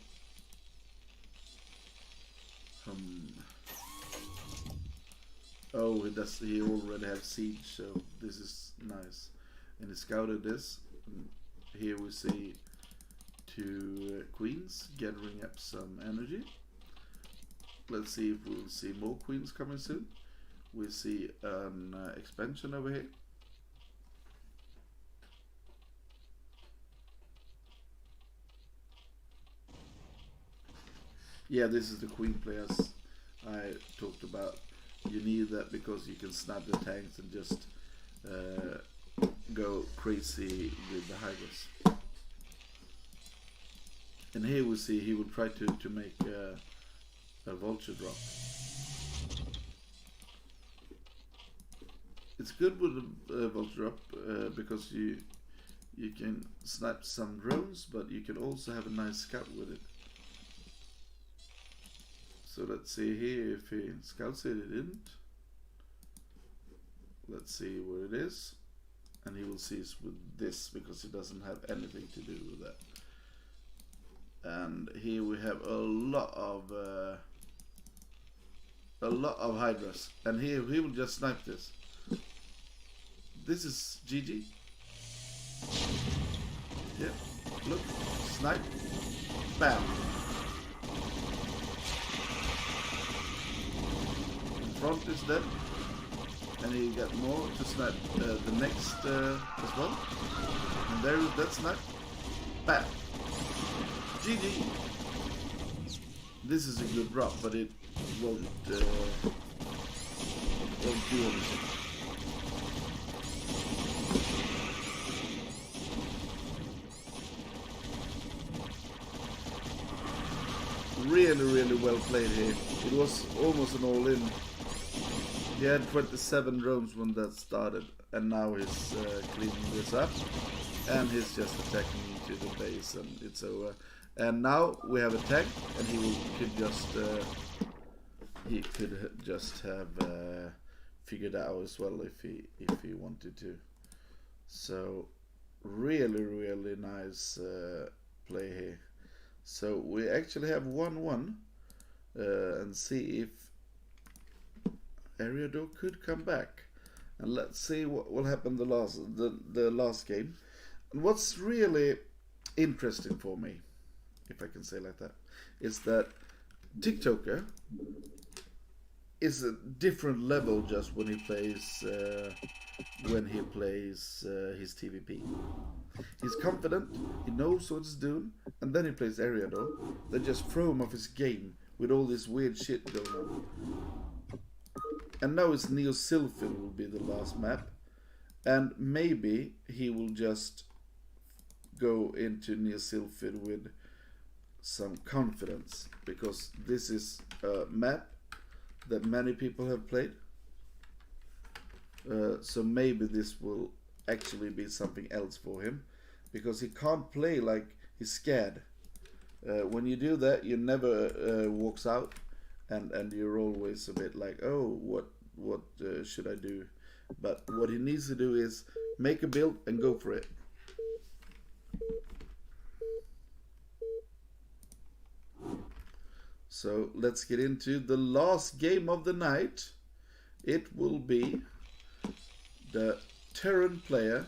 Oh, he already have siege, so this is nice. And he scouted this. And here we see two queens gathering up some energy. Let's see if we'll see more queens coming soon. We see an expansion over here. Yeah, this is the queen players I talked about. You need that because you can snap the tanks and just go crazy with the Hydras. And here we see he will try to make a vulture drop. It's good with a vulture drop because you can snap some drones, but you can also have a nice scout with it. So let's see here if he scouts it. He didn't. Let's see where it is. And he will see it's with this because he doesn't have anything to do with that. And here we have a lot of hydras. And here he will just snipe this. This is GG. Yeah, look, snipe, bam. In front is dead. And he got more to snipe the next as well. And there is that snipe. Bam. GG. This is a good drop, but it won't do anything. Really well played here. It was almost an all-in. He had 27 drones when that started, and now he's cleaning this up, and he's just attacking into the base, and it's over. And now we have a tank, and could just have figured out as well if he wanted to. So really nice play here. So we actually have 1-1, and see if Ariado could come back, and let's see what will happen the last game. And what's really interesting for me, if I can say like that, is that TikToker is a different level just when he plays his TVP. He's confident, he knows what he's doing, and then he plays Ariado. They just throw him off his game with all this weird shit going on. And now it's Neo Sylphid will be the last map, and maybe he will just go into Neo Sylphid with some confidence, because this is a map that many people have played. So maybe this will actually be something else for him, because he can't play like he's scared. When you do that, you never walks out, and you're always a bit like, oh, what should I do? But what he needs to do is make a build and go for it. So let's get into the last game of the night. It will be the Terran player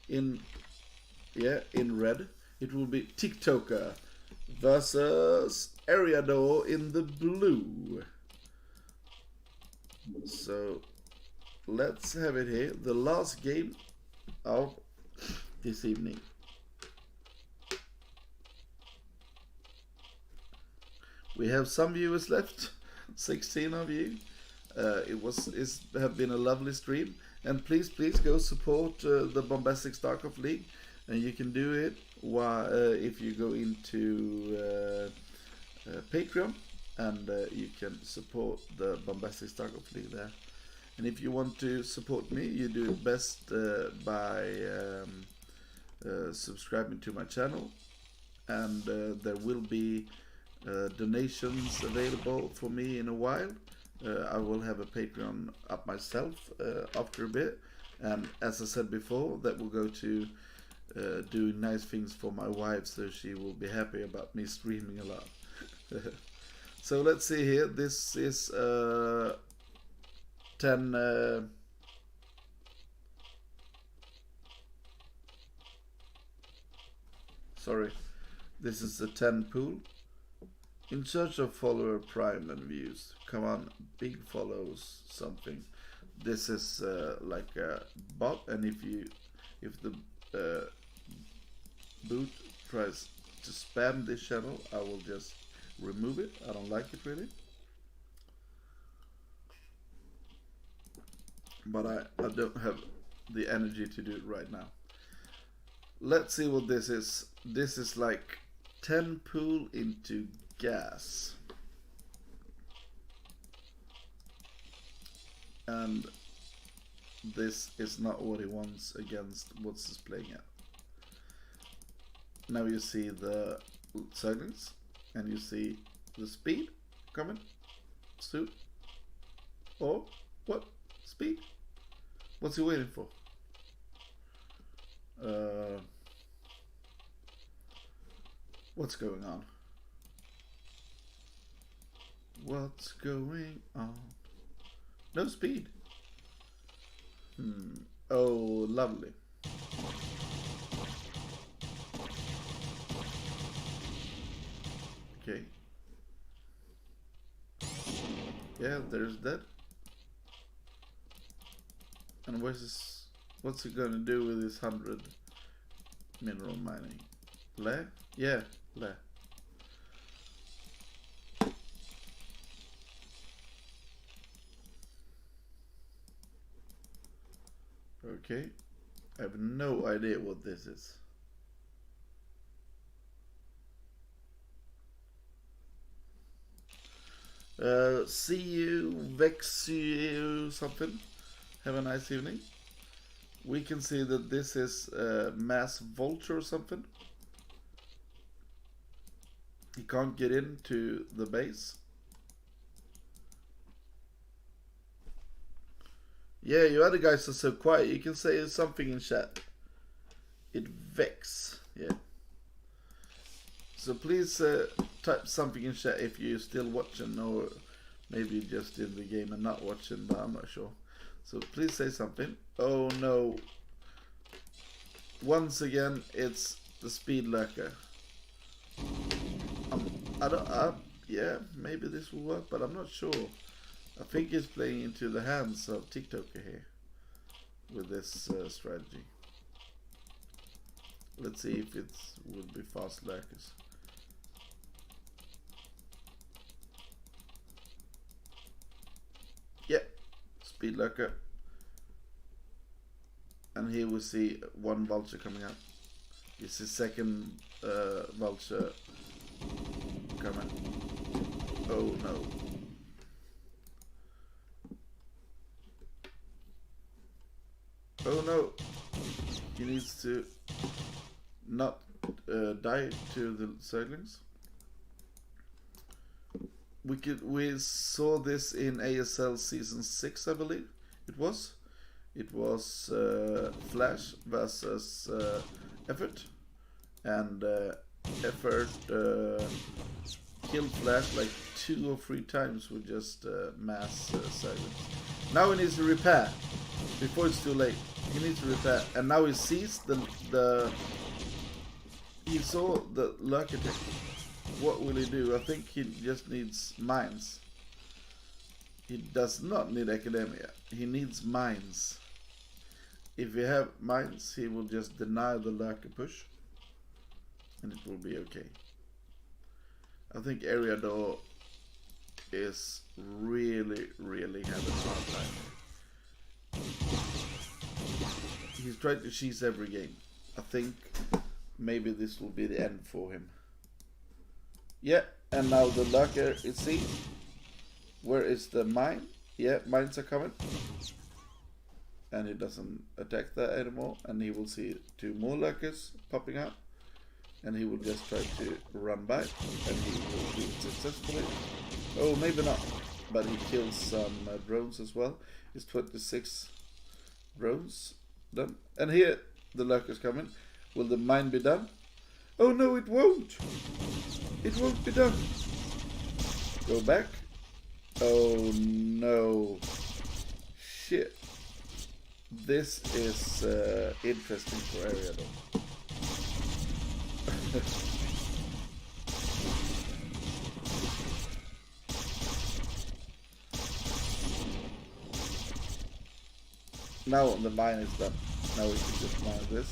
in red. It will be TikToker versus Ariado in the blue. So let's have it here. The last game of this evening. We have some viewers left, 16 of you. It's have been a lovely stream, and please go support the Bombastic StarCraft League, and you can do it if you go into Patreon, and you can support the Bombastic StarCraft League there. And if you want to support me, you do it best by subscribing to my channel, and there will be donations available for me in a while. I will have a Patreon up myself after a bit, and as I said before, that will go to doing nice things for my wife, so she will be happy about me streaming a lot. So let's see here. This is 10 sorry, this is a 10 pool. In search of follower prime and views. Come on, big follows something. This is like a bot, and if the boot tries to spam this channel, I will just remove it. I don't like it really. But I don't have the energy to do it right now. Let's see what this is. This is like 10 pool into gas, and this is not what he wants against what's he's playing at. Now you see the silence, and you see the speed coming. Soon? Or what? Speed? What's he waiting for? What's going on? What's going on? No speed. Oh, lovely. Okay. Yeah, there's that. And what's he gonna do with his 100 mineral mining? Le? Yeah, le. Okay. I have no idea what this is. See you, vex you, something. Have a nice evening. We can see that this is mass vulture or something. He can't get into the base. Yeah, you other guys are so quiet. You can say something in chat. It vex. Yeah. So please type something in chat if you're still watching, or maybe just in the game and not watching, but I'm not sure. So please say something. Oh no. Once again, it's the speed lurker. Yeah, maybe this will work, but I'm not sure. I think he's playing into the hands of TikToker here with this strategy. Let's see if it will be fast lurkers. Yeah, speed lurker. And here we see one vulture coming out. It's his second vulture coming. Oh no. Oh no. He needs to not die to the Zerglings. We saw this in ASL season 6, I believe it was. It was Flash versus Effort, and Effort killed Flash like 2 or 3 times with just mass silence. Now he needs to repair before it's too late. He needs to repair, and now he sees he saw the lurker tech. What will he do? I think he just needs mines. He does not need academia. He needs mines. If you have mines, he will just deny the lurker push, and it will be okay. I think Area Door is really having a hard time. He's trying to cheese every game. I think maybe this will be the end for him. Yeah, and now the lurker is seen. Where is the mine? Yeah, mines are coming. And he doesn't attack that anymore, and he will see 2 more lurkers popping out, and he will just try to run by, and he will do it successfully. Oh, maybe not, but he kills some drones as well. It's 26 drones done, and here the lurker's coming. Will the mine be done? Oh no, it won't. It won't be done. Go back. Oh no. Shit. This is interesting for Area though. Now the mine is done. Now we can just mine this.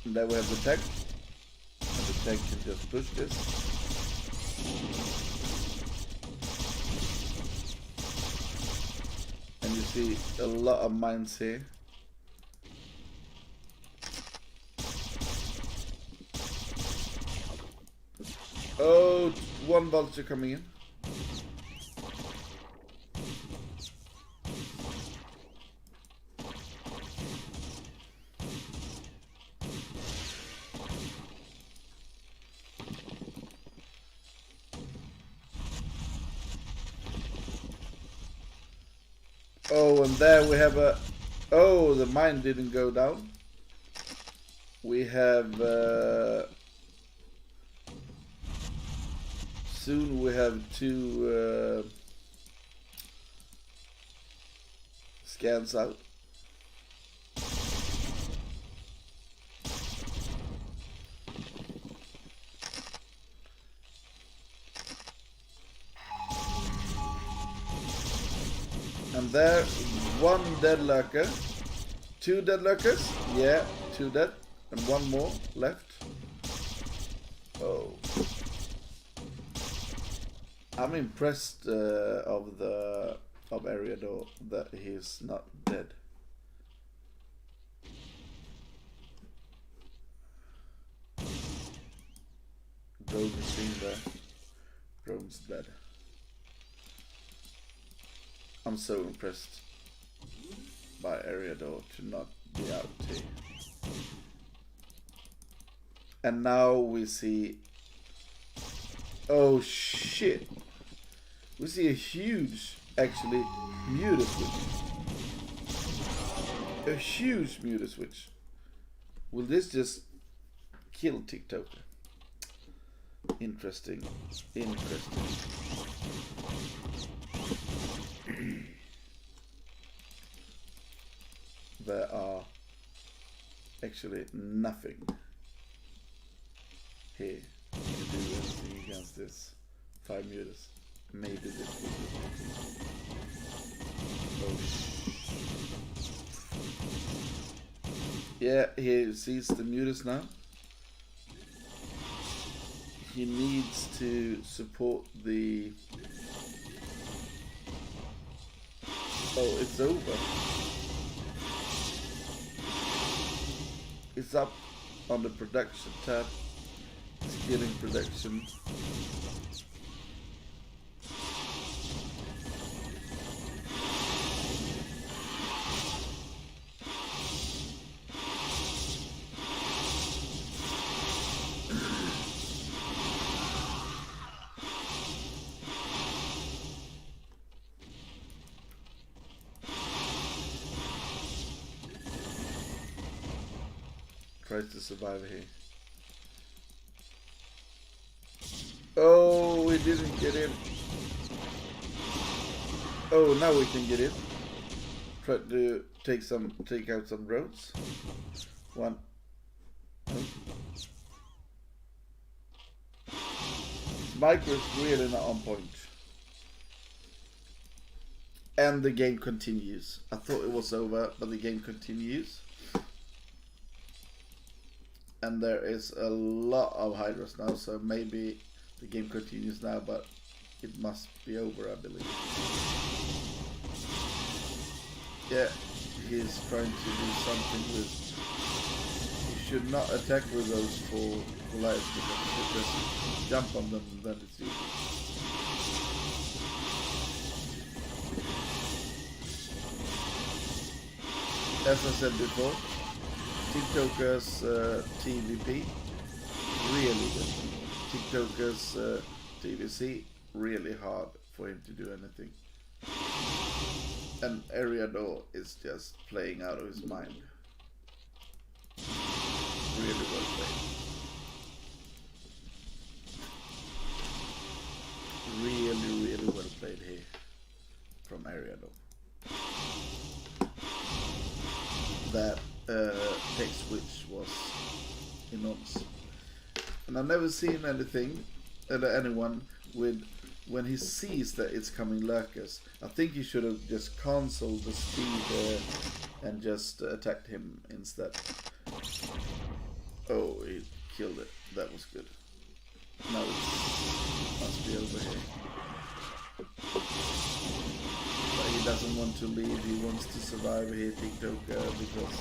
And then we have the tech. And the tech can just push this. And you see a lot of mines here. Oh, 1 vulture coming in. Oh, and there we have a... Oh, the mine didn't go down. We have... Soon we have 2 scans out. And there, 1 dead lurker. 2 dead lurkers? Yeah, 2 dead. And 1 more left. Oh. I'm impressed of Ariador that he's not dead. Drone is in there. Drone's dead. I'm so impressed by Ariador to not be out here. And now we see... Oh shit! We see a huge, actually, muta switch. A huge muta switch. Will this just kill TikToker? Interesting. Interesting. There are actually nothing here to do anything against this 5 mutas. Maybe this will do. Oh yeah, he sees the mutas now. He needs to support the... Oh, it's over. It's up on the production tab. It's killing production. Tries to survive here. Oh, we didn't get in. Oh, now we can get in. Try to take out some roads. 1. Oh. Micro is really not on point. And the game continues. I thought it was over, but the game continues. And there is a lot of hydras now, so maybe the game continues now, but it must be over, I believe. Yeah, he's trying to do something with... He should not attack with those 4 lives, because he should just jump on them and then it's easy. As I said before, TikToker's TVP, really good. TikToker's TVC, really hard for him to do anything. And Ariador is just playing out of his mind. Really well played. Really well played here from Ariador. That tech switch was enormous, and I've never seen anyone with when he sees that it's coming lurkers. I think he should have just cancelled the speed and just attacked him instead. Oh, he killed it. That was good. Now it must be over here. But he doesn't want to leave. He wants to survive here, TikToker, because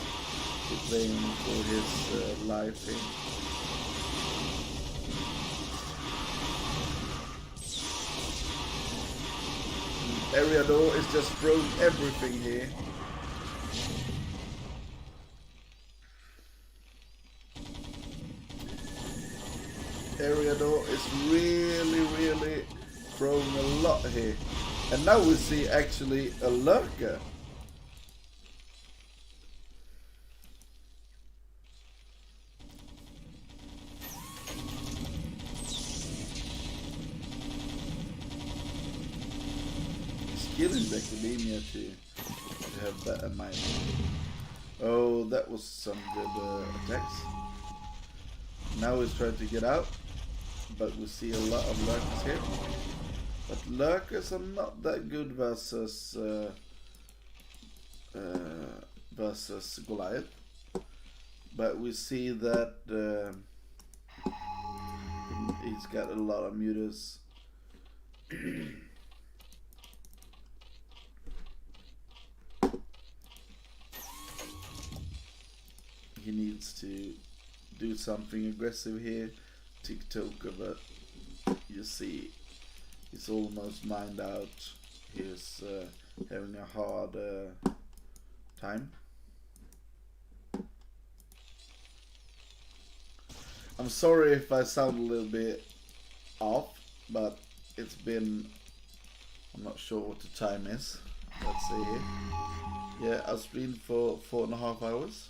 he's playing for his life here. Ariador is just throwing everything here. Ariador is really throwing a lot here. And now we see actually a lurker in academia to have better mining. Oh, that was some good attacks. Now he's trying to get out, but we see a lot of lurkers here. But lurkers are not that good versus Goliath. But we see that he's got a lot of mutas. He needs to do something aggressive here. TikToker, but you see he's almost mined out. He's having a hard time. I'm sorry if I sound a little bit off, but it's been, I'm not sure what the time is. Let's see here. Yeah, I've streamed for 4.5 hours.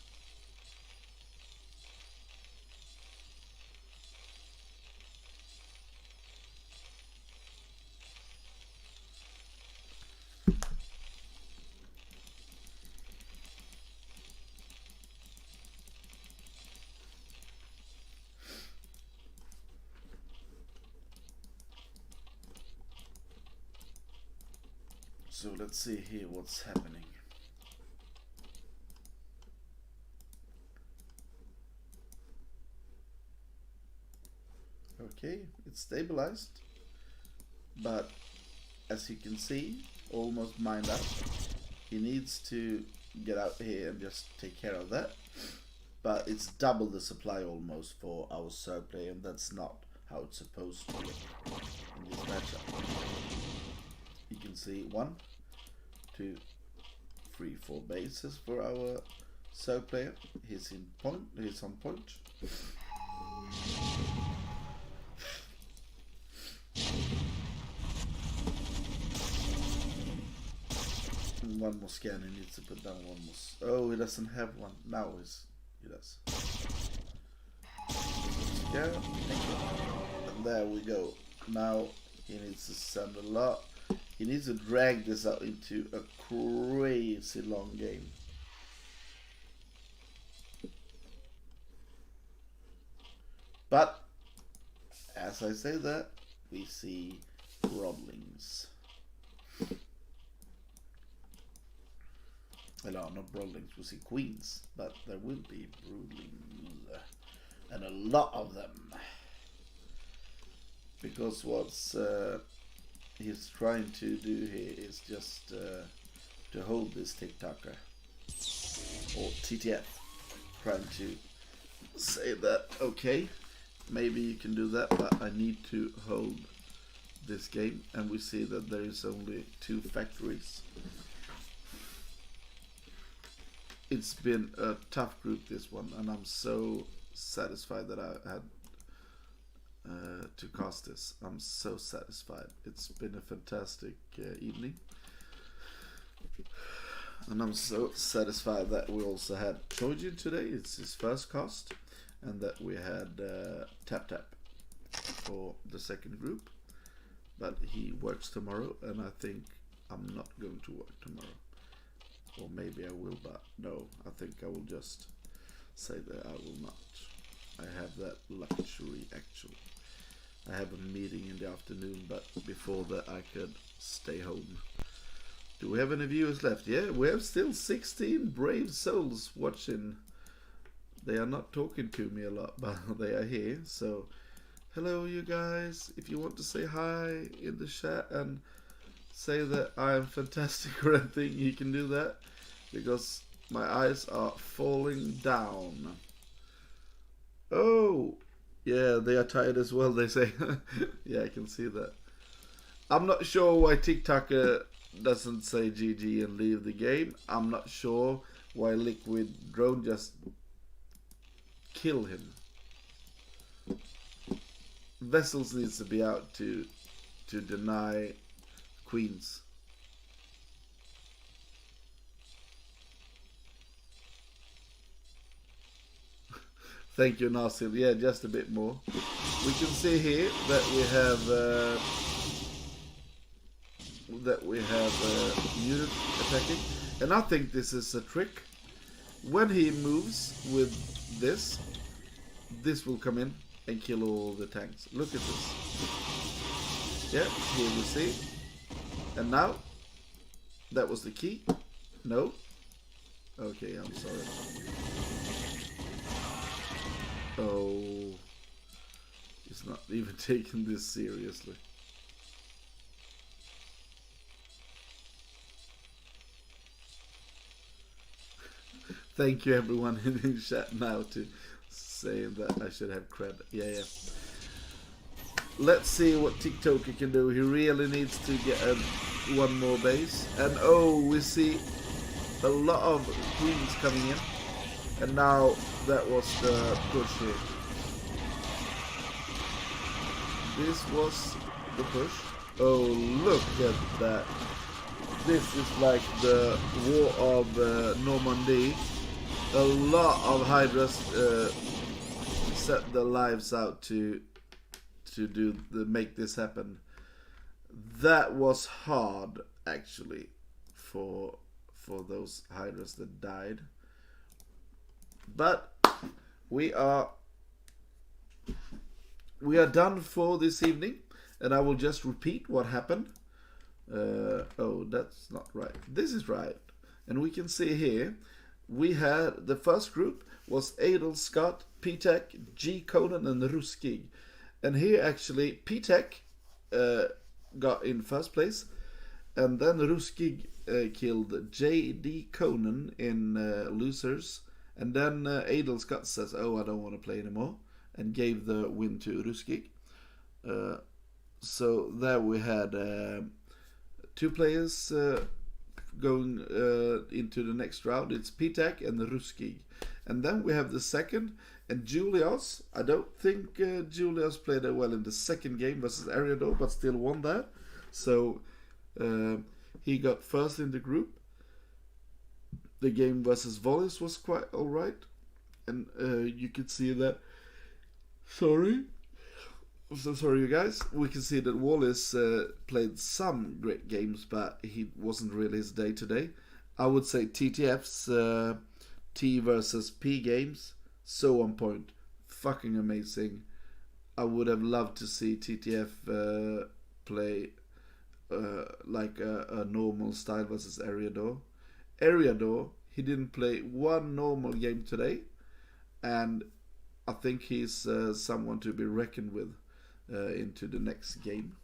So let's see here what's happening. Okay, it's stabilized, but as you can see, almost mined out. He needs to get out here and just take care of that. But it's double the supply almost for our serve play, and that's not how it's supposed to be in this matchup. You can see 1, 2, 3, 4 bases for our serve player. He's in point. He's on point. One more scan. He needs to put down one more. Oh, he doesn't have one now. He does. Yeah. And there we go. Now he needs to send a lot. He needs to drag this out into a crazy long game. But as I say that, we see Brodlings. Well, not Brodlings, we see Queens, but there will be Broodlings, and a lot of them. Because what's he's trying to do here is just to hold this TikToker, or TTF, trying to say that, okay, maybe you can do that, but I need to hold this game. And we see that there is only 2 factories. It's been a tough group, this one, and I'm so satisfied that I had to cast this. I'm so satisfied. It's been a fantastic evening, and I'm so satisfied that we also had Chojin today. It's his first cast, and that we had Tap Tap for the second group, but he works tomorrow, and I think I'm not going to work tomorrow. Or maybe I will, but no, I think I will just say that I will not. I have that luxury, actually. I have a meeting in the afternoon, but before that I could stay home. Do we have any viewers left? Yeah, we have still 16 brave souls watching. They are not talking to me a lot, but they are here. So, hello you guys. If you want to say hi in the chat and say that I am fantastic or anything, you can do that, because my eyes are falling down. Oh, yeah, they are tired as well, they say. Yeah, I can see that. I'm not sure why TikToker doesn't say GG and leave the game. I'm not sure why Liquid Drone just kill him. Vessels needs to be out to deny Queens. Thank you, Nassim. Yeah, just a bit more. We can see here that we have that we have unit attacking, and I think this is a trick. When he moves with this will come in and kill all the tanks. Look at this. Yeah, here we see. And now, that was the key. No. Okay, I'm sorry. Oh, he's not even taking this seriously. Thank you everyone in chat now to saying that I should have credit. Yeah. Let's see what TikToker can do. He really needs to get one more base. And oh, we see a lot of queens coming in. And now that was the push here. This was the push. Oh, look at that. This is like the War of Normandy. A lot of Hydras set their lives out to make this happen. That was hard actually for those Hydras that died. But we are done for this evening, and I will just repeat what happened. Oh, that's not right. This is right. And we can see here, we had the first group was Adel, Scott, P-Tech, G, Conan, and Ruskig. And here actually P-Tech got in first place, and then Ruskig killed J.D. Conan in losers, and then Adel Scott says, oh, I don't want to play anymore, and gave the win to Ruskig. So there we had two players going into the next round. It's P-Tech and Ruskig. And then we have the second, and Julius. I don't think Julius played well in the second game versus Ariador, but still won that. So he got first in the group. The game versus Volleys was quite alright. And you could see that. Sorry. I'm so sorry, you guys. We can see that Wallace played some great games, but he wasn't really his day today. I would say TTF's T versus P games, so on point. Fucking amazing. I would have loved to see TTF play like a normal style versus Ariador. Ariador, he didn't play one normal game today, and I think he's someone to be reckoned with into the next game.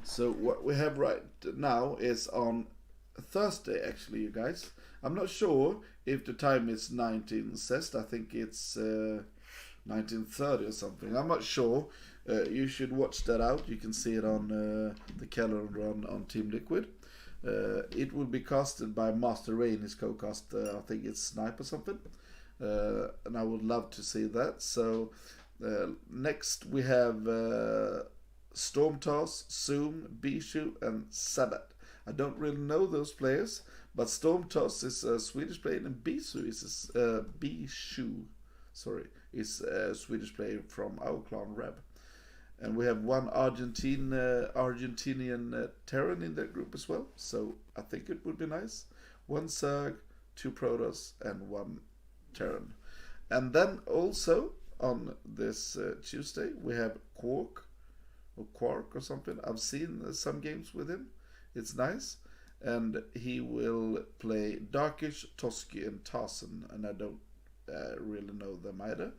So what we have right now is on Thursday, actually, you guys. I'm not sure if the time is 19 Cest. I think it's 1930 or something. I'm not sure. You should watch that out. You can see it on the calendar on Team Liquid. It will be casted by Master Ray and his co-cast. I think it's Snipe or something. And I would love to see that. So next we have Stormtoss, Zoom, Bishu, and Sabbat. I don't really know those players, but Stormtoss is a Swedish player, and Bishu is is a Swedish player from our clan Reb. And we have one Argentinian Terran in that group as well. So I think it would be nice. One Zerg, two Protoss, and one Terran. And then also on this Tuesday we have Quark or something. I've seen some games with him. It's nice. And he will play Darkish, Toski, and Tarsen. And I don't really know them either.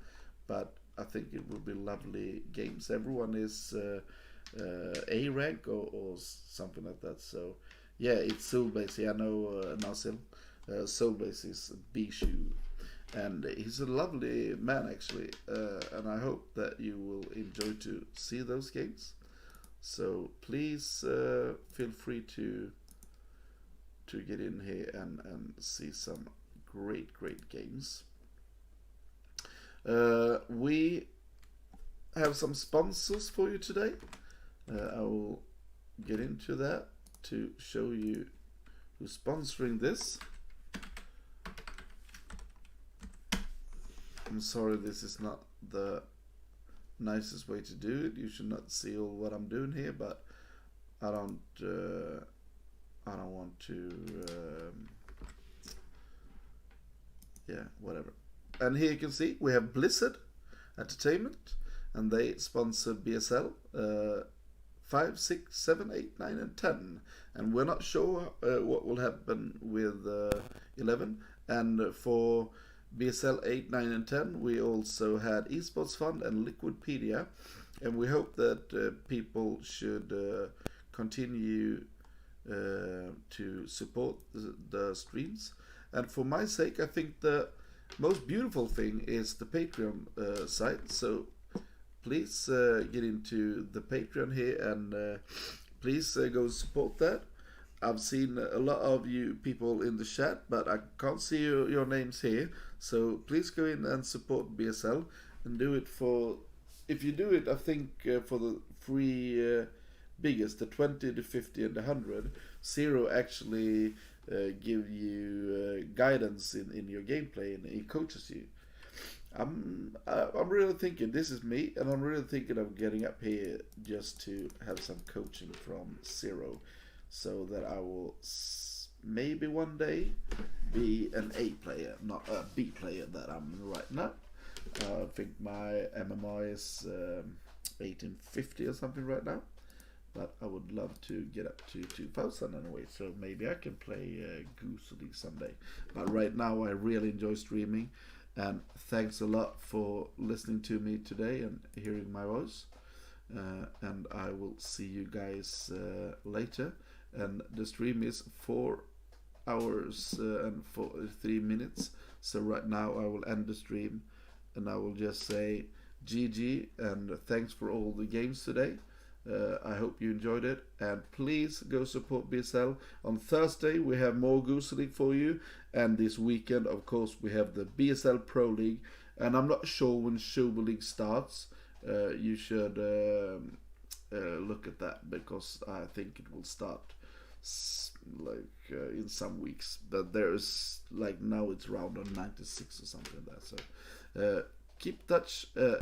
But I think it will be lovely games. Everyone is A rank or something like that. So yeah, it's Soulbase. I know Nasil. Soulbase is Bishu. And he's a lovely man, actually. And I hope that you will enjoy to see those games. So please feel free to get in here and see some great games. We have some sponsors for you today. I will get into that to show you who's sponsoring this. I'm sorry, this is not the nicest way to do it. You should not see all what I'm doing here, but I don't I don't want to. Yeah, whatever. And here you can see we have Blizzard Entertainment, and they sponsor BSL 5, 6, 7, 8, 9, and 10. And we're not sure what will happen with 11. And for BSL 8, 9, and 10, we also had Esports Fund and Liquidpedia. And we hope that people should continue to support the streams. And for my sake, I think the most beautiful thing is the Patreon site. So please get into the Patreon here and please go support that. I've seen a lot of you people in the chat, but I can't see your names here. So please go in and support BSL and do it for, if you do it, I think for the three biggest, the 20, the 50, and the 100, Zero actually give you guidance in your gameplay, and he coaches you. I'm really thinking, this is me, and I'm really thinking of getting up here just to have some coaching from Zero, so that I will maybe one day be an A player, not a B player that I'm right now. I think my MMR is 1850 or something right now. But I would love to get up to 2000 anyway, so maybe I can play Gosu League someday. But right now I really enjoy streaming, and thanks a lot for listening to me today and hearing my voice. And I will see you guys later. And the stream is 4 hours and 3 minutes. So right now I will end the stream, and I will just say GG and thanks for all the games today. I hope you enjoyed it, and please go support BSL. On Thursday we have more Gosu League for you, and this weekend of course we have the BSL Pro League, and I'm not sure when Super League starts. You should look at that, because I think it will start in some weeks, but there's like now it's around on 96 or something like that. So keep touch.